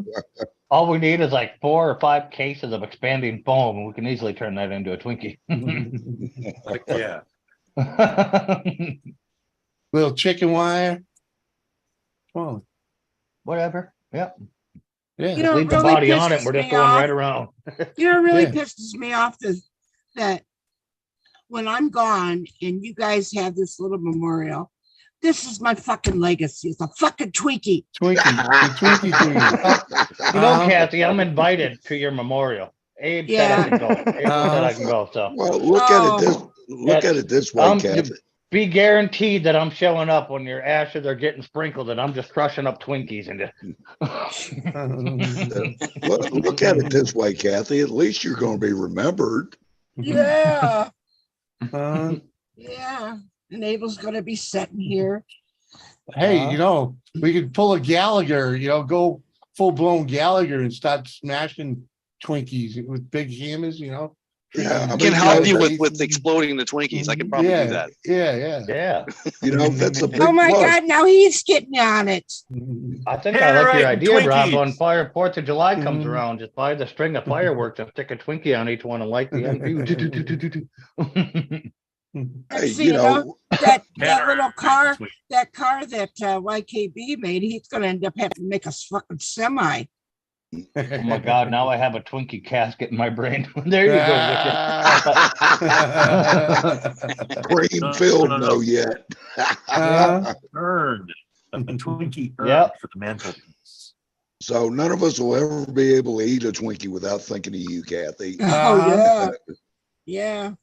All we need is like 4 or 5 cases of expanding foam, and we can easily turn that into a Twinkie. Like, yeah. Little chicken wire. Oh, whatever. Yep. Yeah. You know, Leave it the really body on it. pisses We're just me going off. right around. You know, it really Yeah. pisses me off that when I'm gone and you guys have this little memorial, this is my fucking legacy. It's a fucking Twinkie. Twinkie. You know, Kathy, I'm invited to your memorial. Abe said I can go. Abe said I can go. So Well, look at it this way, Kathy. Be guaranteed that I'm showing up when your ashes are getting sprinkled, and I'm just crushing up Twinkies and Look at it this way, Kathy. At least you're going to be remembered. Yeah. Yeah. And Abel's gonna be sitting here. Hey, we could pull a Gallagher. Go full blown Gallagher and start smashing Twinkies with big hammers. Yeah, I can help you with exploding the Twinkies. I can probably do that. Yeah. That's a big Oh my plus. God, now he's getting on it. I think I like your idea, Rob. Twinkies. When 4th of July comes around, just buy the string of fireworks and stick a Twinkie on each one and light the end. Hey, See, that little car, that YKB made, he's gonna end up having to make a fucking semi. Oh my God! Now I have a Twinkie casket in my brain. There you go. Cream filled, no yet. Earned. A Twinkie earned Yep. for the mantelpiece. So none of us will ever be able to eat a Twinkie without thinking of you, Kathy. Oh yeah.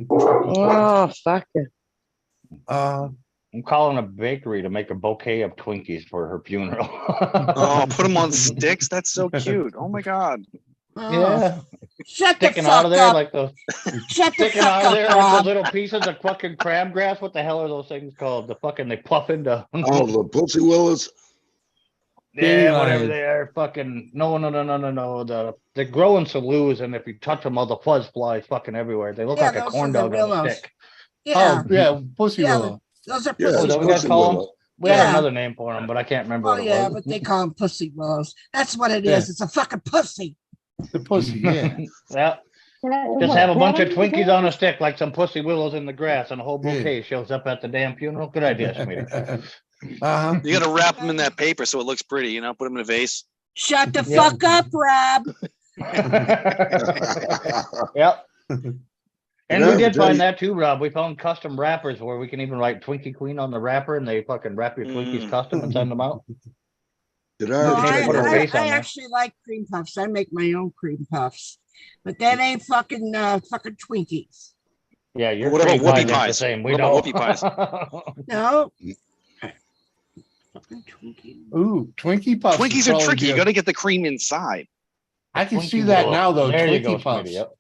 Oh, fuck it. I'm calling a bakery to make a bouquet of Twinkies for her funeral. Oh, put them on sticks. That's so cute. Oh my God. Yeah. Shut the Sticking fuck out of there up. like those. Shut the Sticking fuck out of up, there like Rob. those little pieces of fucking crabgrass. What the hell are those things called? The fucking they puff into. Oh, the Pussy Willis. Yeah, whatever they are, fucking no. They're growing saloons, and if you touch them, all the fuzz flies fucking everywhere. They look Yeah, like a those corn are the dog on a willows. stick. Yeah. Oh, yeah, Pussy Yeah, Willow. Those are Yeah, Oh, is pussy that what you guys Pussy call 'em? Willow. We had Yeah. another name for them, but I can't remember Oh what it yeah, was. but they call them pussy willows. That's what it Yeah. is. It's a fucking pussy. The pussy, yeah. Yeah. Just have a bunch of Twinkies on a stick like some pussy willows in the grass, and a whole bouquet shows up at the damn funeral. Good idea, Smitty. Uh-huh. You gotta wrap them in that paper so it looks pretty, you know, put them in a vase. Shut the fuck up, Rob. Yep. And Yeah, we did but find they- that too, Rob. We found custom wrappers where we can even write Twinkie Queen on the wrapper, and they fucking wrap your Twinkies custom and send them out. Did Oh, I ever put her tell you? face on I there. actually like cream puffs. I make my own cream puffs, but that ain't fucking Twinkies. Yeah, your What about cream pies whoopie ain't the pies? same. We What about don't. whoopie pies? No. Ooh, Twinkie Puffs. would Twinkies are probably tricky. be You a- got to get the cream inside. I can see Twinkie that Puffs. now, though. There you go, Twinkie Puffs. Smitty. Yep.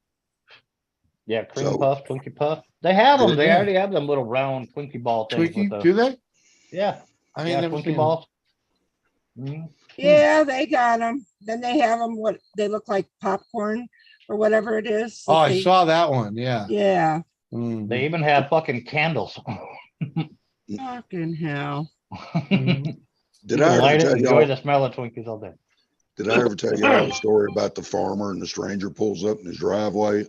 Yeah, cream So- puff, Twinkie puff. They have them. They Yeah. already have them little round Twinkie ball things. Twinkie, with the, do they? yeah, I ain't yeah, never Twinkie seen balls. Mhm. Yeah, they got them. Then they have them. What they look like popcorn or whatever it is. Oh, that I they- saw that one. Yeah. Yeah. Mhm. They even have fucking candles. Fucking hell. Did You I can ever light it, tell enjoy y'all? the smell of Twinkies all day. Did I ever tell y'all the story about the farmer and the stranger pulls up in his driveway?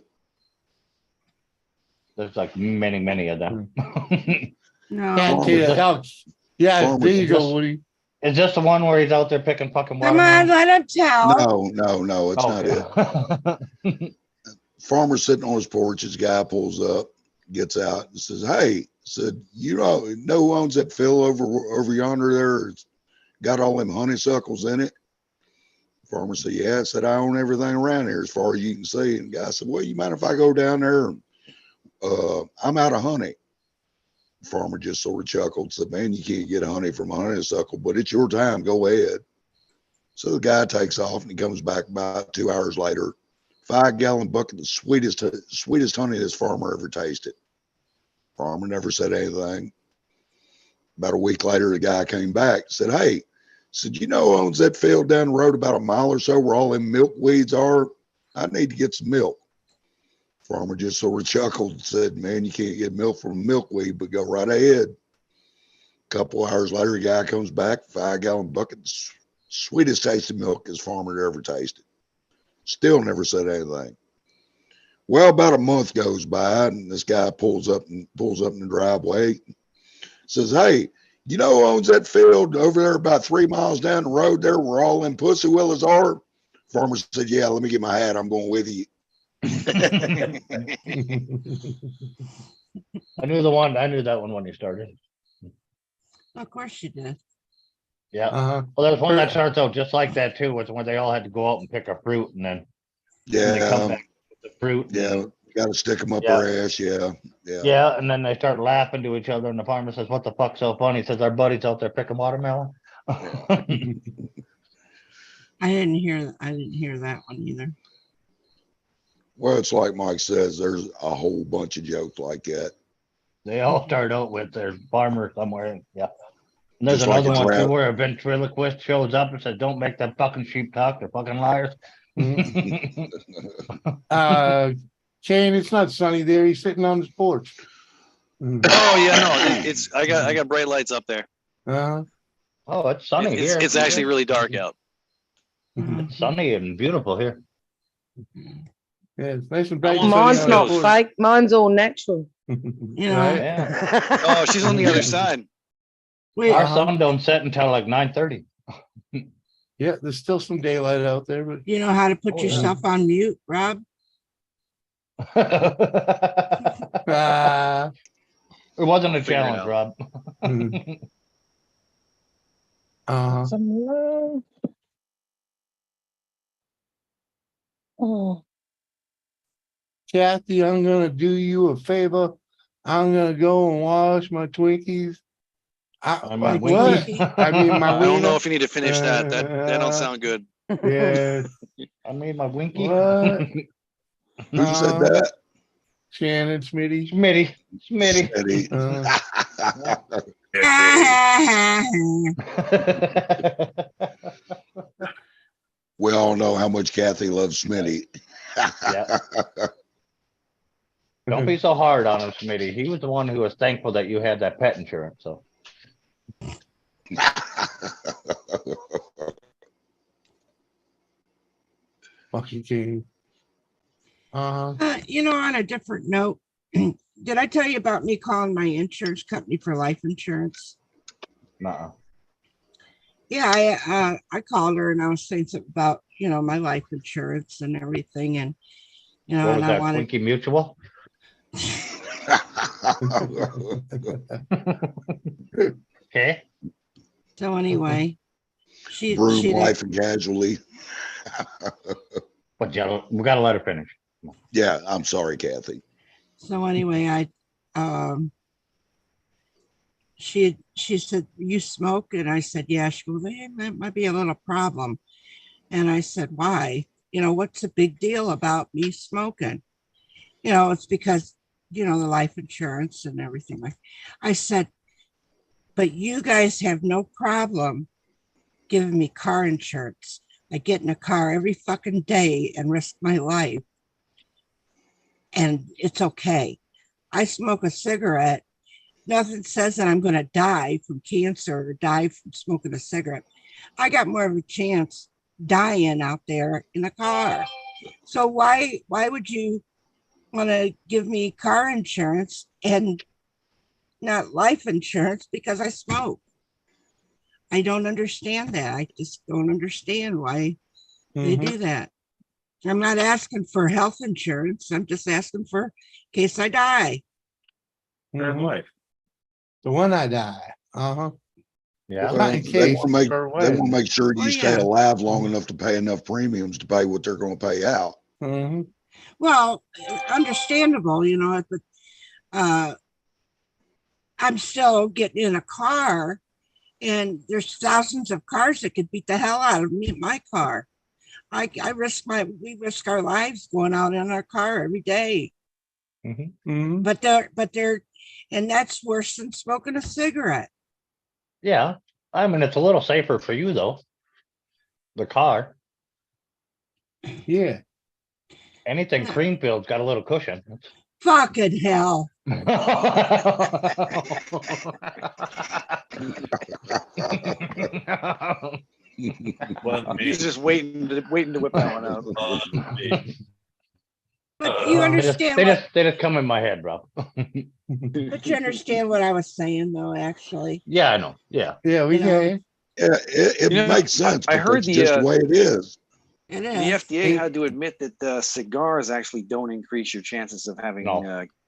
There's like many, many of them. No. Can't tell you. Oh, yeah, Farmer- there you go, Just- Woody. Is this the one where he's out there picking fucking Come on, watermelon? let him tell. No, it's not it. it. Farmer's sitting on his porch. His guy pulls up, gets out, and says, "Hey," said, "you know who owns that field over yonder there? It's got all them honeysuckles in it." Farmer said, "Yeah." I said, "I own everything around here as far as you can see." And the guy said, "Well, you mind if I go down there? I'm out of honey." Farmer just sort of chuckled, said, "Man, you can't get honey from a honeysuckle, but it's your time. Go ahead." So the guy takes off and he comes back about 2 hours later, 5-gallon bucket, the sweetest honey this farmer ever tasted. Farmer never said anything. About a week later, the guy came back, said, "Hey," said, "you know who owns that field down the road about a mile or so where all them milkweeds are? I need to get some milk." Farmer just sort of chuckled and said, "Man, you can't get milk from milkweed, but go right ahead." A couple hours later, the guy comes back, 5-gallon bucket, sweetest tasting milk his farmer had ever tasted. Still never said anything. Well, about a month goes by, and this guy pulls up in the driveway, says, "Hey, you know who owns that field over there about 3 miles down the road there where all them pussy willows are?" Farmer said, "Yeah, let me get my hat. I'm going with you." I knew that one when you started. Of course you did. Yeah. Uh-huh. Well, there's one that starts out just like that too. It's when they all had to go out and pick a fruit, and then they come Yeah, back with the fruit. yeah, got to stick them up Yeah. her ass. Yeah. Yeah, and then they start laughing to each other, and the farmer says, "What the fuck's so funny?" He says, "Our buddy's out there picking watermelon." I didn't hear that one either. Well, it's like Mike says, there's a whole bunch of jokes like that. They all start out with their farmer somewhere. Yeah. And there's Just like another a one too drought. where a ventriloquist shows up and says, "Don't make them fucking sheep talk. They're fucking liars." Shane, it's not sunny there. He's sitting on his porch. Oh yeah, no, it's I got bright lights up there. Uh-huh. Oh, it's sunny here. It's actually really dark out. It's sunny and beautiful here. Yeah, it's nice and bright. Mine's not fake. Mine's all natural. Yeah. Yeah. Oh, she's on the other side. Our sun don't set until like 9:30. Yeah, there's still some daylight out there, but You know how to put Oh, yeah. yourself on mute, Rob? It wasn't a Figure it challenge, out. Rob. uh-huh. Oh. Kathy, I'm gonna do you a favor. I'm gonna go and wash my Twinkies. My Like Winkies? what? I mean, my I don't know wiener. if you need to finish that. That don't sound good. Yeah. I made my Winky. What? Who said that? Shannon, Smitty. Smitty. Eddie. We all know how much Kathy loves Smitty. Yeah. Don't be so hard on him, Smitty. He was the one who was thankful that you had that pet insurance. So Monkey King. You know, on a different note, did I tell you about me calling my insurance company for life insurance? No. Yeah, I called her and I was saying something about, you know, my life insurance and everything, and you know, What was and I that? wanted Twinkie Mutual? Okay. so anyway, Broom she Life and Casualty. But we got to let her finish. Yeah, I'm sorry, Kathy. so anyway, she said, you smoke? And I said, yeah. She goes, that might be a little problem. And I said, why? You know, what's the big deal about me smoking? You know, it's because, you know, the life insurance and everything. Like I said, but you guys have no problem giving me car insurance. I get in a car every fucking day and risk my life. And it's okay. I smoke a cigarette. Nothing says that I'm going to die from cancer or die from smoking a cigarette. I got more of a chance dying out there in a car. So why would you want to give me car insurance and not life insurance because I smoke? I don't understand that. I just don't understand why they do that. I'm not asking for health insurance. I'm just asking for in case I die. The one I die. Yeah. It's not in case. They for want to when. make sure Oh, you stay yeah. alive long enough to pay enough premiums to pay what they're going to pay out. Well, understandable, you know, but I'm still getting in a car and there's thousands of cars that could beat the hell out of me in my car. We risk our lives going out in our car every day. But they're, and that's worse than smoking a cigarette. Yeah. I mean, it's a little safer for you, though. The car. Yeah. Anything cream filled got a little cushion. Fucking hell. He's just waiting to whip that one out. But you understand they just come in my head, bro. but you understand what I was saying, though, actually. Yeah, I know. Yeah. Yeah, we can. Yeah, it makes sense. I but heard that's just the way it is. It The is. FDA had to admit that cigars actually don't increase your chances of having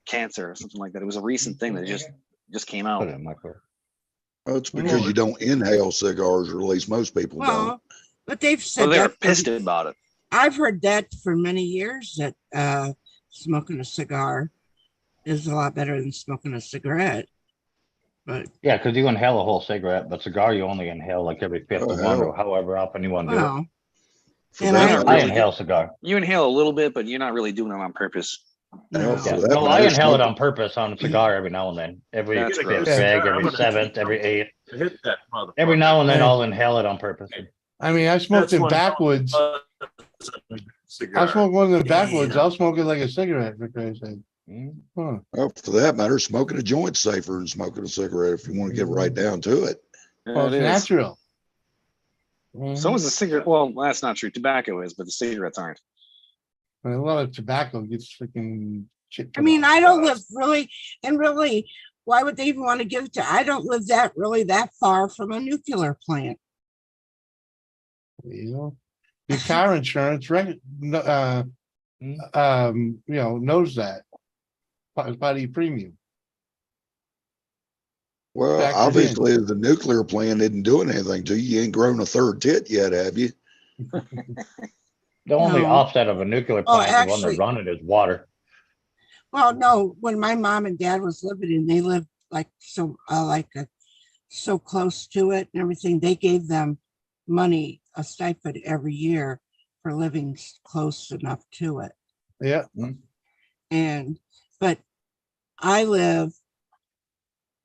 cancer or something like that. It was a recent thing that just came out. Well, it's because you don't inhale cigars, or at least most people don't. Well, but they've said They were that pissed about it. I've heard that for many years, that smoking a cigar is a lot better than smoking a cigarette. But yeah, because you inhale a whole cigarette, but cigar you only inhale like every fifth of one or however often you want to do it. and I inhale cigar. You inhale a little bit, but you're not really doing it on purpose. Hell, for Yeah. that No, I matter, inhale it smoking- on purpose on a cigar every now and then. Every That's fifth gross. drag, every seventh, every eighth. Every now and then I'll inhale it on purpose. I mean, I smoked in backwoods. I smoke one in the backwoods. I'll smoke it like a cigarette, for Christ's sake. Well, for that matter, smoking a joint's safer than smoking a cigarette if you want to get right down to it. Well, it's natural. So is the cigarette. Well, that's not true. Tobacco is, but the cigarettes aren't. A lot of tobacco gets freaking shit. I mean, I don't live really, why would they even want to give it to? I don't live that far from a nuclear plant. You know, your car insurance, knows that. Part of your premium. Well, Factored obviously, if the nuclear plant isn't doing anything to you, you ain't grown a third tit yet, have you? The only No. offset of a nuclear plant, the one actually- that run it, is water. Well, no, when my mom and dad was living in, they lived so close to it and everything. They gave them money, a stipend every year for living close enough to it. Yeah. But I live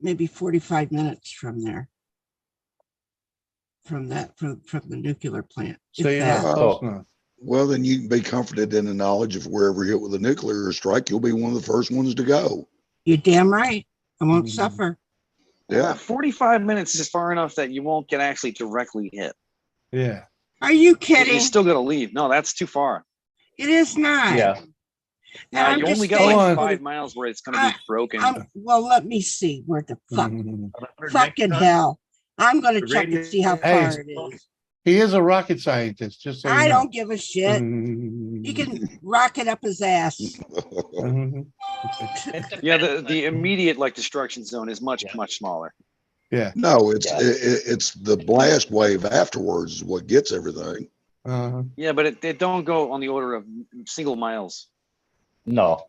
maybe 45 minutes from there. From the nuclear plant. So if you're that. not close enough. Well, then you can be comforted in the knowledge of wherever you hit with a nuclear strike, you'll be one of the first ones to go. You're damn right. I won't suffer. Yeah. 45 minutes is far enough that you won't get actually directly hit. Yeah. Are you kidding? You still got to leave. No, that's too far. It is not. Yeah. And I'm you just only got saying, like 5 miles where it's gonna be broken. well, let me see where the fuck, Mm-hmm. fucking hell. I'm gonna The check and see how Hey. far it is. He is a rocket scientist, just so you I know. don't give a shit. He can rocket up his ass. Mhm. Yeah, the immediate like destruction zone is much smaller. Yeah. No, it's the blast wave afterwards is what gets everything. Uh-huh. Yeah, but it don't go on the order of single miles. No.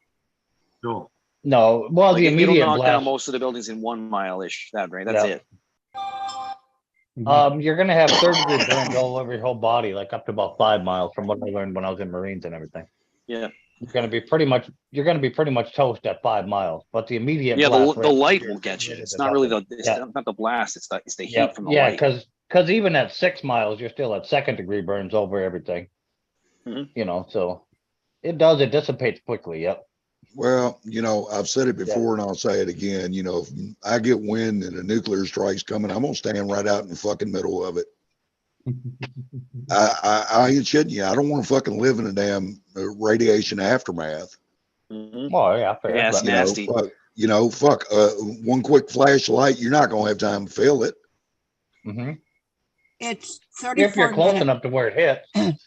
No. No. Well, Like the it'll immediate knock blast. down most of the buildings in 1 mile-ish. That's Yeah. it. You're gonna have third-degree burns all over your whole body, like up to about 5 miles, from what I learned when I was in Marines and everything. Yeah. You're gonna be pretty much toast at 5 miles, but the immediate Yeah, blast the rate light will get you. It's not really not the blast. It's the heat from the light. because even at 6 miles, you're still at second-degree burns over everything. Mhm. You know, so it dissipates quickly. Yep. Well, I've said it before and I'll say it again. If I get wind and a nuclear strike's coming, I'm gonna stand right out in the fucking middle of it. I ain't shitting you. I don't want to fucking live in a damn radiation aftermath. Mm-hmm. Oh yeah, yeah, it's nasty. Fuck. One quick flashlight, you're not gonna have time to feel it. Mm-hmm. It's If 34 you're close minutes. enough to where it hits.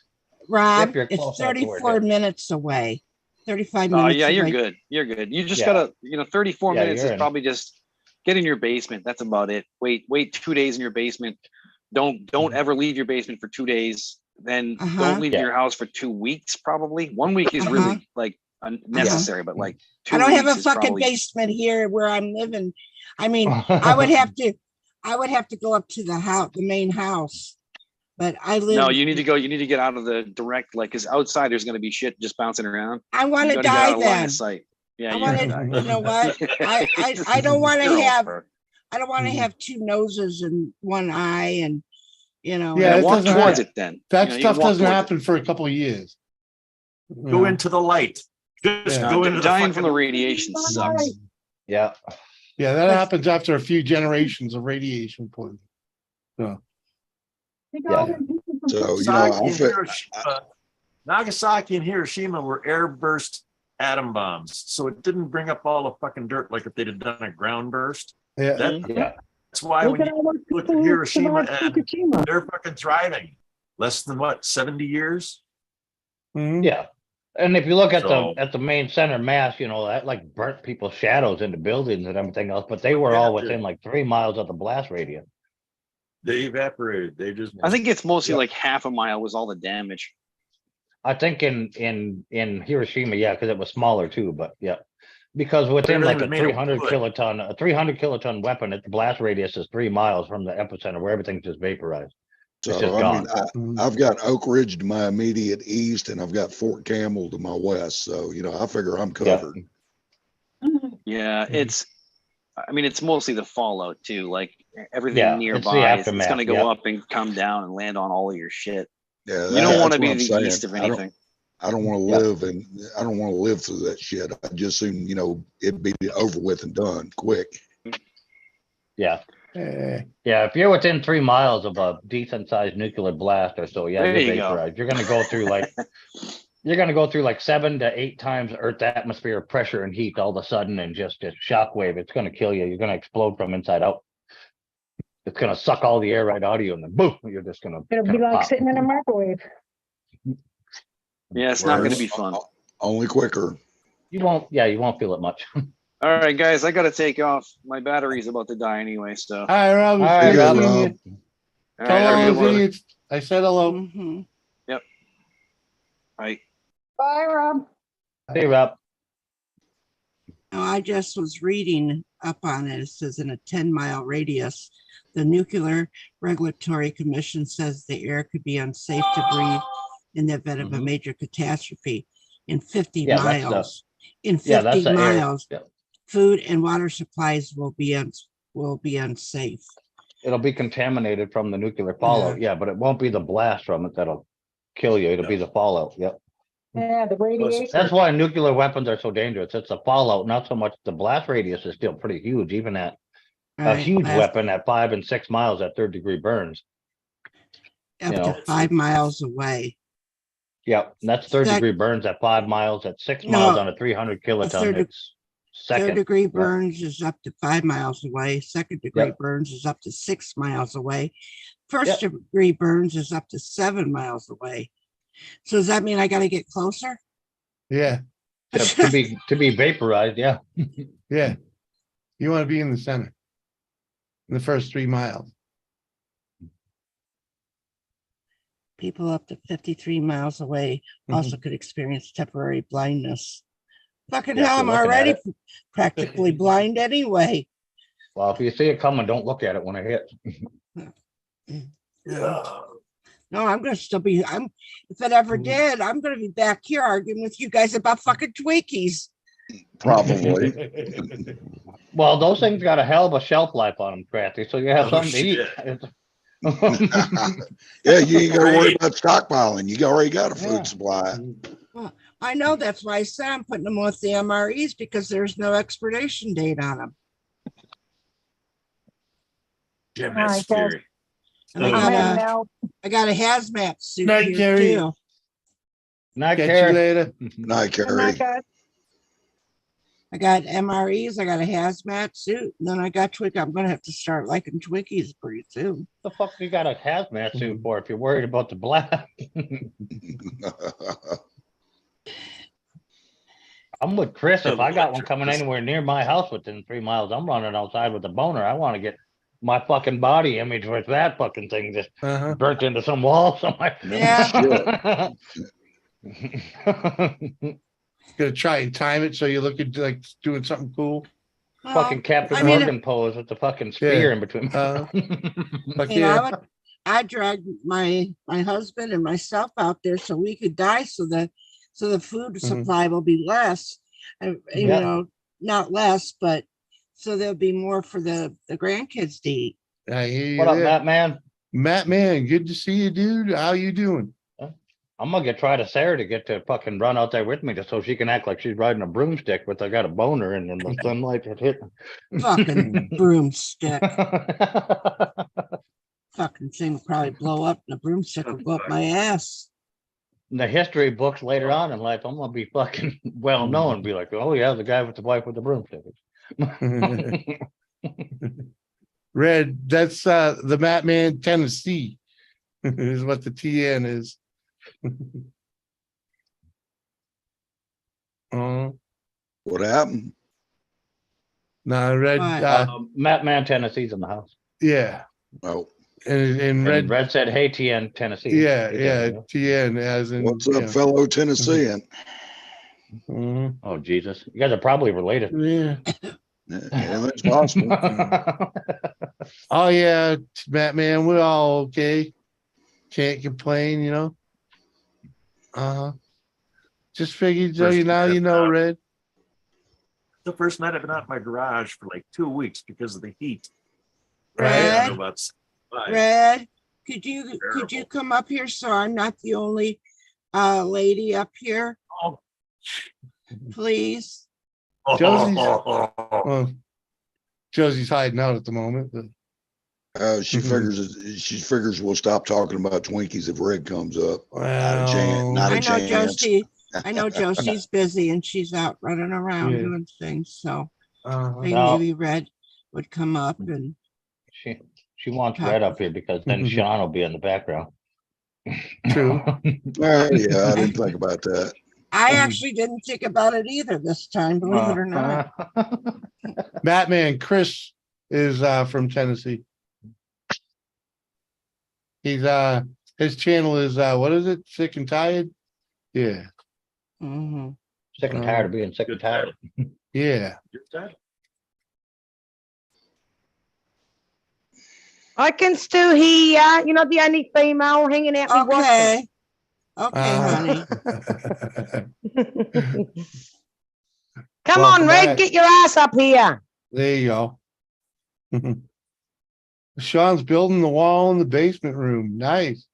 Rob, If you're close it's enough to where it 34 hits. minutes away. 35 Oh minutes yeah, you're away. good. You're good. You just Yeah. gotta, 34 Yeah, minutes you're is in. probably just get in your basement. That's about it. Wait 2 days in your basement. Don't ever leave your basement for 2 days. Then don't leave your house for 2 weeks. Probably 1 week is really like unnecessary, but like 2 I don't have weeks a is fucking probably- basement here where I'm living. I mean, I would have to go up to the main house. But I live. No, you need to go. You need to get out of the direct, like, because outside there's going to be shit just bouncing around. I want to You gotta get die out of line then. of sight. Yeah, I you want gotta to. die. You know what? I don't want to You're all have. for it. I don't want to have two noses and one eye, and Yeah, Yeah, it walk doesn't towards happen. it then. That You stuff walk doesn't towards it. happen for a couple of years. Go into the light. Just Yeah. go into the Dying from the fucking- radiation sucks. Yeah. Yeah, that happens after a few generations of radiation poisoning. So, Yeah. So, Nagasaki and Nagasaki and Hiroshima were airburst atom bombs, so it didn't bring up all the fucking dirt like if they'd have done a ground burst. yeah. That's why when you look at Hiroshima and they're fucking thriving. Less than what, 70 years? Yeah. And if you look at So- the main center mass, that like burnt people's shadows into buildings and everything else, but they were Yeah, all dude. within like 3 miles of the blast radius. They evaporated. They just I think it's mostly like half a mile was all the damage. I think in Hiroshima, yeah, because it was smaller too, but yeah. Because within everything like a was made of 300 wood. kiloton weapon, its blast radius is 3 miles from the epicenter where everything's just vaporized. It's So just I gone. mean, I've got Oak Ridge to my immediate east, and I've got Fort Campbell to my west. So I figure I'm covered. Yeah, it's mostly the fallout too. Like everything Yeah, it's the nearby, it's aftermath, going to go yep. up and come down and land on all of your shit. Yeah, You don't want that's to be what to I'm the saying. east of I don't- anything. I don't want to live, and I don't want to live through that shit. I just soon, it'd be over with and done quick. Yeah. Eh, Yeah, if you're within 3 miles of a decent sized nuclear blast or so, yeah, There you're you go. vaporized. You're gonna go through like 7 to 8 times Earth atmosphere pressure and heat all of a sudden, and just a shockwave. It's gonna kill you. You're gonna explode from inside out. It's gonna suck all the air right out of you, and then boom, you're just gonna. It'll be kinda like pop. sitting in a microwave. Yeah, it's not going to be fun. Only quicker. You won't feel it much. All right, guys, I got to take off. My battery's about to die anyway. So, All right, Rob. All right, good Rob. seeing you. all Tell right, have a good one. Lizzie I said hello. Mm-hmm. Yep. Bye. Bye, Rob. Hey, Rob. No, I just was reading up on it. It says in a 10-mile radius, the Nuclear Regulatory Commission says the air could be unsafe to breathe in the event of a major catastrophe. In 50 Yeah, that's the- miles, in Yeah, 50 that's the air. miles, Yeah. food and water supplies will be unsafe. It'll be contaminated from the nuclear fallout. Yeah, but it won't be the blast from it that'll kill you. It'll be the fallout. Yep. Yeah, the radiation. That's why nuclear weapons are so dangerous. It's the fallout, not so much the blast radius is still pretty huge. Even at a Right, huge last- weapon at 5 and 6 miles at 3rd degree burns. Up You to know. 5 miles away. Yep, and that's third Sec- degree burns at 5 miles at 6 miles No, on a 300 a kiloton. third, It's third second. degree Yep. burns is up to 5 miles away. Second degree Yep. burns is up to 6 miles away. First Yep. degree burns is up to 7 miles away. So does that mean I got to get closer? Yeah, To be vaporized, yeah. yeah. You want to be in the center. In the first 3 miles. People up to 53 miles away also could experience temporary blindness. Fucking Yeah, if hell, you're I'm looking at already it. practically blind anyway. Well, if you see it coming, don't look at it when it hits. No, I'm gonna still be. If it ever did, I'm gonna be back here arguing with you guys about fucking Twinkies. Probably. Well, those things got a hell of a shelf life on them, Crafty, so you have something to eat. Yeah, you ain't gotta worry about stockpiling. You already got a food supply. Well, I know that's why I said I'm putting them with the MREs because there's no expiration date on them. Jim, All that's right, guys. scary. And I'm heading out. I got a hazmat suit Night, here Gary. too. Night, Catch Carrie. you later. Night, Good Carrie. night, guys. I got MREs. I got a hazmat suit. And then I got Twinkies. I'm gonna have to start liking Twinkies pretty soon. The fuck you got a hazmat suit for if you're worried about the blast? I'm with Chris. If I got one coming anywhere near my house within 3 miles, I'm running outside with a boner. I want to get my fucking body image with that fucking thing just burnt into some wall somewhere. Yeah. Gonna try and time it so you look at like doing something cool. Fucking Captain I mean, Morgan pose with the fucking spear in between. Fuck You know, I dragged my husband and myself out there so we could die so the food supply will be less. You Yeah. know, not less, but so there'll be more for the grandkids to eat. I hear you What up, there. Matt Man? Matt Man, good to see you, dude. How you doing? I'm gonna try to Sarah to get to fucking run out there with me just so she can act like she's riding a broomstick, but I got a boner and then the sunlight had hit. Fucking broomstick. Fucking thing will probably blow up and the broomstick will go up my ass. In the history books later on in life, I'm gonna be fucking well known, be like, oh yeah, the guy with the wife with the broomstick. Red, that's the Matt Man, Tennessee, is what the TN is. What happened? No, Red. Matt Man, Tennessee's in the house. Yeah. Oh. And Red said, "Hey, TN, Tennessee." Yeah, yeah, TN as in. What's up, fellow Tennessean? Oh Jesus, you guys are probably related. Yeah. Anything's possible. Oh yeah, Matt Man, we're all okay. Can't complain, you know. Just figured, so now you know, Red. The first night I've been out in my garage for like 2 weeks because of the heat. Red, Right. Red, could you come up here so I'm not the only lady up here? Oh. Please. Josie's hiding out at the moment, but She figures we'll stop talking about Twinkies if Red comes up. Well, not a I know chance. Josie. I know Josie's busy and she's out running around Yeah. doing things. So No. maybe Red would come up and She wants Red up here because then Sean will be in the background. True. Yeah, I didn't think about that. I actually didn't think about it either this time, believe it or not. Batman Chris is from Tennessee. He's his channel is what is it? Sick and Tired? Yeah. Sick and tired of being sick and tired. Yeah. I can still hear ya. You're not the only female hanging out me watching. Okay, honey. Come Welcome on, Red, back. get your ass up here. There you go. Sean's building the wall in the basement room. Nice.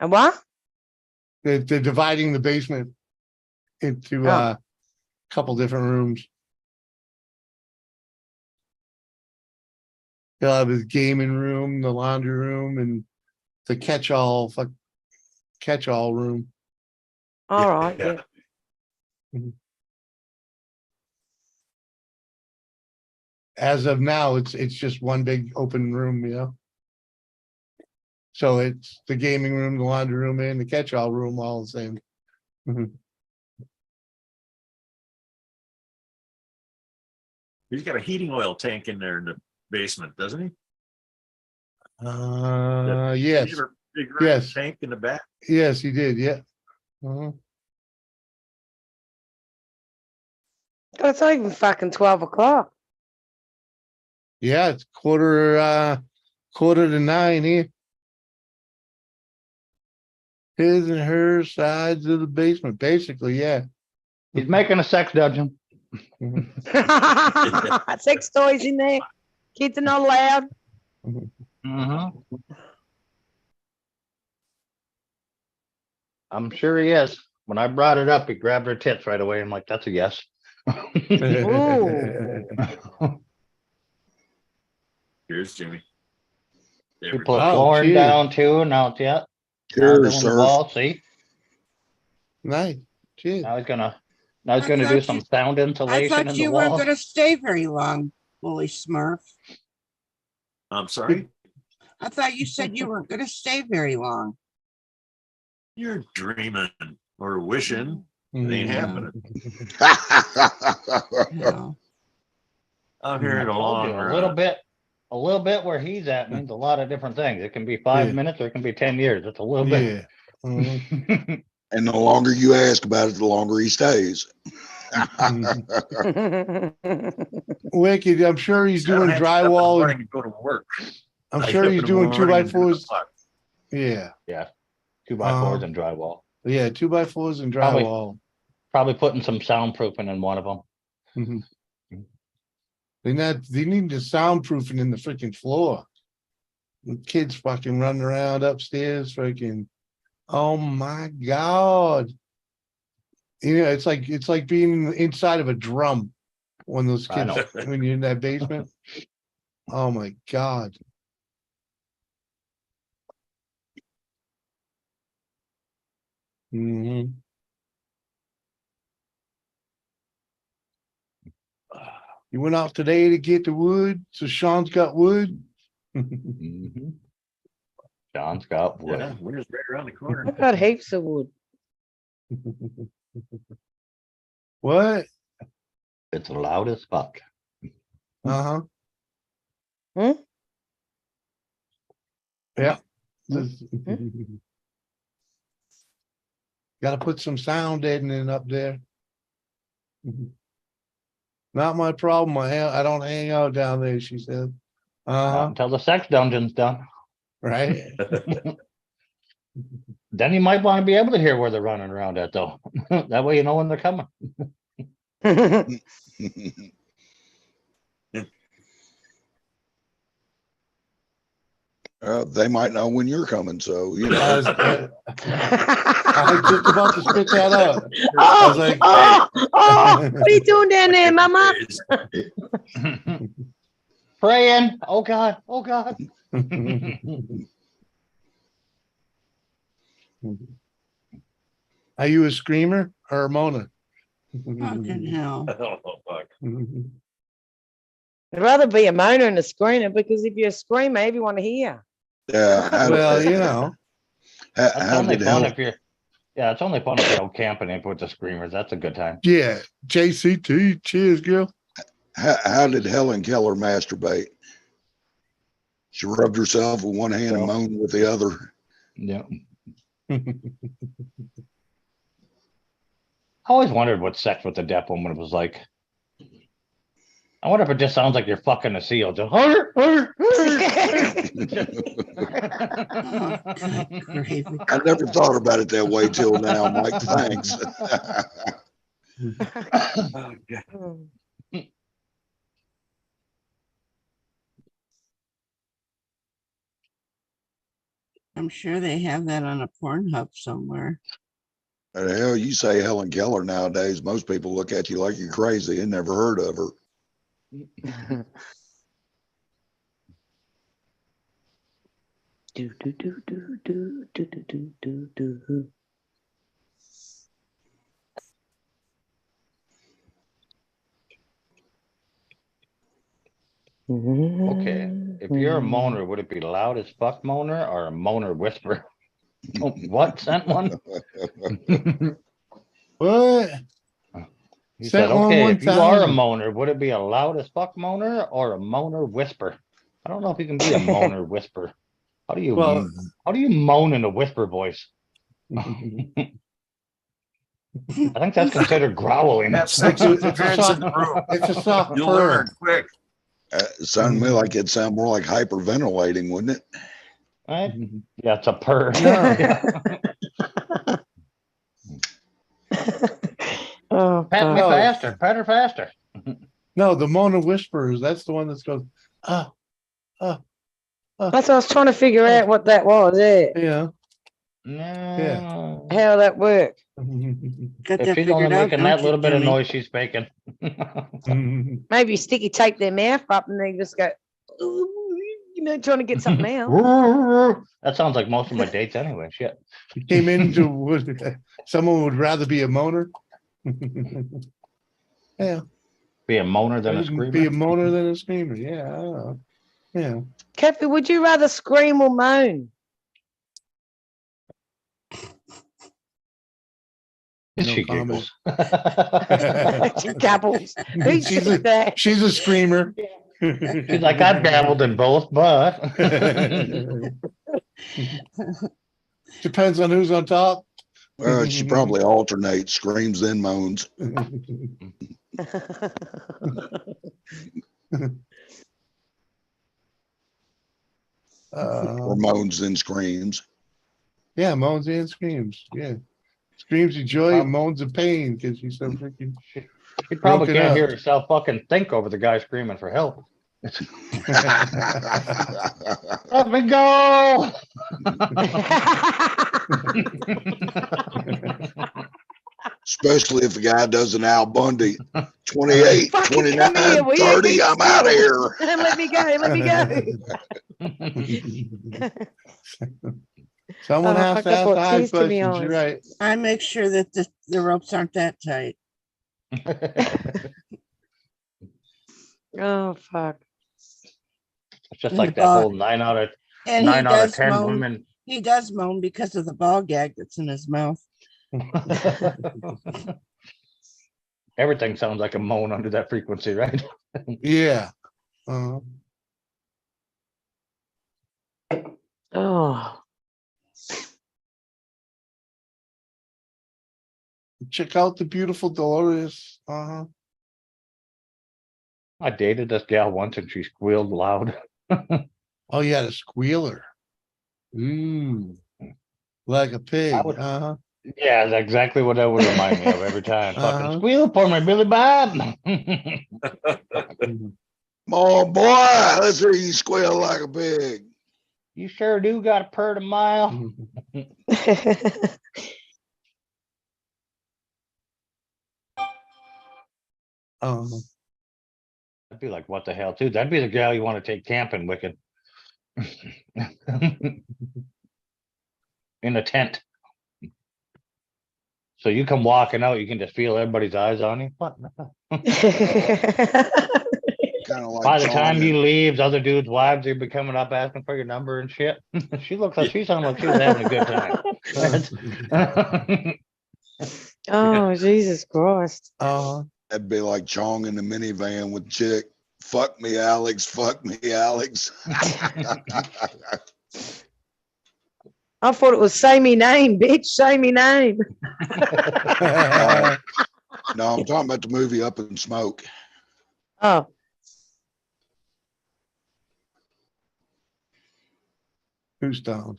And what? They're dividing the basement into a couple different rooms. He'll have his gaming room, the laundry room, and the catch-all room. All right. Yeah. As of now, it's just one big open room, you know. So it's the gaming room, the laundry room, and the catch-all room all the same. He's got a heating oil tank in there in the basement, doesn't he? Yes. Big Yes. tank in the back. Yes, he did. Yeah. God, it's not even fucking 12 o'clock. Yeah, it's quarter to 9 here. His and her sides of the basement, basically, yeah. He's making a sex dungeon. Sex toys in there. Kids are not allowed. I'm sure he is. When I brought it up, he grabbed her tits right away. I'm like, that's a yes. Here's Jimmy. He put flooring down too. Now, yeah. Now doing the wall. See. Nice. Cheers. Now he's gonna do some sound I insulation in thought the you weren't wall. going to stay very long, Woolly Smurf. I'm sorry. I thought you said you weren't going to stay very long. You're dreaming or wishing. It ain't happening. No. I'm here in the long a run. little bit where he's at means a lot of different things. It can be 5 minutes or it can be 10 years. It's a little bit. And the longer you ask about it, the longer he stays. Wicked. I'm sure he's doing drywall. And go to work. I'm sure he's doing 2x4s. Yeah. Yeah. 2x4s and drywall. Yeah, 2x4s and drywall. Probably putting some soundproofing in one of them. They need the soundproofing in the freaking floor. The kids fucking running around upstairs, freaking. Oh my God. You know, it's like being inside of a drum when those kids when you're in that basement. Oh my God. You went out today to get the wood, so Sean's got wood. Sean's got wood. Yeah, we're just right around the corner. I've got heaps of wood. What? It's loud as fuck. Yeah. Got to put some sound deadening up there. Not my problem. I don't hang out down there, she said. Not until the sex dungeon's done. Right. Then you might want to be able to hear where they're running around at, though. That way you know when they're coming. They might know when you're coming, so you know. I was just about to spit that out. I was like, what are you doing down there, Mama? Praying. Oh God. Oh God. Are you a screamer or a moaner? Fucking hell. Oh, fuck. I'd rather be a moaner than a screamer, because if you're a screamer, everyone will hear. Yeah. Well, you know. That's only fun if you're. Yeah, it's only fun if you're out camping and with the screamers. That's a good time. Yeah. JCT. Cheers, girl. How did Helen Keller masturbate? She rubbed herself with one hand and moaned with the other. Yeah. I always wondered what sex with a deaf woman was like. I wonder if it just sounds like you're fucking a seal. Just I never thought about it that way till now, Mike. Thanks. I'm sure they have that on a Pornhub somewhere. The hell, you say Helen Keller nowadays, most people look at you like you're crazy and never heard of her. Okay, if you're a moaner, would it be loud as fuck moaner or a moaner whisper? What, sent one? What? He Sent said, one okay, if you are a 1000. moaner, would it be a loud as fuck moaner or a moaner whisper? I don't know if you can be a moaner whisper. How do you Well, moan in a whisper voice? I think that's considered growling. Have sex with your friends in the room. It's a soft You'll purr. learn quick. It sounded to me like it'd sound more like hyperventilating, wouldn't it? Right? Yeah, it's a purr. Oh, Pat me No. faster, pat her faster. No, the Mona Whisperers, that's the one that goes, That's what I was trying to figure out what that was. Yeah. yeah. How that worked. Got If that she's only figured out, making don't that you, little bit of Jimmy? noise she's making. Maybe sticky tape their mouth up and they just go, trying to get something out. That sounds like most of my dates anyway. Shit. He came into someone would rather be a moaner. Yeah. Be a moaner than a screamer. Be a moaner than a screamer. Yeah, I don't know. Yeah. Kathy, would you rather scream or moan? She comment. giggles. She dabbles. She's a screamer. She's like, I've dabbled in both, but depends on who's on top. She probably alternates, screams then moans. Or moans then screams. Yeah, moans and screams. Yeah. Screams of joy and moans of pain because she's so freaking she probably broken can't up. hear herself fucking think over the guy screaming for help. Let me go. Especially if the guy does an Al Bundy. 28, Fucking 29, come here, will you? 30, I'm out of here. Let me go. Let me go. Someone Oh, has fuck, to I ask brought the hard tears to me questions. You're right. I make sure that the ropes aren't that tight. Oh, fuck. It's just And like the that ball- whole 9 out of And 9 out of 10 moan. women. He does moan because of the ball gag that's in his mouth. Everything sounds like a moan under that frequency, right? Yeah. Oh. Check out the beautiful Dolores. I dated this gal once and she squealed loud. Oh, yeah, the squealer. Ooh. Like a pig. Yeah, that's exactly what that would remind me of every time. Fucking Uh-huh. squeal for me, Billy Bob. Come on, boy. Let's hear you squeal like a pig. You sure do got a purr a mile. That'd be like, what the hell, too? That'd be the gal you want to take camping, Wicked. In a tent. So you come walking out, you can just feel everybody's eyes on you. What? Kind of like By the time John you leave, other dudes' wives will be coming up asking for your number and shit. She looks like she sounded like she was having a good time. Oh, Jesus Christ. That'd be like Chong in the minivan with chick. Fuck me, Alex. Fuck me, Alex. I thought it was say me name, bitch. Say me name. No, I'm talking about the movie Up in Smoke. Oh. Who's down?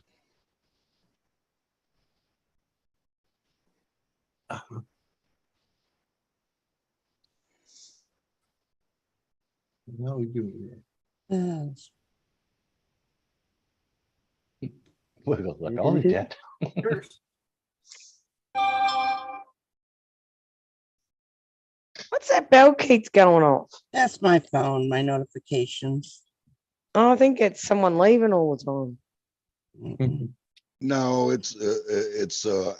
No, we do. Look, all that. What's that bell keeps going off? That's my phone, my notifications. Oh, I think it's someone leaving all the time. No, it's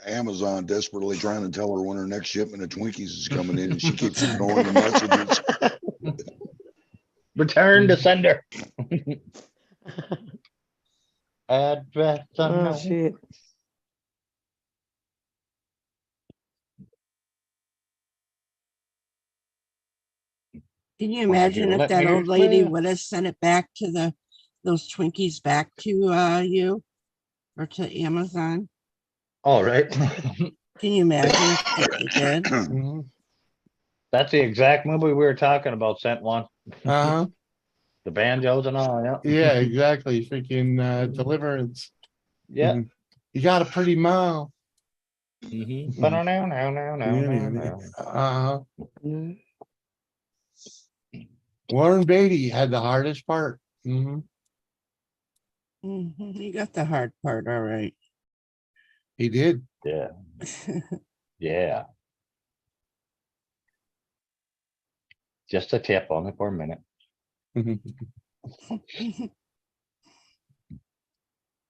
Amazon desperately trying to tell her when her next shipment of Twinkies is coming in, and she keeps ignoring the messages. Return to sender. Address Oh, unknown. shit. Can you Well, imagine here, if let that me old lady explain. would have sent it back to those Twinkies back to you or to Amazon? All right. Can you imagine if they did? That's the exact movie we were talking about. Sent one. Uh-huh. The banjos and all. Yeah. Yeah, exactly. Freaking Deliverance. Yeah. Mhm. You got a pretty mouth. Mm-hmm. Uh-huh. Warren Beatty had the hardest part. You got the hard part, all right. He did. Yeah. Yeah. Just a tip, only for a minute.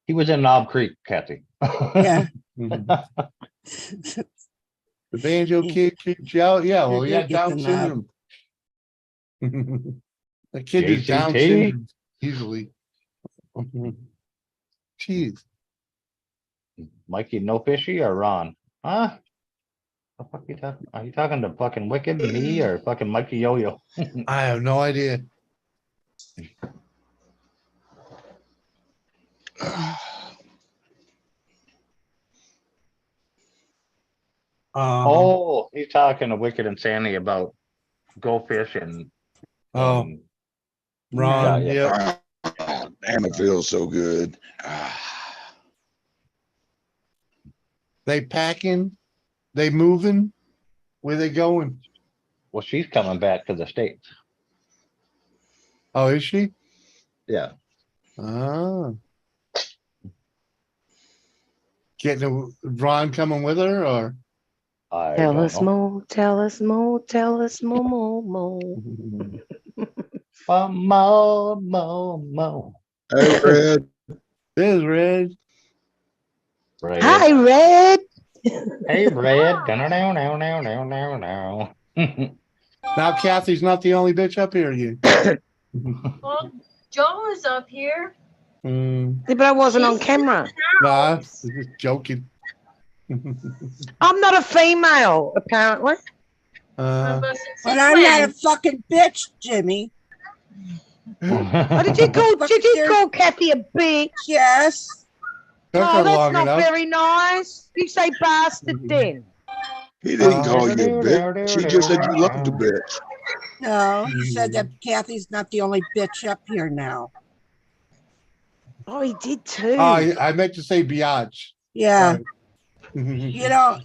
He was in Knob Creek, Kathy. Yeah. The banjo kid kicked you out. Yeah, well, he had Down syndrome. The kid is Down JCT. syndrome easily. Jeez. Mikey No Fishy or Ron? Huh? The fuck you talking? Are you talking to fucking Wicked, me, or fucking Mikey Yo-Yo? I have no idea. Oh, he's talking to Wicked and Sandy about Go Fish and Ron, yeah. Damn, it feels so good. They packing, they moving, where they going? Well, she's coming back to the States. Oh, is she? Yeah. Oh. Getting Ron coming with her, or? I Tell don't us know. more, tell us more, tell us more. Mo. Hey, Red. There's Red. Red. Hi, Red. Hey, Red. Now. Now Kathy's not the only bitch up here, you. Well, Joe is up here. Yeah, but I wasn't on camera. Nah, just joking. I'm not a female, apparently. But I'm not a fucking bitch, Jimmy. Oh, did you call Kathy a bitch? Yes. Took her Oh, that's long not enough. very nice. You say bastard then. He didn't call you a bitch. She just said you loved a bitch. No, he said that Kathy's not the only bitch up here now. Oh, he did too. Oh, I meant to say biatch. Yeah. Sorry. You know,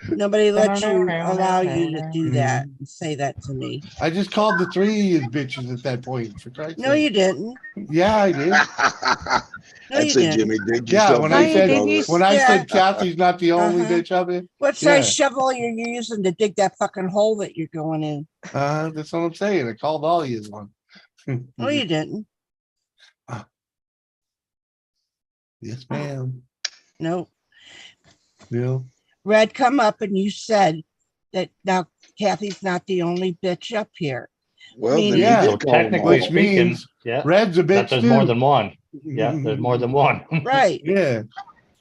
nobody let you allow you to do that and say that to me. I just called the three of you bitches at that point, for Christ's No, sake. you didn't. Yeah, I did. No, you That's it, didn't. Jimmy. Dig Yeah, yourself when deep, I said brother. said Kathy's not the only bitch of it. What size shovel you're using to dig that fucking hole that you're going in? That's what I'm saying. I called all you one. No, you didn't. Yes, ma'am. No. No. Red, come up and you said that now Kathy's not the only bitch up here. Well, then Meaning- you Yeah, did call them Technically all. speaking, yeah, Red's a that bitch there's too. more than one. Yeah, there's more than one. Right, Yeah,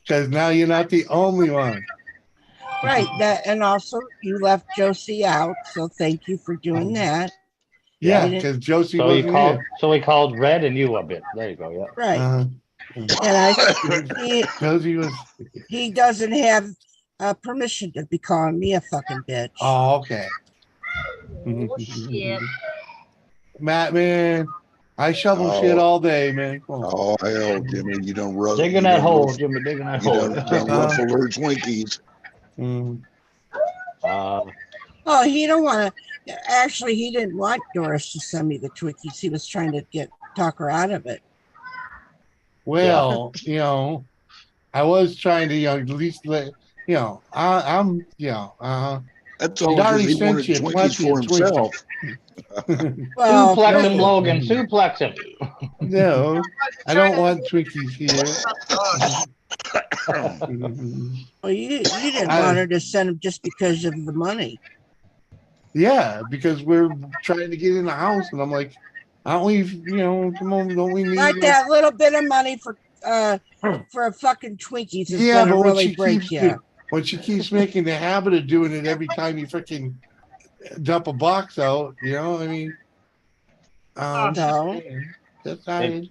because now you're not the only one. right. That and also you left Josie out, so thank you for doing that. Yeah, You didn't- because Josie So he wasn't called. here. So he called Red and you a bit. There you go. Yeah. Right. And Josie was. he doesn't have permission to be calling me a fucking bitch. Oh, okay. Shit. Matt, man, I shovel shit all day, man. Come on. Oh hell, Jimmy, you don't rub. Digging that hole, Jimmy. Digging that You hole. don't ruffle her Twinkies. Oh, he don't want to. Actually, he didn't want Doris to send me the Twinkies. He was trying to talk her out of it. Well, you know, I was trying to, you know, at least let, you know, I'm, you know, That's she'd all because already he sent wanted you Twinkies plenty for of Twinkies. himself. Well, suplex him, Logan. Suplex him. No, I don't want Twinkies here. Well, you didn't want her to send them just because of the money. Yeah, because we're trying to get in the house, and I'm like, aren't we? Come on, don't we need? Like that little bit of money for a fucking Twinkies is Yeah, gonna but really break you. when she keeps making the habit of doing it every time you freaking dump a box out, I mean, So that's how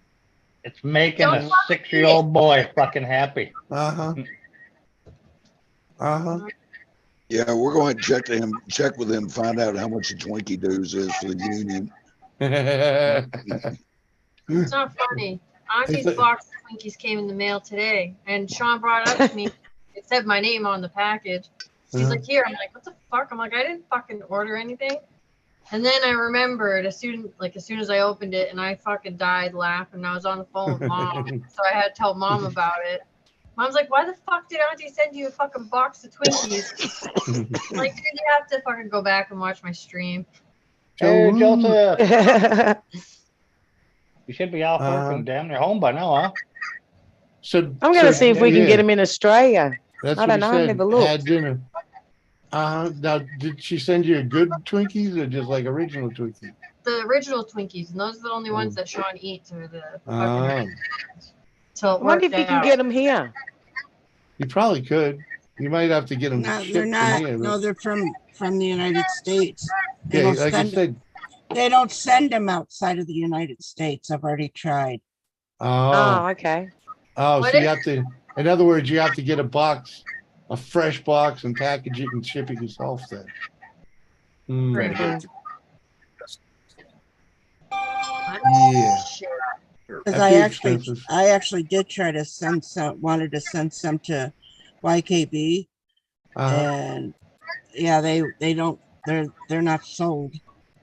It's making Don't a fucking eat 6-year-old boy fucking happy. Uh-huh. Yeah, we're going to check with him, find out how much the Twinkie dues is for the union. It's not funny. Auntie's It's box of Twinkies came in the mail today, and Sean brought it up to me. It said my name on the package. She's like, "Here." I'm like, "What the fuck?" I'm like, "I didn't fucking order anything." And then I remembered as soon as I opened it, and I fucking died laughing. I was on the phone with Mom, so I had to tell Mom about it. Mom's like, "Why the fuck did Auntie send you a fucking box of Twinkies?" I'm like, dude, you have to fucking go back and watch my stream. Hey, Joseph. You should be off work and damn near home by now, huh? So I'm gonna see if we can get him in Australia. That's I what don't he know. I said. never looked. Had dinner. Now, did she send you a good Twinkies or just like original Twinkies? The original Twinkies, and those are the only ones that Sean eats, are the fucking. So I wonder if you can get them here. You probably could. You might have to get them no, shipped they're from not. here. No, they're from the United States. They Yeah, don't like I send. said. They don't send them outside of the United States. I've already tried. Oh, okay. Oh, What so you is- have to. In other words, you have to get a fresh box, and package it and ship it yourself. Then. Yeah. Because That'd be expensive. I actually did try to send some. Wanted to send some to YKB, and yeah, they don't. They're not sold.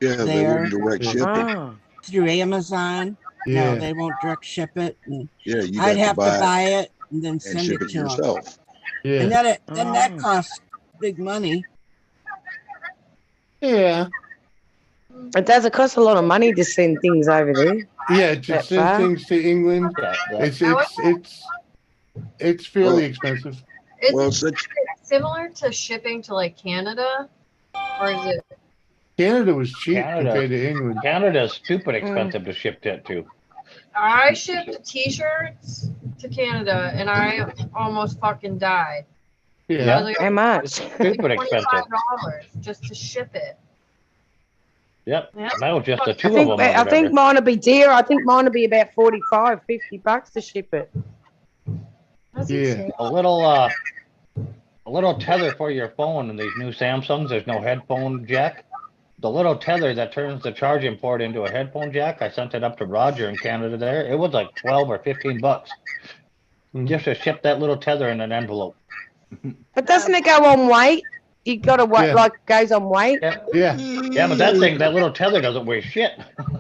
Yeah, they there. wouldn't direct ship it. Through Amazon. Yeah. No, they won't direct ship it. And Yeah, you'd I'd have have to to buy it and then and send ship it it to them. yourself. Yeah. And then that costs big money. Yeah. It doesn't cost a lot of money to send things over there. Yeah, to That send far. things to England, it's fairly expensive. Is it similar to shipping to like Canada, or is it? Canada was cheap compared to England. Canada's stupid expensive to ship that to. I shipped T-shirts to Canada, and I almost fucking died. Yeah. I was like, How much? Stupid expensive. $25 just to ship it. Yep. Yeah. That was just the I two think of them. I think mine will be dear. I think mine will be about $45, $50 to ship it. Yeah. A little tether for your phone in these new Samsungs. There's no headphone jack. The little tether that turns the charging port into a headphone jack. I sent it up to Roger in Canada. There, it was like $12 or $15 just to ship that little tether in an envelope. But doesn't it go on weight? You got to wait, like goes on weight. Yeah. Yeah, but that little tether doesn't weigh shit.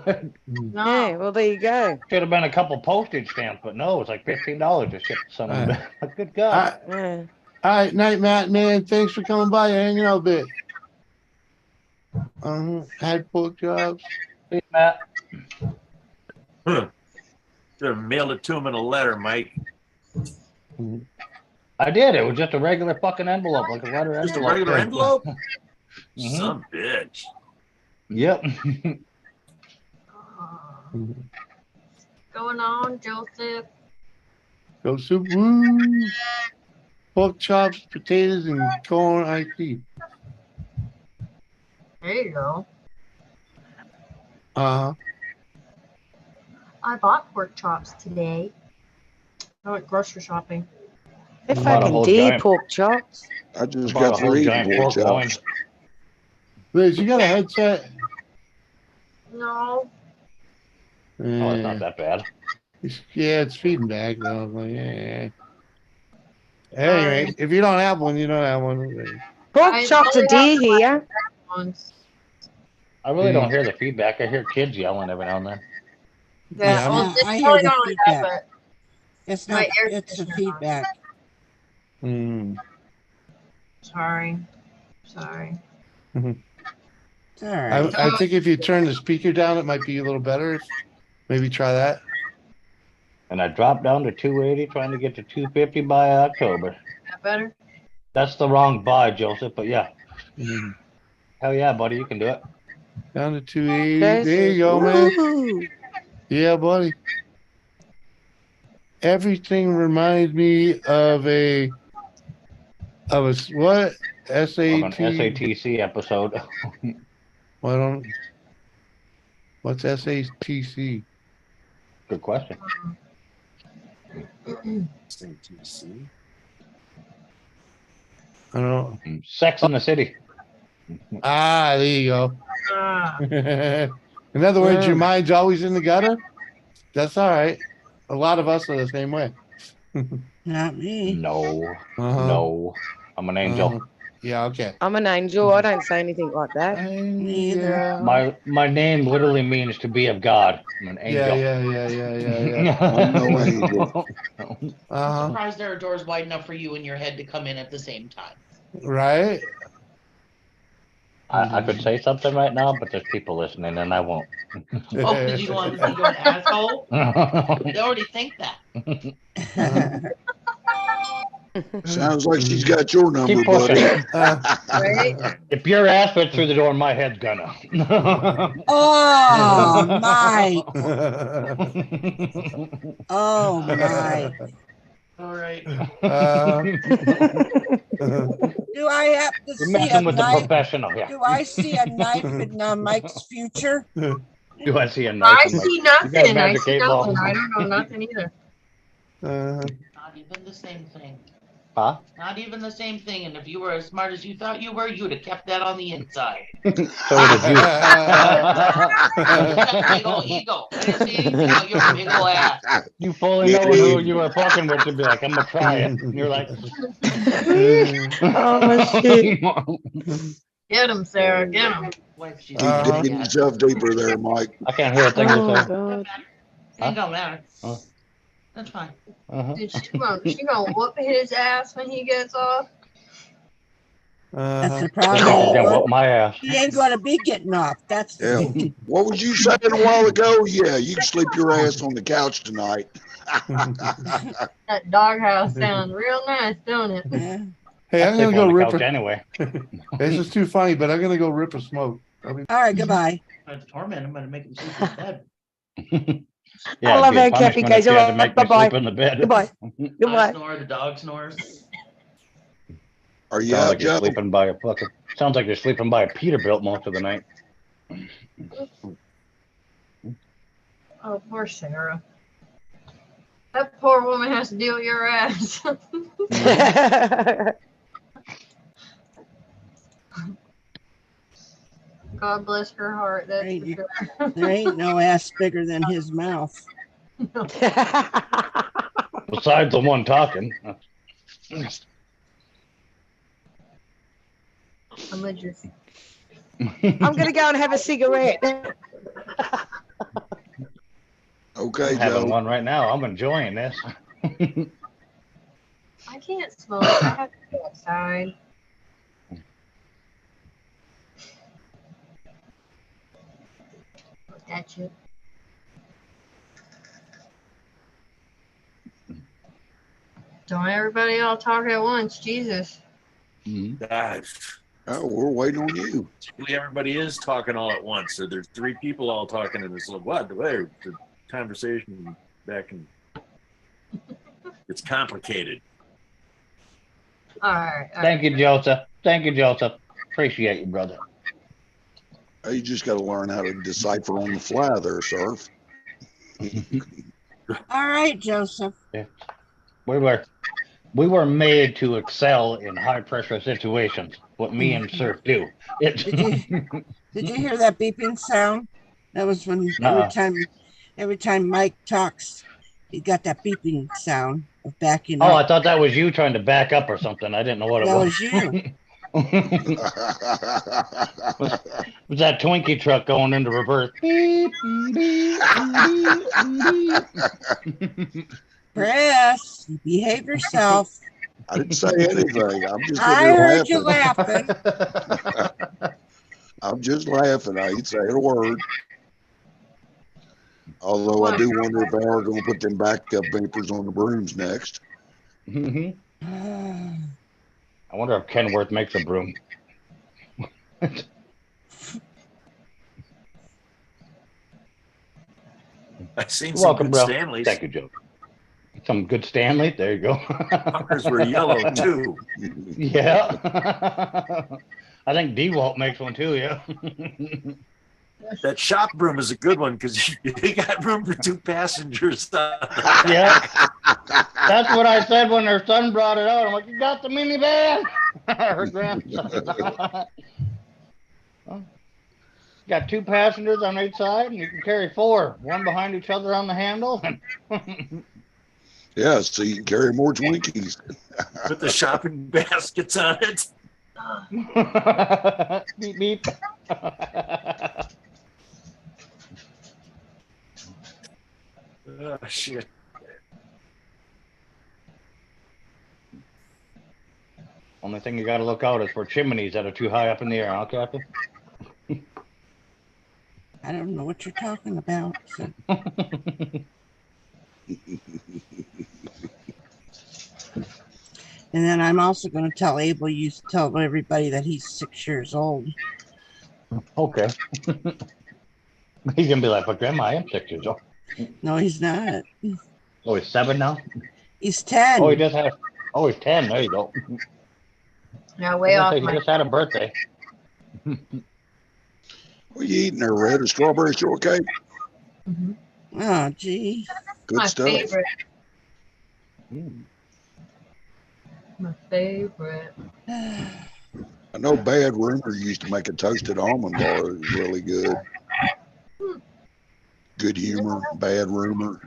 Yeah, well there you go. Should have been a couple postage stamps, but no, it's like $15 to ship some. Good God. All right, night, Matt. Man, thanks for coming by and hanging out a bit. Had pork chops. Hey, Matt. Should have mailed it to him in a letter, Mike. I did. It was just a regular fucking envelope, like a letter envelope. Just a regular envelope? Mhm. Some bitch. Yep. Going on, Joseph? Go soup. Woo. Pork chops, potatoes, and corn iced tea. There you go. Uh-huh. I bought pork chops today. I went grocery shopping. They're Bought a fucking whole dear giant- pork chops. I just Bought got a whole through eating giant pork pork loin. chops. Liz, you got a headset? No. Oh, it's not that bad. Yeah, it's feeding back though. I'm like, yeah. Anyway, if you don't have one, you don't have one. Pork chops are dear here. I really don't hear the feedback. I hear kids yelling every now and then. Yeah, well, it's I hear probably the not only that, feedback. but It's my not. air It's the conditioner's on. feedback. Sorry. Sorry. It's all right. I think if you turn the speaker down, it might be a little better. Maybe try that. And I dropped down to 280, trying to get to 250 by October. That better? That's the wrong buy, Joseph, but yeah. Hell yeah, buddy, you can do it. Down to 280. There you go, man. Yeah, buddy. Everything reminds me of a what? Of an SAT. SATC episode. What's SATC? Good question. I don't know. Sex in the City. Ah, there you go. Ah. In other words, your mind's always in the gutter. That's all right. A lot of us are the same way. Not me. No. Uh-huh. No. I'm an angel. Yeah, okay. I'm an angel. I don't say anything like that. Me either. My name literally means to be of God. I'm an angel. Yeah. I'm no angel. Uh-huh. Surprised there are doors wide enough for you and your head to come in at the same time. Right? I could say something right now, but there's people listening, and I won't. Oh, because you don't want to think you're an asshole? They already think that. Sounds like she's got your number, Keep buddy. pushing. Right? If your ass fits through the door, my head's gonna. Oh, Mike. Oh, Mike. All right. Do I have to You're see messing a with the knife? professional here. Do I see a knife in Mike's future? Do I see a knife? I in my- see You got a nothing. I magic see eight ball? nothing. I don't know nothing either. Not even the same thing. Huh? Not even the same thing. And if you were as smart as you thought you were, you'd have kept that on the inside. So did you. Big old ego. I didn't see anything about your big old ass. You fully know who you were fucking with to be like, I'm gonna try it. And you're like, Oh, shit. Get him, Sarah. Get him. Keep digging yourself deeper there, Mike. I can't hear a thing Oh, you say. God. Ain't gonna matter. Oh. That's fine. Dude, she gonna whoop his ass when he gets off. That's the She's problem. gonna whoop my ass. He ain't going to be getting off. That's the Yeah. thing. What was you saying a while ago? Yeah, you can sleep your ass on the couch tonight. That doghouse sounds real nice, don't it? Yeah. Hey, I'm Sleep gonna go on the rip couch a. anyway. This is too funny, but I'm gonna go rip a smoke. All right, goodbye. I'm gonna torment him. I'm gonna make him sleep in bed. Yeah, I love it'd be a how Cappy punishment goes. if you had to make me Bye-bye. sleep in the bed. Goodbye. I Goodbye. snore. The dog snores. Are you Sounds out, like you're Joe? sleeping by a fucking. Sounds like you're sleeping by a Peterbilt most of the night. Oh, poor Sarah. That poor woman has to deal with your ass. God bless her heart. That's for sure. There ain't no ass bigger than his mouth. Besides the one talking. I'm gonna just. I'm gonna go and have a cigarette. Okay, I'm having Joe. one right now. I'm enjoying this. I can't smoke. I have to go outside. That's it. Don't everybody all talk at once, Jesus. Gosh. Oh, we're waiting on you. Everybody is talking all at once. So there's three people all talking in this. What? Wait, the conversation back and it's complicated. All right. Thank you, Joseph. Thank you, Joseph. Appreciate you, brother. You just got to learn how to decipher on the fly there, Surf. All right, Joseph. Yeah. We were made to excel in high pressure situations. What me and Surf do. Did you hear that beeping sound? That was when every time Mike talks, he got that beeping sound of backing Oh, up. I thought that was you trying to back up or something. I didn't know what it That was. was you. Was that Twinkie truck going into reverse? Beep, beep, beep. Chris, behave yourself. I didn't say anything. I'm just I heard you laughing. I'm just laughing. I ain't saying a word. Although I do wonder if they are going to put them backup vapors on the brooms next. I wonder if Kenworth makes a broom. I've seen You're some welcome, good bro. Stanleys. Thank you, Joe. Some good Stanley. There you go. Fuckers were yellow too. Yeah. I think DeWalt makes one too, yeah. That shop broom is a good one because you got room for 2 passengers. Yeah. That's what I said when her son brought it out. I'm like, you got the minivan? Her grandson. Got 2 passengers on each side, and you can carry 4, one behind each other on the handle. Yeah, so you can carry more Twinkies. Put the shopping baskets on it. Beep, beep. Oh, shit. Only thing you got to look out is for chimneys that are too high up in the air, huh, Captain? I don't know what you're talking about. So. And then I'm also going to tell Abel, you tell everybody that he's 6 years old. Okay. He's going to be like, but Grandma, I am 6 years old. No, he's not. Oh, he's 7 now? He's 10. Oh, he just had. Oh, he's 10. There you go. Yeah, way off. He just had a birthday. What are you eating there, Red? A strawberry shortcake? Oh, gee. Good My stuff. favorite. My favorite. I know Bad Rumor used to make a toasted almond bar. It was really good. Good Humor, Bad Rumor.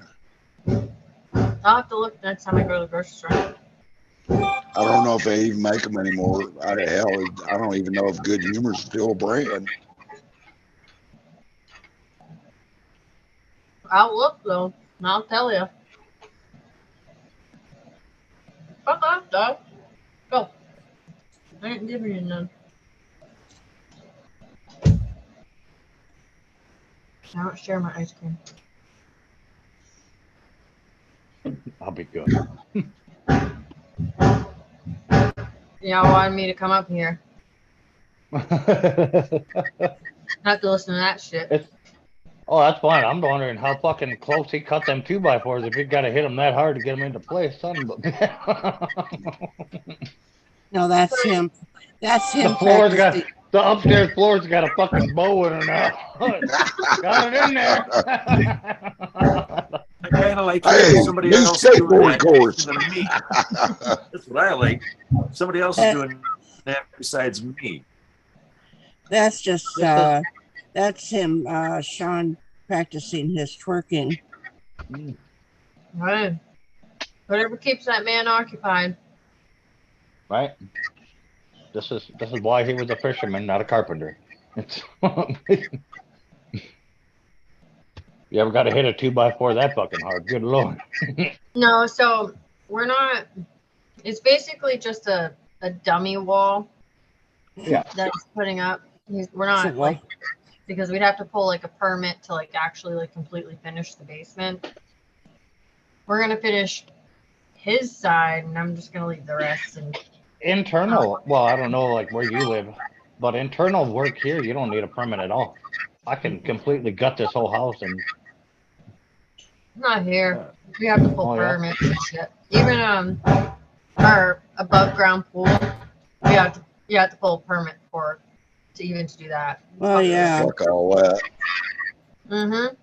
I'll have to look next time I go to the grocery store. I don't know if they even make them anymore. I don't even know if Good Humor's still a brand. I'll look though, and I'll tell you. Fuck off, dog. Go. I ain't giving you none. I don't share my ice cream. I'll be good. Y'all wanted me to come up here. I have to listen to that shit. Oh, that's fine. I'm wondering how fucking close he cut them 2x4s. If you got to hit them that hard to get them into place, son. No, that's him. That's him. The upstairs floor's got a fucking bow in it now. Got it in there. I kind of like Hey, somebody new else doing skateboard that course. than me. That's what I like. Somebody else is doing that besides me. That's just, that's him, Sean, practicing his twerking. Right. Whatever keeps that man occupied. Right. This is why he was a fisherman, not a carpenter. You ever got to hit a 2x4 that fucking hard? Good Lord. No, so we're not. It's basically just a dummy wall. Yeah. That he's putting up. We're not like, because we'd have to pull like a permit to like actually like completely finish the basement. We're gonna finish his side, and I'm just gonna leave the rest. And Internal. Well, I don't know like where you live, but internal work here, you don't need a permit at all. I can completely gut this whole house and. not here. We have to pull Oh, yeah? permits and shit. Even our above ground pool, you have to pull a permit for to even to do that. Oh yeah. Fuck all that. Mm-hmm.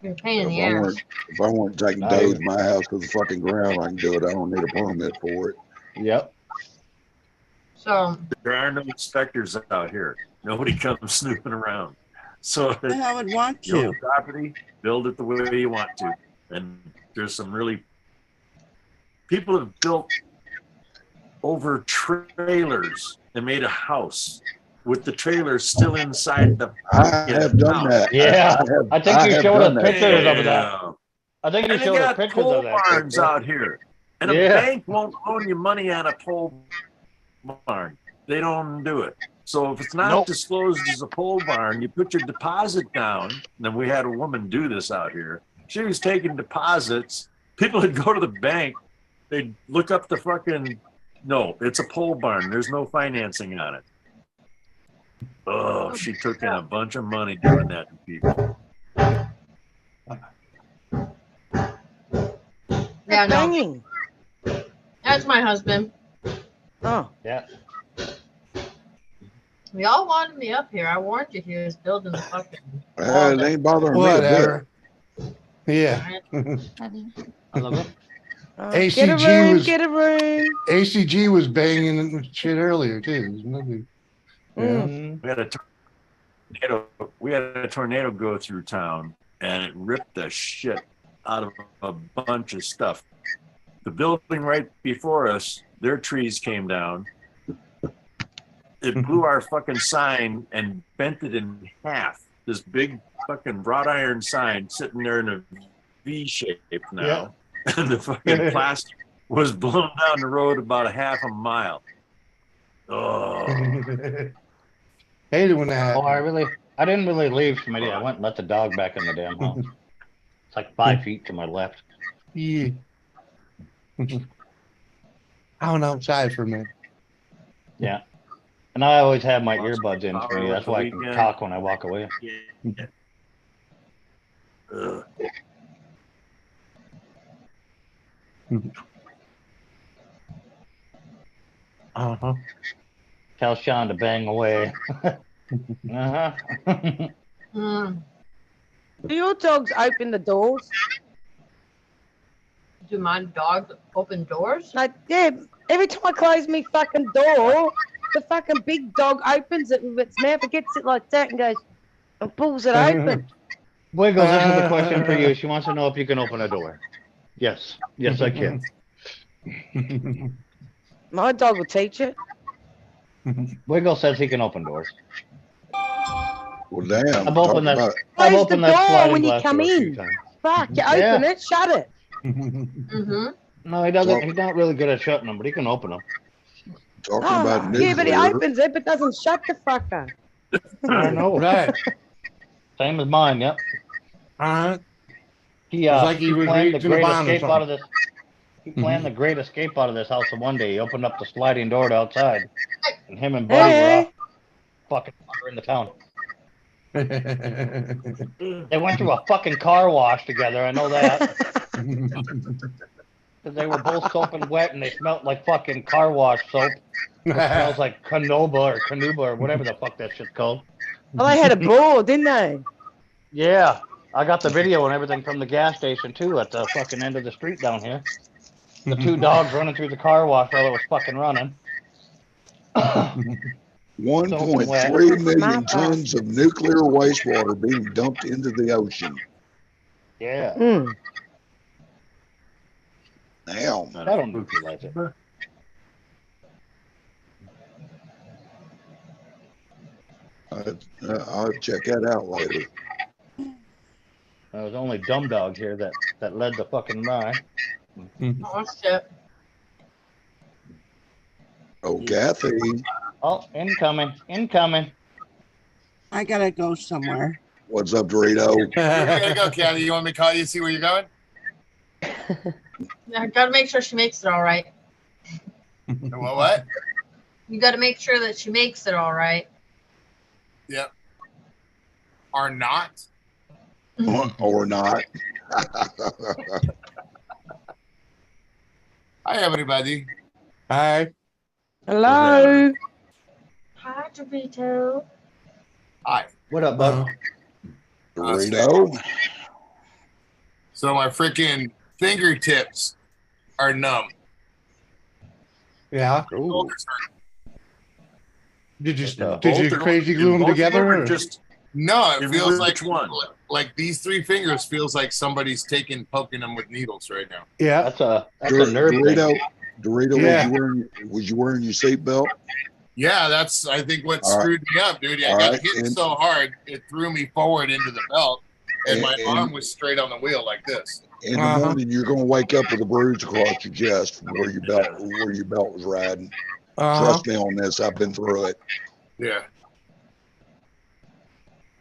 You're a pain in the ass. If I want to take dough to my house to the fucking ground, I can do it. I don't need a permit for it. Yep. So there are no inspectors out here. Nobody comes snooping around. So I would want you own to. property, build it the way you want to. And there's some really people have built over trailers and made a house with the trailer still inside the. I have done that. Yeah, I think you showed us pictures of that. Yeah. I think you And they showed us got pictures pole of that. barns out here, and a bank won't loan you money on a pole barn. They don't do it. So if it's not disclosed as a pole barn, you put your deposit down. And then we had a woman do this out here. She was taking deposits. People would go to the bank. They'd look up the fucking. No, it's a pole barn. There's no financing on it. Oh, she took in a bunch of money doing that to people. Yeah, no, Banging. that's my husband. Oh. Yeah. We all wanted me up here. I warned you he was building the fucking. It ain't bothering me a bit. Whatever. Yeah. I love it. Get a ACG room, was get a room. ACG was banging and shit earlier too. There's nothing. Yeah. We had a tornado go through town, and it ripped the shit out of a bunch of stuff. The building right before us, their trees came down. It blew our fucking sign and bent it in half. This big fucking wrought iron sign sitting there in a V shape now. And the fucking plastic was blown down the road about a half a mile. Oh. Hated when that happened. I didn't really leave Smitty. I went and let the dog back in the damn house. It's like 5 feet to my left. Yeah. I went outside for a minute. Yeah. And I always have my earbuds in for me. That's why I can talk when I walk away. Uh-huh. Tell Sean to bang away. Uh-huh. Do your dogs open the doors? Do my dog open doors? Like, yeah, every time I close my fucking door, the fucking big dog opens it with its mouth. It gets it like that and goes and pulls it open. Wiggles, this is the question for you. She wants to know if you can open a door. Yes. Yes, I can. My dog will teach it. Wiggle says he can open doors. Well, damn. I've opened that. Close I've the opened that door sliding when you glass come door a few in. times. Fuck, you open it, shut it. No, he doesn't. He's not really good at shutting them, but he can open them. Talking Oh, about yeah, but he nuclear. opens it but doesn't shut the fucker. I know. Right. Same as mine. Yep. He It's like he was planned the reaching the great bond or escape out of something. this. He planned the great escape out of this house. And one day he opened up the sliding door to outside, and him and Buddy were off fucking in the town. They went through a fucking car wash together. I know that. Because they were both soaking wet and they smelled like fucking car wash soap. It smells like Canuba or whatever the fuck that shit's called. Well, they had a ball, didn't they? Yeah. I got the video and everything from the gas station too at the fucking end of the street down here. The two dogs running through the car wash while it was fucking running. 1.3 million tons of nuclear wastewater being dumped into the ocean. Yeah. Damn. I don't neutralize it. I'll check that out later. There was only Dumb Dog here that led the fucking lie. Oh shit. Oh, Kathy. Oh, incoming. I gotta go somewhere. What's up, Dorito? Where you gotta go, Kathy? You want me to call you, see where you're going? I gotta make sure she makes it all right. What? You gotta make sure that she makes it all right. Yep. Or not? Or not. Hi, everybody. Hi. Hello. Hi, Dorito. Hi. What up, bud? Dorito. So my freaking fingertips are numb. Yeah. Shoulders hurt. Did you Both crazy are- glue them both of together? are or- just no, it Give feels me like which one? like these 3 fingers feels like somebody's poking them with needles right now. Yeah. That's a nerve Dorito. thing. Dorito, Yeah. was you wearing your seatbelt? Yeah, that's I think what All right. screwed me up, dude. I All got right, hit and- so hard it threw me forward into the belt, and my And- arm was straight on the wheel like this. In the morning, you're going to wake up with a bruise across your chest from where your belt was riding. Trust me on this. I've been through it. Yeah.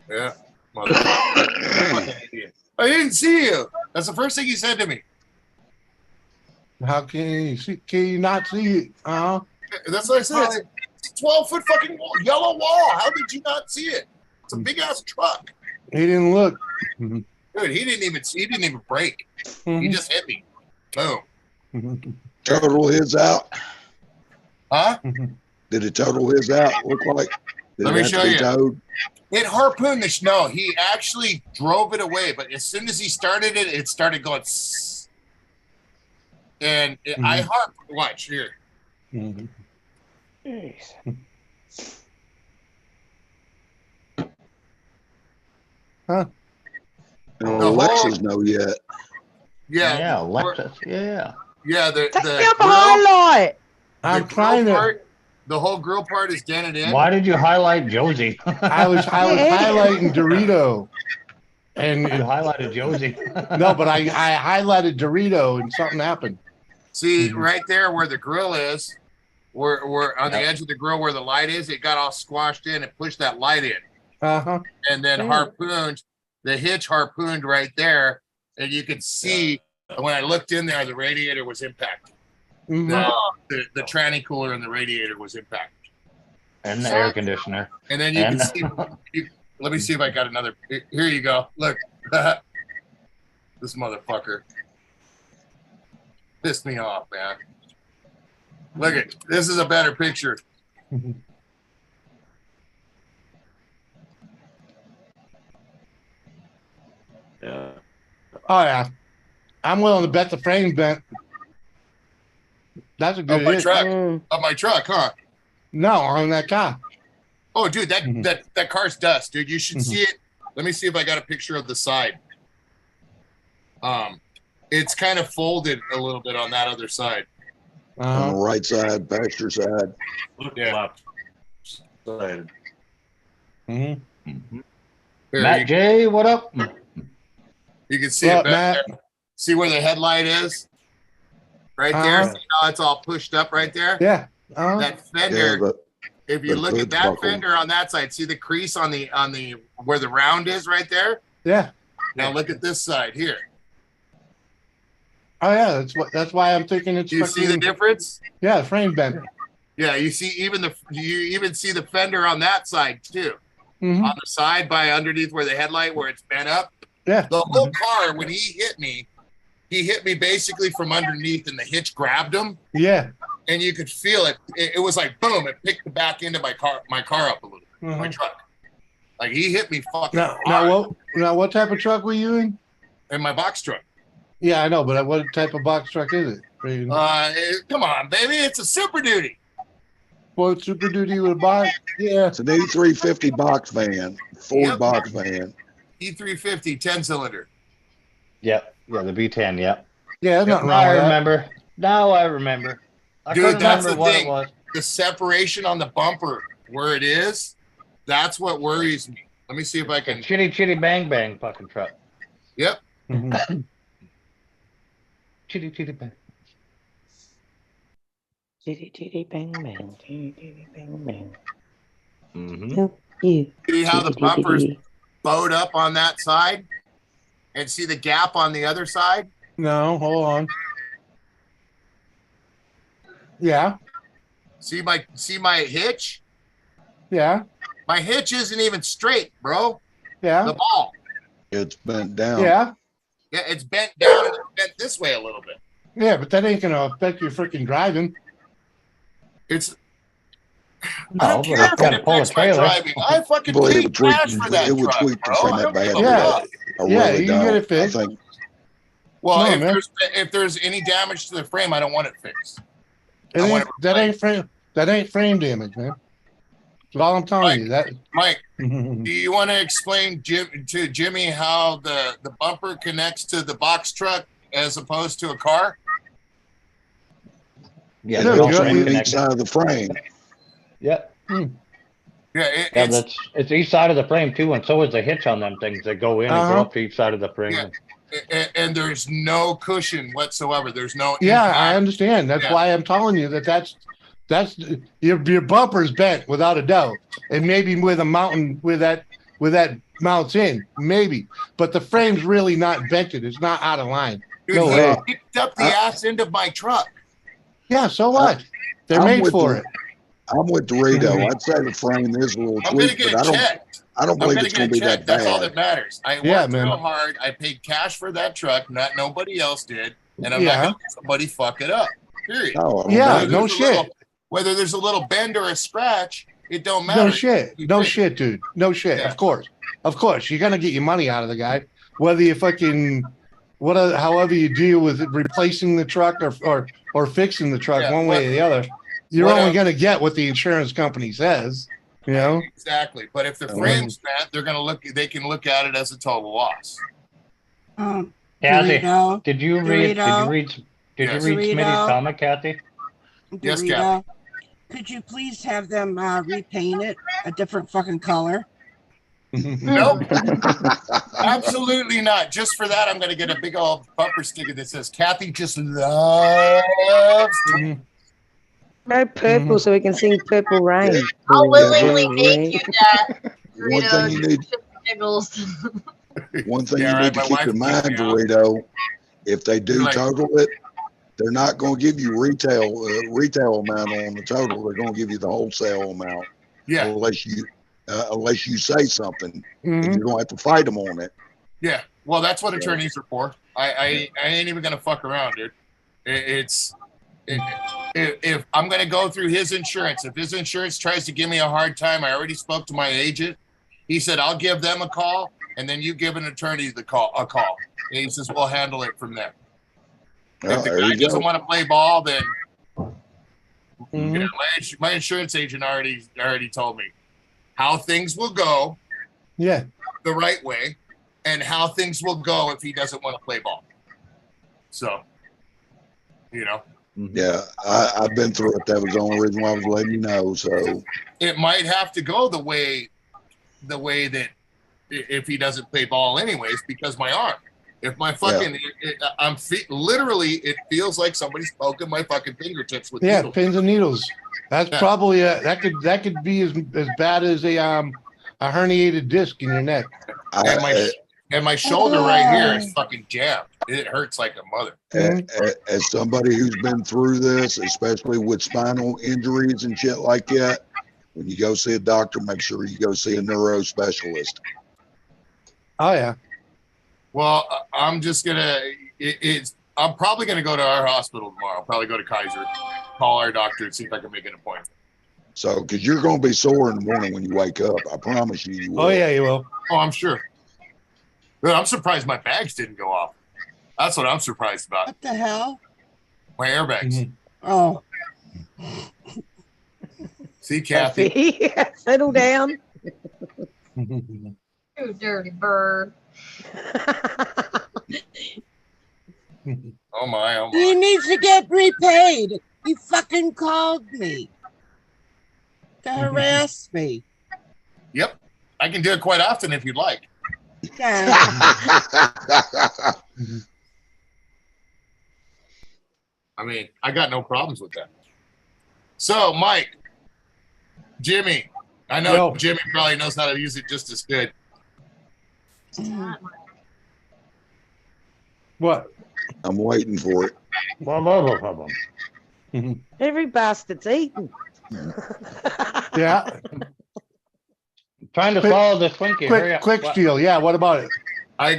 Yeah. Motherfucker. Idiot. I didn't see you. That's the first thing he said to me. How can you see? Can you not see it? That's what I said. It's a 12-foot fucking wall, yellow wall. How did you not see it? It's a big ass truck. He didn't look. Yeah, Dude, he didn't even break. He just hit me. Boom. Total his out. Huh? Did it total his out? Look like. Did Let it me have to show be you. towed? It harpooned the no. He actually drove it away, but as soon as he started it, it started going. And I harp. Watch here. Jeez. Huh? No, Alexis know yet. Yeah. Yeah, Alexis. Yeah. Yeah. The Take the me off a grill, highlight. I'm the grill trying to. part, the whole grill part is dented in. Why did you highlight Josie? I was highlighting Dorito, and You highlighted Josie. no, but I highlighted Dorito, and something happened. See right there where the grill is, where on the edge of the grill where the light is, it got all squashed in and pushed that light in, and then harpooned the hitch harpooned right there, and you could see when I looked in there, the radiator was impacted. The tranny cooler and the radiator was impacted, And the air conditioner. and then you can see. Let me see if I got another. Here you go. Look, this motherfucker pissed me off, man. Look at this is a better picture. Yeah. Oh yeah, I'm willing to bet the frame bent. That's a good Of my hit. truck, of my truck, huh? No, on that car. Oh, dude, that car's dust, dude. You should see it. Let me see if I got a picture of the side. It's kind of folded a little bit on that other side. On the right side, pasture side. Yeah. Side. Here, Matt you, J, what up? you can see What it up, back Matt? there. See where the headlight is? Right there. See how it's all pushed up right there? Yeah. That fender. Yeah, If you the look at hood's that buckled. fender on that side, see the crease on the where the round is right there? Yeah. Now look at this side here. Oh yeah, that's why I'm thinking it's. Do you see the difference? Yeah, frame bent. Yeah, you see you even see the fender on that side too. On the side by underneath where the headlight where it's bent up. Yeah. The whole car when he hit me basically from underneath and the hitch grabbed him. Yeah. And you could feel it. It was like boom, it picked the back end of my car up a little bit, my truck. Like he hit me fucking hard. Now what type of truck were you in? In my box truck. Yeah, I know, but what type of box truck is it? Come on, baby, it's a Super Duty. Well, Super Duty with a box. Yeah. It's an E350 box van, Ford box van. E350 10-cylinder. Yep. Yeah, the B10, yep. Yeah, Now I remember. Now I remember. I Dude, couldn't that's remember the what thing. it was. The separation on the bumper where it is, that's what worries me. Let me see if I can. Chitty chitty bang bang fucking truck. Yep. Chitty chitty bang. Chitty chitty bang bang, chitty chitty bang bang. Mm-hmm. See how the bumper's bowed up on that side? And see the gap on the other side? No, hold on. Yeah. See my hitch? Yeah. My hitch isn't even straight, bro. Yeah. The ball. It's bent down. Yeah. Yeah, it's bent down and it's bent this way a little bit. Yeah, but that ain't gonna affect your freaking driving. It's I don't care if it affects my driving. I fucking Boy, paid cash for that it would truck, tweak the bro. frame I that don't bad. give a Yeah. fuck. I Yeah, really you can get don't. it fixed. I think Well, Come on, if there's any damage to the frame, I don't want it fixed. That ain't frame damage, man. That's all I'm telling you. That Mike, do you want to explain to Jimmy how the bumper connects to the box truck as opposed to a car? Yeah, it's they're built all on frame each side of the frame. Yep. Yeah, Yeah, it's each side of the frame too, and so is the hitch on them things that go in and go up to each side of the frame. Yeah. And there's no cushion whatsoever. There's no. yeah, impact. I understand. That's Yeah. why I'm telling you that's your bumper's bent without a doubt, and maybe with a mountain where that mounts in, maybe, but the frame's really not vented. It's not out of line. Dude, No he way. picked up the ass end of my truck. Yeah, so what? They're I'm made with for the- it. I'm with Dorito. I'd say the frame is a little I'm gonna tweaked, get but it checked. I don't I'm believe gonna it's get going a to be check. that That's all bad. that matters. I Yeah, worked man. real hard. I paid cash for that truck. Not nobody else did, and I'm Yeah. not gonna let somebody fuck it up. Period. No, I don't Yeah, blame no you. shit. Whether there's a little bend or a scratch, it don't matter. No shit. No Fix it. shit, dude. No shit. Yeah. Of course. Of course. You're gonna get your money out of the guy. Whether you fucking however you deal with it, replacing the truck or fixing the truck Yeah, one way or the other, you're what only a- gonna get what the insurance company says. You know? Exactly. But if the frame's bent, they're gonna look. They can look at it as a total loss. Kathy, Dorito, did you read Yes. Smitty's comic, Kathy? Yes, Dorito, could you please have them repaint it a different fucking color? Nope. Absolutely not. Just for that, I'm gonna get a big old bumper sticker that says Kathy just loves. Go purple so we can sing Purple Rain. I'll willingly make you that. One thing you need, Giggles. one thing Yeah, you right, need to my keep wife in mind, kicked me out. Dorito, if they do Like- total it, they're not going to give you retail amount on the total. They're going to give you the wholesale amount. Yeah. Unless you say something, Mhm. and you're going to have to fight them on it. Yeah. Well, that's what attorneys are for. I ain't even gonna fuck around, dude. If I'm gonna go through his insurance, if his insurance tries to give me a hard time, I already spoke to my agent. He said I'll give them a call, and then you give an attorney a call. And he says we'll handle it from there. Well, If the there guy you go. doesn't want to play ball, then Mhm. you know, my insurance agent already told me how things will go Yeah. the right way, and how things will go if he doesn't want to play ball. So, you know, Yeah, I've been through it. That was the only reason why I was letting you know. So it might have to go the way that if he doesn't play ball anyways, because my arm. If my fucking, literally, it feels like somebody's poking my fucking fingertips with Yeah, needles. pins and needles. That's Yeah. probably that could be as bad as a herniated disc in your neck. And my shoulder right here is fucking jammed. It hurts like a mother. as somebody who's been through this, especially with spinal injuries and shit like that, when you go see a doctor, make sure you go see a neuro specialist. Oh yeah. Well, I'm just gonna. I'm probably gonna go to our hospital tomorrow. Probably go to Kaiser, call our doctor, and see if I can make an appointment. So, because you're going to be sore in the morning when you wake up, I promise you, you will. Oh yeah, you will. Oh, I'm sure. But I'm surprised my bags didn't go off. That's what I'm surprised about. What the hell? My airbags. Oh, See, Kathy. Settle down. You dirty bird. Oh my. he needs to get repaid. He fucking called me to harass me. Yep. I can do it quite often if you'd like. Yeah. I mean, I got no problems with that. So, Mike, Jimmy, I know Yo. Jimmy probably knows how to use it just as good. What? I'm waiting for it. Every bastard's eating. Yeah. Trying to follow the Twinkie. Hurry up. Quick What? steal. Yeah. What about it? I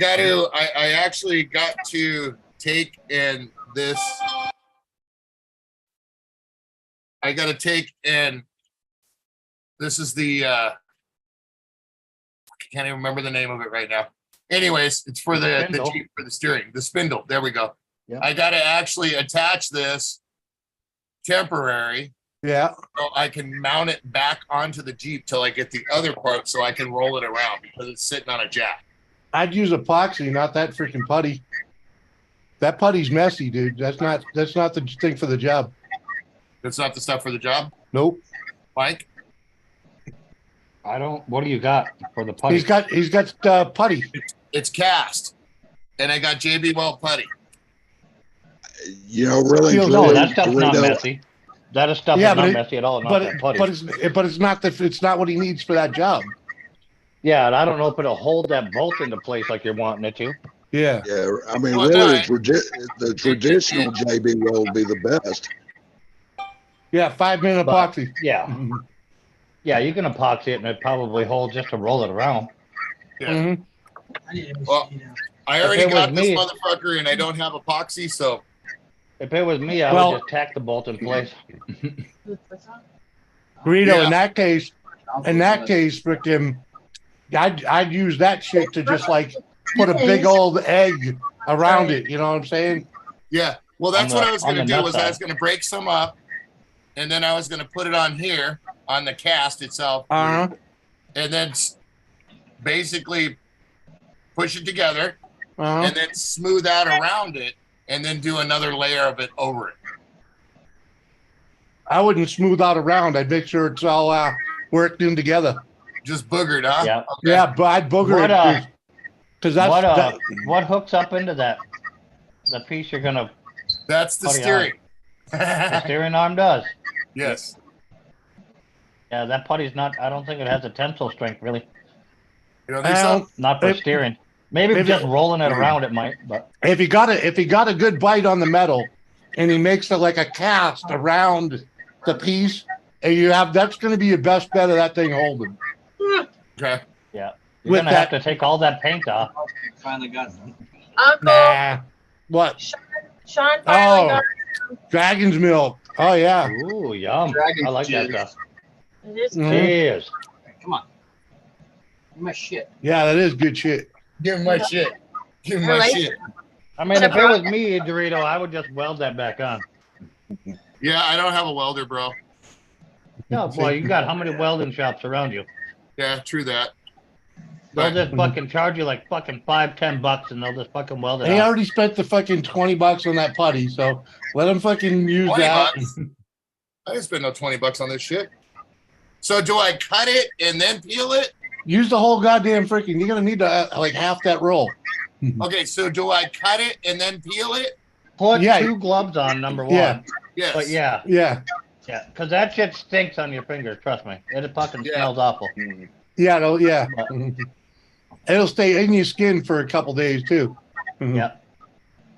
actually got to take in this. I got to take in. This is the. I can't even remember the name of it right now. Anyways, it's for the Spindle. Jeep, for the steering, the spindle. There we go. Yep. I got to actually attach this temporary Yeah. so I can mount it back onto the Jeep till I get the other part so I can roll it around because it's sitting on a jack. I'd use epoxy, not that freaking putty. That putty's messy, dude. That's not the thing for the job. That's not the stuff for the job, Nope. Mike. I don't. What do you got for the putty? He's got putty. It's cast, and I got JB Weld putty. You know, really, Feels- No, truly, that stuff's not Dorito, messy. That is stuff Yeah, that's but not it- messy at all. Not But that putty. it's not what he needs for that job. Yeah, and I don't know if it'll hold that bolt into place like you're wanting it to. Yeah. Yeah, I mean, Well, really, no, the traditional JB will be the best. Yeah. 5-minute But- epoxy. Yeah. Yeah, you can epoxy it and it probably holds just to roll it around. Yeah. Well, I If already it got was this me- motherfucker and I don't have epoxy, so If it was me, I Well- would just tack the bolt in place. Rito, in Yeah. that case, frickin', I'd use that shit to just like put a big old egg around it. You know what I'm saying? yeah. Well, that's On what the- I was on gonna the do nut was I side. was gonna break some up, and then I was gonna put it on here on the cast itself, Uh-huh. and then basically push it together, Uh-huh. and then smooth out around it, and then do another layer of it over it. I wouldn't smooth out around. I'd make sure it's all worked in together. Just boogered, huh? Yeah. Okay. Yeah, but I'd booger What, it because that's what hooks up into that? The piece you're gonna That's the putty on? steering. The steering arm does. Yes. Yeah, that putty's not. I don't think it has a tensile strength really. You don't think so? Not for If- steering. Maybe if just it- rolling it around it might, but if he got a good bite on the metal, and he makes it like a cast around the piece, and that's going to be your best bet of that thing holding. Okay. yeah, you're With gonna have to take all that paint off. Finally got them. Uncle, Nah. What? Sean finally Oh, got dragon's milk. Oh yeah. Ooh, yum! I like that stuff. it. It is Mhm. good. Cheers. Come on. Give me my shit. Yeah, that is good shit. Give him my shit. Give him I my like shit. I mean, if it was me, Dorito, I would just weld that back on. Yeah, I don't have a welder, bro. No, boy, you got how many welding shops around you? Yeah, true that. They'll just fucking charge you like fucking $5-10, and they'll just fucking weld it He out. already spent the fucking $20 on that putty, so let him fucking use 20 that. bucks? I didn't spend no $20 on this shit. So do I cut it and then peel it? Use the whole goddamn freaking. You're gonna need to like half that roll. Okay, so do I cut it and then peel it? Put Yeah. 2 gloves on, number one. Yeah. Yes. But yeah, Yeah, because that shit stinks on your fingers. Trust me, it fucking Yeah. smells awful. yeah, yeah. But, It'll stay in your skin for a couple days too. yeah.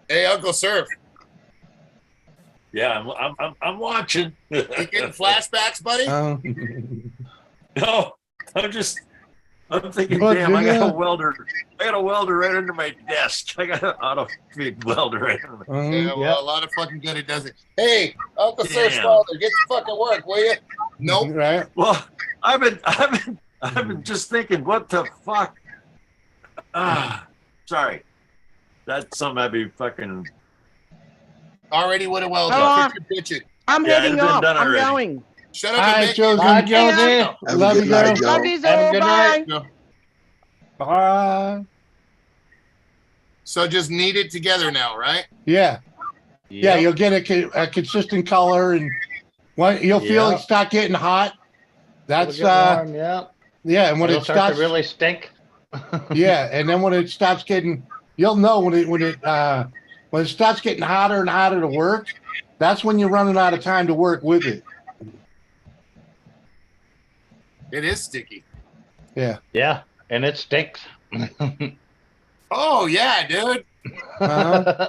Hey, Uncle Surf, Yeah, I'm watching. you getting flashbacks, buddy? No, I'm thinking, What, damn, I got Junior? a welder. I got a welder right under my desk. I got an auto feed welder right under my Yeah, well, a lot of fucking good it does it. Hey, Uncle Surf's Damn. father, get to fucking work, will you? Nope. Right. Well, I've been just thinking, what the fuck? Sorry. That's something I'd be fucking. Already would have welded. Oh, Quit your bitching. I'm Yeah, heading it's been off. done I'm already. going. Shut All up and right, make Josie. Bye, Josie. Have a Love good you, night, girl. Joe. Love you, Have a all. good Bye. night. Bye. So just knead it together now, right? Yeah, yeah. You'll get a consistent color, and you'll feel Yeah. it start getting hot. That's It'll get warm, yeah. yeah. And when It'll it start starts, to really stink. yeah, and then when it starts getting, you'll know when it starts getting hotter and hotter to work. That's when you're running out of time to work with it. It is sticky. Yeah. Yeah, and it stinks. Oh yeah, dude. Uh-huh.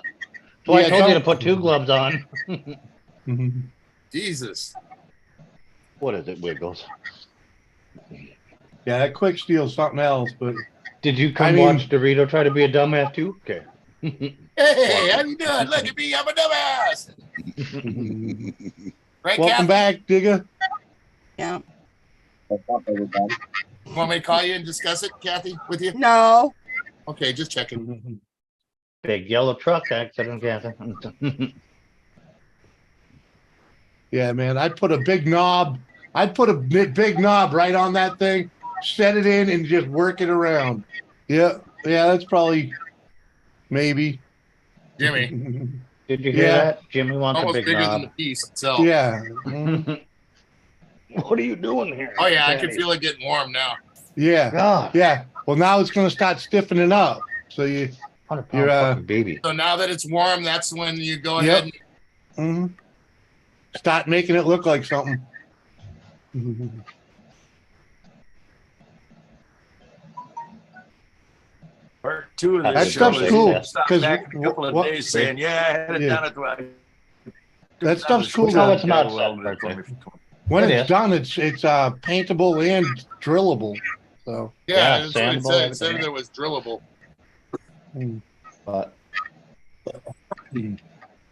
So I Yeah, told you to don't- put 2 gloves on. Jesus. What is it, Wiggles? Yeah, that quick steel's something else, but Did you come I mean- watch Dorito try to be a dumbass too? Okay. Hey, how you doing? Look at me, I'm a dumbass. Right, welcome Kathy? back, Digger. Yeah. Want me to call you and discuss it, Kathy, with you? No. Okay, just checking. Big yellow truck accident, Kathy. Yeah, man. I'd put a big knob. I'd put a big knob right on that thing, set it in, and just work it around. Yeah, yeah. That's probably maybe. Jimmy. Did you hear Yeah. that? Jimmy wants Almost a big bigger than knob. the piece itself. Yeah. What are you doing here? Oh yeah, I can feel it getting warm now. Yeah. God. Yeah. Well, now it's going to start stiffening up. So you're 100-pound fucking baby. So now that it's warm, that's when you go Yep. ahead mhm. Start making it look like something. Part 2 of That this show stuff's is cool, stop 'cause back in a couple of what- days saying, yeah, I had it Yeah. done at the That stuff's cool. No, though. it's not set, birthday. When It it's is. done, it's paintable and drillable. So Yeah, Yeah, that's what it sandable, said. It said everything. it was drillable. But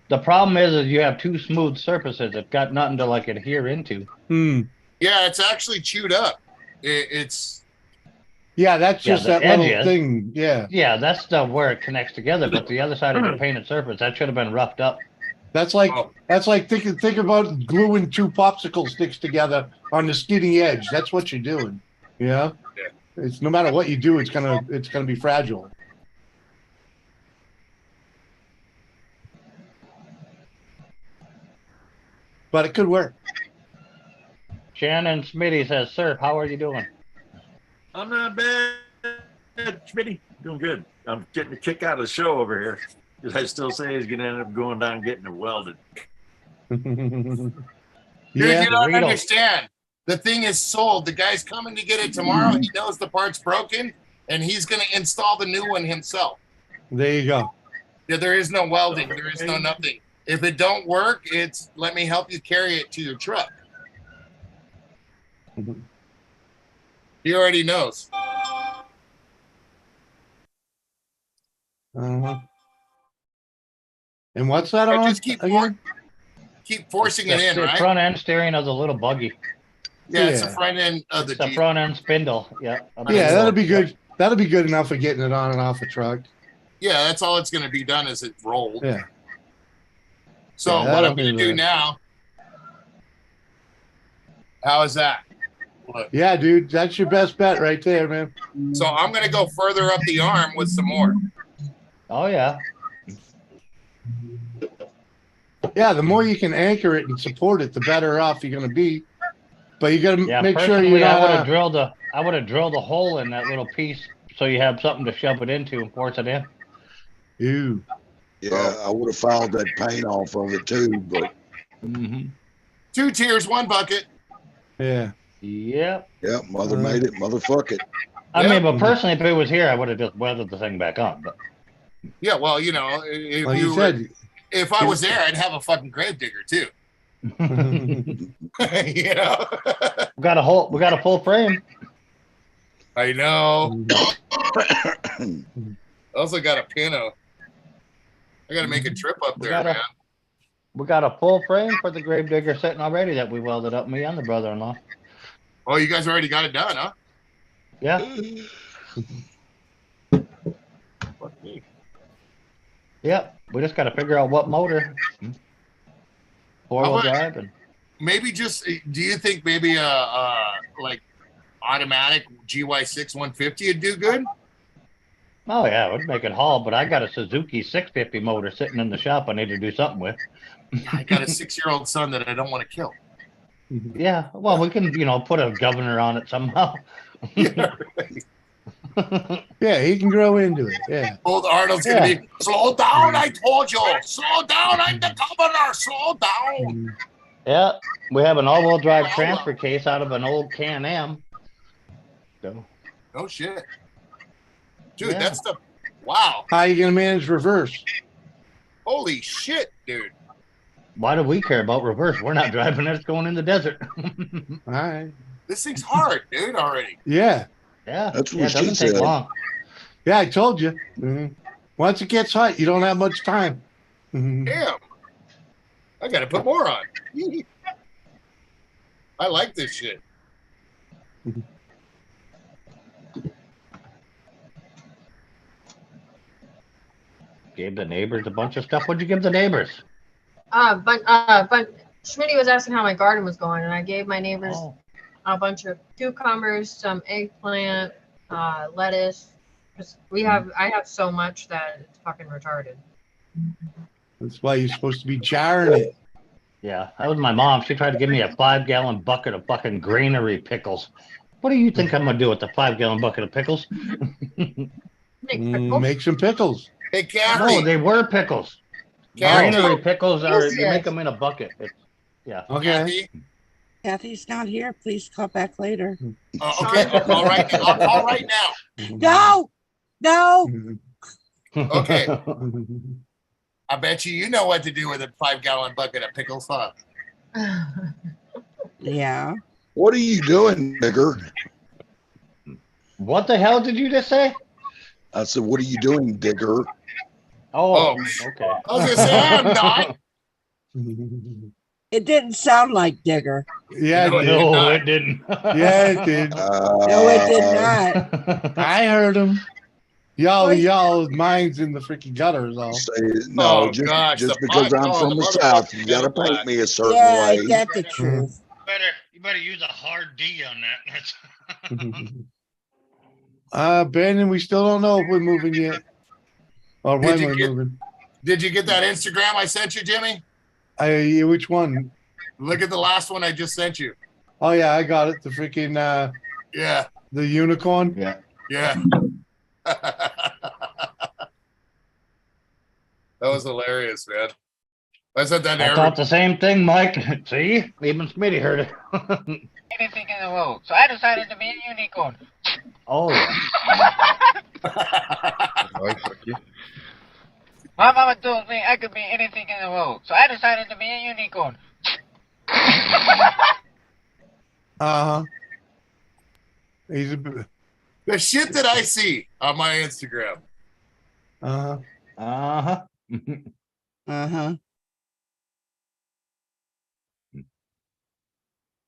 the problem is you have two smooth surfaces. It's got nothing to like adhere into. Yeah, it's actually chewed up. It's yeah, that's Yeah, just the that edge little is. thing. Yeah, Yeah, that's the where it connects together. But the other side of the painted surface, that should have been roughed up. that's like think about gluing two popsicle sticks together on the skinny edge. That's what you're doing. Yeah, it's no matter what you do, it's gonna be fragile. But it could work. Shannon Smitty says, "Sir, how are you doing?" I'm not bad, Schmitty. Doing good. I'm getting a kick out of the show over here. Because I still say he's going to end up going down and getting it welded. Dude, Yeah, you don't understand. The thing is sold. The guy's coming to get it tomorrow. He knows the part's broken, and he's going to install the new one himself. there you go. Yeah, there is no welding. There is no nothing. If it don't work, it's let me help you carry it to your truck. He already knows. And what's that I on? just keep forcing it in, The right? front end steering of the little buggy. Yeah, it's the front end of the It's the Jeep. front end spindle. Yeah. Yeah, that'll be good. That'll be good enough for getting it on and off a truck. Yeah, that's all it's going to be done is it rolled. Yeah. So Yeah, what that'll I'm going to be do right. now, how is that? Look. Yeah, dude, that's your best bet right there, man. So I'm going to go further up the arm with some more. Oh, yeah. Yeah, the more you can anchor it and support it, the better off you're going to be. But you got to Yeah, make sure personally, you're I would not. have drilled a hole in that little piece so you have something to shove it into and force it in. Ew. Yeah, I would have filed that paint off of it too, but 2 tiers, 1 bucket. Yeah. Yep. yeah, mother made it, motherfuck it. I mean, but personally, if it was here, I would have just welded the thing back on. But Yeah, well, you know, if Like you you said, were, if I was there, I'd have a fucking gravedigger too. You know, we got a full frame. I know. I also got a pino. I got to make a trip up there, man. We got a full frame for the gravedigger sitting already that we welded up, me and the brother-in-law. Oh, you guys already got it done, huh? Yeah. Fuck me. Yep. We just got to figure out what motor. Four-wheel How about- drive. And Maybe just, do you think maybe like automatic GY6 150 would do good? oh, yeah, it would make it haul, but I got a Suzuki 650 motor sitting in the shop I need to do something with. I got a 6-year-old son that I don't want to kill. Yeah, well, we can, put a governor on it somehow. Yeah, yeah, he can grow into it. Yeah. Old Arnold's going to be, slow down, I told you. Slow down, I'm the governor. Slow down. Yeah, we have an all-wheel drive transfer case out of an old Can-Am. So, No shit. Dude, Yeah. that's the, wow. How you going to manage reverse? Holy shit, dude. why do we care about reverse? We're not driving it, it's going in the desert. All right. This thing's hard, dude, already. Yeah. Yeah, That's yeah, what it doesn't she take said. long. Yeah, I told you. Once it gets hot, you don't have much time. Damn. I got to put more on. I like this shit. Gave the neighbors a bunch of stuff. What'd you give the neighbors? But Schmitty was asking how my garden was going, and I gave my neighbors a bunch of cucumbers, some eggplant, lettuce. I have so much that it's fucking retarded. That's why you're supposed to be jarring it. Yeah, that was my mom. She tried to give me a 5-gallon bucket of fucking granary pickles. What do you think I'm gonna do with the 5-gallon bucket of pickles? Make some pickles. Hey, Kathy. No, they were pickles. Kathy. Granary pickles are, Yes, you yes. make them in a bucket. Yeah. Okay. Kathy's not here. Please call back later. Okay, I'll call right now. I'll call right now. No, no. Okay. I bet you know what to do with a 5-gallon bucket of pickles, huh? Yeah. What are you doing, nigger? What the hell did you just say? I said, what are you doing, digger? Oh, okay. I was gonna say I'm not. It didn't sound like Digger. Yeah, No, it it did. did No, not. it didn't. Yeah, it did. No, it did not. I heard him. Well, Y'all minds in the freaking gutters all. Say, no, Oh gosh, just the because I'm oh, from the the South, you motherfucker's got to middle paint me a certain Yeah, way. ain't that the truth? You better use a hard D on that. Brandon, we still don't know if we're moving yet. Or when we're moving. Did you get that Instagram I sent you, Jimmy? Which one? Look at the last one I just sent you. Oh yeah, I got it. The freaking Yeah. the unicorn. Yeah. Yeah. That was hilarious, man. I said that to I thought the same thing, Mike. See, even Smitty heard it. Anything in the world. So I decided to be a unicorn. Oh yeah. My mama told me I could be anything in the world. So I decided to be a unicorn. Uh-huh. He's a The shit that I see on my Instagram. uh-huh. Uh-huh. Uh-huh.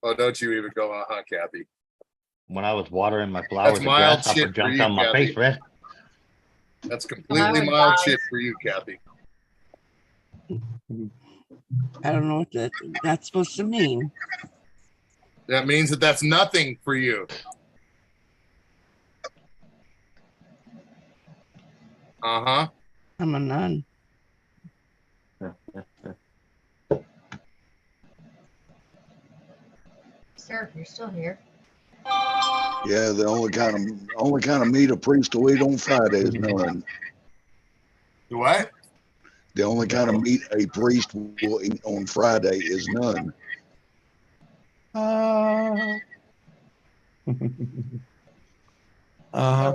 Oh, don't you even go, Kathy. When I was watering my flowers, That's a mild grasshopper shit for jumped you, on my Kathy. face, Red. That's completely mild shit for you, Kathy. I don't know what that's supposed to mean. That means that that's nothing for you. Uh-huh. I'm a nun. Sir, you're still here. Yeah, the only kind of meat a priest will eat on Friday is none. What? The only kind of meat a priest will eat on Friday is none. Uh-huh.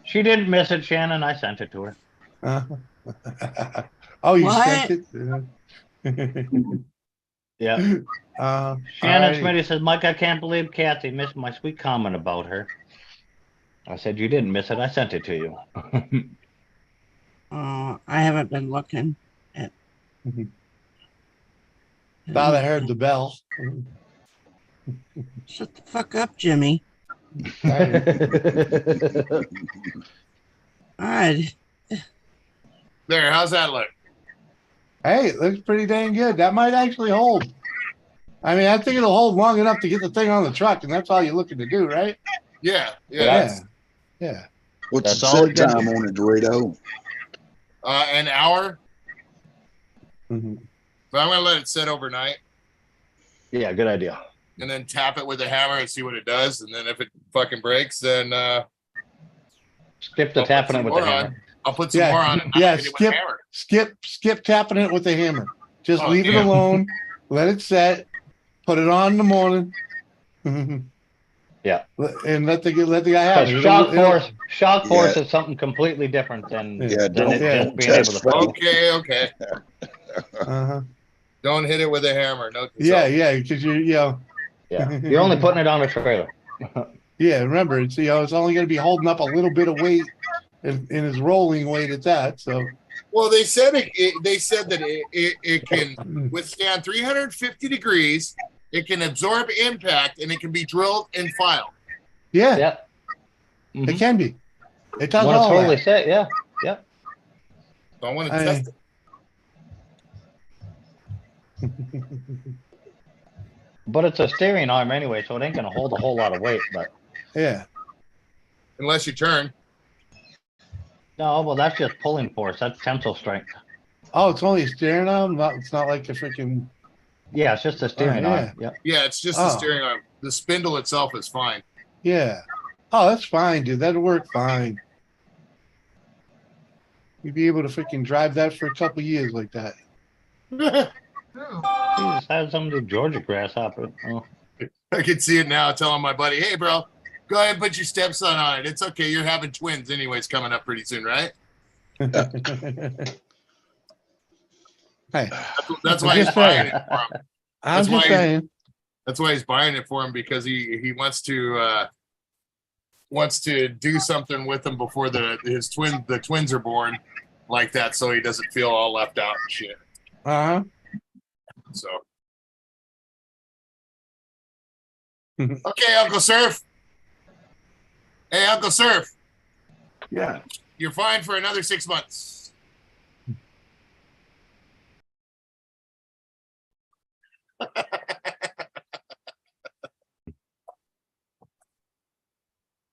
She didn't miss it, Shannon. I sent it to her. Oh, you What? sent it? Yeah. Shannon alrighty. Smitty says, Mike, I can't believe Kathy missed my sweet comment about her. I said, you didn't miss it. I sent it to you. I haven't been looking at. Thought I heard the bell. Shut the fuck up, Jimmy. Sorry. All right. There, how's that look? Hey, it looks pretty dang good. That might actually hold. I mean, I think it'll hold long enough to get the thing on the truck, and that's all you're looking to do, right? Yeah. Yeah. What's That's the all set time on it, Dorito? An hour. Mm-hmm. But I'm gonna let it sit overnight Yeah, good idea. and then tap it with a hammer and see what it does. And then if it fucking breaks, then Skip the tapping it with the hammer. I'll put some more on it. And Yeah, hit it with a hammer. skip tapping it with a hammer. Just Oh, leave it damn. alone. Let it set. Put it on in the morning. Yeah. And let the guy have it. Shock force is something completely different than, than it just being able to fall. Okay. Uh-huh. Don't hit it with a hammer. No. Yeah, because Yeah. You're only putting it on a trailer. Yeah, remember, it's it's only going to be holding up a little bit of weight in his rolling weight at that. So, Well, they said they said that it can withstand 350 degrees. It can absorb impact, and it can be drilled and filed. yeah, it can be. It does When it's all totally that. set, yeah. So I want to test it. But it's a steering arm anyway, so it ain't gonna hold a whole lot of weight. But Yeah. Unless you turn. no, well, that's just pulling force. That's tensile strength. Oh, it's only a steering arm. It's not like a freaking. Yeah, it's just a steering arm. Yeah. Yeah, it's just Oh. the steering arm. The spindle itself is fine. Yeah. Oh, that's fine, dude. That'll work fine. You'd be able to freaking drive that for a couple years like that. He just had some of the Georgia grasshopper. Oh. I can see it now. Telling my buddy, "Hey, bro, go ahead and put your stepson on it. It's okay. You're having twins anyways coming up pretty soon, right?" Hey, That's I'm why he's just buying saying. it for him. I'm That's just why saying. That's why he's buying it for him, because he wants to do something with him before the twins are born, like that, so he doesn't feel all left out and shit. So okay, Uncle Surf. Hey, Uncle Surf. Yeah. You're fine for another 6 months.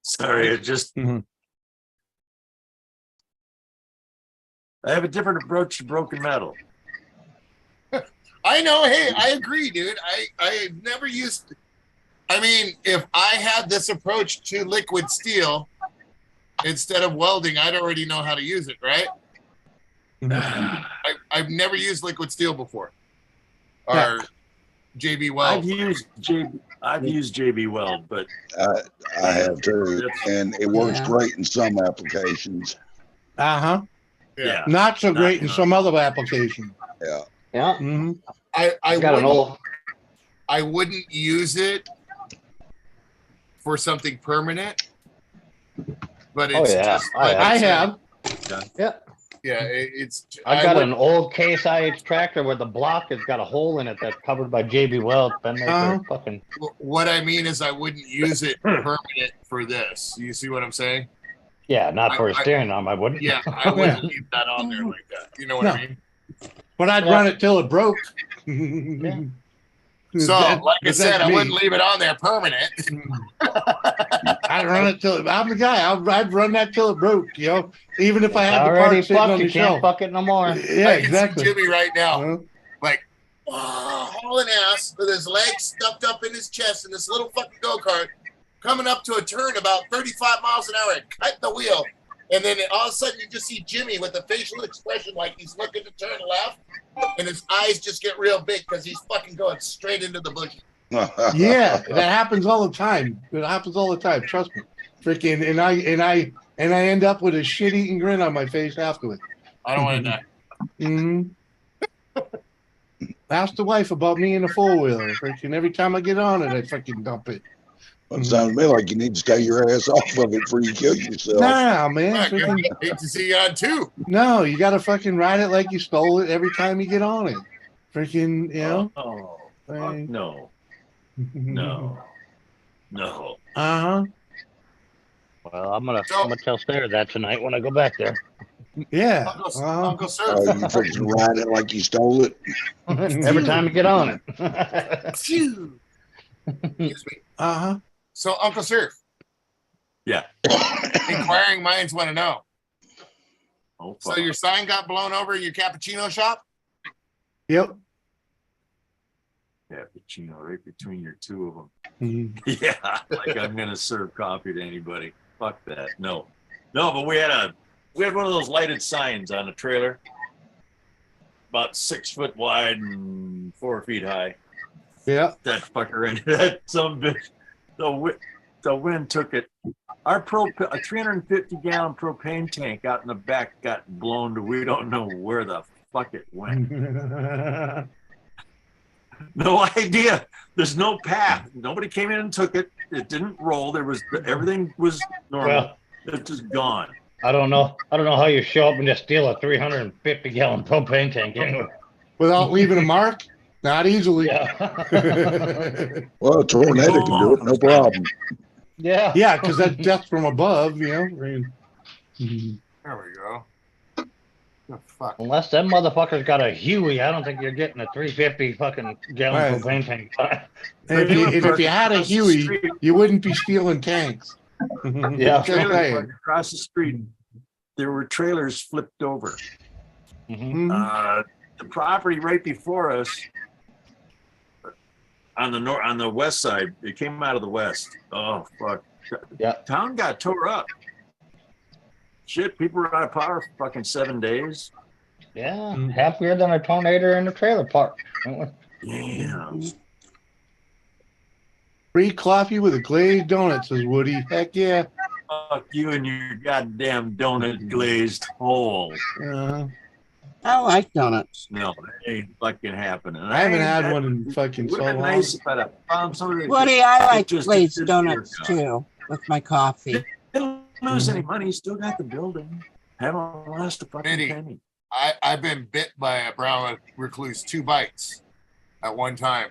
Sorry, it just. I have a different approach to broken metal. I know. Hey, I agree, dude. I've never used. I mean, if I had this approach to liquid steel instead of welding, I'd already know how to use it, right? I've never used liquid steel before, or JB Weld. I've used JB Weld, but I have too, and it works great in some applications. Yeah. Not so great in some other applications. Yeah. Yeah. Mm-hmm. I wouldn't use it for something permanent, but it's just. I have. Yeah. Yeah, it's. I've got an old Case IH tractor where the block has got a hole in it that's covered by JB Weld. Fucking. What I mean is, I wouldn't use it permanent for this. You see what I'm saying? Yeah, not for a steering arm. I wouldn't. Yeah, I wouldn't leave that on there like that. You know what I mean? But I'd run it till it broke. So, like I said, I wouldn't leave it on there permanent. I'd run it till I'm the guy. I'd run that till it broke. You know, even if I had the Already part sitting on fucked, the you can't shelf. fuck it no more. Yeah, I can see exactly. Jimmy right now, like hauling ass with his legs stuffed up in his chest in this little fucking go-kart, coming up to a turn about 35 miles an hour and cutting the wheel. And then all of a sudden you just see Jimmy with a facial expression like he's looking to turn left, and his eyes just get real big because he's fucking going straight into the bush. Yeah, that happens all the time. It happens all the time. Trust me. Freaking, and I end up with a shit-eating grin on my face afterwards. I don't want to die. Ask the wife about me in a four-wheeler. Freaking, every time I get on it, I freaking dump it. Well, it sounds to me like you need to stay your ass off of it before you kill yourself. Nah, man. I Freaking, hate to see you on too. no, you got to fucking ride it like you stole it every time you get on it. Freaking, you know? Oh, fuck no. No. Uh-huh. Well, I'm gonna tell Sarah that tonight when I go back there. Yeah. Uncle Sir. Oh, you freaking ride it like you stole it? Every time you get on it. Excuse me. Uh-huh. So, Uncle Surf. Yeah. Inquiring minds want to know. Oh, so your sign got blown over in your cappuccino shop? Yep. Cappuccino right between your two of them. Mm-hmm. Yeah, like I'm gonna serve coffee to anybody. Fuck that. No, but we had one of those lighted signs on a trailer, about 6 foot wide and 4 feet high. Yeah. That fucker into that some bitch. The wind took it. Our a 350-gallon propane tank out in the back got blown to we don't know where the fuck it went. No idea. There's no path. Nobody came in and took it. It didn't roll. Everything was normal. Well, it's just gone. I don't know how you show up and just steal a 350-gallon propane tank anyway. Without leaving a mark? Not easily. Yeah. Well, a tornado can do it, no problem. Yeah. Yeah, because that's death from above, you know. There we go. Oh, fuck. Unless that motherfucker's got a Huey, I don't think you're getting a 350 fucking gallon Right. propane tank. And if you had a Huey, you wouldn't be stealing tanks. Yeah. Just saying. Across the street, there were trailers flipped over. Mm-hmm. The property right before us, on the west side, it came out of the west. Oh fuck! Yeah. Town got tore up. Shit, people were out of power for fucking 7 days. Yeah, happier than a tornado in a trailer park. Yeah. Free coffee with a glazed donut, says Woody. Heck yeah. Fuck you and your goddamn donut glazed hole. I like donuts. No, it ain't fucking happening. I haven't had one in fucking It would so have been long. nice if I'd have found somebody. Woody, I like just glazed didn't donuts work out. too with my coffee. Didn't lose any money. Still got the building. Haven't lost a fucking Eddie, penny. I've been bit by a brown recluse 2 bites at one time.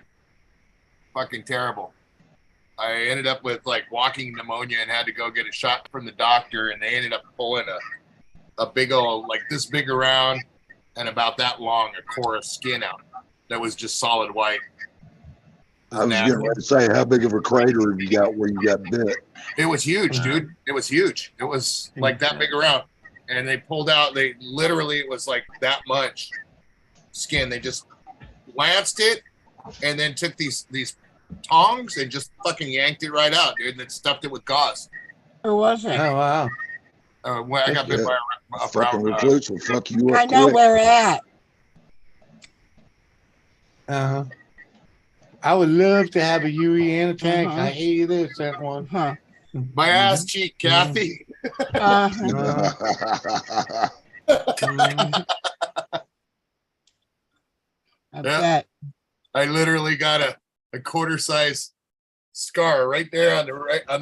Fucking terrible. I ended up with like walking pneumonia and had to go get a shot from the doctor, and they ended up pulling a big old, like this big around and about that long, a core of skin out that was just solid white. I was getting ready to say, how big of a crater have you got where you got bit? It was huge, dude. It was huge. It was like that big around. And they pulled out, they literally, it was like that much skin. They just lanced it and then took these tongs and just fucking yanked it right out, dude, and then stuffed it with gauze. Who was it? Oh, wow. When I got bit by a Fucking brown recluse will fuck you up. I know quick. where at. I would love to have a UE and a tank. I hated this, that one. Huh. My ass cheek, Kathy. I bet. I literally got a quarter size scar right there on the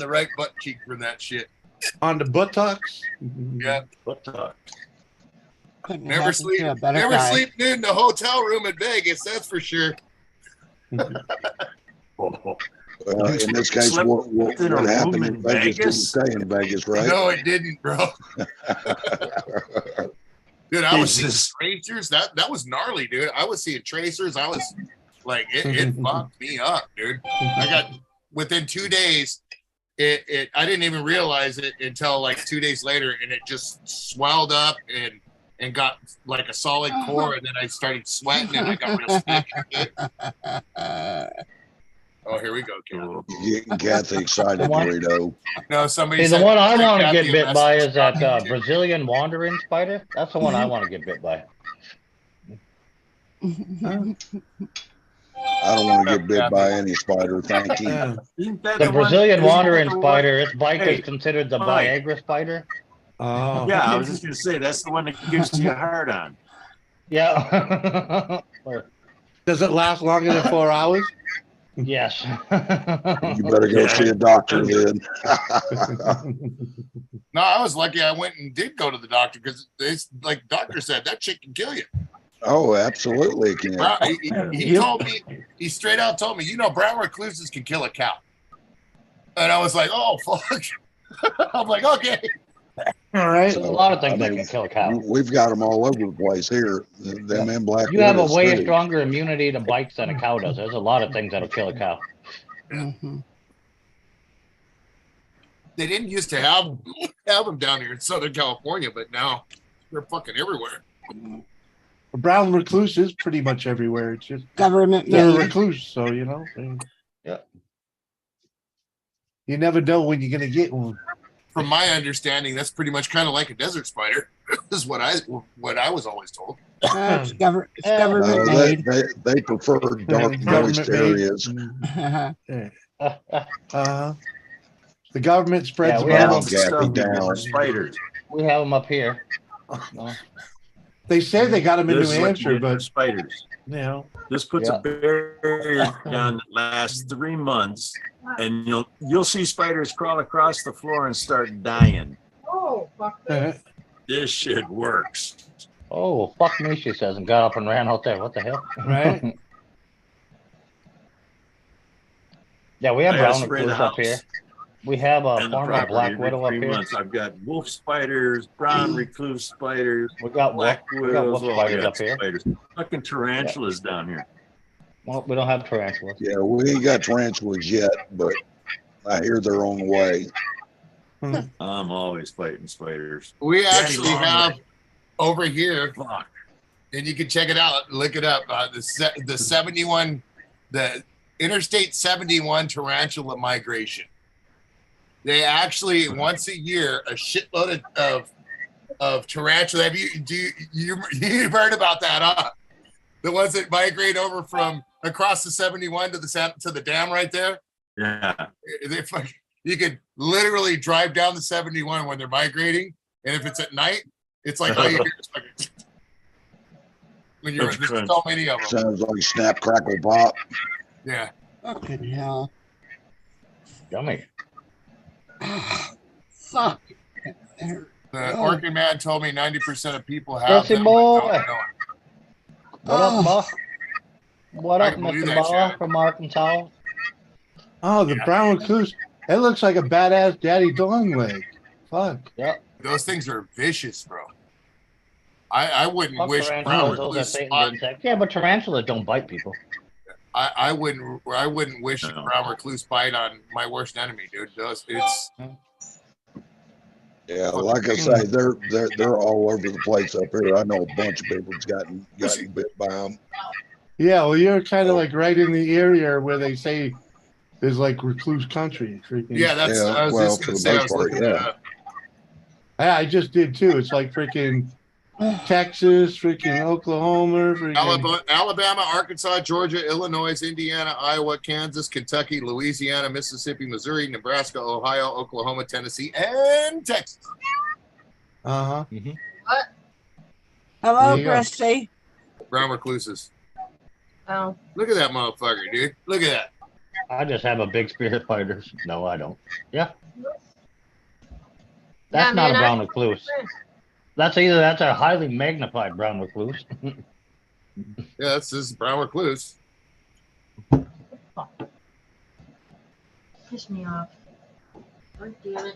right butt cheek from that shit. On the buttocks? Yeah. Buttock. Never sleep nude in the hotel room in Vegas, that's for sure. In this case, what happened in Vegas didn't stay in Vegas, right? No, it didn't, bro. Dude, I was seeing tracers. That was gnarly, dude. I was seeing tracers. I was like, it fucked me up, dude. I got within 2 days. I didn't even realize it until like 2 days later, and it just swelled up and got like a solid core, and then I started sweating and I got real sick. Oh, here we go, Ken. Getting Kathy excited, Dorito. No, somebody. See, said the one I send want to Kathy get a bit by message. is that Brazilian wandering spider. That's the one I want to get bit by. I don't want to get bit by any spider, thank you. The Brazilian wandering spider, its bite is considered the Mike. Viagra spider. Oh. Yeah, I was just gonna say that's the one that gives you a hard on. Yeah. Does it last longer than 4 hours? Yes. You better go see a doctor then. No, I was lucky. I went and did go to the doctor because like the doctor said that shit can kill you. Oh, absolutely it can. Bro, he told me, he straight out told me, you know, brown recluses can kill a cow. And I was like, oh, fuck. I'm like, okay. All right. There's a lot of things that can kill a cow. We've got them all over the place here. Them in Black. You have a Widows, way too. stronger immunity to bites than a cow does. There's a lot of things that'll kill a cow. They didn't used to have them down here in Southern California, but now they're fucking everywhere. A brown recluse is pretty much everywhere. It's just government. They're a made. recluse, so you know. Yeah. You never know when you're gonna get one. From my understanding, that's pretty much kind of like a desert spider. Is what I was always told. It's government No, made. they prefer dark, moist areas. The government spreads Yeah, we have them them out. Spiders. We have them up here. No. They say they got them in New This is what you Hampshire, get for but spiders. you know, This puts Yeah. a barrier down that lasts 3 months, and you'll see spiders crawl across the floor and start dying. Oh, fuck this. This shit works. Oh, fuck me, she says, and got up and ran out there. What the hell? right? Yeah, we have I gotta brown spray the recluse up here. house We have a and the former property black every widow up 3 here. months. I've got wolf spiders, brown recluse spiders, We got black we got widows. wolf Oh, spiders yeah, up here. spiders. Fucking tarantulas down here. Well, we don't have tarantulas. Yeah, we ain't got tarantulas yet, but I hear they're on the way. I'm always fighting spiders. We Daddy actually long have leg. over here, Fuck. and you can check it out. Look it up. The 71, the Interstate 71 tarantula migration. They actually once a year a shitload of tarantula. Have you've heard about that? Huh? The ones that migrate over from across the 71 to the dam right there. Yeah. You could literally drive down the 71 when they're migrating, and if it's at night, it's like all you hear is fucking When you're, That's there's crunch. so many of them. Sounds like snap, crackle, pop. Yeah. Fucking hell. Yummy. Fuck. The Oh. Orchid Man told me 90% of people have Jesse them. but boy. don't know it. What up, boss? What I up, can believe Mr. that, Ball Shannon. from Arkansas? Oh, the brown recluse. It looks like a badass daddy dong leg. Fuck. Yep. Those things are vicious, bro. I wouldn't Fuck wish brown tarantulas. Those are recluse Satan's spot. insects. Yeah, but tarantulas don't bite people. I wouldn't wish No. brown recluse bite on my worst enemy, dude. It's Yeah, like I say, they're all over the place up here. I know a bunch of people that's gotten bit by them. Yeah, well, you're kind of like right in the area where they say there's like recluse country. Freaking. yeah. That's Yeah, I was well, just for gonna the say. I most was part, looking yeah. at Yeah, I just did too. It's like freaking Texas, freaking Oklahoma, freaking. Alabama, Arkansas, Georgia, Illinois, Indiana, Iowa, Kansas, Kentucky, Louisiana, Mississippi, Missouri, Nebraska, Ohio, Oklahoma, Tennessee, and Texas. Uh-huh. What? Hello, There you go. Christy. Brown recluses. Oh. Look at that motherfucker, dude. Look at that. I just have a big spirit fighters. No, I don't. Yeah. Yeah, That's not man, a brown I- recluse. That's a highly magnified brown recluse. Yeah, this is brown recluse. Piss me off. God damn it.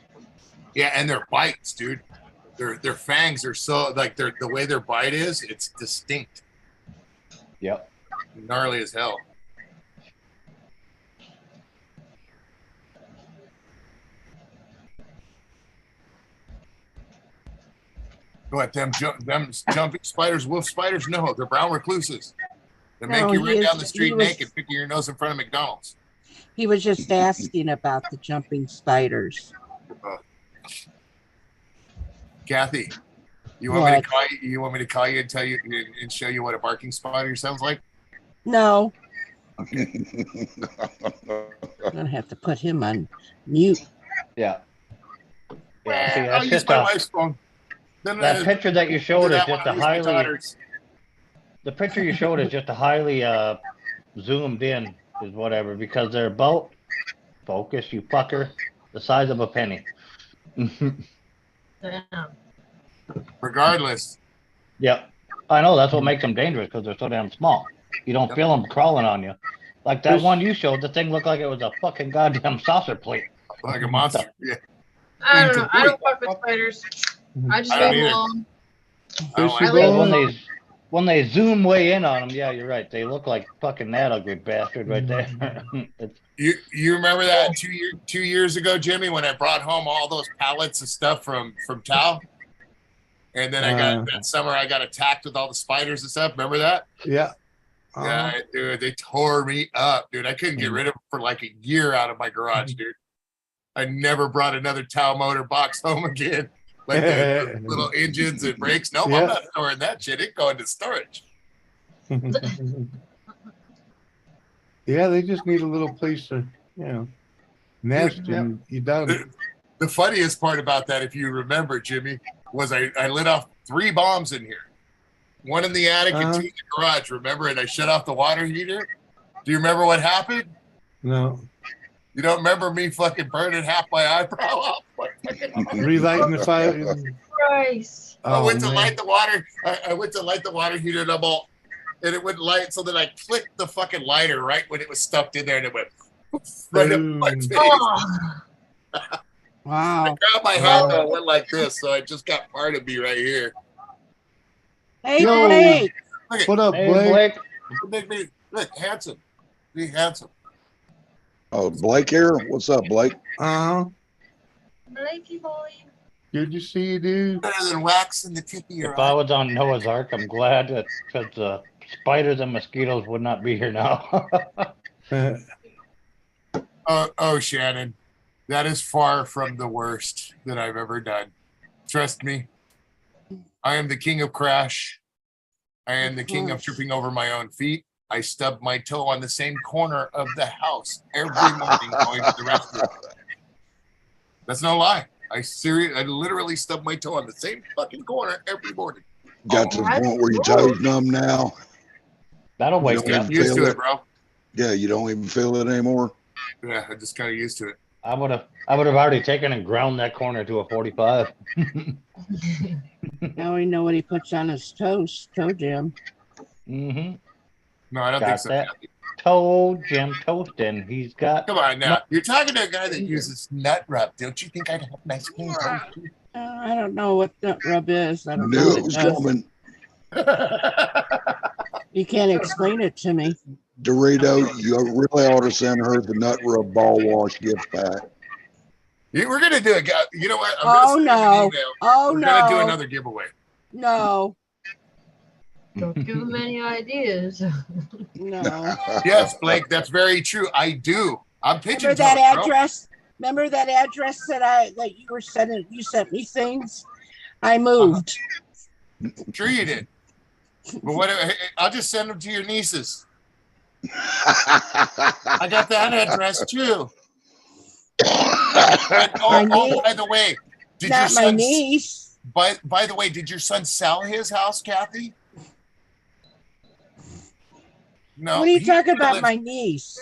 Yeah, and their bites, dude. Their fangs are so like the way their bite is, it's distinct. Yep. Gnarly as hell. What them jumping spiders, wolf spiders? No, they're brown recluses. They make No, you run he down is- the street he was- naked, picking your nose in front of McDonald's. He was just asking about the jumping spiders. Kathy, you want me What? to call you? You want me to call you and tell you and show you what a barking spider sounds like? No. I'm gonna have to put him on mute. Yeah. Yeah. See, I'll that's use just my a, wife's phone. Then that picture that you showed is that just one, a I'll use my highly. daughter's. The picture you showed is just a highly zoomed in, is whatever, because they're about focus, you fucker, the size of a penny. Damn. Regardless. Yep. I know that's what makes them dangerous because they're so damn small. You don't feel them crawling on you. Like that one you showed, the thing looked like it was a fucking goddamn saucer plate. Like a monster. Yeah. I don't know. I don't fuck with spiders. I just I don't leave them either. alone. I Because when they zoom way in on them, yeah, you're right. They look like fucking that ugly bastard right there. It's- You remember that 2 years ago, Jimmy, when I brought home all those pallets of stuff from Tao? And then that summer I got attacked with all the spiders and stuff. Remember that? Yeah. Yeah, dude, they tore me up, dude. I couldn't get rid of them for like a year out of my garage, dude. I never brought another Tao motor box home again. Like the little engines and brakes. No, Yeah. I'm not storing that shit. It going to storage. Yeah, they just need a little place to, nest and you done. The funniest part about that, if you remember, Jimmy, was I lit off 3 bombs in here. One in the attic and 2 in the garage, remember? And I shut off the water heater. Do you remember what happened? No. You don't remember me fucking burning half my eyebrow off? Relighting the fire. Christ. I Oh, went to man. light the water. I went to light the water heater and and it wouldn't light. So then I clicked the fucking lighter right when it was stuffed in there and it went right up my face. Wow. I grabbed my hand and went like this. So I just got part of me right here. Hey, Yo. Blake. Look at What up, Hey, Blake? Blake. Look, handsome. Be handsome. Oh, Blake here. What's up, Blake? Uh-huh. Blakey boy. Good to see you, dude. Better than wax in the tip of your If I eye. was on Noah's Ark, I'm glad that because spiders and mosquitoes would not be here now. Oh, Shannon, that is far from the worst that I've ever done. Trust me. I am the king of crash. I am the king of tripping over my own feet. I stub my toe on the same corner of the house every morning going to the restroom. That's no lie. I literally stub my toe on the same fucking corner every morning. got to the point where your toes numb now? That'll You wake don't you even up. Used feel to it? it, bro. Yeah, you don't even feel it anymore? Yeah, I just kind of used to it. I would have already taken and ground that corner to a 45. Now we know what he puts on his toast, toe jam. Mm-hmm. No, I don't think Got so. that Kathy. toe jam toasting. He's got. Come on now. You're talking to a guy that uses nut rub. Don't you think I'd have nice clean toes? I don't know what nut rub is. I don't know Knew what it it was does. coming. You can't explain it to me. Dorito, you really ought to send her the Nut Rub Ball Wash gift pack. We're gonna do it. You know what? Oh send her an no! email. Oh We're no! gonna do another giveaway. No, Don't give him any ideas. no. Yes, Blake, that's very true. I do. I'm pitching. Remember that address? Remember that address that you were sending? You sent me things. I moved. Sure you did. But what? I'll just send them to your nieces. I got that address too. And, by the way, did Not your my son? niece. By the way, did your son sell his house, Kathy? No. What are you talking about, my niece?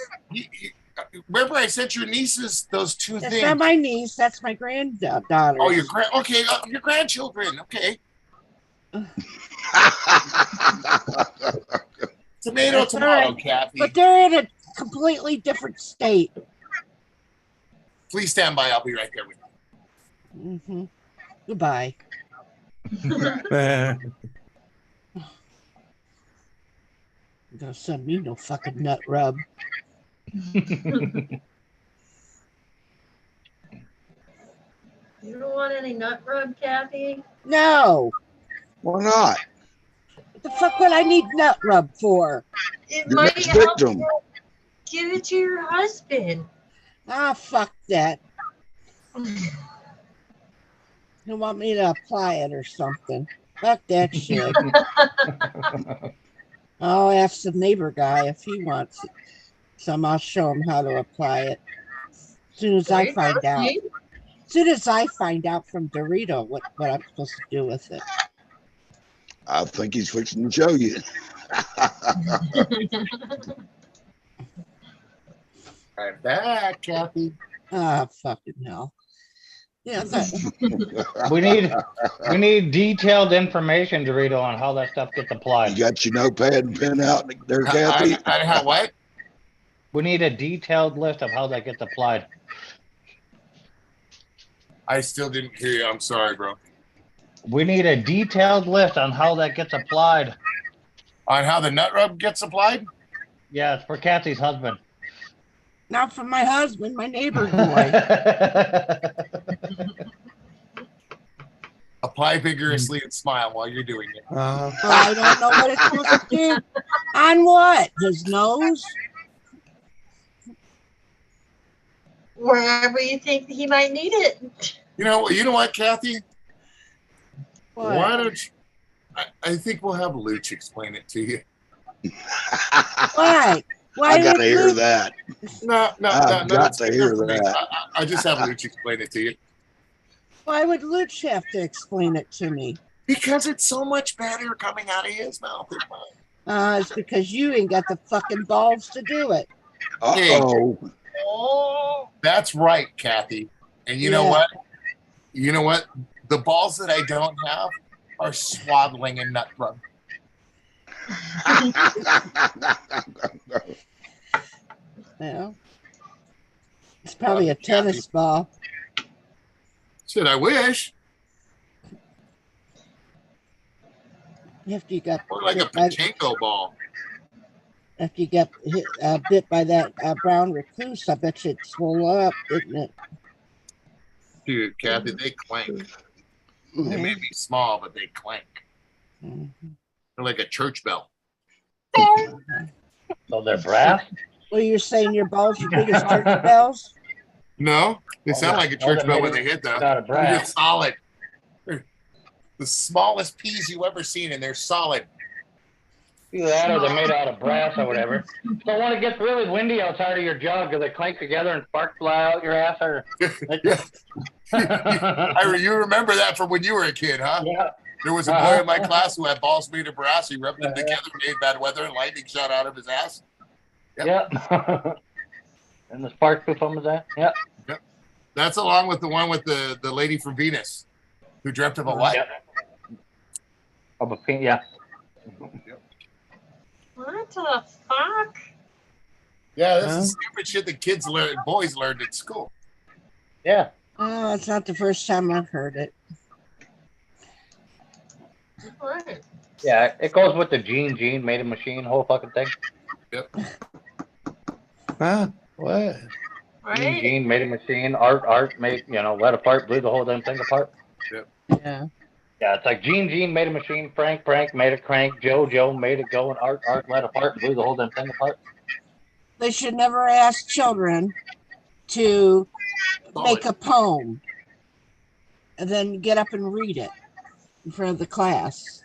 Remember, I sent your nieces those two That's things. not my niece. That's my granddaughter. Oh, your your grandchildren. Okay. Tomato, That's all tomato, right. Kathy. But they're in a completely different state. Please stand by. I'll be right there with you. Mm-hmm. Goodbye. You're gonna send me no fucking nut rub. You don't want any nut rub, Kathy? No. Why not? What the fuck would I need nut rub for? It Your might next help victim. you. Give it to your husband. Ah, fuck that. You want me to apply it or something? Fuck that shit. I'll ask the neighbor guy if he wants it. I'll show him how to apply it. As soon as I find out. As soon as I find out from Dorito what I'm supposed to do with it. I think he's fixing to show you. I'm back, Kathy. Ah, fucking hell. Yeah, We need detailed information, Dorito, on how that stuff gets applied. You got your notepad and pen out there, Kathy? I have what? We need a detailed list of how that gets applied. I still didn't hear you. I'm sorry, bro. We need a detailed list on how that gets applied. On how the nut rub gets applied? Yeah, it's for Kathy's husband. not from my husband, my neighbor boy. Apply vigorously and smile while you're doing it. I don't know what it's supposed to do. On what? His nose? Wherever you think he might need it. You know what, Kathy? What? Why don't you? I think we'll have Luch explain it to you. Why? Why I gotta would hear Luke- that. No, I've got to hear for me. that. I just have Luch explain it to you. Why would Luch have to explain it to me? Because it's so much better coming out of his mouth than mine. It's because you ain't got the fucking balls to do it. Oh, that's right, Kathy. And you know Yeah. what? You know what? The balls that I don't have are swaddling in nut rub. Well, it's probably a tennis ball. Shit, I wish. After you got Or like a bit by, pachinko ball. after you got hit, bit by that brown recluse, I bet you it swole up, didn't it? Dude, Kathy, they clank. They may be small, but they clank. They're like a church bell. So they're brass? Well, you're saying your balls are big as church bells? No, they sound like a church they're bell when made they hit though. out of brass. They're just solid. They're the smallest peas you ever seen, and they're solid. Either that or they're made out of brass or whatever. So when it gets really windy outside of your jug, do they clank together and sparks fly out your ass? Or You remember that from when you were a kid, huh? Yeah. There was a boy in my class who had balls made of brass. He rubbed them together, made bad weather, and lightning shot out of his ass. Yep. And the spark proof on that. Yep. Yep. That's along with the one with the lady from Venus who dreamt of a what? Yep. Of a pink, yeah. What the fuck? Yeah, this is stupid shit that boys learned at school. Yeah. Oh, it's not the first time I've heard it. Right. Yeah, it goes with the Gene made a machine whole fucking thing. Yep. Huh? What? Right. Gene made a machine. Art made, let apart, blew the whole damn thing apart. Yep. Yeah. Yeah, it's like Gene made a machine. Frank made a crank. Joe made it go, and Art let apart, blew the whole damn thing apart. They should never ask children to make a poem and then get up and read it in front of the class.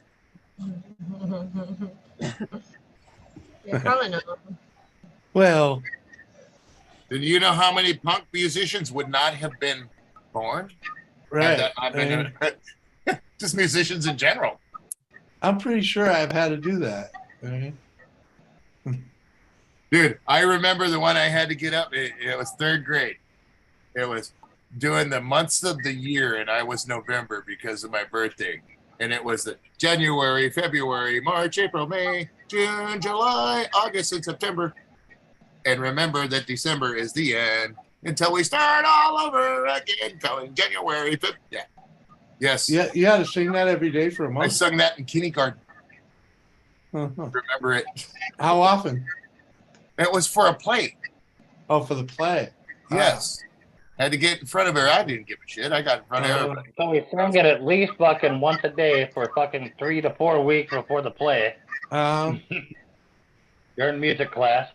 Yeah, probably not. Well, do you know how many punk musicians would not have been born? right. Just musicians in general. I'm pretty sure I've had to do that. Dude, I remember the one I had to get up. It was third grade. It was doing the months of the year, and I was November because of my birthday. And it was the January, February, March, April, May, June, July, August, and September. And remember that December is the end until we start all over again. Coming January, February. Yeah. Yes. Yeah, you had to sing that every day for a I month. sung that in kindergarten. Uh-huh. Remember it. How often? It was for a play. Oh, for the play. Yes. Had to get in front of her. I didn't give a shit. I got in front of everybody. So we sang it at least fucking once a day for fucking 3 to 4 weeks before the play. During music class.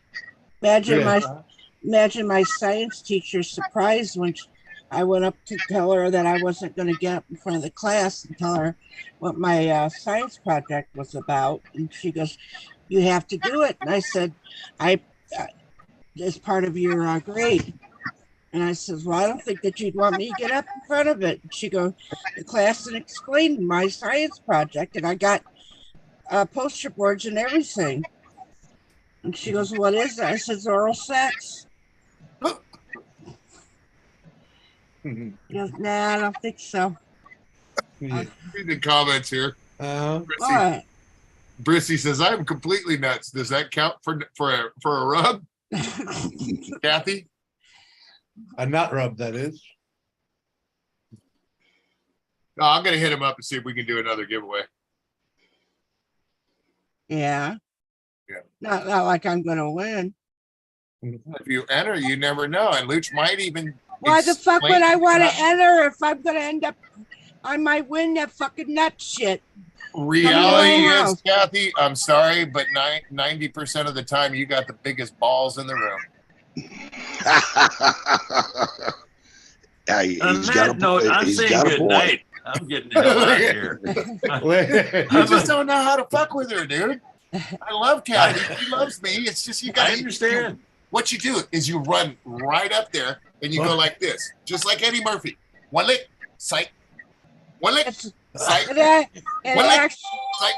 Imagine my science teacher surprised when I went up to tell her that I wasn't going to get up in front of the class and tell her what my science project was about. And she goes, "You have to do it." And I said, "It's part of your grade." And I says, "Well, I don't think that you'd want me to get up in front of it." And she goes, "The class and explained my science project, and I got poster boards and everything." And she goes, "What is that?" I says, "Oral sex." He goes, "Nah, I don't think so." Read the comments here. What? Brissy says, "I'm completely nuts. Does that count for a rub?" Kathy? A nut rub, that is. No, I'm gonna hit him up and see if we can do another giveaway. Yeah. Yeah. Not like I'm going to win. If you enter, you never know. And Luch might even. Why the fuck would I want to explain- enter if I'm going to end up? I might win that fucking nut shit. Reality is, Kathy, I'm sorry, but 90% of the time you got the biggest balls in the room. Hey, On he's got that note, I'm he's saying got a good point. night. I'm getting the hell out of here. You just don't know how to fuck with her, dude. I love Kathy. She loves me. It's just you got. I understand. What you do is you run right up there and you go like this, just like Eddie Murphy. One lick, sight. One lick, sight. One lick, sight.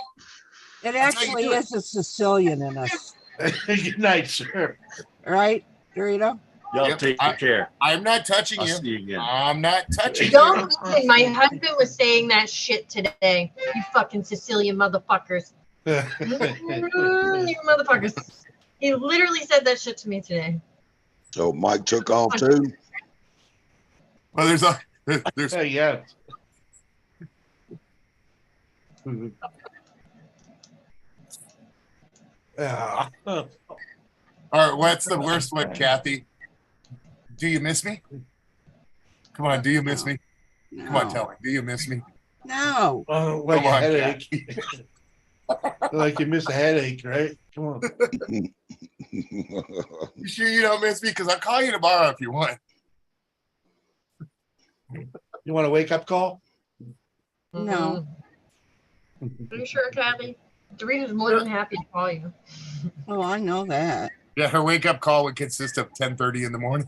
It actually is a Sicilian in us. Good night, sir. Right, Dorito? Y'all take care. I'm not touching I'll you. see you again. I'm not touching Don't you. listen. My husband was saying that shit today. You fucking Sicilian motherfuckers. You motherfuckers. He literally said that shit to me today. So Mike took off too. Well, there's yeah. Yeah. All right, what's the worst one, Kathy? Do you miss me? Come on, do you miss me? Come on, tell me. Do you miss me? No. Oh, like Come a on, headache. Like you miss a headache, right? Come on. You sure you don't miss me? Because I'll call you tomorrow if you want. You want a wake up call? No. Are you sure, Kathy? Dorita's more than happy to call you. Oh, I know that. Yeah, her wake up call would consist of 10:30 in the morning.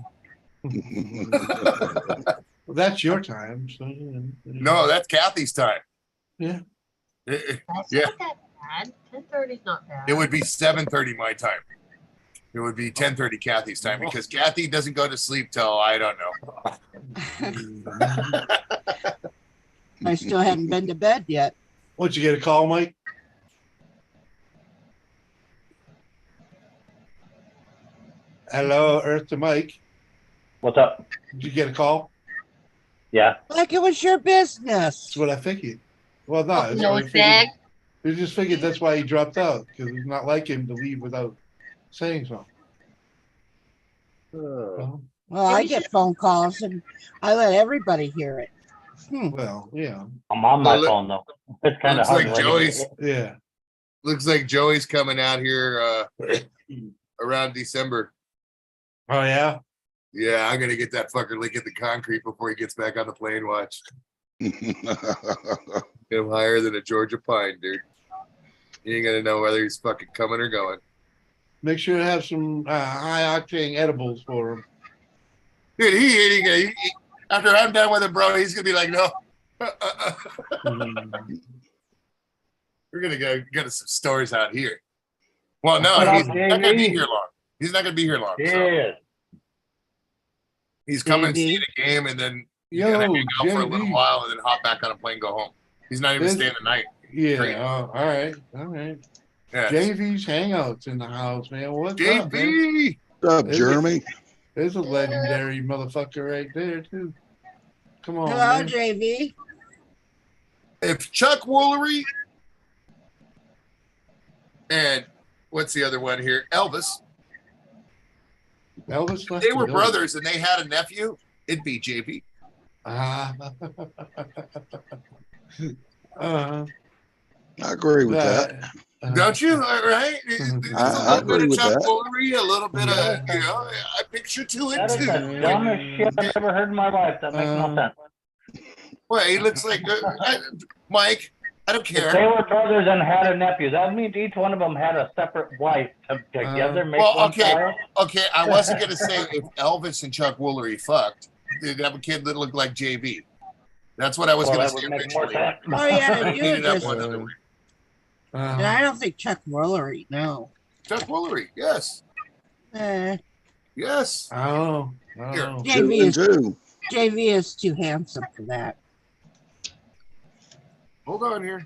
Well, that's your time. So, No, that's Kathy's time. Yeah. That's Yeah, not that bad. 10:30 is not bad. it would be 7:30 my time. It would be 10:30 Kathy's time because Kathy doesn't go to sleep till I don't know. I still haven't been to bed yet. Once you get a call, Mike? Hello, Earth to Mike. What's up? Did you get a call? Yeah. Like it was your business. That's what I figured. Well, no, that's what I Nose bag. figured. We just figured that's why he dropped out, because it's not like him to leave without saying something. Well, Well, I get phone calls and I let everybody hear it. well, yeah. I'm on my Well, phone though. It's kind of looks hard. like to Joey's. Yeah. Looks like Joey's coming out here around December. Oh yeah. Yeah, I'm gonna get that fucker lick at the concrete before he gets back on the plane. Watch. Get him higher than a Georgia pine, dude. You ain't gonna know whether he's fucking coming or going. Make sure to have some high octane edibles for him. Dude, he after I'm done with him, bro, he's gonna be like, no. We're gonna get some stories out here. Well, no, he's not gonna be here long. He's not gonna be here long. So. He's coming to see the game, and then he's gonna hang out for a little while, and then hop back on a plane, go home. He's not even staying the night. Yeah. All right. Yes. JV's hangouts in the house, man. What's up, man? JV. What's up, Jeremy? There's a legendary motherfucker right there too. Come on, Hello, man. JV. If Chuck Woolery and what's the other one here? Elvis. They were brothers and they had a nephew, it'd be JV. I agree with that. Don't you? Right? I agree with Chuck that. Woolery, a little bit of, you know, I picture two and That is two. the dumbest shit I've ever heard in my life. That makes no sense. Well, he looks like Mike. I don't care. If they were brothers and had a nephew, that means each one of them had a separate wife to together make Well, one okay, child. okay. I wasn't gonna say if Elvis and Chuck Woolery fucked, they'd have a kid that looked like JV. That's what I was Well, gonna that say would make more originally. sense. Oh, yeah, I you needed that just- one other way. And I don't think Chuck Woolery, no. Chuck Woolery, yes. Yes. Oh, Here. JV is too handsome for that. Hold on here.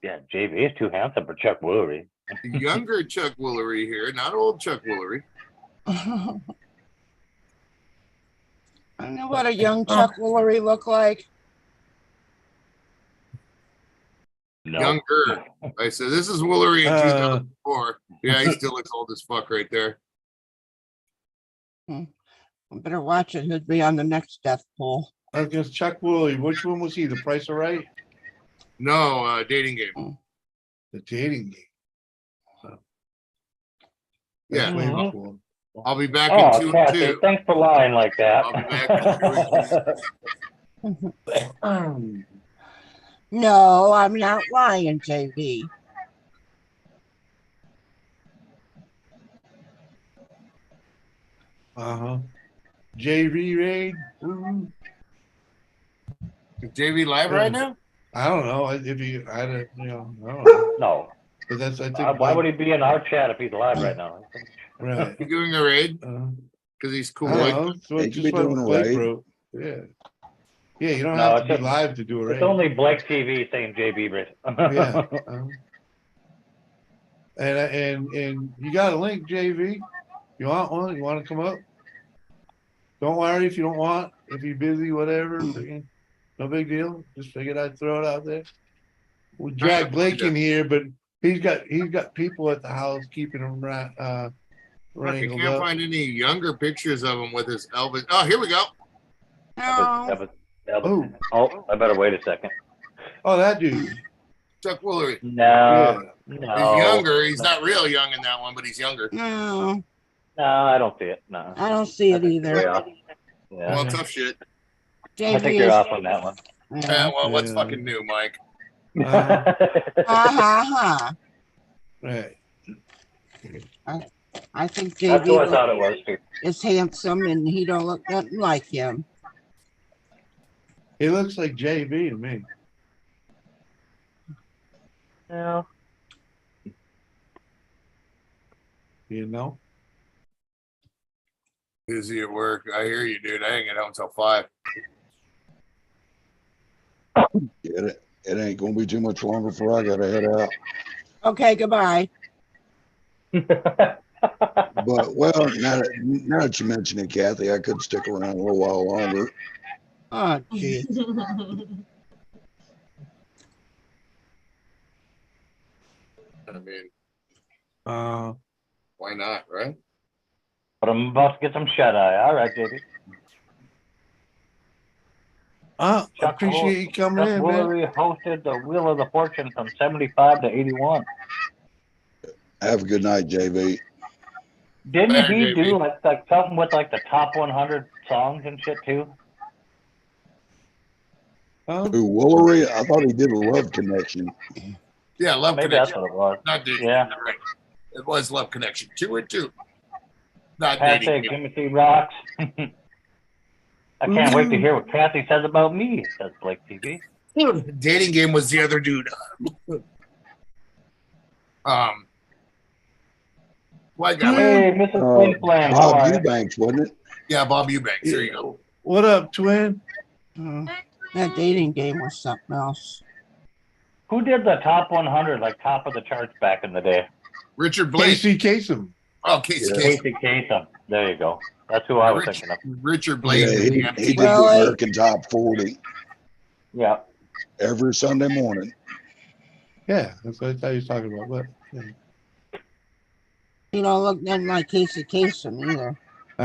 Yeah, JV is too handsome for Chuck Woolery. Younger Chuck Woolery here, not old Chuck Woolery. I don't know what a young Chuck Woolery look like. No. Younger. I said, this is Woolery in 2004. Yeah, he still looks old as fuck right there. I better watch it. He'll be on the next death pool. I guess Chuck Woolery. Which one was he? The Price of Right? No, dating game. The dating game. Yeah. Way before. I'll be back Oh, in 2 Kathy, and 2. thanks for lying like that. I'll be back in 2 No, I'm not lying, JV. JV raid. Ooh. Is JV live right now? I don't know. If he, I don't, I don't know. No. But that's, I think. Why would he be in our chat if he's live right now? Right. You doing a raid? Because he's cool. I don't know. So He just could be what doing a Blake raid. wrote. Yeah. Yeah, you don't No, have it's to be just- live to do a raid. It's only Blake TV saying JB raid. Yeah. And you got a link, JV. You want one? You want to come up? Don't worry if you don't want. If you're busy, whatever. No big deal. Just figured I'd throw it out there. We dragged Blake in here, but he's got people at the house keeping him I wrangled can't up. find any younger pictures of him with his Elvis. Oh, here we go. Oh, I better wait a second. Oh, that dude. Chuck Woolery. No, He's no. younger. He's not real young in that one, but he's younger. No, No, I don't see it. No. I don't see it Way either. off. Yeah. Well, tough shit. I think you're off on that one. Yeah, well, what's fucking new, Mike? Right. I think That's who I JV thought it was too. is handsome and he don't look nothing like him. He looks like JV to me. Yeah. You know? Busy at work. I hear you, dude. I ain't get home till 5. It ain't gonna be too much longer before I gotta head out. Okay, goodbye. But well, now that you mention it, Kathy, I could stick around a little while longer. Oh, gee. I mean, Why not, right? But I'm about to get some shut eye. All right, JD. Appreciate you coming Chuck in, man. Woolery hosted the Wheel of the Fortune from 75 to 81. Have a good night, JV. Didn't Later, he JV. do like something with like the top 100 songs and shit too? Who, Woolery? I thought he did a Love Connection. Yeah, Love Maybe Connection. that's what it was. Not dating. Yeah. Right. It was Love Connection. 2 and 2. Not dating. Hashtag Timothy rocks. I can't wait to hear what Kathy says about me, says Blake TV. Dating game was the other dude. White guy. Hey, Mrs. Queensland, how Bob are you? Eubanks, wasn't it? Yeah, Bob Eubanks. There you go. What up, twin? That dating game was something else. Who did the top 100, like top of the charts back in the day? Richard Blake. Casey Kasem. Oh, Casey Kasem. Casey Kasem. There you go. That's who I was thinking of. Richard Blake. Yeah, he did the American Top 40 Yeah. every Sunday morning. Yeah, that's what I thought you was talking about. But yeah. You don't look nothing like Casey Kasem either.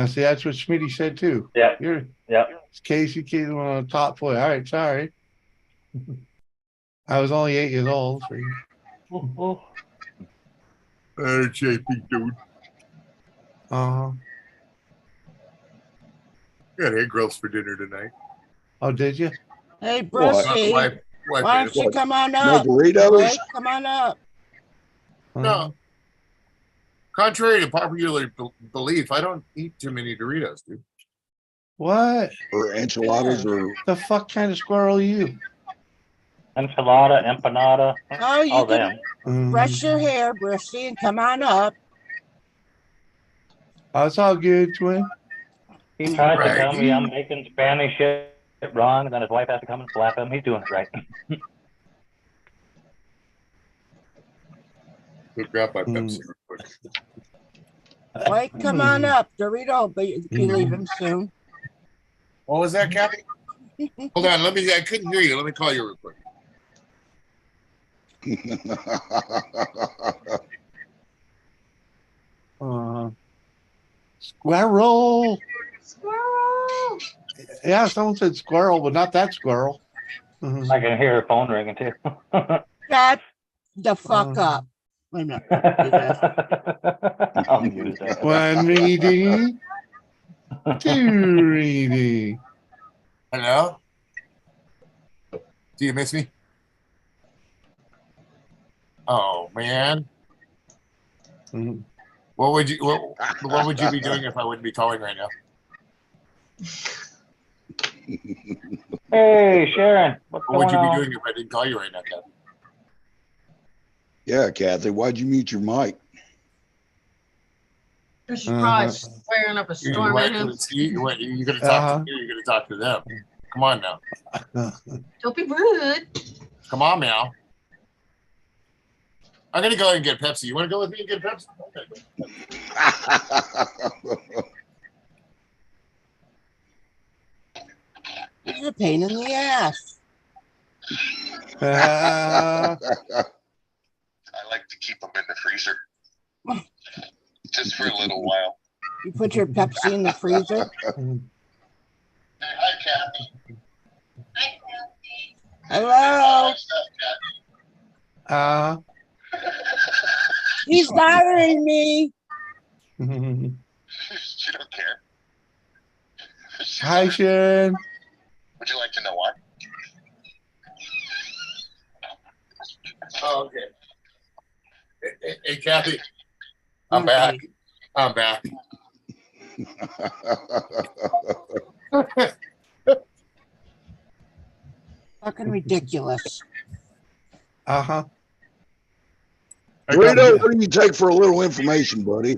See, that's what Schmitty said too. Yeah. It's Casey Kasem on the top 40. All right, sorry. I was only 8 years old. So. JP, dude. We had egg rolls for dinner tonight. Oh, did you? Hey, Brushy, Wife why don't you what? come on No up? Doritos? Blake, come on up. No. Contrary to popular belief, I don't eat too many Doritos, dude. What? Or enchiladas or The fuck kind of squirrel are you? Enchilada, empanada, Oh, you all can them. brush your hair, Brushy, and come on up. Oh, it's all good, twin. He tries to tell me I'm making Spanish shit wrong, and then his wife has to come and slap him. He's doing it right. Grab my Pepsi real quick. Blake, come on up. Dorito, but you be leaving soon. What was that, Kathy? Hold on, I couldn't hear you. Let me call you real quick. Squirrel. Squirrel. Yeah, someone said squirrel, but not that squirrel. I can hear her phone ringing too. Shut the fuck up. Wait a minute. I'll use that. 1 reading, 2 reading. Hello? Do you miss me? Oh man. What would you be doing if I wouldn't be calling right now? Hey, Sharon. What's What would you going be on? doing if I didn't call you right now, Kathy? Yeah, Kathy, why'd you mute your mic? She's probably swearing up a storm at him. You're gonna talk to me or you're gonna talk to them. Come on now. Don't be rude. Come on now. I'm gonna go ahead and get Pepsi. You wanna go with me and get Pepsi? Okay. It's a pain in the ass. I like to keep them in the freezer. Just for a little while. You put your Pepsi in the freezer? Hi, Kathy. Hello? He's bothering me. She don't care. Hi, Sharon. Would you like to know why? Oh, okay. Hey, Kathy. I'm back. I'm back. Fucking ridiculous. Uh-huh. Rito, what do you take for a little information, buddy?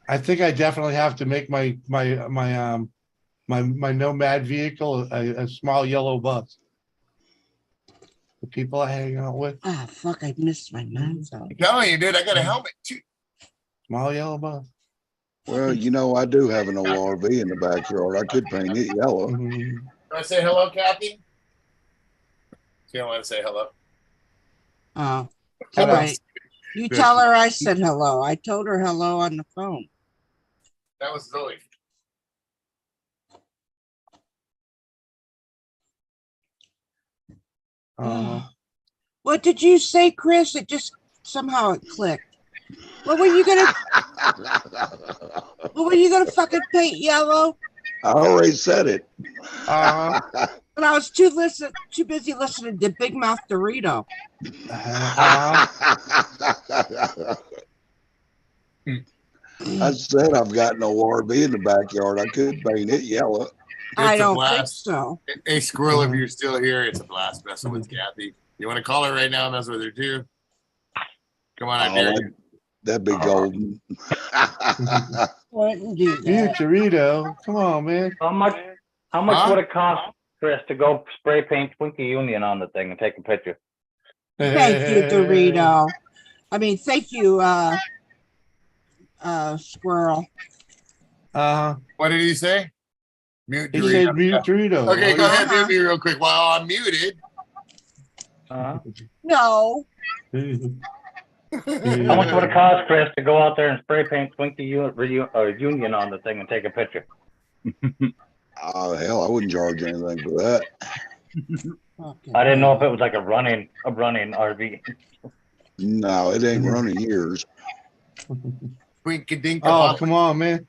I think I definitely have to make my nomad vehicle a small yellow bus. The people I hang out with. Ah, fuck, I missed my nuts out. I'm telling you, dude, I got a helmet too. Small yellow bus. Well, you know, I do have an old RV in the backyard. I could paint it yellow. Want to say hello, Kathy? She don't want to say hello. Oh, all right. You tell her I said hello. I told her hello on the phone. That was Zoe. What did you say, Chris? It just somehow it clicked. What were you gonna? What were you gonna fucking paint yellow? I already said it. But I was too busy listening to Big Mouth Dorito. I said I've got no RV in the backyard. I could paint it yellow. I It's a don't blast. think so. Hey, Squirrel, if you're still here, it's a blast messing with Kathy. You want to call her right now and mess with her too? Come on, I dare you. That'd be golden. Wouldn't do that. Dorito, come on, man. How much would it cost, Chris, to go spray paint Twinkie Union on the thing and take a picture? Thank you, Dorito. I mean, thank you, Squirrel. What did he say? Mute He Dorito. said mute Dorito. Okay, go ahead, mute me real quick while I'm muted. No. How much would it cost, Chris, to go out there and spray paint Twinkie Union on the thing and take a picture? Oh, hell, I wouldn't charge anything for that. I didn't know if it was like a running RV. No, it ain't running years. Oh, come on, man.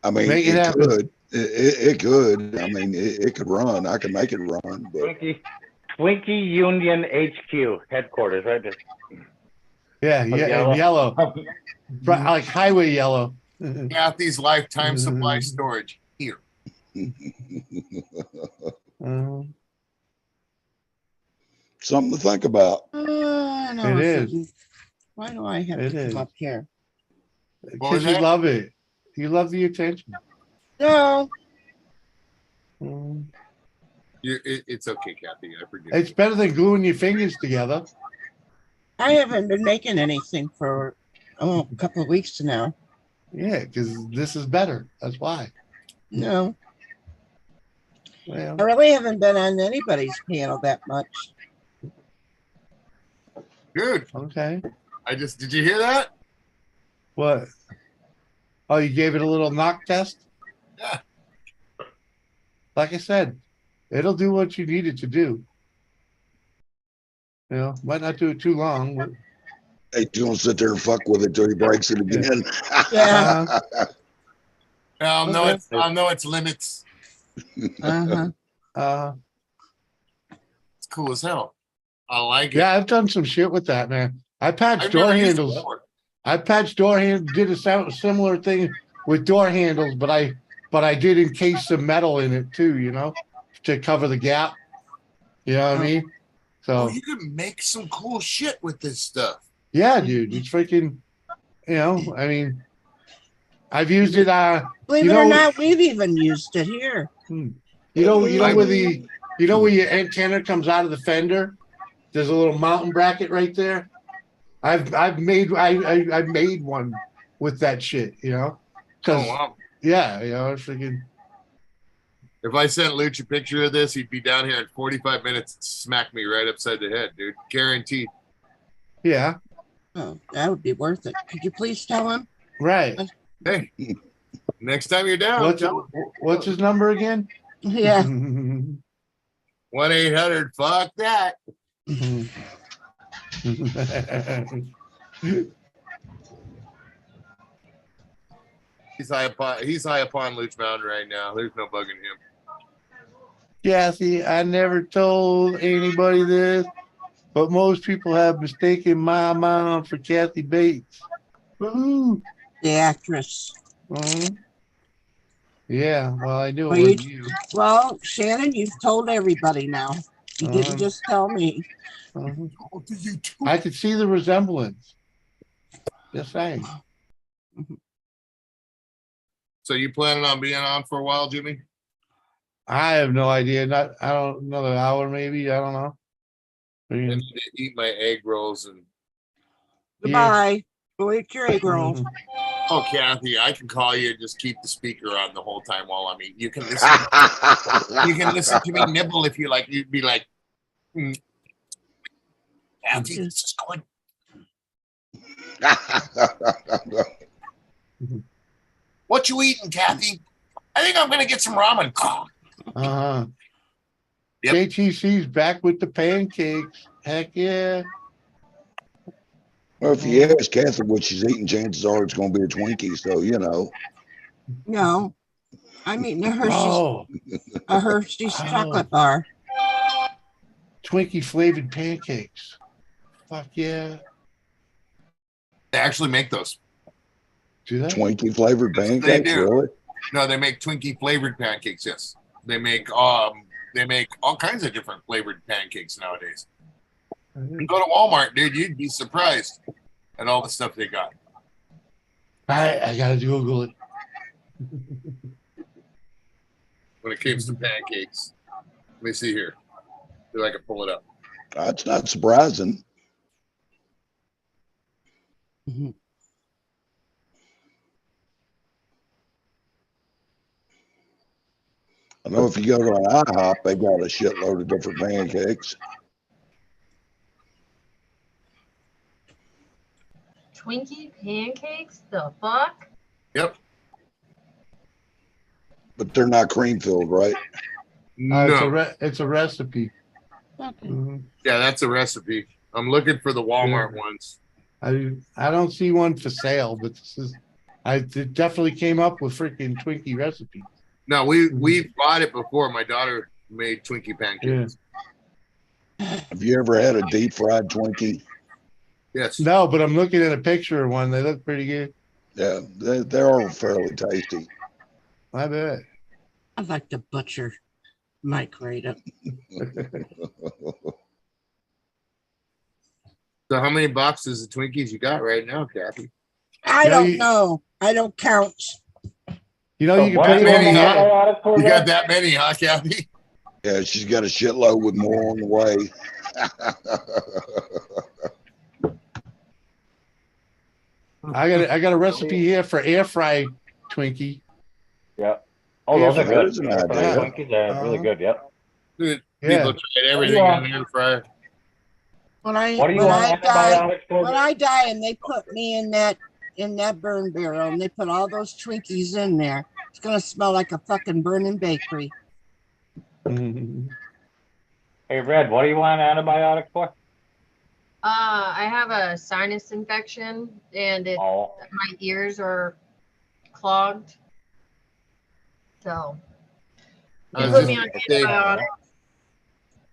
I mean, Make it it happen. could. It could. I mean, it could run. I could make it run. But Twinkie Union HQ headquarters, right there. Yeah, yeah, and yellow. Like highway yellow. Kathy's lifetime supply storage here. Something to think about. No, It is. Why do I have It to is. come up here? Because you love it. You love the attention. No. It's okay, Kathy. I forgive It's better than gluing your fingers together. I haven't been making anything for a couple of weeks now. Yeah, because this is better. That's why. No. Well, I really haven't been on anybody's panel that much. Good. Okay. Did you hear that? What? Oh, you gave it a little knock test? Yeah. Like I said, it'll do what you need it to do. You know, might not do it too long, but Hey, you don't sit there and fuck with it till he breaks it again. Yeah. I know its limits. Uh-huh. It's cool as hell. I like it. Yeah, I've done some shit with that, man. I patched I've door never used it handles. before. I patched door handles, did a similar thing with door handles, but I did encase some metal in it too, you know, to cover the gap. You know what I mean? So You can make some cool shit with this stuff. yeah, dude, it's freaking, you know, I mean, I've used it. Believe you it know, or not, we've even used it here. You know where your antenna comes out of the fender. There's a little mountain bracket right there. I've made one with that shit, you know. Oh wow. Yeah, you know, it's freaking. If I sent Luch a picture of this, he'd be down here in 45 minutes and smack me right upside the head, dude. Guaranteed. Yeah. Oh, that would be worth it. Could you please tell him? Right. Hey, next time you're down, What's his number again? Yeah. 1-800 fuck that. He's high upon Luch Mountain right now. There's no bugging him. Kathy, I never told anybody this, But most people have mistaken my mom for Kathy Bates. Woo-hoo. The actress. Yeah, well, I knew Well, it wasn't you. well, Shannon, you've told everybody now. You didn't just tell me. I could see the resemblance. Just saying. So you planning on being on for a while, Jimmy? I have no idea. I don't, another hour maybe. I don't know. I need to eat my egg rolls and. Goodbye. Go eat your egg rolls. Oh, Kathy, I can call you and just keep the speaker on the whole time while I'm eating. You can listen. You can listen to me nibble if you like. You'd be like, Kathy, this is good. What you eating, Kathy? I think I'm gonna get some ramen. JTC's back with the pancakes. Heck yeah. Well, if you ask Kathy what she's eating, chances are it's going to be a Twinkie. So, you know. No, I'm eating a Hershey's chocolate bar. Twinkie flavored pancakes. Fuck yeah. They actually make those. Do they? Twinkie flavored pancakes? They do. Really? No, they make Twinkie flavored pancakes. Yes, they make all kinds of different flavored pancakes nowadays. You go to Walmart, dude, you'd be surprised at all the stuff they got. I gotta Google it. When it comes to pancakes, let me see here. See if I can pull it up. That's not surprising. I know if you go to an IHOP, they got a shitload of different pancakes. Twinkie pancakes? The fuck? Yep. But they're not cream filled, right? No. It's a recipe. Yeah, that's a recipe. I'm looking for the Walmart ones. I don't see one for sale, but this is it definitely came up with freaking Twinkie recipe. No, we bought it before. My daughter made Twinkie pancakes. Have you ever had a deep fried Twinkie? Yes. No, but I'm looking at a picture of one. They look pretty good. Yeah, they are fairly tasty. I bet. I'd like to butcher Mike right up. So how many boxes of Twinkies you got right now, Kathy? I don't know. I don't count. You know, you can put many, them you got that many, huh, Kathy? Yeah, she's got a shitload with more on the way. I got a recipe here for air fry Twinkie. Yep. Oh, those are good. Twinkies are really good. Yep. Dude, Yeah. people tried everything on the air fryer. When I What do you when want I antibiotics die, for? when I die, and they put me in that burn barrel, and they put all those Twinkies in there, it's gonna smell like a fucking burning bakery. Hey, Red, what do you want antibiotics for? I have a sinus infection and my ears are clogged. So I you was put me on antibiotics.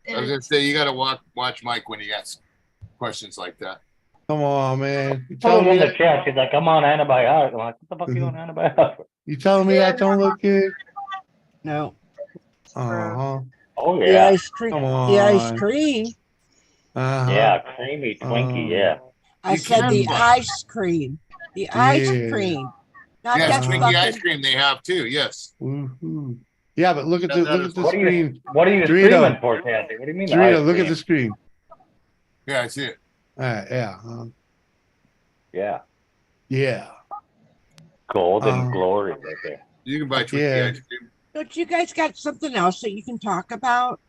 gonna say you gotta watch Mike when he asks questions like that. Come on, man. You Told telling him me in the chat. She's like, I'm on antibiotics. I'm like, what the fuck are you on antibiotics? You telling me I don't look good? No. Uh-huh. Oh The yeah. ice cream. Come The ice on. cream. Uh-huh. Yeah, creamy Twinkie. Yeah. I said the ice cream. The ice cream. Not Yes, that Twinkie ice fucking. cream they have too. Yes. Woohoo. Yeah, but look at the What screen. What are you Dorito. screaming for, Kathy? What do you mean? Dorito, ice look at cream? the screen. Yeah, I see it. Yeah. Yeah. Yeah. Golden glory right there. You can buy Twinkie ice cream. Don't you guys got something else that you can talk about?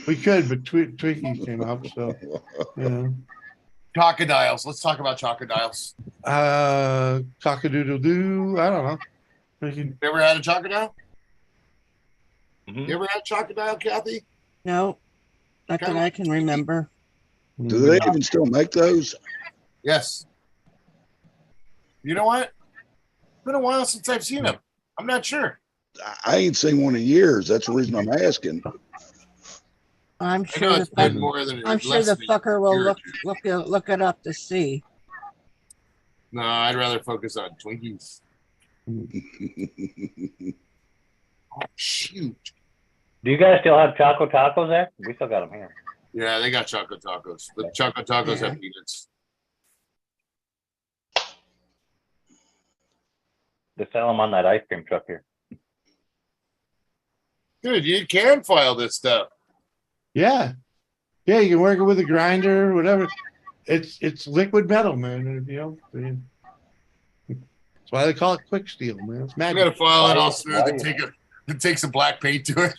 We could, but Twinkies came up, so yeah. Chocodiles. Let's talk about chocodiles. Cock-a-doodle-doo. I don't know. Freaking- Never had a chocodile? You ever had chocodile, Kathy? No, not that I can remember. Do they even still make those? Yes. You know what? It's been a while since I've seen them. I'm not sure. I ain't seen one in years. That's the reason I'm asking. I'm I sure know the it's been fuck- more than I'm sure the less than fucker will a year or look it up to see. No, I'd rather focus on Twinkies. Oh, shoot. Do you guys still have Choco Tacos there? We still got them here. Yeah, they got chocolate tacos. The chocolate tacos Yeah. have peanuts. They sell them on that ice cream truck here. Dude, you can file this stuff. Yeah. Yeah, you can work it with a grinder, whatever. It's liquid metal, man. You know, that's why they call it quick steel, man. It's I'm magic. gonna file it all Why- smooth why- and take some black paint to it.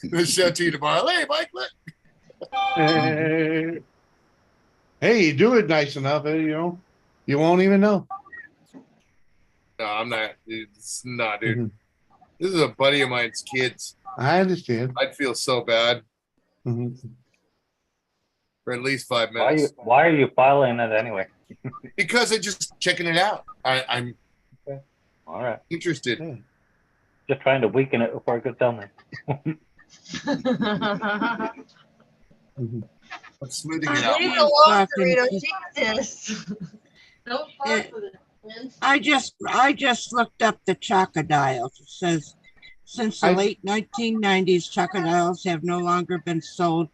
Then show it to you tomorrow. Hey, Mike, look. Hey, you do it nice enough, you know, you won't even know. No, I'm not. It's not, dude. This is a buddy of mine's kids. I understand. I'd feel so bad for at least 5 minutes. Why are you filing it anyway? Because I'm just checking it out. I'm All right. interested. Just trying to weaken it before it gets down there. I'm smoothing it out. Leave it alone, Dorito. Jesus. Don't fuck with it. man. I just looked up the chocodiles. It says since the late 1990s, chocodiles have no longer been sold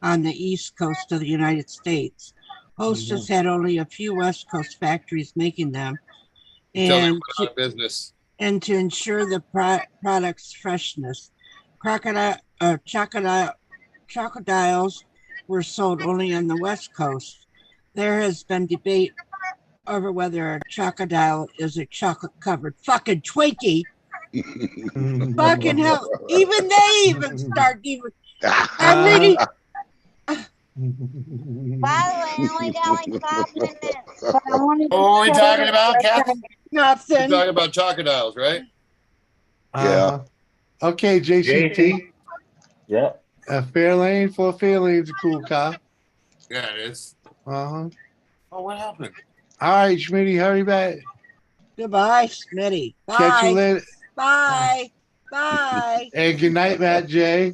on the east coast of the United States. Hostess had only a few West Coast factories making them, Until they and went out of business. and to ensure the product's freshness, chocodiles were sold only on the West Coast. There has been debate over whether a chocodile is a chocolate-covered fucking Twinkie. Fucking hell! Even they even start even. I'm reading. By the way, I only got like 5 minutes. But I wanted Oh, what are we talking about, Kath? Nothing. We're talking about chocodiles, right? Yeah. Okay, JCT. Yeah. Fairlane for Fairlane's a cool car. Yeah, it is. Uh-huh. Oh, what happened? All right, Schmitty, hurry back. Goodbye, Smitty. Bye. Catch you later. Bye. Bye. And good night, Matt J.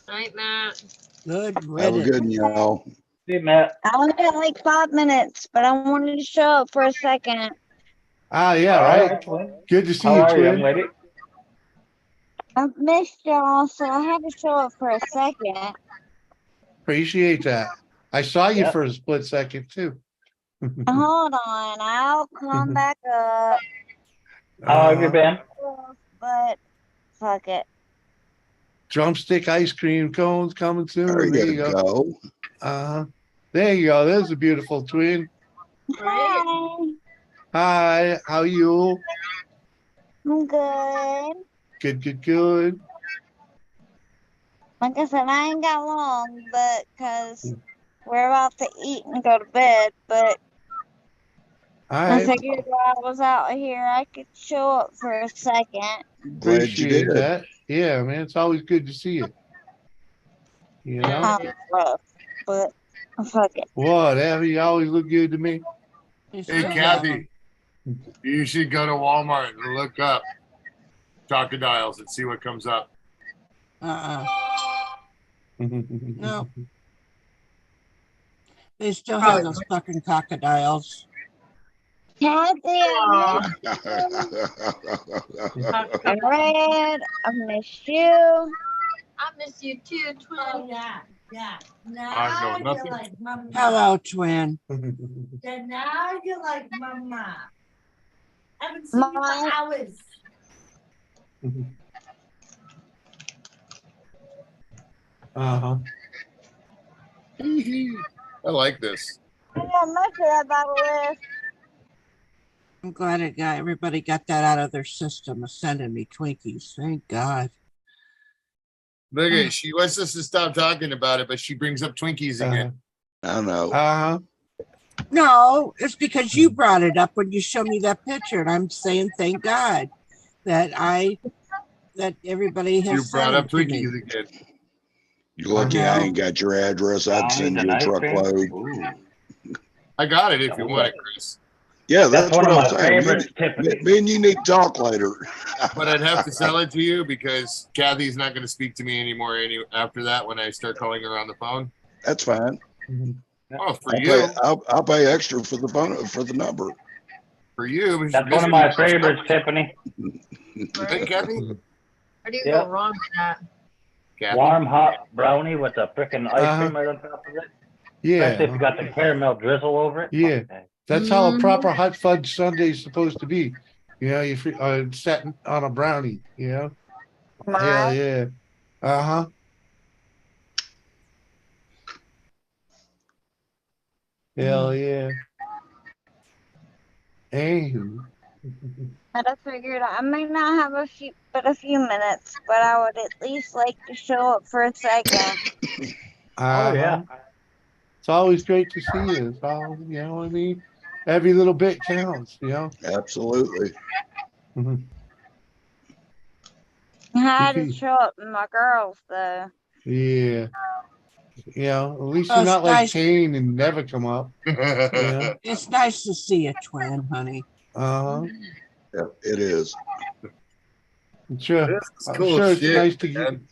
Night, Matt. Good Have a riddance. good one, y'all. See you, Matt. I only got like 5 minutes, but I wanted to show up for a second. Ah, yeah, All right. right, Twin. Good to see How you, are you, young twin. lady? I've missed y'all, so I had to show up for a second. Appreciate that. I saw you Yep. for a split second, too. Hold on, I'll come back up. How have you been? But fuck it. Drumstick ice cream cones coming soon. There you you go. There you go. There's a beautiful twin. Hi, Hi, how you? I'm good. Good, good, good. Like I said, I ain't got long, but because we're about to eat and go to bed. But All I right. figured while I was out here, I could show up for a second. Glad you Appreciate did. that. Yeah, man. It's always good to see you. You know? Rough, but fuck it. Whatever. You always look good to me. Hey, Kathy, you should go to Walmart and look up chocodiles and see what comes up. No. They still have those fucking crocodiles. Kathy, I Red, I miss you. I miss you too, twin. Oh, yeah. Now I know you're nothing. like mama. Hello, twin. Then now you're like mama. I haven't seen you for hours. Uh-huh. I like this. I got much of that Bible list. I'm glad everybody got that out of their system of sending me Twinkies. Thank God. Look at she wants us to stop talking about it, but she brings up Twinkies again. I know. Uh-huh. No, it's because you brought it up when you showed me that picture, and I'm saying thank God that everybody has. You brought sent up them to me. Twinkies again. You're lucky I ain't got your address. I'd send you a truckload. I got it if you want it, Chris. Yeah, that's one what of I'm my saying. favorites, Tiffany. Me and you need to talk later. But I'd have to sell it to you because Kathy's not going to speak to me anymore after that when I start calling her on the phone. That's fine. Oh, for you. I'll pay extra for the phone for the number. For you. That's one of my favorites, Tiffany. Hey, Kathy? How do you Yeah. go wrong with that? Kathy? Warm hot brownie with a freaking ice cream right on top of it. Yeah. Especially if you got the caramel drizzle over it. Yeah. Okay. That's how a proper hot fudge sundae is supposed to be. You know, you set on a brownie, you know? Hell yeah. Uh-huh. Hell yeah. Anywho. But I figured I may not have a few minutes, but I would at least like to show up for a second. Oh, yeah. It's always great to see you. It's all, you know what I mean? Every little bit counts, you know? Absolutely. I had to show up with my girls, though. Yeah. You know, at least Oh, you're it's not like nice. Kane and never come up. Yeah. It's nice to see a twin, honey. Uh-huh. Yeah, it is. I'm sure. This is I'm cool sure it's shit, nice to get man.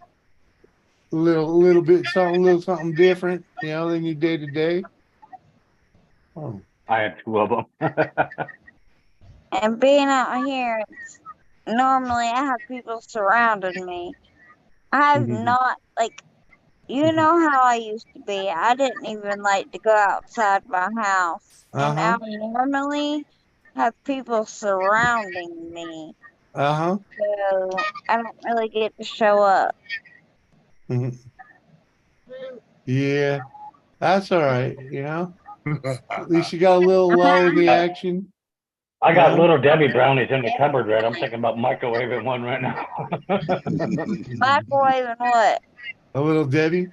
a little bit something different, you know, than you day to day. Oh. I had two of them. And being out here, normally I have people surrounding me. I have not, like, you know how I used to be. I didn't even like to go outside my house. And I normally have people surrounding me. Uh-huh. So I don't really get to show up. Yeah. That's all right, you know. At least you got a little lull in the action. I got Yeah. little Debbie brownies in the cupboard, right? I'm thinking about microwaving one right now. Microwaving what? A little Debbie.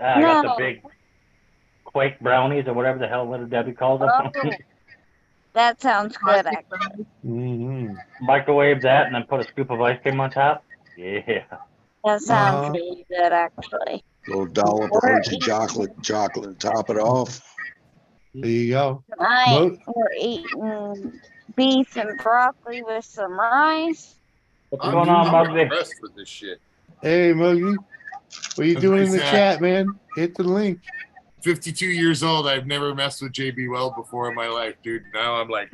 I got the No. big Quake brownies or whatever the hell little Debbie calls them. Oh, that sounds good, actually. Microwave that and then put a scoop of ice cream on top. Yeah. That sounds really good, actually. Little dollop of Hershey chocolate to top it off. There you go. Tonight we're eating beef and broccoli with some rice. What's going on, I'm Muggsy? impressed with this shit. Hey, Muggy. What are you As doing I in the said, chat, man? Hit the link. 52 years old. I've never messed with JB Weld before in my life, dude. Now I'm like,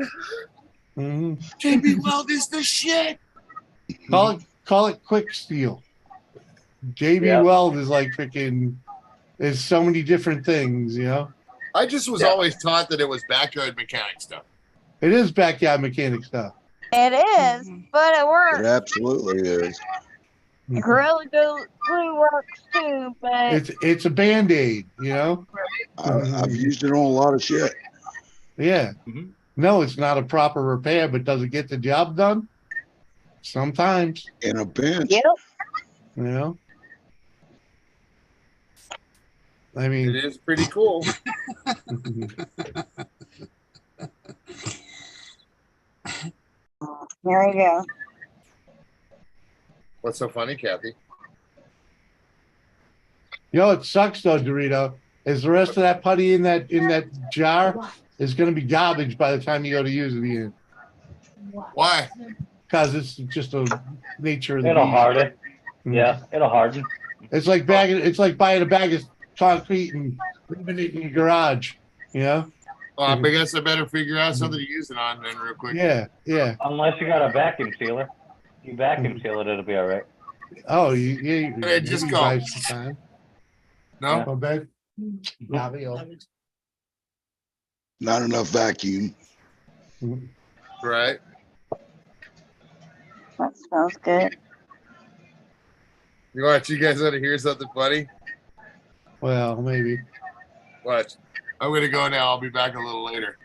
JB Weld is the shit. Call it quick steel. JB Weld is like freaking. There's so many different things, you know. I just was always taught that it was backyard mechanic stuff. It is backyard mechanic stuff. It is, but it works. It absolutely is. Gorilla Glue works too, but It's a Band-Aid, you know. I've used it on a lot of shit. Yeah. No, it's not a proper repair, but does it get the job done? Sometimes. In a pinch. Yep. You know. I mean, it is pretty cool. Here we go. What's so funny, Kathy? You know, it sucks though, Dorito. Is the rest of that putty in that jar is going to be garbage by the time you go to use it again? Why? Because it's just a nature of the It'll beast. harden. Yeah, it'll harden. It's like buying a bag of concrete and leaving it in your garage. You know. Well, I guess I better figure out something to use it on then real quick. Yeah. Unless you got a vacuum sealer. You vacuum seal it, it'll be all right. Oh, you just maybe go. buy some time. No? Oh, babe. Not enough vacuum. Right. That smells good. You guys want to hear something funny? Well, maybe. Watch. I'm going to go now. I'll be back a little later.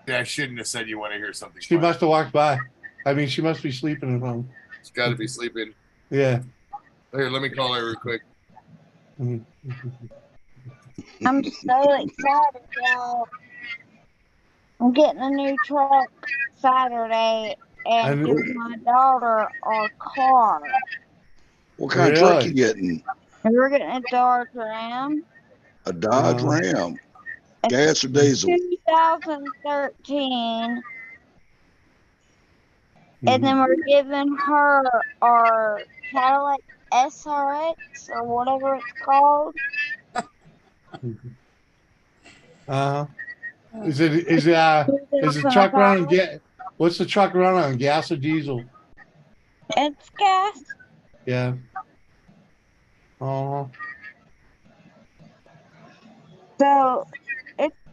Yeah, I shouldn't have said you want to hear something She funny. must have walked by. I mean, she must be sleeping at home. She's got to be sleeping. Yeah. Here, let me call her real quick. I'm so excited, y'all. I'm getting a new truck Saturday and giving my daughter our car. What kind of truck you getting? And we're getting a Dodge Ram. A Dodge Ram, gas or diesel? 2013. And then we're giving her our Cadillac SRX or whatever it's called. Is the truck running what's the truck running on, gas or diesel? It's gas. Yeah. So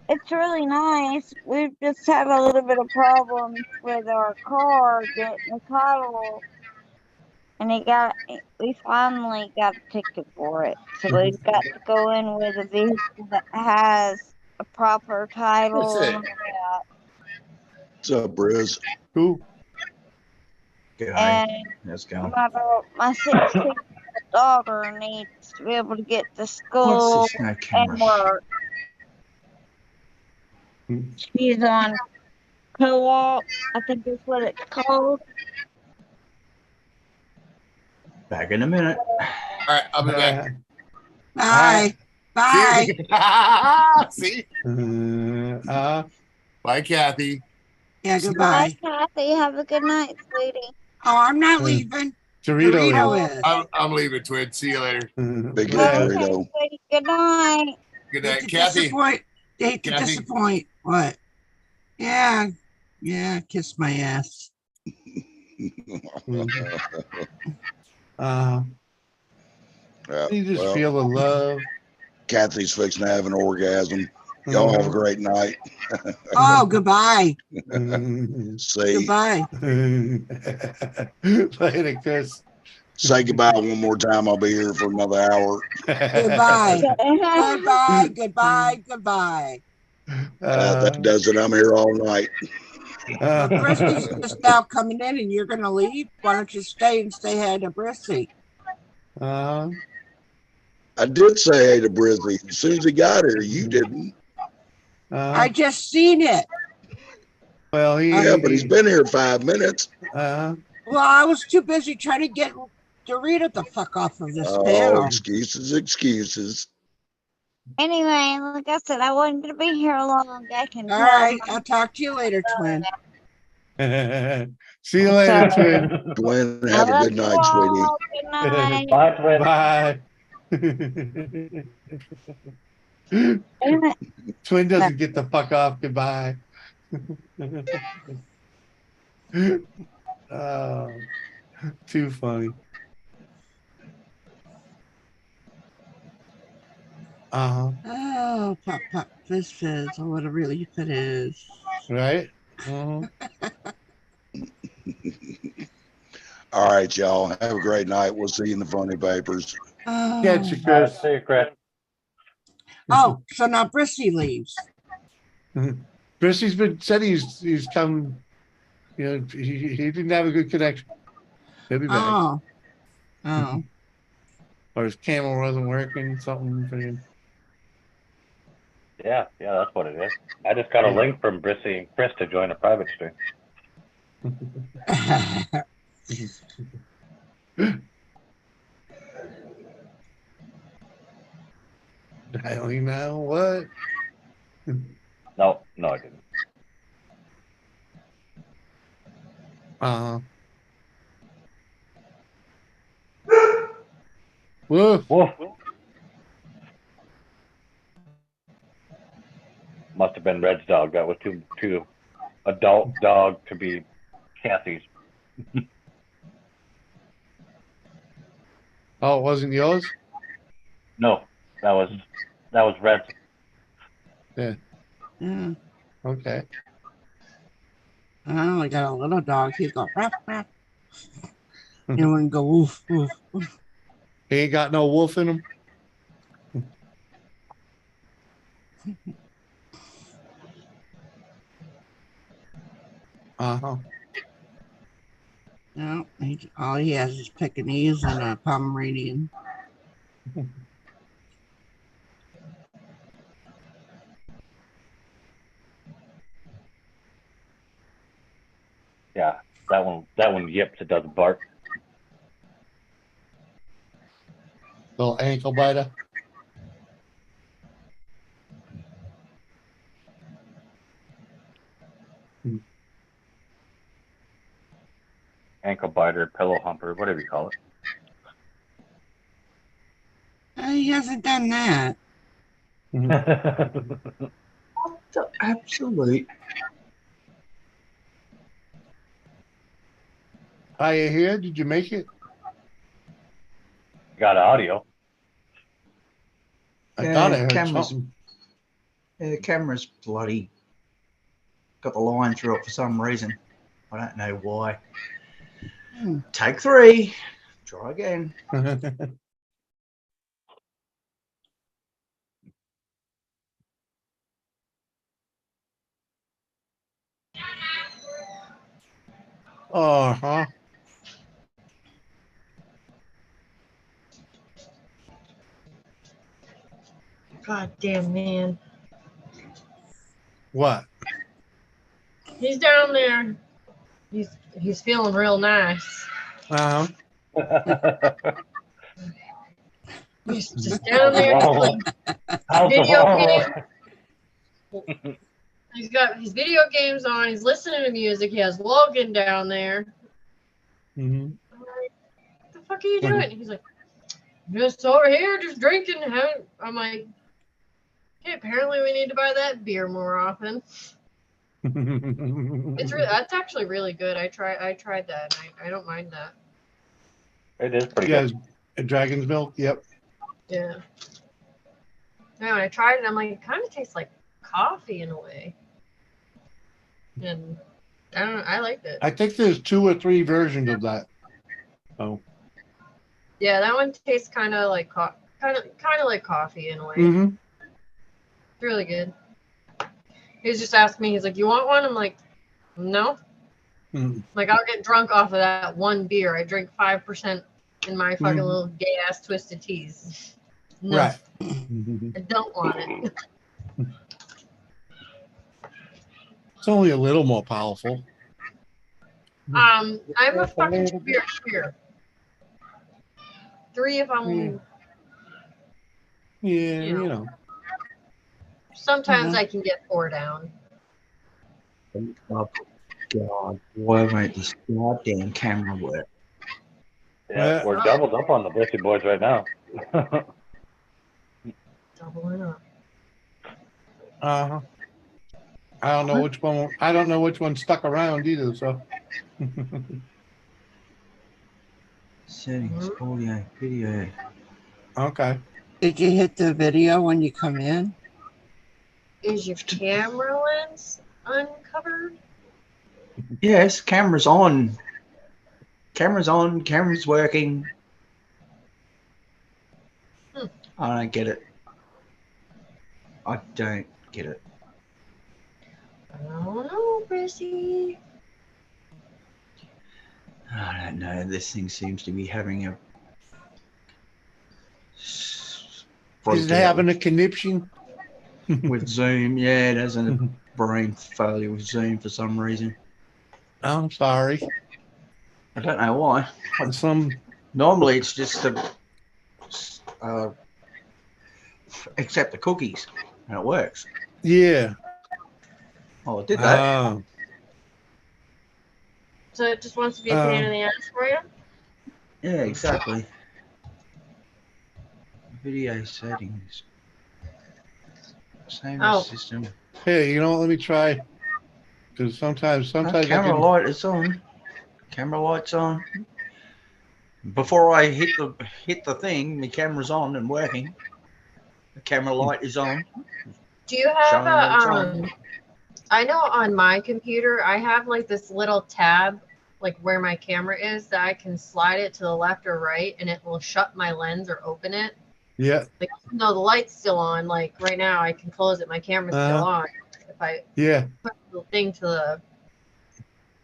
it's really nice. We've just had a little bit of problems with our car getting the title, and we finally got a ticket for it. So we've got to go in with a vehicle that has a proper title and all that. What's up, Briz? Who? And Let's go. my 16-year-old daughter needs to be able to get to school What's this no camera? and work. She's on co-op, I think that's what it's called. Back in a minute. All right, I'll be back. Bye. Bye. See? Bye, Kathy. Yeah, goodbye. Bye, Kathy. Have a good night, sweetie. Oh, I'm not leaving. Dorito is. I'm leaving, Twin. See you later. Big Okay, sweetie. Good night. Good night, Hate to Kathy. Hate to Kathy? disappoint. What? Yeah. Yeah, kiss my ass. You just feel the love. Kathy's fixing to have an orgasm. Y'all have a great night. Oh, goodbye. See. Goodbye. Later, Chris. Say goodbye one more time. I'll be here for another hour. Goodbye. Goodbye. Goodbye. Goodbye. That does it. I'm here all night. Well, Bristy's just now coming in and you're going to leave. Why don't you stay and say hi to Bristy? I did say hey to Brizzy. As soon as he got here, you didn't. I just seen it. Well, but he's been here 5 minutes. Well, I was too busy trying to get Dorito the fuck off of this panel. Excuses. Anyway, like I said, I wasn't going to be here long. I can All right, I'll talk to you later, Twin. See you later, Twin. Twin, have a good night, sweetie. Good night. Bye, Twin. Bye. Twin doesn't get the fuck off. Goodbye. Oh, too funny. Oh, pop, pop, fizz, oh, what a relief it is. Right? All right, y'all. Have a great night. We'll see you in the funny papers. Catch you, Chris. See you, Chris. Oh, so now Bristy leaves. Bristy's said he's come. You know, he didn't have a good connection. He'll be back. Oh. Or his camera wasn't working. Something for him. Yeah, that's what it is. I just got a link from Brissy and Chris to join a private stream. I don't even know what. No, I didn't. Woof. Woof. Must have been Red's dog. That was too adult dog to be Kathy's. Oh, it wasn't yours? No, that was Red's. Yeah. Yeah. Okay. I only got a little dog. He'd go rap rap. He wouldn't go woof woof woof. He ain't got no wolf in him. No, all he has is Pekingese and a Pomeranian. Yeah, that one yips. It doesn't bark. Little ankle biter. Ankle biter, pillow humper, whatever you call He hasn't done that. it. The absolute. Are you here? Did you make it? Got audio. I thought I heard camera's, something. yeah, the camera's bloody got the line through it for some reason. I don't know why. Take 3. Try again. Uh-huh. God damn, man. What? He's down there. He's feeling real nice. Uh-huh. He's just down there. Video game. He's got his video games on. He's listening to music. He has Logan down there. Mm-hmm. I'm like, what the fuck are you doing? He's like, just over here, just drinking. I'm like, okay, apparently we need to buy that beer more often. That's actually really good. I tried that. And I don't mind that. It is pretty Yeah, good. Dragon's Milk. Yep. Yeah. No, I tried it. I'm like, it kind of tastes like coffee in a way. And I don't know. I liked it. I think there's 2 or 3 versions of that. Oh. Yeah, that one tastes kind of like like coffee in a way. Mm-hmm. It's really good. He was just asking me. He's like, "You want one?" I'm like, "No." Mm-hmm. Like, I'll get drunk off of that one beer. I drink 5% in my fucking little gay ass twisted teas. No, right. I don't want it. It's only a little more powerful. I'm a fucking 2 beer cheer. 3 if I'm. Yeah, you know. Sometimes I can get 4 down. Oh, God, why won't this goddamn camera work? Yeah, we're doubled up on the Busy Boys right now. Doubling up. Uh-huh. I don't know which one. I don't know which one stuck around either. So. Settings, audio, video. Okay. Did you hit the video when you come in? Is your camera lens uncovered? Yes, camera's on. Camera's on. Camera's working. I don't get it. I don't get it. I don't know, Chrissy. I don't know. This thing seems to be having a. Is it having a conniption? With Zoom, yeah, it has a brain failure with Zoom for some reason. I'm sorry. I don't know why. Normally it's just accept the cookies and it works. Yeah. Oh, it did that. So it just wants to be a pain in the ass for you? Yeah, exactly. Video settings. Same system. Hey, you know what? Let me try. Because sometimes Camera light is on. Camera light's on. Before I hit the thing, the camera's on and working. The camera light is on. Do you have I know on my computer I have like this little tab like where my camera is that I can slide it to the left or right and it will shut my lens or open it. Yeah. Like even though the light's still on, like right now I can close it, my camera's still on. If I put the thing to the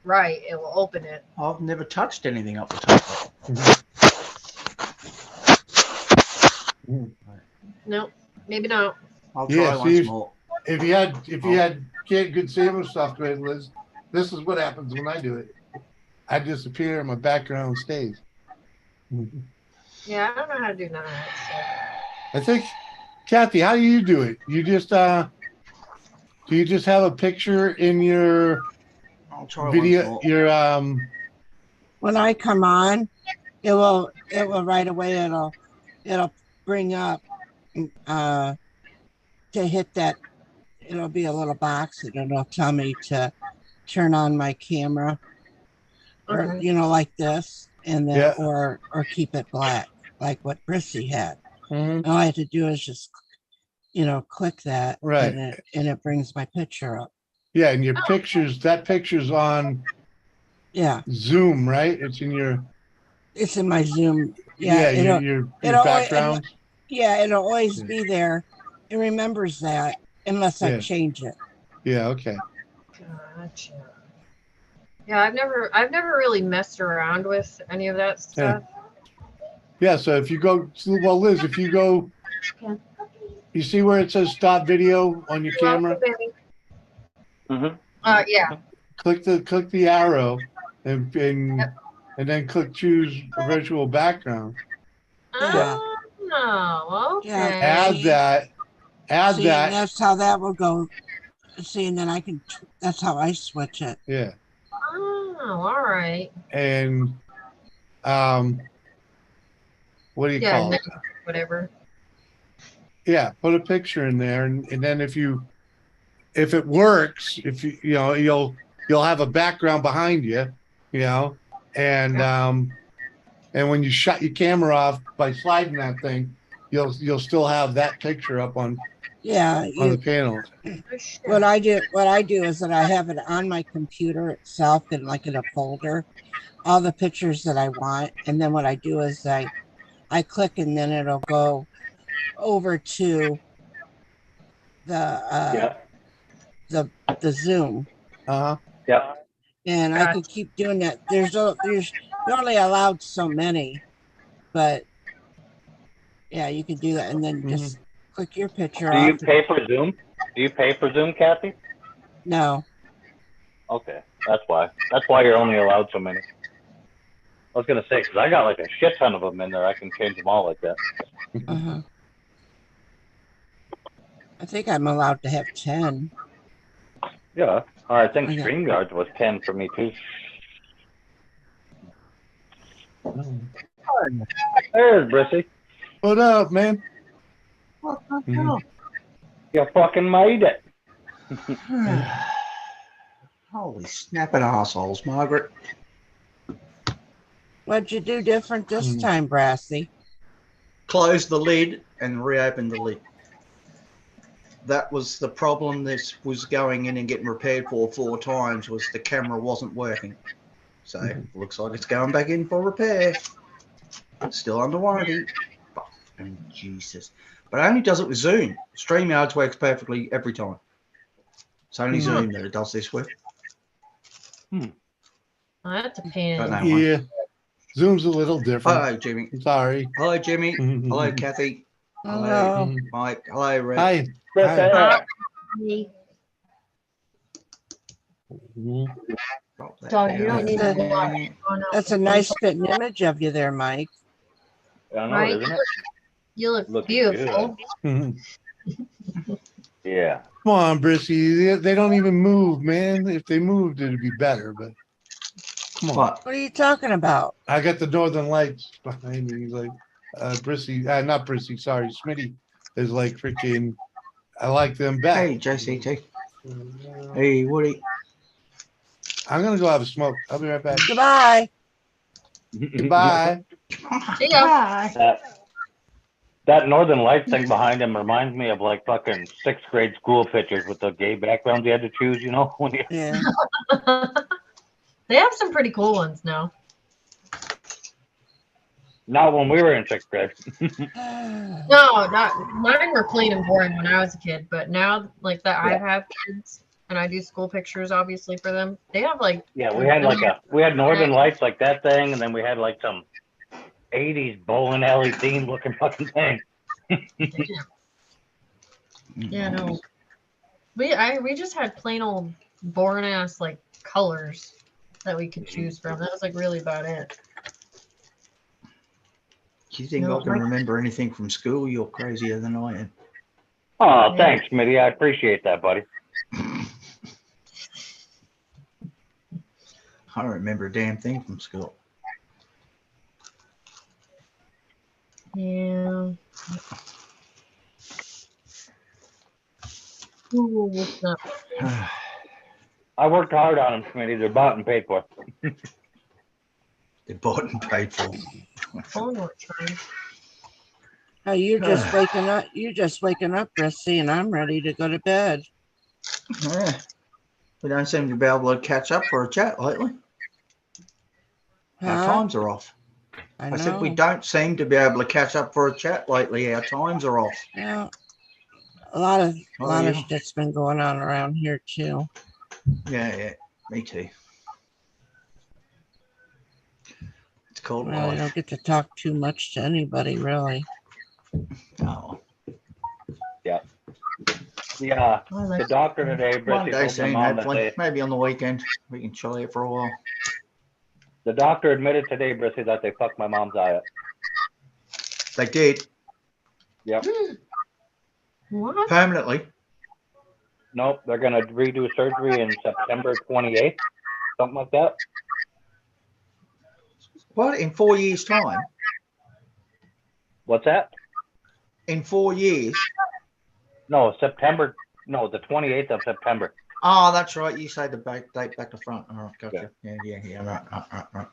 right, it will open it. I've never touched anything up the top. Nope, maybe not. I'll try once more. If you had good sandwich software, Liz, this is what happens when I do it. I disappear and my background stays. Yeah, I don't know how to do none of that stuff. I think, Kathy, how do you do it? You just do you just have a picture in your video, your When I come on, it will right away, it'll bring up to hit that, it'll be a little box and it'll tell me to turn on my camera or Okay. like this, and then Yeah. or keep it black like what Brissy had. Mhm. All I have to do is just click that, Right. and it brings my picture up. Yeah, and your pictures, that picture's on Zoom, right? It's in your It's in my Zoom. yeah, Yeah, your it'll background. it'll always be there. It remembers that unless I Yeah. change it. Yeah, okay. Gotcha. Yeah, I've never really messed around with any of that stuff. Yeah, so if you go, well, Liz, if you go, you see where it says stop video on your camera? Yeah. Click the arrow and then click choose virtual background. Oh, okay. Add that. See, and that's how that will go. See, and then I can. That's how I switch it. Yeah. Oh, all right. And what do you call it? Whatever. Yeah, put a picture in there, and then if it works, if you'll have a background behind you, and when you shut your camera off by sliding that thing, you'll still have that picture up on the panel. What I do is that I have it on my computer itself in a folder, all the pictures that I want, and then what I do is I click, and then it'll go over to the Zoom. Yeah. And I can keep doing that. You're only allowed so many, but yeah, you can do that, and then just click your picture Do off. you pay for Zoom? Do you pay for Zoom, Kathy? No. Okay, that's why. That's why you're only allowed so many. I was gonna say, because I got like a shit ton of them in there. I can change them all like that. I think I'm allowed to have 10. Yeah. I think StreamYards was 10 for me too. There's Brissy. What up, man? You fucking made it. Holy snapping assholes, Margaret. What'd you do different this time, Brassy? Close the lid and reopen the lid. That was the problem. This was going in and getting repaired 4 times, was the camera wasn't working. So looks like it's going back in for repair. Still under warranty. And Jesus. But it only does it with Zoom. StreamYards works perfectly every time. It's only Zoom that it does this with. Well, that's a pain. Yeah. Zoom's a little different. Hello, Jimmy. Sorry. Hello, Jimmy. Hello, Kathy. Hello. Mike. Hello, Red. Hi. So you don't need to watch. That's a nice fitting image of you there, Mike. I know, Right? isn't it? You look Looking beautiful. Yeah. Come on, Brissy. They don't even move, man. If they moved, it'd be better, but come on. What are you talking about? I got the Northern Lights behind me. He's like, Brissy, not Brissy, sorry. Smitty is like freaking, I like them back. Hey, JCT. Hey, Woody. I'm going to go have a smoke. I'll be right back. Goodbye. Goodbye. See ya. That Northern Lights thing behind him reminds me of like fucking 6th grade school pictures with the gay backgrounds you had to choose, when you... Yeah. They have some pretty cool ones now. Not when we were in 6th grade. No, mine were plain and boring when I was a kid, but now like that I have kids and I do school pictures obviously for them. They have like we had Northern Lights like that thing, and then we had like some 80s bowling alley theme looking fucking thing. Yeah, no. We just had plain old boring ass like colors that we could choose from. That was like really about it. Do you think I can remember anything from school? You're crazier than I am. Oh, thanks, Smitty. I appreciate that, buddy. I don't remember a damn thing from school. Yeah. Ooh, what's up? I worked hard on them, Smitty. They're bought and paid for. They're bought and paid for. Oh, no, trying. Oh, you're just waking up. You're just waking up, Chrissy, and I'm ready to go to bed. Yeah. We don't seem to be able to catch up for a chat lately. Our times are off. I said we don't seem to be able to catch up for a chat lately. Our times are off. Yeah. A lot of shit's been going on around here too. Yeah, me too. It's called Well, I life. don't get to talk too much to anybody, really. Oh. Yeah. Yeah. The doctor today, One Brissy, day told my soon, mom that hopefully. Maybe on the weekend. We can chill here for a while. the doctor admitted today, Brissy, that they fucked my mom's eye up. They did. Yep. What? Permanently. Nope. They're gonna redo surgery in September 28th, something like that. What? In 4 years' time? What's that? In 4 years? No, September. No, the 28th of September. Oh, that's right. You say the date back to front. All right, gotcha. Yeah. Right.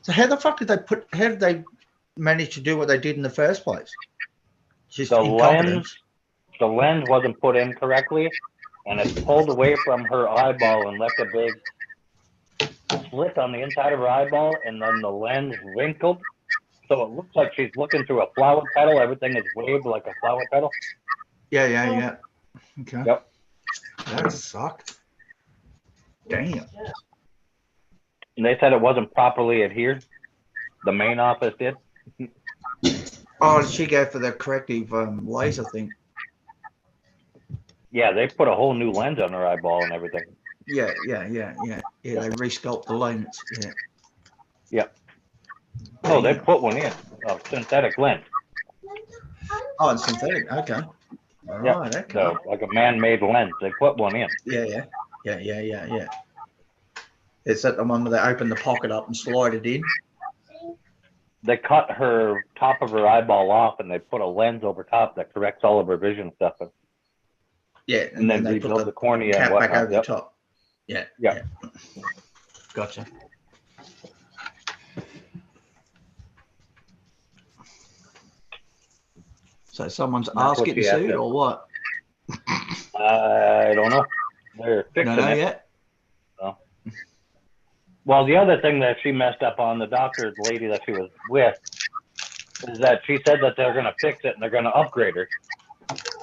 So how the fuck did they manage to do what they did in the first place? Just The incompetence. lens wasn't put in correctly, and it pulled away from her eyeball and left a big slit on the inside of her eyeball, and then the lens wrinkled, so it looks like she's looking through a flower petal. Everything is waved like a flower petal. Yeah. Okay. Yep. That sucked. Damn. And they said it wasn't properly adhered. The main office did. Oh, did she go for the corrective laser thing? Yeah, they put a whole new lens on her eyeball and everything. Yeah. They resculpt the lens. Yeah. Yep. Oh, they put one in, a synthetic lens. Oh, it's synthetic. Okay. All right. Okay. So, like a man-made lens. They put one in. Yeah. Is that the one where they open the pocket up and slide it in? They cut her top of her eyeball off, and they put a lens over top that corrects all of her vision stuff. Yeah, and then they put rebuild the cornea and cap back whatnot. over the top. Yeah. Gotcha. So someone's ass getting sued or what? I don't know. They're fixing Don't know it. yet. So. Well, the other thing that she messed up on, the doctor's lady that she was with, is that she said that they're going to fix it and they're going to upgrade her.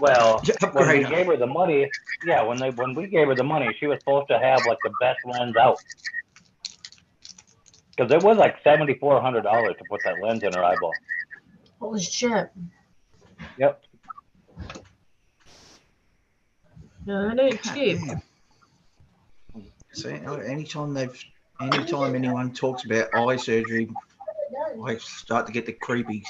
Well, when we gave her the money, when we gave her the money, she was supposed to have like the best lens out. Because it was like $7,400 to put that lens in her eyeball. Holy shit. Yep. No, that ain't cheap. See, anytime anyone talks about eye surgery, I start to get the creepies.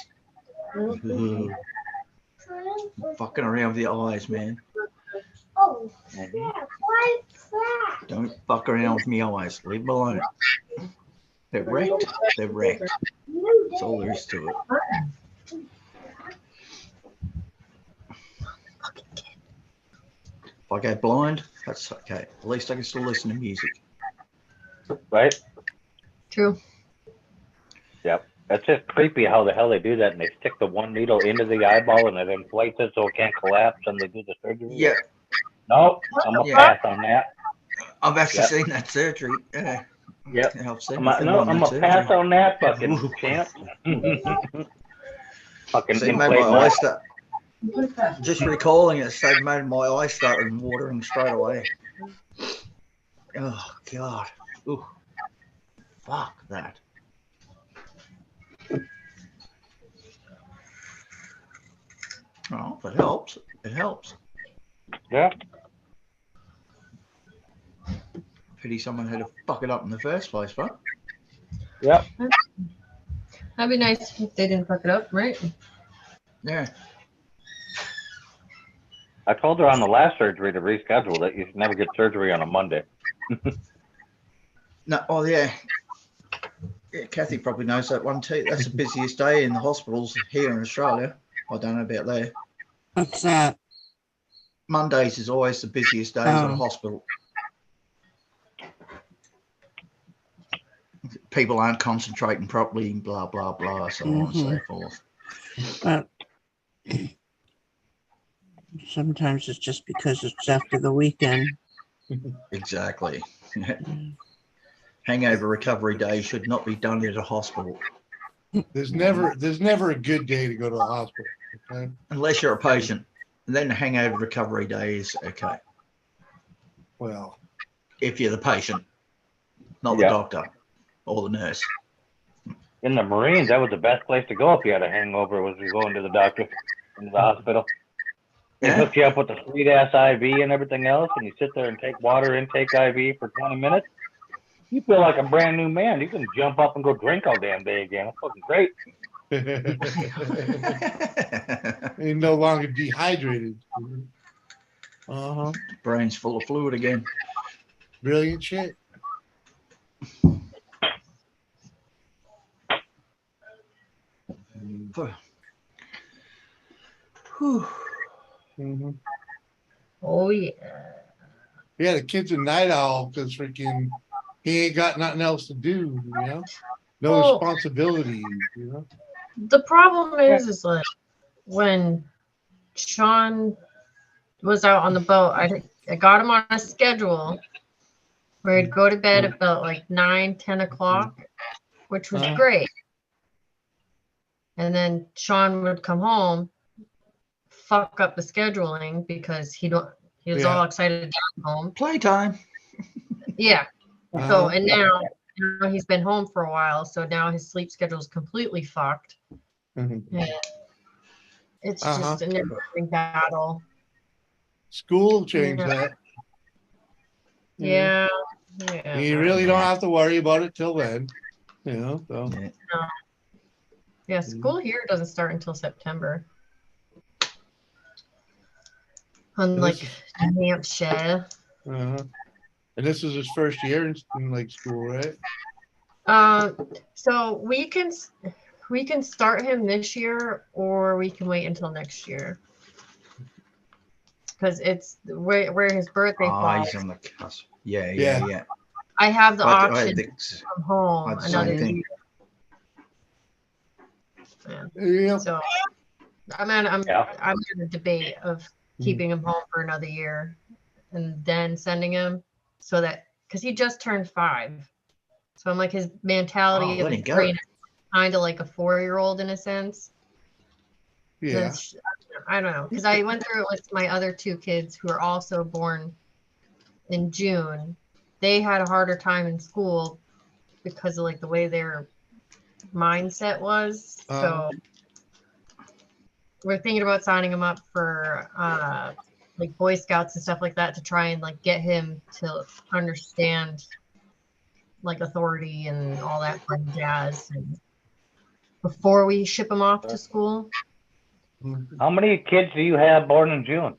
Fucking around with your eyes, man. Oh, snap. What's that? Don't fuck around with me eyes. Leave them alone. They're wrecked. They're wrecked. That's all there is to it. If I go blind, that's okay. At least I can still listen to music. Right? True. Yep. That's just creepy how the hell they do that, and they stick the one needle into the eyeball and it inflates it so it can't collapse and they do the surgery. Yeah. No, I'm a pass on that. I've actually seen that surgery. Yeah. Yep. I'm a pass on that fucking champ. Fucking See, made my eyes start. Just recalling it, so made my eyes started watering straight away. Oh God. Ooh. Fuck that. Oh, it helps. It helps. Yeah. Pity someone had to fuck it up in the first place, right? Yep. That'd be nice if they didn't fuck it up, right? Yeah. I told her on the last surgery to reschedule that you should never get surgery on a Monday. No, oh yeah. Yeah, Kathy probably knows that one too. That's the busiest day in the hospitals here in Australia. I don't know about there. What's that? Mondays is always the busiest days at a hospital. People aren't concentrating properly, blah, blah, blah, so on and so forth. But sometimes it's just because it's after the weekend. Exactly. Hangover recovery day should not be done at a hospital. There's never a good day to go to the hospital. Okay? Unless you're a patient. And then the hangover recovery day is okay. Well, if you're the patient, not the doctor or the nurse. In the Marines, that was the best place to go if you had a hangover, was to go into the doctor, into the hospital. They hook you up with the sweet ass IV and everything else, and you sit there and take water intake IV for 20 minutes. You feel like a brand new man. You can jump up and go drink all damn day again. It's fucking great. You're no longer dehydrated. Brain's full of fluid again. Brilliant shit. Oh yeah. Yeah, the kid's a night owl because freaking he ain't got nothing else to do, you know? No Well, responsibilities, you know? The problem is like when Sean was out on the boat, I got him on a schedule where he'd go to bed about like 9-10 o'clock, which was great. And then Sean would come home, fuck up the scheduling because he was all excited to come home. Playtime. Yeah. So and now he's been home for a while, so now his sleep schedule is completely fucked. And it's just a never-ending battle. School changed that. Yeah. You really don't have to worry about it till then, you know? So. Yeah, school here doesn't start until September. Unlike New Hampshire. And this is his first year in like school, right? So we can start him this year, or we can wait until next year. Because it's where his birthday falls. He's on the cusp. Yeah. I have the I option think to come home another year. Yeah. So I'm in a debate of keeping him home for another year and then sending him so that because he just turned 5. So I'm like his mentality of his brain is kind of like a 4-year-old in a sense. Yeah. I don't know, because I went through it with my other 2 kids who are also born in June. They had a harder time in school because of like the way their mindset was. So we're thinking about signing him up for like Boy Scouts and stuff like that to try and like get him to understand like authority and all that fun jazz and before we ship him off to school. How many kids do you have born in June?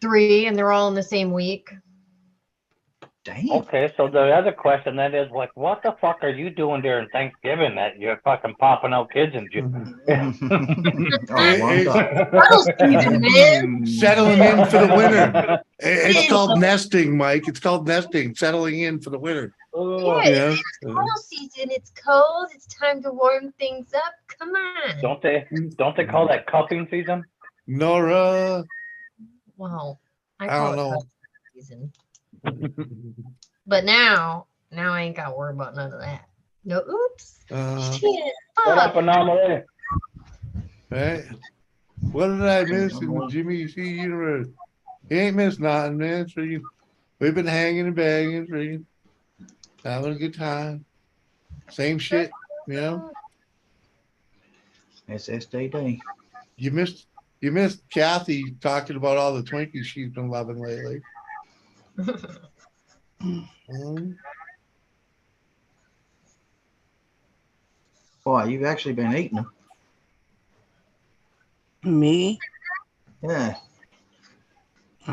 3, and they're all in the same week. Damn. Okay, so the other question then is like, what the fuck are you doing during Thanksgiving that you're fucking popping out kids in June? Settling in for the winter. It's called nesting, Mike. It's called nesting, settling in for the winter. Yeah, it's cold season. It's cold. It's time to warm things up. Come on. Don't they call that cuffing season? Nora. Well, I don't know. cuffing season. But now I ain't got to worry about none of that. No, oops. Shit. What up, anomaly? Right. What did I miss in the Jimmy C universe? He ain't missed nothing, man. We've been hanging and banging, freaking having a good time. Same shit, you know. SSDD. You missed Kathy talking about all the Twinkies she's been loving lately. Why, you've actually been eating them. Me? Yeah. I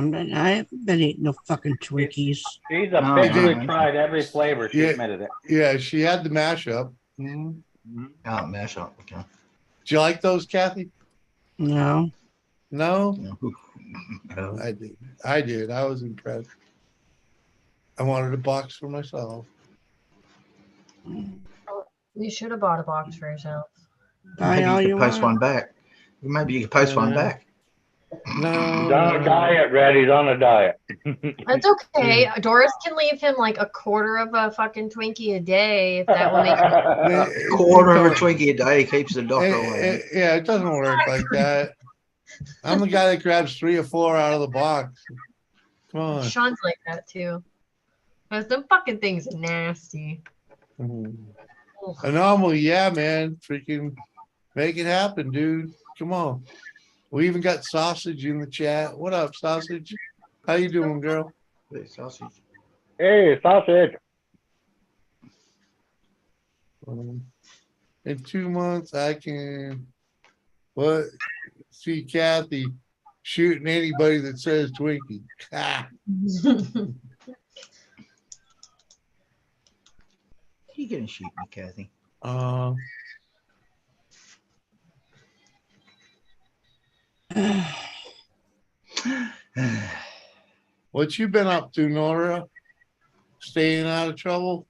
haven't been eating no fucking Twinkies. She's a No, pig no, who tried every flavor. She Yeah. admitted it. Yeah, she had the mashup. Mhm. Oh, mash up. Okay. Did you like those, Kathy? No. No? No. I did. I did. I was impressed. I wanted a box for myself. You should have bought a box for yourself. Buy Maybe all you you could post want. one back. Maybe you could post one back. No. He's on a diet, Red. He's on a diet. That's okay. Doris can leave him like a quarter of a fucking Twinkie a day if that will make it. Quarter of a Twinkie a day keeps the doctor away. Yeah, it doesn't work like that. I'm the guy that grabs 3 or 4 out of the box. Come on. Sean's like that too. But them fucking things are nasty. Anomaly, yeah, man. Freaking make it happen, dude. Come on. We even got Sausage in the chat. What up, Sausage? How you doing, girl? Hey, Sausage. Hey, Sausage. In 2 months, I can see Kathy shooting anybody that says Twinkie. Ah. You gonna shoot me, Kathy? What you been up to, Nora? Staying out of trouble?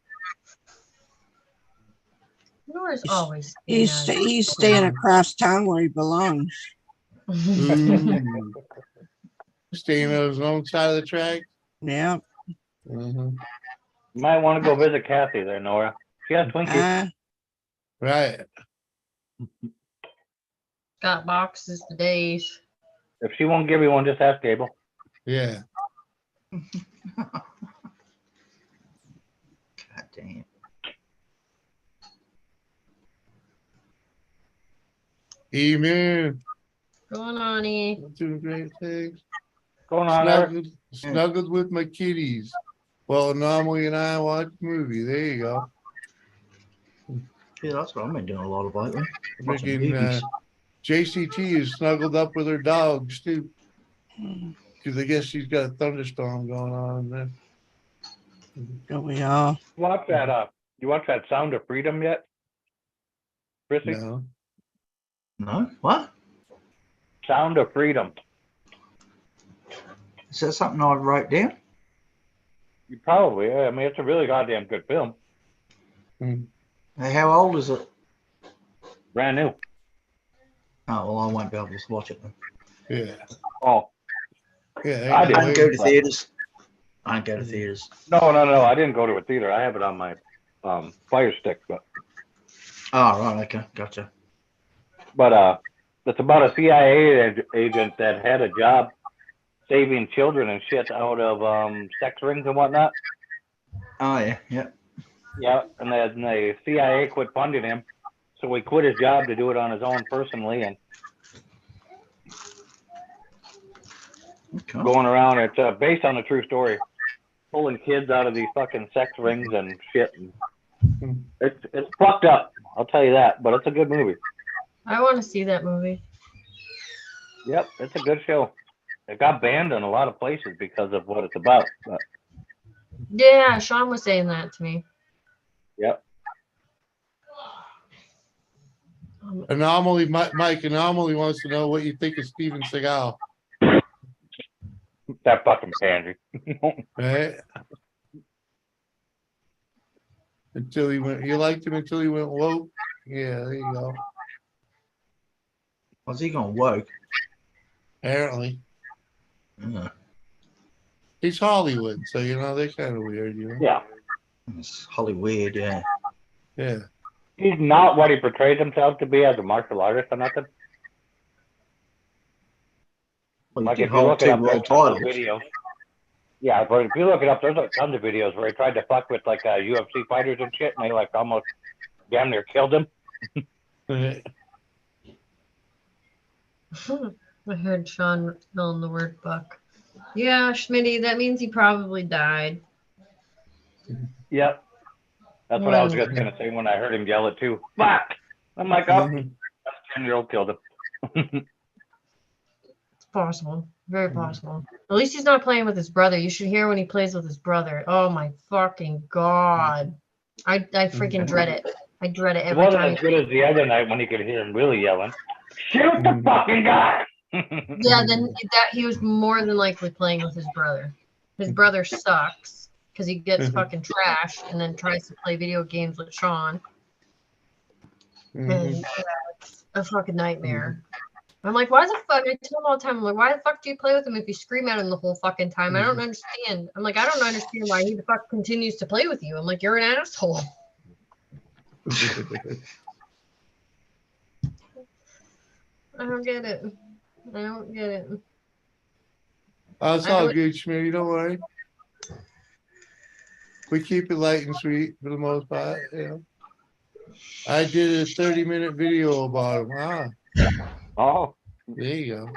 Nora's always He's staying across town where he belongs. Staying on his own side of the track? Yeah. Mm-hmm. You might want to go visit Kathy there, Nora. She has Twinkies. Right. Got boxes for days. If she won't give you one, just ask Gable. Yeah. God damn. Amen. Going on, E. Doing great things. Going on, Snuggled with my kitties. Well, Anomaly and I watch a movie. There you go. Yeah, that's what I've been doing a lot of lately. Watching Freaking movies. JCT is snuggled up with her dogs too. Because I guess she's got a thunderstorm going on there. Don't we all? Watch that. You watch that Sound of Freedom yet, Chrissy? No. No? What? Sound of Freedom. Is that something I wrote down? You probably. I mean, it's a really goddamn good film. Hey, how old is it? Brand new. Oh, well, I won't be able to watch it then. Yeah. Oh. Yeah. I I don't go to but- theaters. I don't go to theaters. No. I didn't go to a theater. I have it on my Fire Stick, but Oh, right. Okay. Gotcha. it's about a CIA agent that had a job saving children and shit out of sex rings and whatnot. Oh, yeah. Yep. Yeah, and then the CIA quit funding him, so he quit his job to do it on his own personally and Okay. going around. It's based on a true story, pulling kids out of these fucking sex rings and shit. And it's fucked up, I'll tell you that, but it's a good movie. I want to see that movie. Yep, it's a good show. It got banned in a lot of places because of what it's about. But, Yeah, Sean was saying that to me. yep. Anomaly, Mike, Anomaly wants to know what you think of Steven Seagal. That fucking pansy. Right? Until he went, you liked him until he went woke? Yeah, there you go. Was he gone woke? Apparently. Yeah. He's Hollywood, so you know they're kind of weird, you know. Yeah. It's Hollywood, yeah. Yeah. He's not what he portrays himself to be as a martial artist or nothing. Well, Like he if did you hold look it 2 up, there's world tons of titles. videos. Yeah, but if you look it up, there's tons of videos where he tried to fuck with like UFC fighters and shit, and they like almost damn near killed him. I heard Sean spelling the word buck. Yeah, Schmitty, that means he probably died. Yep. That's what I was just gonna say when I heard him yell it too. Fuck! I'm like, oh, that 10-year-old killed him. It's possible. Very possible. At least he's not playing with his brother. You should hear when he plays with his brother. Oh my fucking god. I freaking dread it. I dread it It every wasn't time. as good as the other night when he could hear him really yelling, "Shoot the fucking guy!" Yeah, then that he was more than likely playing with his brother. His brother sucks because he gets fucking trashed and then tries to play video games with Sean. And it's a fucking nightmare. I'm like, why the fuck? I tell him all the time, I'm like, why the fuck do you play with him if you scream at him the whole fucking time? I don't understand. I'm like, I don't understand why he the fuck continues to play with you. I'm like, you're an asshole. I don't get it. I don't get it. Oh, it's all good, Schmitty. Don't worry. We keep it light and sweet for the most part. You know. I did a 30-minute video about him. Ah. Oh. There you go.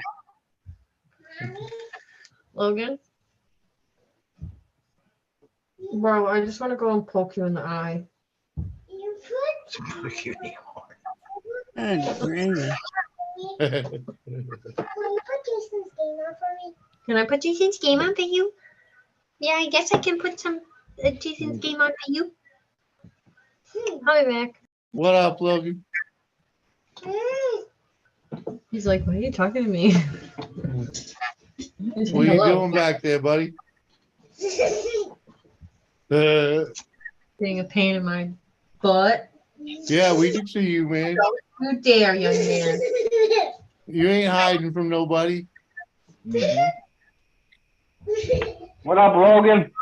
Logan? Bro, I just want to go and poke you in the eye. Can I put Jason's game on for you? Yeah, I guess I can put some Jason's game on for you. I'll be back. What up, Logan? He's like, why are you talking to me? What are you doing back there, buddy? Being a pain in my butt. Yeah, we can see you, man. Don't you dare, young man. You ain't hiding from nobody. What up, Logan?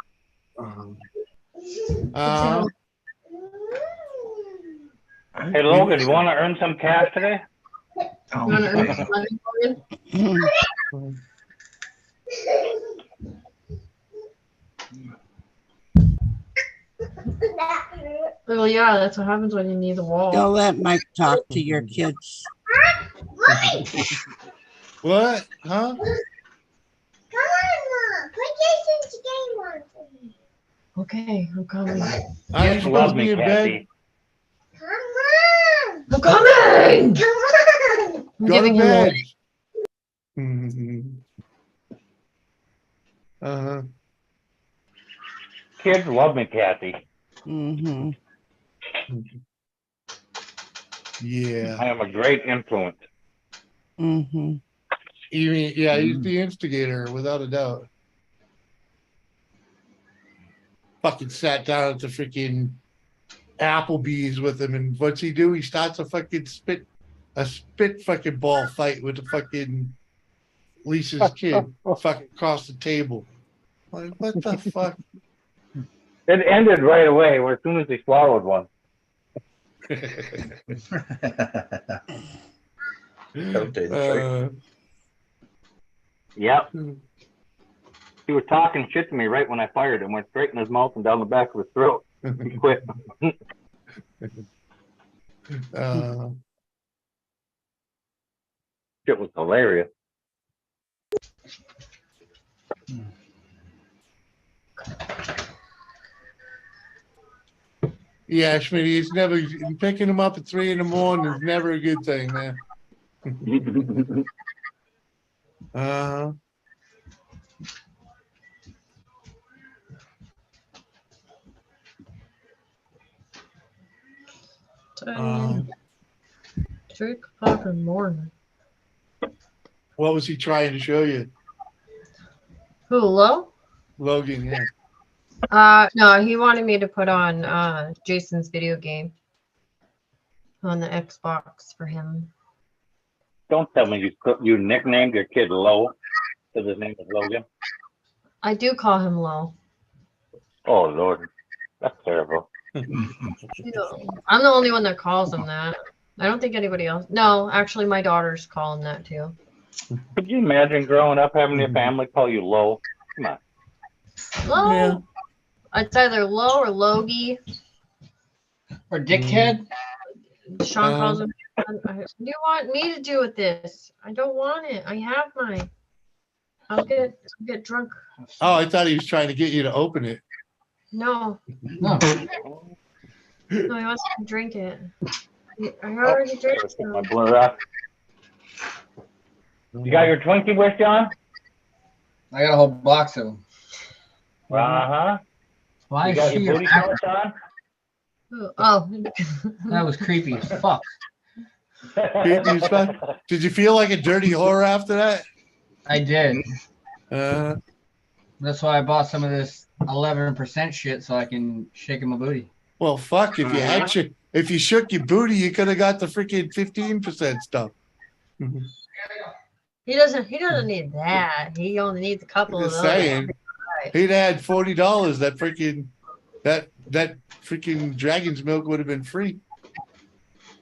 Hey, Logan, you want to earn some cash today? You want to earn some money, Logan? Well, yeah, that's what happens when you need a wall. Don't let Mike talk to your kids. What? Huh? Come on, Mom. Put Jason's game on for me. Okay, I'm coming. I just love me, Kathy. Come on. I'm coming. Come on. I'm giving him bed. away. Kids love me, Kathy. Yeah. I am a great influence. You mean, yeah, he's the instigator, without a doubt. Fucking sat down at the freaking Applebee's with him, and what's he do? He starts a fucking spit fucking ball fight with the fucking Lisa's kid fucking across the table. Like, what the fuck? It ended right away as soon as he swallowed one. Yep. He was talking shit to me right when I fired him. Went straight in his mouth and down the back of his throat. He quit. Shit was hilarious. Yeah, Schmitty, it's never picking him up at 3 in the morning is never a good thing, man. Dang. 3 o'clock in the morning. What was he trying to show you? Who, Lo? Logan, yeah. No, he wanted me to put on Jason's video game on the Xbox for him. Don't tell me you nicknamed your kid Lo because his name is Logan. I do call him Lo. Oh Lord, that's terrible. I'm the only one that calls him that. I don't think anybody else. No, actually, my daughters call him that too. Could you imagine growing up having your family call you Lo? Come on. Lo. Yeah. It's either Lo or Logie. Or dickhead. Sean calls him. What do you want me to do with this? I don't want it. I have mine. I'll get drunk. Oh, I thought he was trying to get you to open it. No. No. No, he wants to drink it. I already did. Put my blur up. You got your Twinkie wish, John? I got a whole box of them. Uh-huh. Why You is got she your a booty pet? shorts on? Oh. That was creepy as fuck. Creepy as fuck. Did you feel like a dirty whore after that? I did. Uh, That's why I bought some of this 11% shit so I can shake in my booty. well, fuck, if you had if you shook your booty, you could have got the freaking 15% stuff. He doesn't need that. He only needs a couple of Just those. saying, he'd had $40. That freaking dragon's milk would have been free.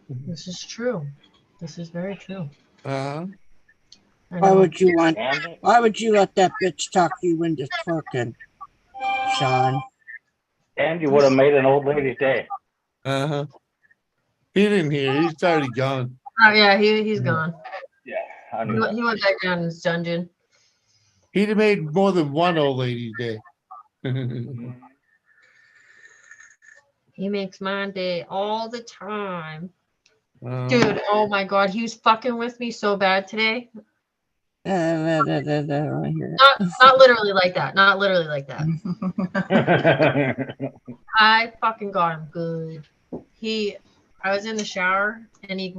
This is true. This is very true. Uh-huh. Why would you want? Why would you let that bitch talk you into twerking, Sean? And you would have made an old lady's day. Uh-huh. He didn't hear. He's already gone. Oh yeah, he's gone. Yeah, I He knew went back down in his dungeon. He'd have made more than one old lady's day. He makes my day all the time. Dude, oh my god, he was fucking with me so bad today. Not literally like that. Not literally like that. I fucking got him good. I was in the shower and he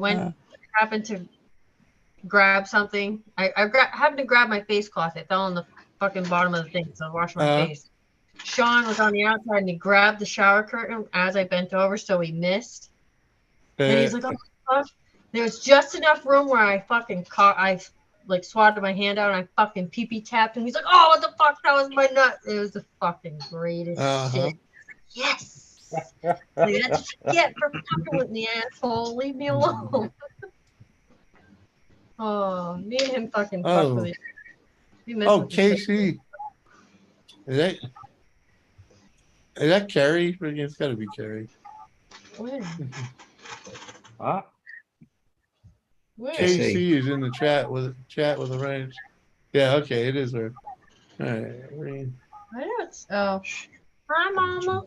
happened to grab something. I happened to grab my face cloth. It fell on the fucking bottom of the thing, so I washed my face. Sean was on the outside and he grabbed the shower curtain as I bent over, so he missed. And he's like, oh my gosh. There was just enough room where I fucking I like swatted my hand out and I fucking pee-pee tapped and he's like, oh, what the fuck? That was my nut. It was the fucking greatest shit. Yes. Like, that's what you get for fucking with me, asshole. Leave me alone. Oh, me and him fucking fuck with each other. Oh, Casey. Is that Carrie? It's got to be Carrie. Where? Huh? KC is in the chat with a range. Yeah, okay, it is her. All right. I know it's hi mama.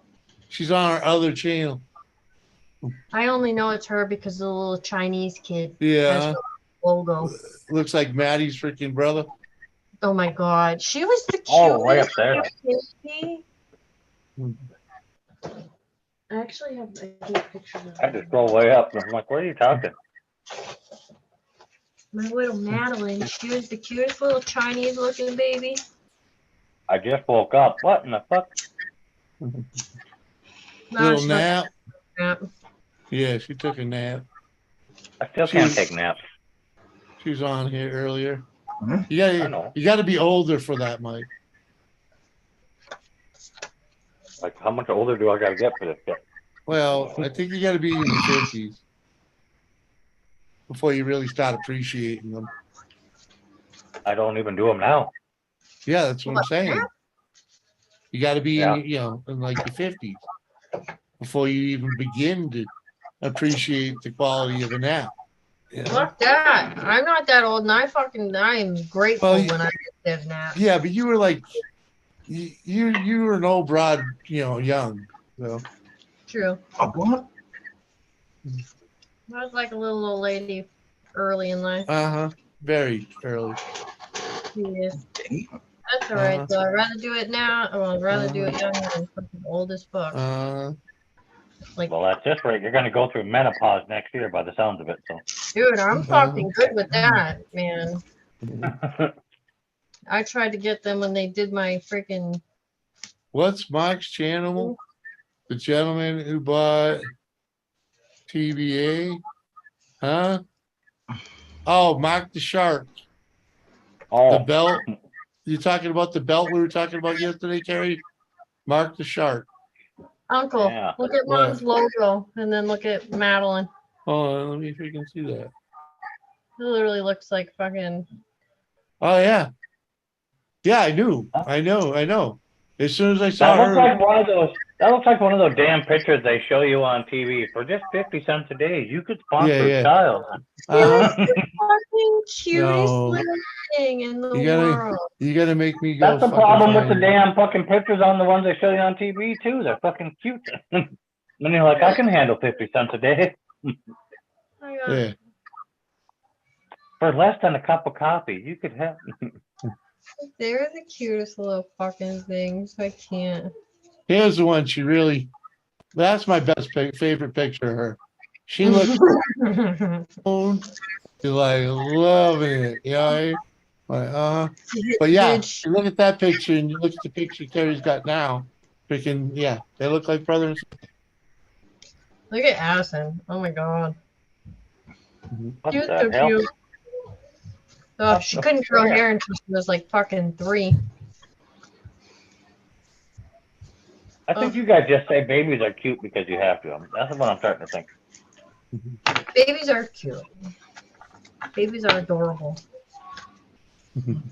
She's on our other channel. I only know it's her because the little Chinese kid has Yeah. her logo. Looks like Maddie's freaking brother. Oh my god. She was the cutest. Oh, way up there. Baby. I actually have a picture of I just scroll way up. I'm like, what are you talking? my little Madeline. She was the cutest little Chinese looking baby. I just woke up. What in the fuck? Little nap. Nap. Yeah, she took a nap. I still can't take naps. She was on here earlier. I know. You gotta be older for that, Mike. Like, how much older do I gotta get for this shit? Well, I think you gotta be in your 50s before you really start appreciating them. I don't even do them now. Yeah, that's what I'm saying. You gotta be in, in like your 50s before you even begin to appreciate the quality of a nap. Fuck that. I'm not that old and I am grateful when I get that nap. Yeah, but you were like, you were an old broad, young. So. True. What? I was like a little old lady early in life. Very early. Yes. That's all right, though. I'd rather do it now. I'd rather do it young than fucking old as fuck. Well, at this rate, you're gonna go through menopause next year by the sounds of it. So. Dude, I'm fucking good with that, man. I tried to get them when they did my freaking. What's Mike's channel? The gentleman who bought TBA? Huh? Oh, Mark the Shark. Oh. The belt. You talking about the belt we were talking about yesterday, Carrie? Mark the Shark. Uncle, look at Mom's logo and then look at Madeline. Oh, let me see if you can see that. It literally looks like fucking. Oh, yeah. Yeah, I knew. I know. As soon as I saw That her. looks like one of those. That looks like one of those damn pictures they show you on TV for just 50 cents a day. You could sponsor a child. Fucking cutest little thing in the world. You gotta make me go. That's the problem with the damn fucking pictures on the ones they show you on TV too. They're fucking cute. And you're like, I can handle 50 cents a day. Yeah. For less than a cup of coffee, you could have. They're the cutest little fucking things. I can't. Here's the one she really. That's my best favorite picture of her. She looks. She's like loving it, you know. Like, but yeah, you look at that picture and you look at the picture Terry's got now. Freaking yeah, they look like brother and sister. Look at Addison. Oh my god. What Cute, the so hell? cute. Oh, she couldn't grow hair until she was like fucking 3. I think you guys just say babies are cute because you have to. That's what I'm starting to think. Babies are cute. Babies are adorable.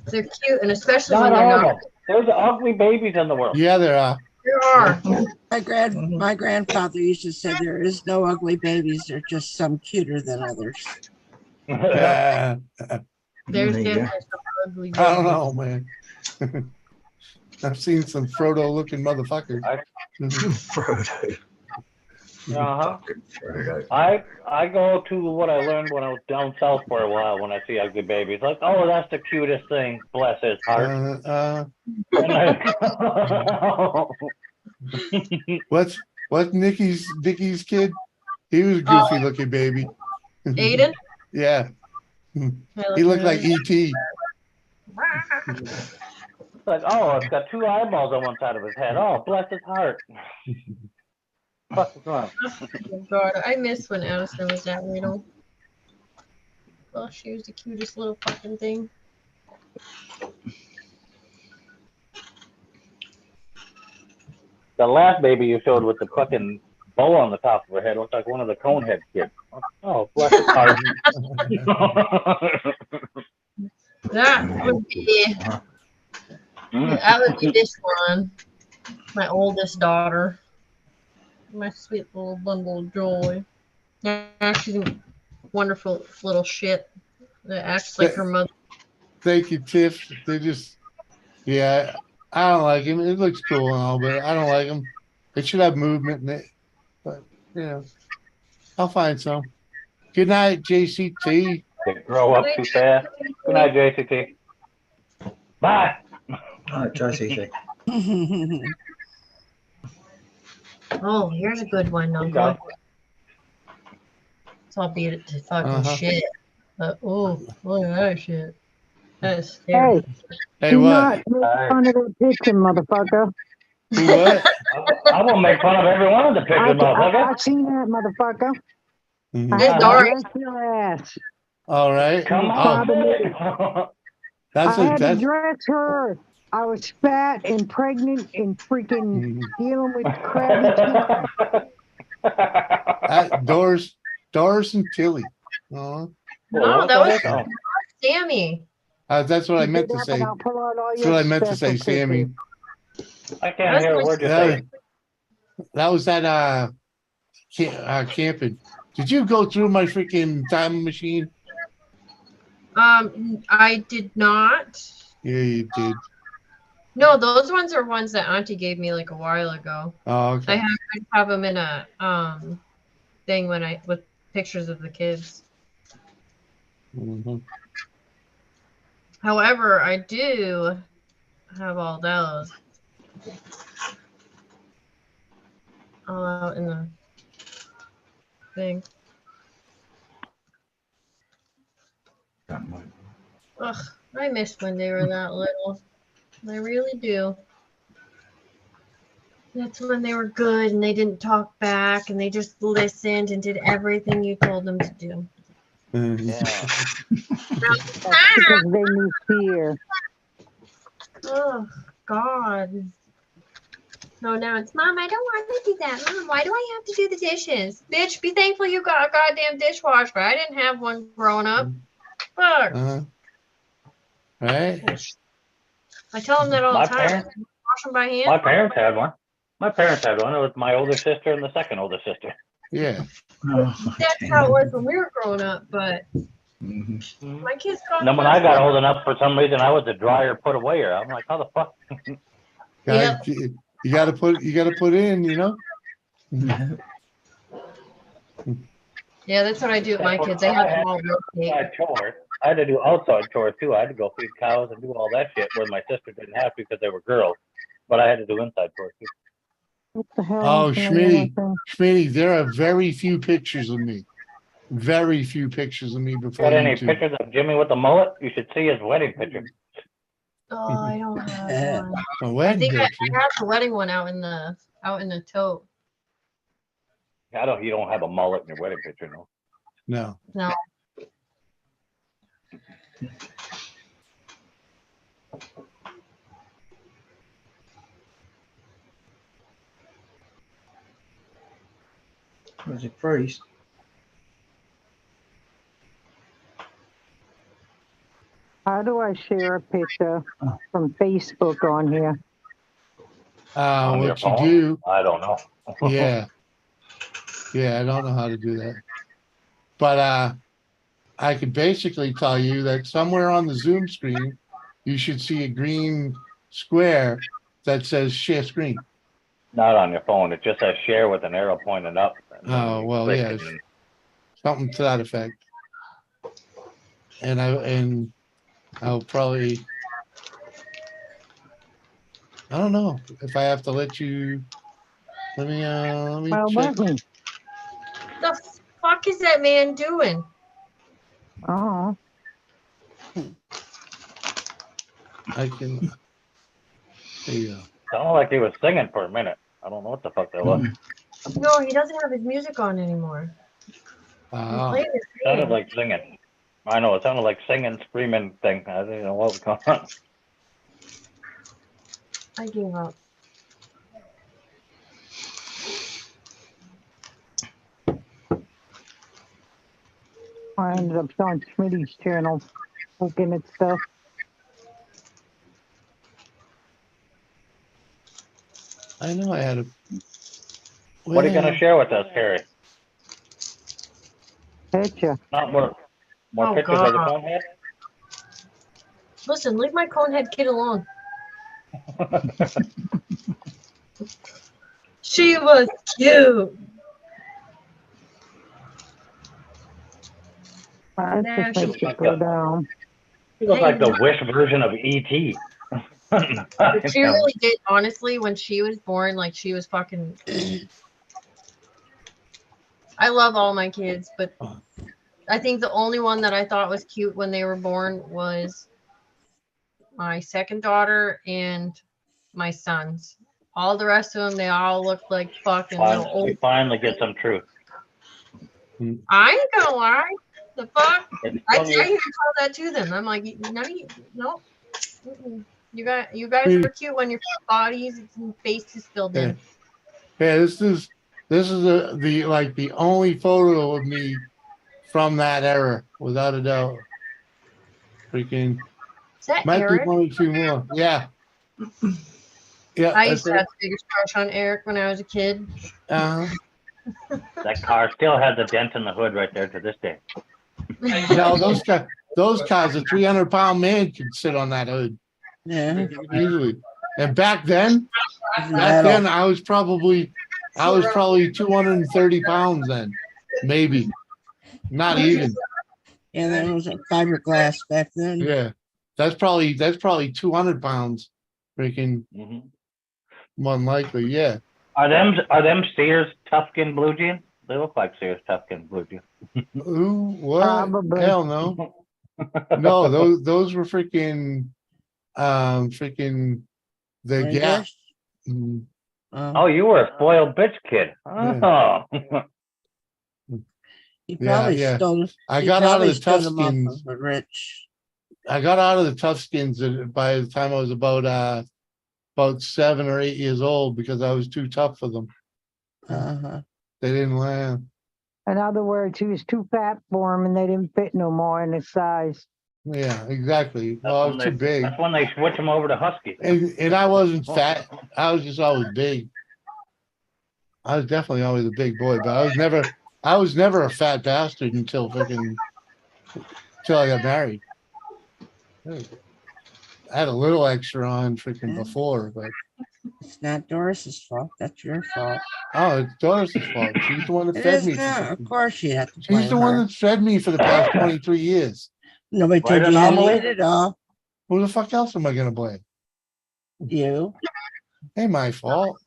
They're cute, and especially Not when they're all not. of them. There's ugly babies in the world. Yeah, there are. There are. My grandfather used to say there is no ugly babies. They're just some cuter than others. There's There you go. definitely some ugly I don't babies. know, man. I've seen some Frodo looking motherfuckers. Frodo. Uh-huh. I go to what I learned when I was down south for a while when I see ugly babies. Like, oh, that's the cutest thing. Bless his heart. What's Dicky's kid? He was a goofy looking baby. Aiden? Yeah. He looked like E.T. It's like, oh, it's got 2 eyeballs on one side of his head. Oh, bless his heart. Fuck is wrong? Oh god, I miss when Addison was that little. Oh, she was the cutest little fucking thing. The last baby you showed with the fucking bow on the top of her head looked like one of the Conehead kids. Oh, bless his heart. That would be this one. My oldest daughter. My sweet little bundle of joy. Yeah, she's a wonderful little shit that acts like her mother. Thank you, Tiff. They just, yeah, I don't like him. It looks cool and all, but I don't like him. It should have movement in it. But, you know, I'll find some. Good night, JCT. They grow up too fast. Good night, JCT. Bye. All right, JCT. Oh, here's a good one, Uncle. So I'll beat it to fucking shit. Oh, look at that shit. That's scary. Hey, what? Not make fun of that picture, motherfucker. What? I won't make fun of every one of the pictures, motherfucker. I seen that, motherfucker. Mhm. I had to dress your ass. All right. Come on. That's I had to that's dress her. I was fat and pregnant and freaking dealing with crabby teeth. Doris and Tilly. No, that was Sammy. That's what I meant to say. That's what I meant to say, Sammy. I can't hear a word you're saying. That was that camping. Did you go through my freaking time machine? I did not. Yeah, you did. No, those ones are ones that Auntie gave me like a while ago. Oh, okay. I have them in a thing with pictures of the kids. Mm-hmm. However, I do have all those all out in the thing. Ugh, I miss when they were that little. I really do. That's when they were good and they didn't talk back and they just listened and did everything you told them to do. That's because they knew fear. Oh, God. No, now it's, Mom, I don't want to do that. Mom, why do I have to do the dishes? Bitch, be thankful you got a goddamn dishwasher. I didn't have one growing up. Fuck. Right? I tell them that all the time. Parents, Wash them by hand. my parents had one. My parents had one. It was my older sister and the second older sister. Yeah. That's how it was when we were growing up, but my kids got And then when I got old enough, for some reason, I was a dryer put awayer. I'm like, how the fuck? Yep. You gotta put in, you know. Yeah, that's what I do with my kids. I have them all rotate. Outside chores. I had to do outside chores too. I had to go feed cows and do all that shit where my sister didn't have to because they were girls. But I had to do inside chores too. What the hell? Oh, Schmitty, there are very few pictures of me. Very few pictures of me before Got any YouTube. pictures of Jimmy with the mullet? You should see his wedding picture. Oh, I don't have one. A I wedding think I picture. have the wedding one out in the tote. You don't have a mullet in your wedding picture, no. No. No. Was it freeze? How do I share a picture from Facebook on here? On your What you phone? do? I don't know. Yeah. Yeah, I don't know how to do that. But I could basically tell you that somewhere on the Zoom screen, you should see a green square that says share screen. Not on your phone. It just says share with an arrow pointing up. Oh, well, click yeah, it and- something to that effect. And I'll probably, I don't know if I have to let you, let me check. The fuck is that man doing? Oh. I can, there you go. Sounded like he was singing for a minute. I don't know what the fuck that was. No, he doesn't have his music on anymore. He's playing his Sounded game. like singing. I know, it sounded like singing, screaming thing. I didn't know what was going on. I gave up. I ended up on Schmitty's channel, looking at stuff. I know I had a. What are you going to share with us, Carrie? Picture. Not more Oh, pictures of the God. phone head? Listen, leave my conehead kid alone. She was cute. I Nah, just she- make it go down. He looks like the Wish version of E.T. But she really did, honestly, when she was born, like she was fucking. I love all my kids, but I think the only one that I thought was cute when they were born was my second daughter and my sons. All the rest of them, they all look like fucking little old. We finally get some truth. I ain't gonna lie. The fuck? It's I funny. even tell that to them. I'm like, none of you, no. Mm-mm. You guys are cute when your bodies and faces filled Yeah. in. Yeah, this is the only photo of me from that era, without a doubt. Freaking. Is that Might Eric? be one or two more. Yeah. Yeah. I used to that's have the biggest crush on Eric when I was a kid. it. That car still has a dent in the hood right there to this day. No, those cars, a 300-pound man could sit on that hood. Yeah. Easily. And back then, Metal. I was probably 230 pounds then. Maybe. Not even. Yeah, that was a fiberglass back then. Yeah. That's probably 200 pounds. Freaking more than likely, yeah. Are them Sears Tough-Skin blue jeans? They look like Sears Tough-Skin blue jeans. Ooh, what? Probably. Hell no. No, those were freaking the Rangers? Gap. Mm. Oh, you were a spoiled bitch kid. Oh. He probably Yeah. stole. I he got out of probably the tough stole them off skins. of the rich. I got out of the tough skins by the time I was about 7 or 8 years old because I was too tough for them. Uh-huh. They didn't laugh. In other words, he was too fat for him and they didn't fit no more in his size. Yeah, exactly. Well, I was too big. That's when they switch them over to Husky. And I wasn't fat. I was just always big. I was definitely always a big boy, but I was never a fat bastard until I got married. I had a little extra on freaking before, but It's not Doris's fault. That's your fault. Oh, it's Doris's fault. She's the one that It fed is me. not. Of course you have to She's blame the one her. that's fed me for the past 23 years. Nobody Right, told you how to Anomaly? eat it all. Who the fuck else am I gonna blame? You. Ain't my fault.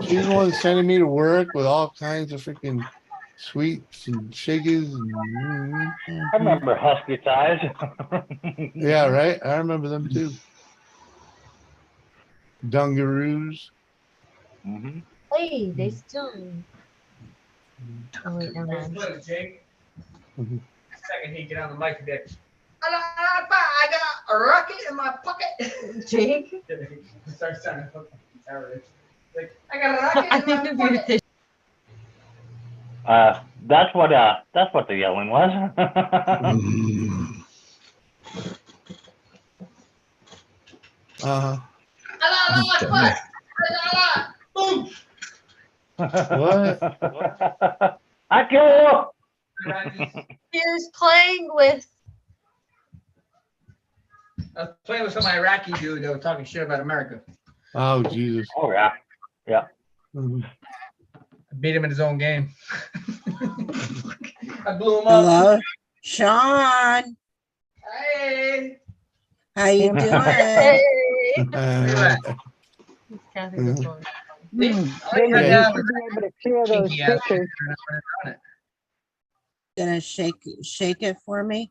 She's the one sending me to work with all kinds of freaking sweets and sugars and I remember Husky Thighs. yeah, right. I remember them too. Dungaroos. Mm-hmm. Hey, they still. Oh wait, never mind. Jake. Mhm. Second he get on the mic and be like, I got a rocket in my pocket. Jake? Start sounding fucking terrorist. Like, I got a rocket in my pocket. That's what the yelling was. Uh-huh. Boom. What? I kill you. Here's playing with. I was playing with some Iraqi dude that was talking shit about America. Oh Jesus. Oh yeah. Yeah. Mhm. I beat him in his own game. I blew him up. Hello, Sean. Hey. How you doing? Hey. Then Yeah. you should be able to share those Kinky ass pictures. Gonna shake it for me.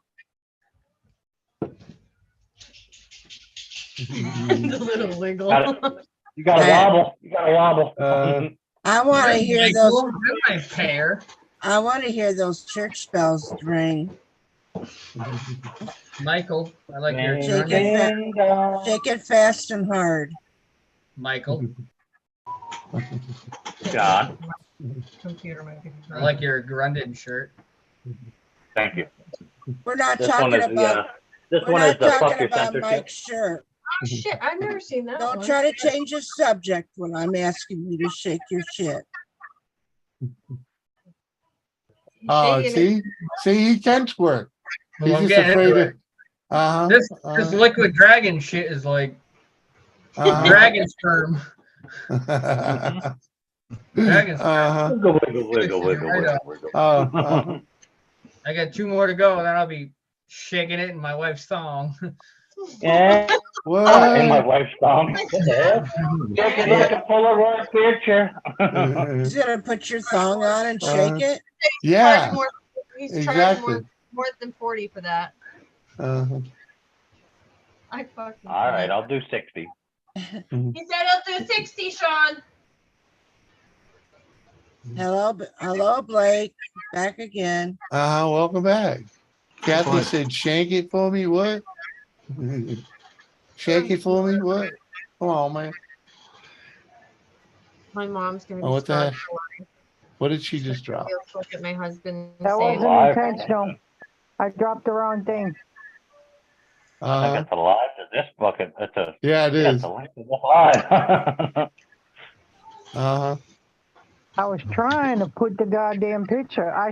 The little wiggle. You got a wobble. You got a wobble. I want to hear those. Pair. I want to hear those church bells ring. Michael, I like your Shake it fast and hard. Michael. John. Computer might be. I like your Grundon shirt. Thank you. We're not This talking one is about. this We're one not is the fuck talking your about censorship. Mike's shirt. Oh shit! I've never seen that. Don't one. try to change the subject when I'm asking you to shake your shit. Oh, Shaking see, he can twerk. Well, He's I'm just getting afraid into of. it. This liquid dragon shit is like dragon sperm. Dragon sperm. Wiggle, wiggle, wiggle, wiggle, wiggle, wiggle. I got 2 more to go, and then I'll be shaking it in my wife's thong. Yeah. What? In my wife's thong. What the hell? Looking like a Polaroid picture. He's gonna put your thong on and shake it. Yeah. He's Exactly. charged more than 40 for that. Uh-huh. I fucking. All right, I'll do 60. He said he'll do 60, Sean. Hello, Blake. Back again. Welcome back. Kathy said, "Shank it for me." What? Shake it for me. What? Come on, man. My mom's gonna be Oh, what the scarred heck? for life. What did she just drop? Look at my husband. That saying- wasn't intentional. I dropped the wrong thing. I think it's a live to this bucket. It's a Yeah, it is. It's a link to this live. I was trying to put the goddamn picture. I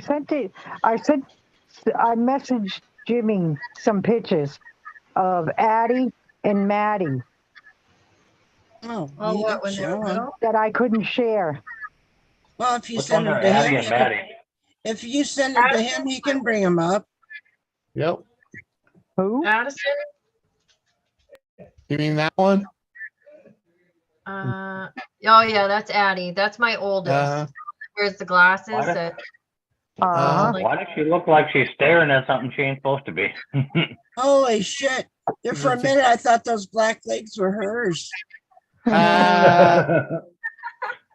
messaged Jimmy some pictures of Addie and Maddie. Oh, Oh, what, when they were little? That I couldn't share. Well, if you Which send ones them are to Addie him, and Maddie? if you send them to him, he can bring them up. Yep. Who? Addison? You mean that one? Oh yeah, that's Addie. That's my oldest. Wears the glasses. Why does- That. Why does she look like she's staring at something she ain't supposed to be? Holy shit. There for a minute, I thought those black legs were hers.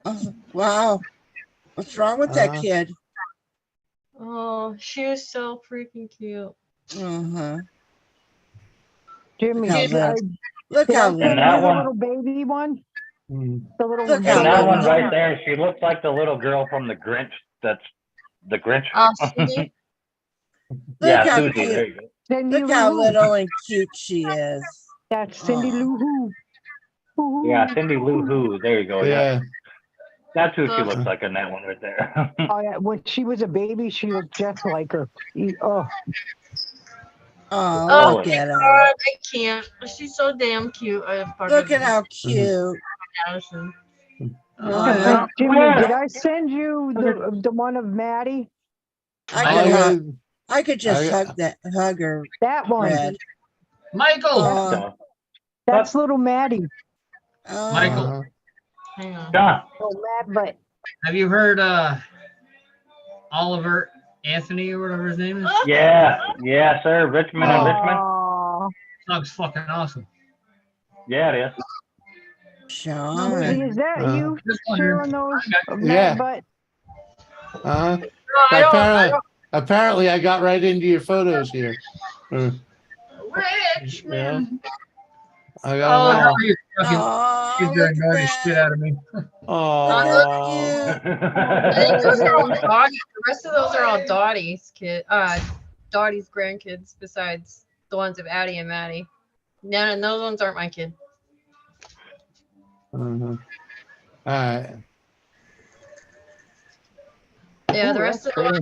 Oh, wow. What's wrong with that kid? Oh, she was so freaking cute. Uh-huh. Jimmy, Look how little. And that The one- little baby one. The little. Look And how that little. one right there, she looks like the little girl from the Grinch. That's the Grinch. Oh, Cindy? Yeah, Look how Susie. cute. There you go. Cindy Look how Lou Who. little and cute she is. That's Cindy Aw. Lou Who. Who. Yeah, Cindy Lou Who. There you go. Yeah. Yeah. That's who she looks like in that one right there. Oh yeah, when she was a baby, she looked just like her. Oh, Oh, look my at her. God, I can't. She's so damn cute. I fucking Look at how cute. Addison. Jimmy, did I send you the one of Maddie? I could just hug her. That one. Fred. Michael. That's little Maddie. Michael. Hang on. Oh, Mad Butt. Have you heard Oliver Anthony or whatever his name is? Yeah, yeah, sir. Richmond and Richmond. Song's fucking awesome. Yeah, it is. Sean. Is that you sharing those? Yeah. Mad Butt? Apparently, I got right into your photos here. Richmond. I got them all. He's gonna annoy the shit out of me. Oh. I think those are all Dottie. The rest of those are all Dottie's Dottie's grandkids, besides the ones of Addie and Maddie. None of those ones aren't my kid. All right. Yeah, the rest of those,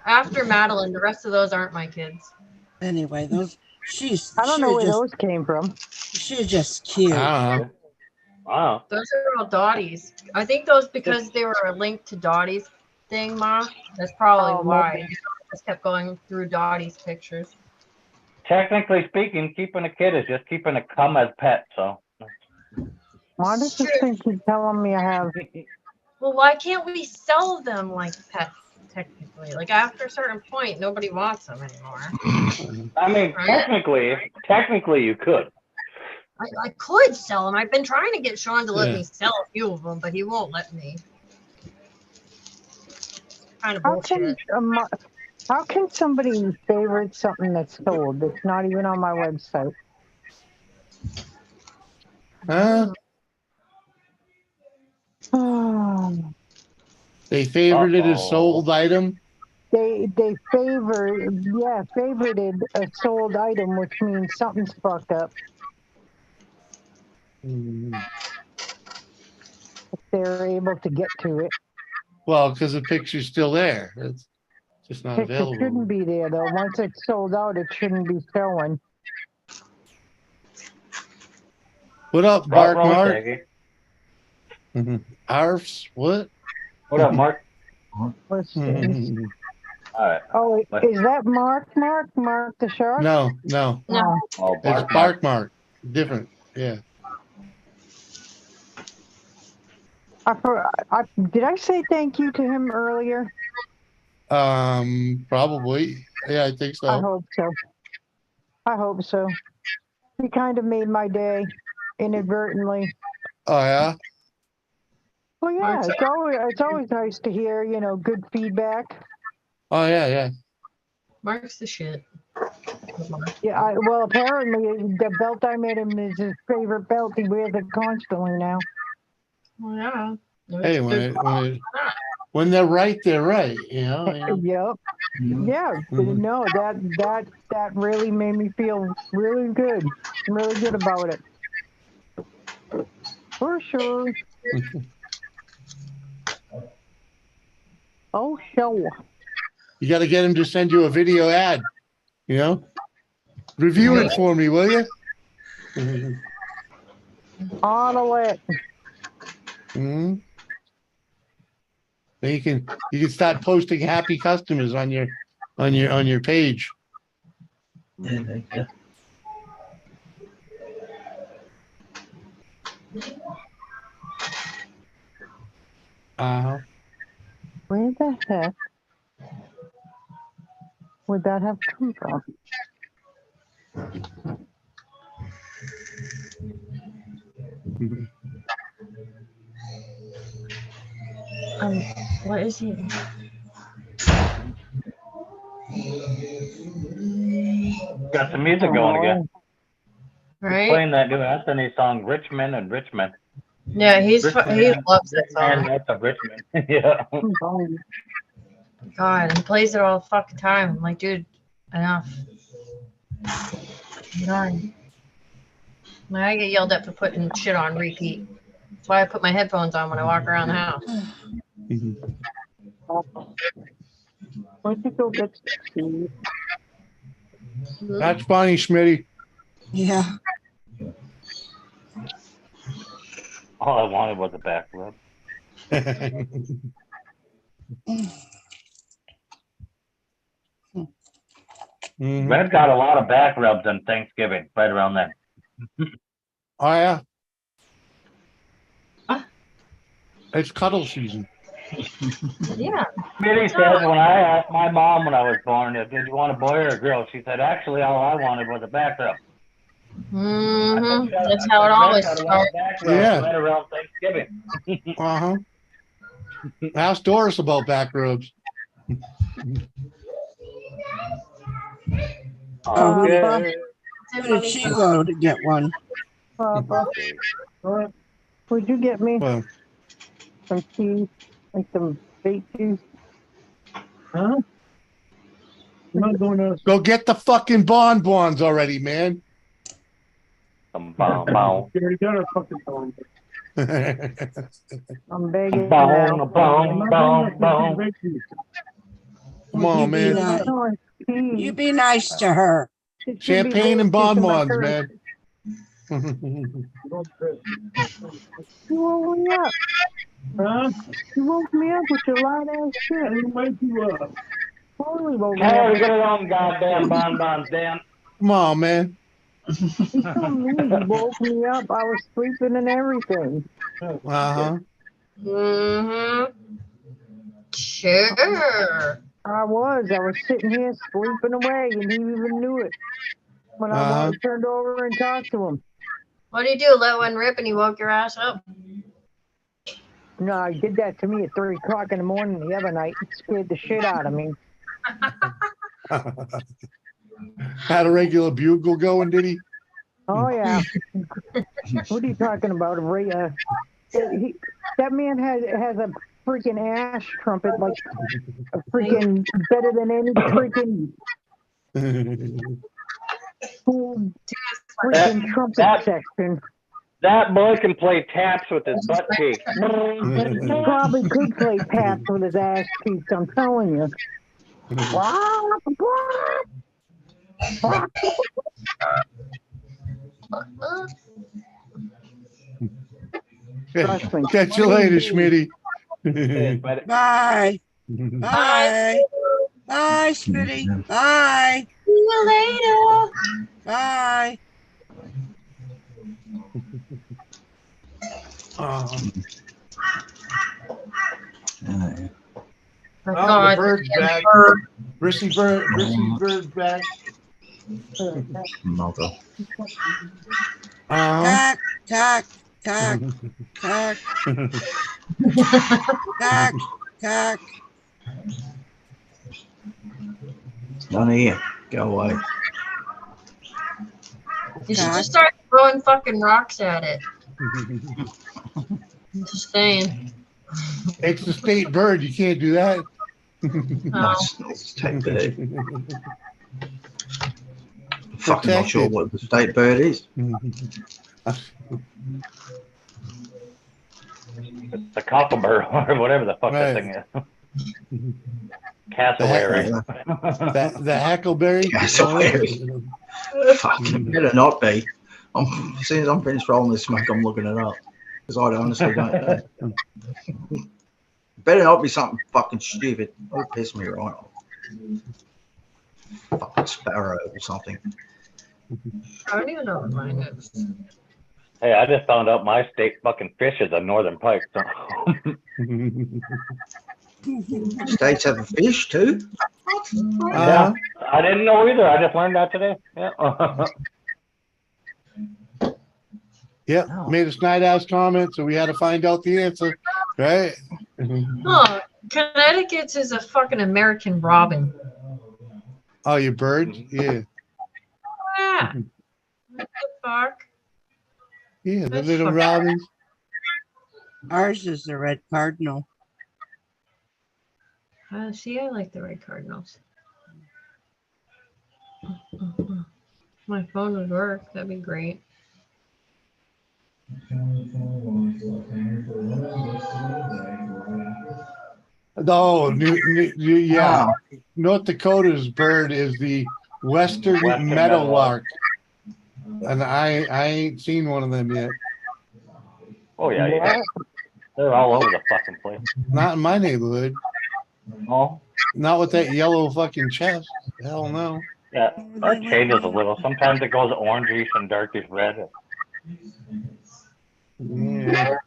after Madeline, the rest of those aren't my kids. Anyway, those I don't know where those came from. She's just cute. Wow. Those are all Dottie's. I think those because they were linked to Dottie's thing, Ma. That's probably why. maybe. I just kept going through Dottie's pictures. Technically speaking, keeping a kid is just keeping a cum as pet. So. Why does this thing keep telling me I have? Well, why can't we sell them like pets? Technically, like after a certain point, nobody wants them anymore. I mean, technically, you could. I could sell them. I've been trying to get Sean to let Yeah. me sell a few of them, but he won't let me. Kind of bullshit. How can somebody favorite something that's sold that's not even on my website? Huh? They favored it as sold item. They favorited a sold item, which means something's fucked up. If they're able to get to it. Well, because the picture's still there. It's just not Picture available. shouldn't be there though. Once it's sold out, it shouldn't be showing. What up, Right, Mark? wrong, Mark? Shaggy. Arfs? What? What up, Mark? Let's see. All right. Oh, is that Mark the shark? No. No. Oh, It's Bark Mark. Different. Yeah. Did I say thank you to him earlier? Probably. Yeah, I think so. I hope so. He kind of made my day inadvertently. Oh yeah. Well, yeah, it's always nice to hear, good feedback. Oh yeah. Mark's the shit. Yeah, well, apparently the belt I made him is his favorite belt. He wears it constantly now. Well, yeah. Hey, when they're right, they're right. Yep. Yeah. No, that really made me feel really good. Really good about it. For sure. Oh, sure. You got to get him to send you a video ad. Review it for me, will you? On it. Mm-hmm. Then you can start posting happy customers on your page. Where the heck would that have come from? What is he? Got some music going again. Right? Playing that new Anthony song, Richmond and Richmond. Yeah, he loves that And song. that's a Richmond. Yeah. God, he plays it all the fucking time. I'm like, dude, enough. I'm done. I get yelled at for putting shit on repeat. That's why I put my headphones on when I walk around the house. Where'd you go get Steve? That's funny, Schmitty. Yeah. All I wanted was a back rub. Red got a lot of back rubs on Thanksgiving, right around then. Oh yeah. It's cuddle season. Yeah. Smitty said when I asked my mom when I was born, did you want a boy or a girl? She said, actually, all I wanted was a back rub. That's how it always starts. Yeah. Right around Thanksgiving. Uh-huh. Ask Doris about back rubs. Okay. Where did she go to get one? Papa, would you get me Well, some tea and some baked cheese? Huh? I'm not going to go get the fucking bonbons already, man. You already got our fucking phone. I'm begging now. Come on, man. You be nice to her. Champagne and bonbons, man. You woke me up. Huh? You woke me up with your loud ass shit. I didn't wake you up. Totally woke me Carry, up. get it on, goddamn bonbons, damn. Come on, man. You told me you woke me up. I was sleeping and everything. Uh-huh. Sure. I was sitting here sleeping away, and he even knew it when I turned over and talked to him. What do you do? Let one rip and he woke your ass up? No, he did that to me at 3 o'clock in the morning the other night. It scared the shit out of me. Had a regular bugle going, did he? Oh yeah. What are you talking about? That man has a freaking ass trumpet, like a freaking better than any freaking freaking trumpet section. That boy can play taps with his butt cheeks. He probably could play taps with his ass cheeks, I'm telling you. Catch you later, Schmitty. Bye. Bye. Bye, Smitty. Bye. See you later. Bye. Oh, the bird's back. Brissy bird's back. Mother. Tack, tack, tack, tack. Tack, tack. None of you. Go away. You should just start throwing fucking rocks at it. Just saying. It's the state bird. You can't do that. That's not the state bird. I'm fucking not sure what the state bird is. The cocklebur or whatever the fuck that thing is. Cassowary. The hackleberry. Cassowary. Fucking better not be. As soon as I'm finished rolling this smoke, I'm looking it up because I honestly don't know. Better not be something fucking stupid. It'll piss me right off. Fucking sparrow or something. I don't even know what mine is. Hey, I just found out my state fucking fish is a northern pike. So. States have a fish too. Yeah, I didn't know either. I just learned that today. Yeah. Yep, made a Snide House comment, so we had to find out the answer, right? Oh, Connecticut's is a fucking American robin. Oh, your birds? Yeah. Yeah. What the fuck? Yeah, the little robins. Ours is the red cardinal. See, I like the red cardinals. My phone would work. That'd be great. Oh, yeah. North Dakota's bird is the Western Meadowlark. And I ain't seen one of them yet. Oh yeah, yeah. They're all over the fucking place. Not in my neighborhood. Oh. Not with that yellow fucking chest. Hell no. Yeah, that changes a little. Sometimes it goes orangish and darkish red. Yeah.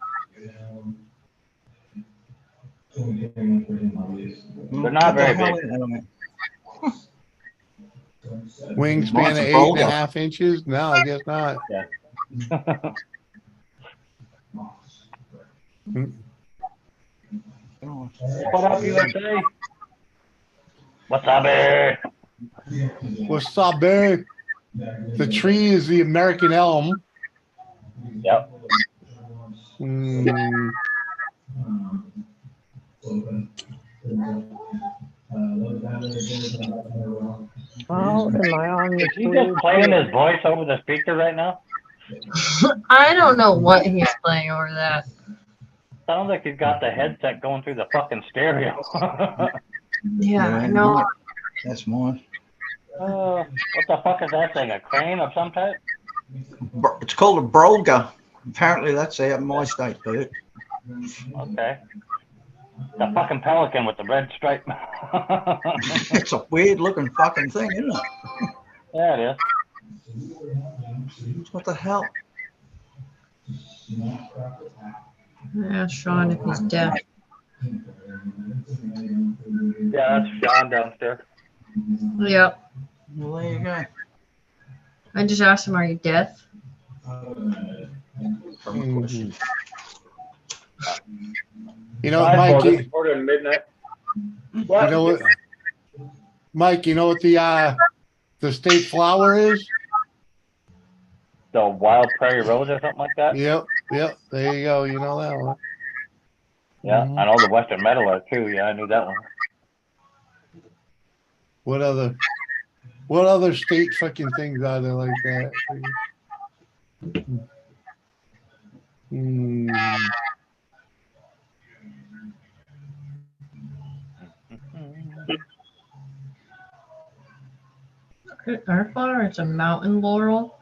They're not very big. Wingspan of 8.5 inches? No, I guess not. Yeah. What up, USA? What's up, bear? What's up, bear? The tree is the American elm. Yep. How am I on Is he just playing his voice over the speaker right now? I don't know what he's playing over that. Sounds like he's got the headset going through the fucking stereo. Yeah, I know. That's mine. What the fuck is that thing? A crane of some type? It's called a broga. Apparently that's out in my state, Bert. Okay. The fucking pelican with the red stripe. It's a weird looking fucking thing, isn't it? Yeah, it is. What the hell? Yeah, Sean, if he's deaf. Yeah, that's Sean downstairs. Yep. Well, there you go. I just asked him, are you deaf? You know, Mike, midnight. You know what, Mike? You know what the state flower is? The wild prairie rose or something like that? Yep. There you go. You know that one. Yeah, I know the western meadowlark too. Yeah, I knew that one. What other state fucking things are there like that? Our flower, it's a mountain laurel.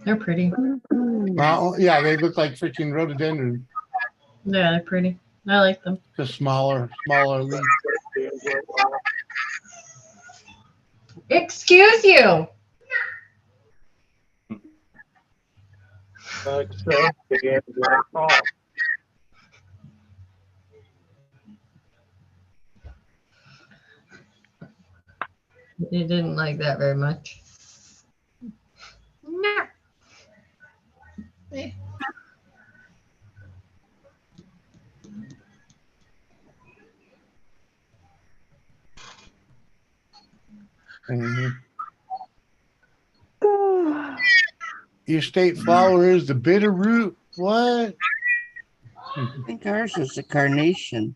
They're pretty. Yeah, they look like freaking rhododendron. Yeah, they're pretty. I like them. Just smaller leaf. Excuse you. You didn't like that very much. No. Your state flower is the bitter root. What? I think ours is a carnation.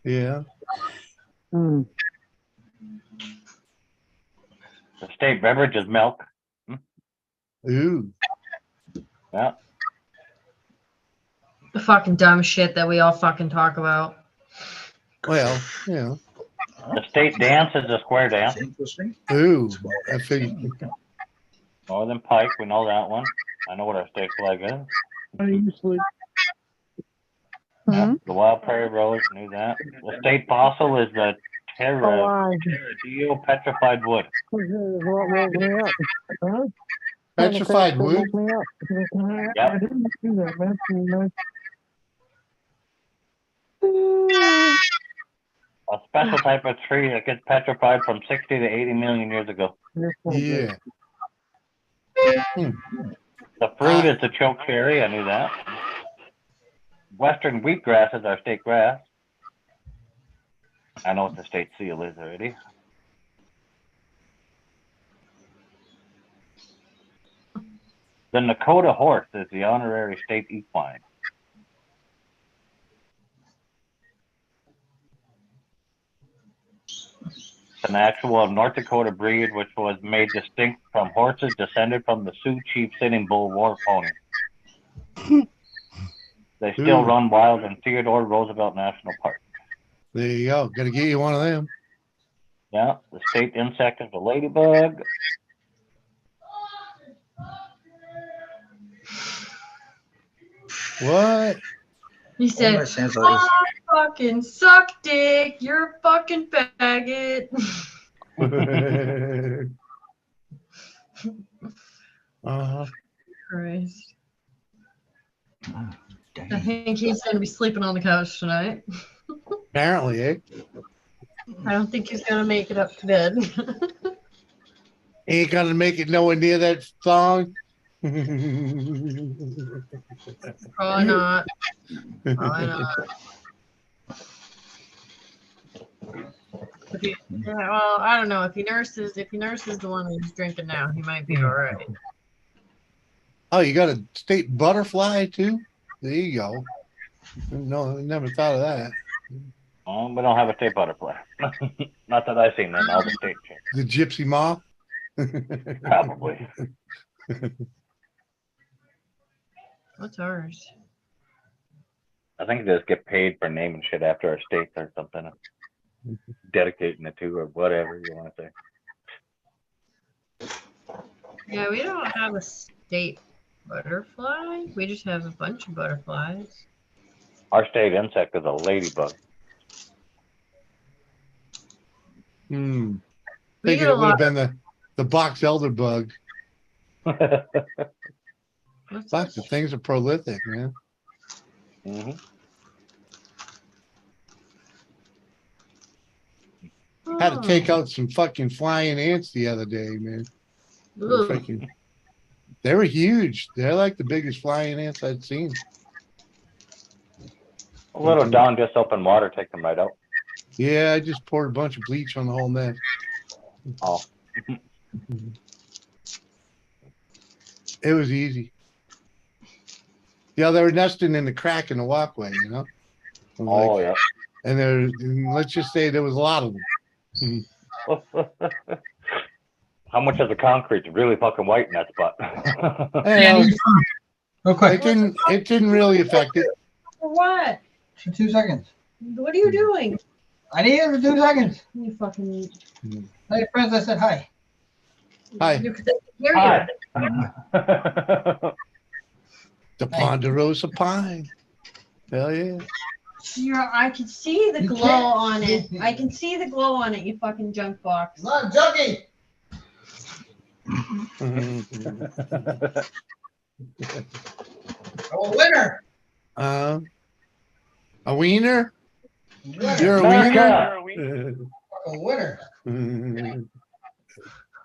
Yeah. The state beverage is milk. Ooh. Yeah. The fucking dumb shit that we all fucking talk about. Well, yeah. The state dance is a square dance. Ooh. I figured. Northern Pike, we know that one. I know what our state flag is. Yeah, the wild prairie rose, knew that. The state fossil is the Terradillo petrified wood. Petrified wood? Yep. A special type of tree that gets petrified from 60 to 80 million years ago. Yeah. The fruit is the choke cherry, I knew that. Western wheatgrass is our state grass. I know what the state seal is already. The Nakota horse is the honorary state equine. An actual North Dakota breed which was made distinct from horses descended from the Sioux Chief Sitting Bull war pony. They still run wild in Theodore Roosevelt National Park. There you go. Gotta get you one of them. Yeah, the state insect is the ladybug. What? He said, that sounds like I fucking suck dick. You're a fucking faggot. Uh-huh. Christ. I think he's going to be sleeping on the couch tonight. Apparently, eh? I don't think he's going to make it up to bed. Ain't gonna make it nowhere near that song. Probably not. Probably not. Well, I don't know. If he nurses the one who's drinking now, he might be all right. Oh, you got a state butterfly too? There you go. No, I never thought of that. Oh, we don't have a state butterfly. Not that I've seen in all the states. The gypsy moth? Probably. What's ours? I think they just get paid for naming shit after our states or something. Dedicating it to or whatever you want to say. Yeah, we don't have a state butterfly. We just have a bunch of butterflies. Our state insect is a ladybug. Hmm. We Thinking get a it would have lot been the box elder bug. Fuck, the things are prolific, man. Had to take out some fucking flying ants the other day, man. They were Ugh. freaking- they were huge. They're like the biggest flying ants I'd seen. A little down, just open water, take them right out. Yeah, I just poured a bunch of bleach on the whole nest. Oh. It was easy. Yeah, they were nesting in the crack in the walkway, you know? Oh, yeah. And let's just say there was a lot of them. How much of the concrete's really fucking white in that spot? Real quick. It didn't really affect it. For what? For 2 seconds. What are you doing? I need it for 2 seconds. You fucking. Tell your friends I said hi. Hi. Hi. The Ponderosa Pine. Hell yeah. I can see the glow on it. I can see the glow on it, you fucking junk box. Not junkie. I'm a winner. A wiener? You're a wiener? A winner.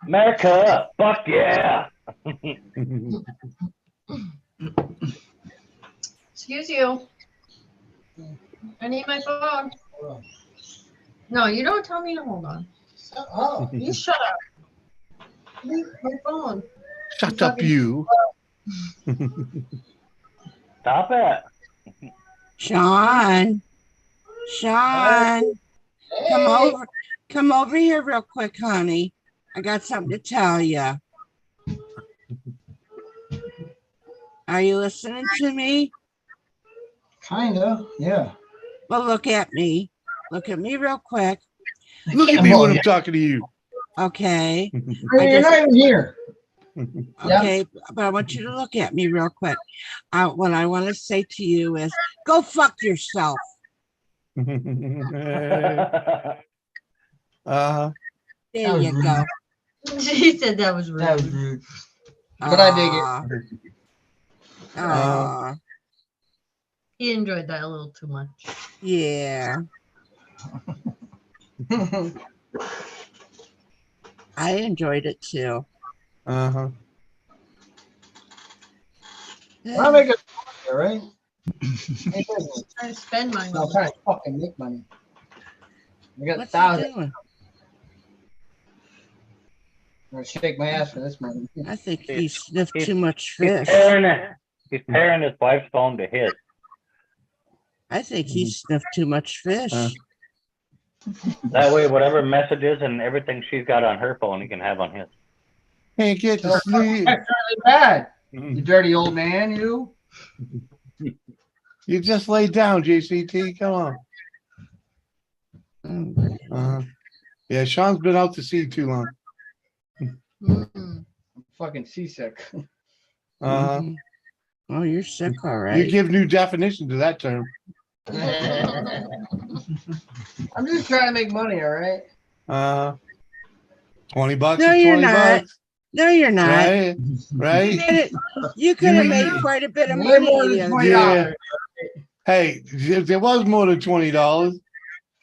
America, fuck yeah. Excuse you. I need my phone. No, you don't tell me to hold on. Oh, you shut up. Leave my phone. Shut up, you. Stop it. Sean, come over here real quick, honey. I got something to tell you. Are you listening to me? Kinda, yeah. Well, look at me. Look at me real quick. Look at me when I'm talking to you. Okay. You're not even here. Okay, but I want you to look at me real quick. What I want to say to you is, go fuck yourself. Uh-huh. There you go. She said that was rude. That was rude. But I dig it. He enjoyed that a little too much. Yeah. I enjoyed it too. Uh-huh. I make it, right? Trying to spend money. No, I'm trying to fucking make money. I got What's 1,000. he doing? I'm gonna shake my ass for this money. I think he sniffed too much He's fish. He's pairing his wife's phone to his. I think he sniffed too much fish. That way, whatever messages and everything she's got on her phone, he can have on his. Can't get to sleep. That's really bad. You dirty old man, you. You just lay down, JCT. Come on. Yeah, Sean's been out to sea too long. I'm fucking seasick. Oh, you're sick, all You right. give new definition to that term. I'm just trying to make money, all right? 20 bucks No, is you're 20 not. bucks. No, you're not. Right? Right? You could have made quite a bit of money. more than the other $20. day. Yeah. Hey, if there was more than $20,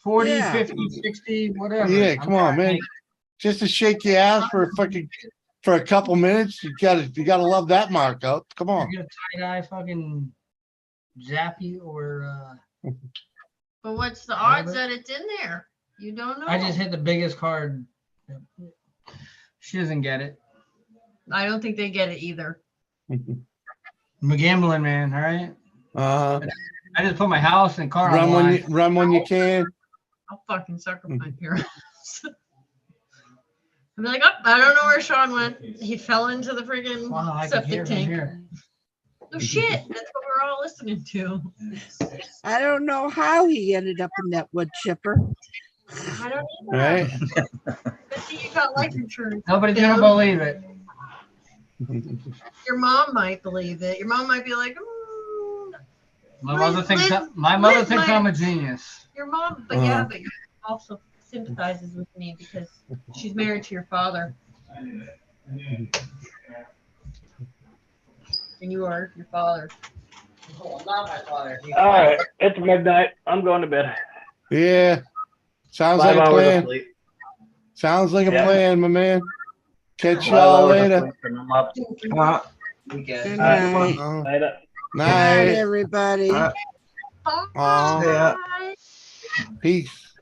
40, Yeah. 50, 60, whatever. yeah, I'm come on, trying to man. make- Just to shake your ass for a couple minutes, you gotta love that markup. Come on. You're gonna tie-dye fucking Zappy or But what's the odds that it's in there? You don't know. I just hit the biggest card. She doesn't get it. I don't think they get it either. I'm a gambling man, all right? I just put my house and car Run on when line. run when you can. I'll fucking sucker my parents. I'll be like, oh, I don't know where Sean went. He fell into the friggin' Wow, I can hear septic him tank. here. No shit. That's what we're all listening to. I don't know how he ended up in that wood chipper. I don't know. Right? Good thing you got life insurance. Nobody's gonna Phil. believe it. Your mom might believe it. Your mom might be like, "Ooh." My mother thinks I'm a genius. Your mom, but yeah, but your mom also sympathizes with me because she's married to your father. And you are your father. Oh, not my father. All right, it's midnight. I'm going to bed. Yeah. Sounds 5 like a hours of plan. sleep. Sounds like a Yeah. plan, my man. Catch 5 y'all hours of later. sleep and I'm up. Good All night. right, later. Good night, Night. everybody. Aw. Peace.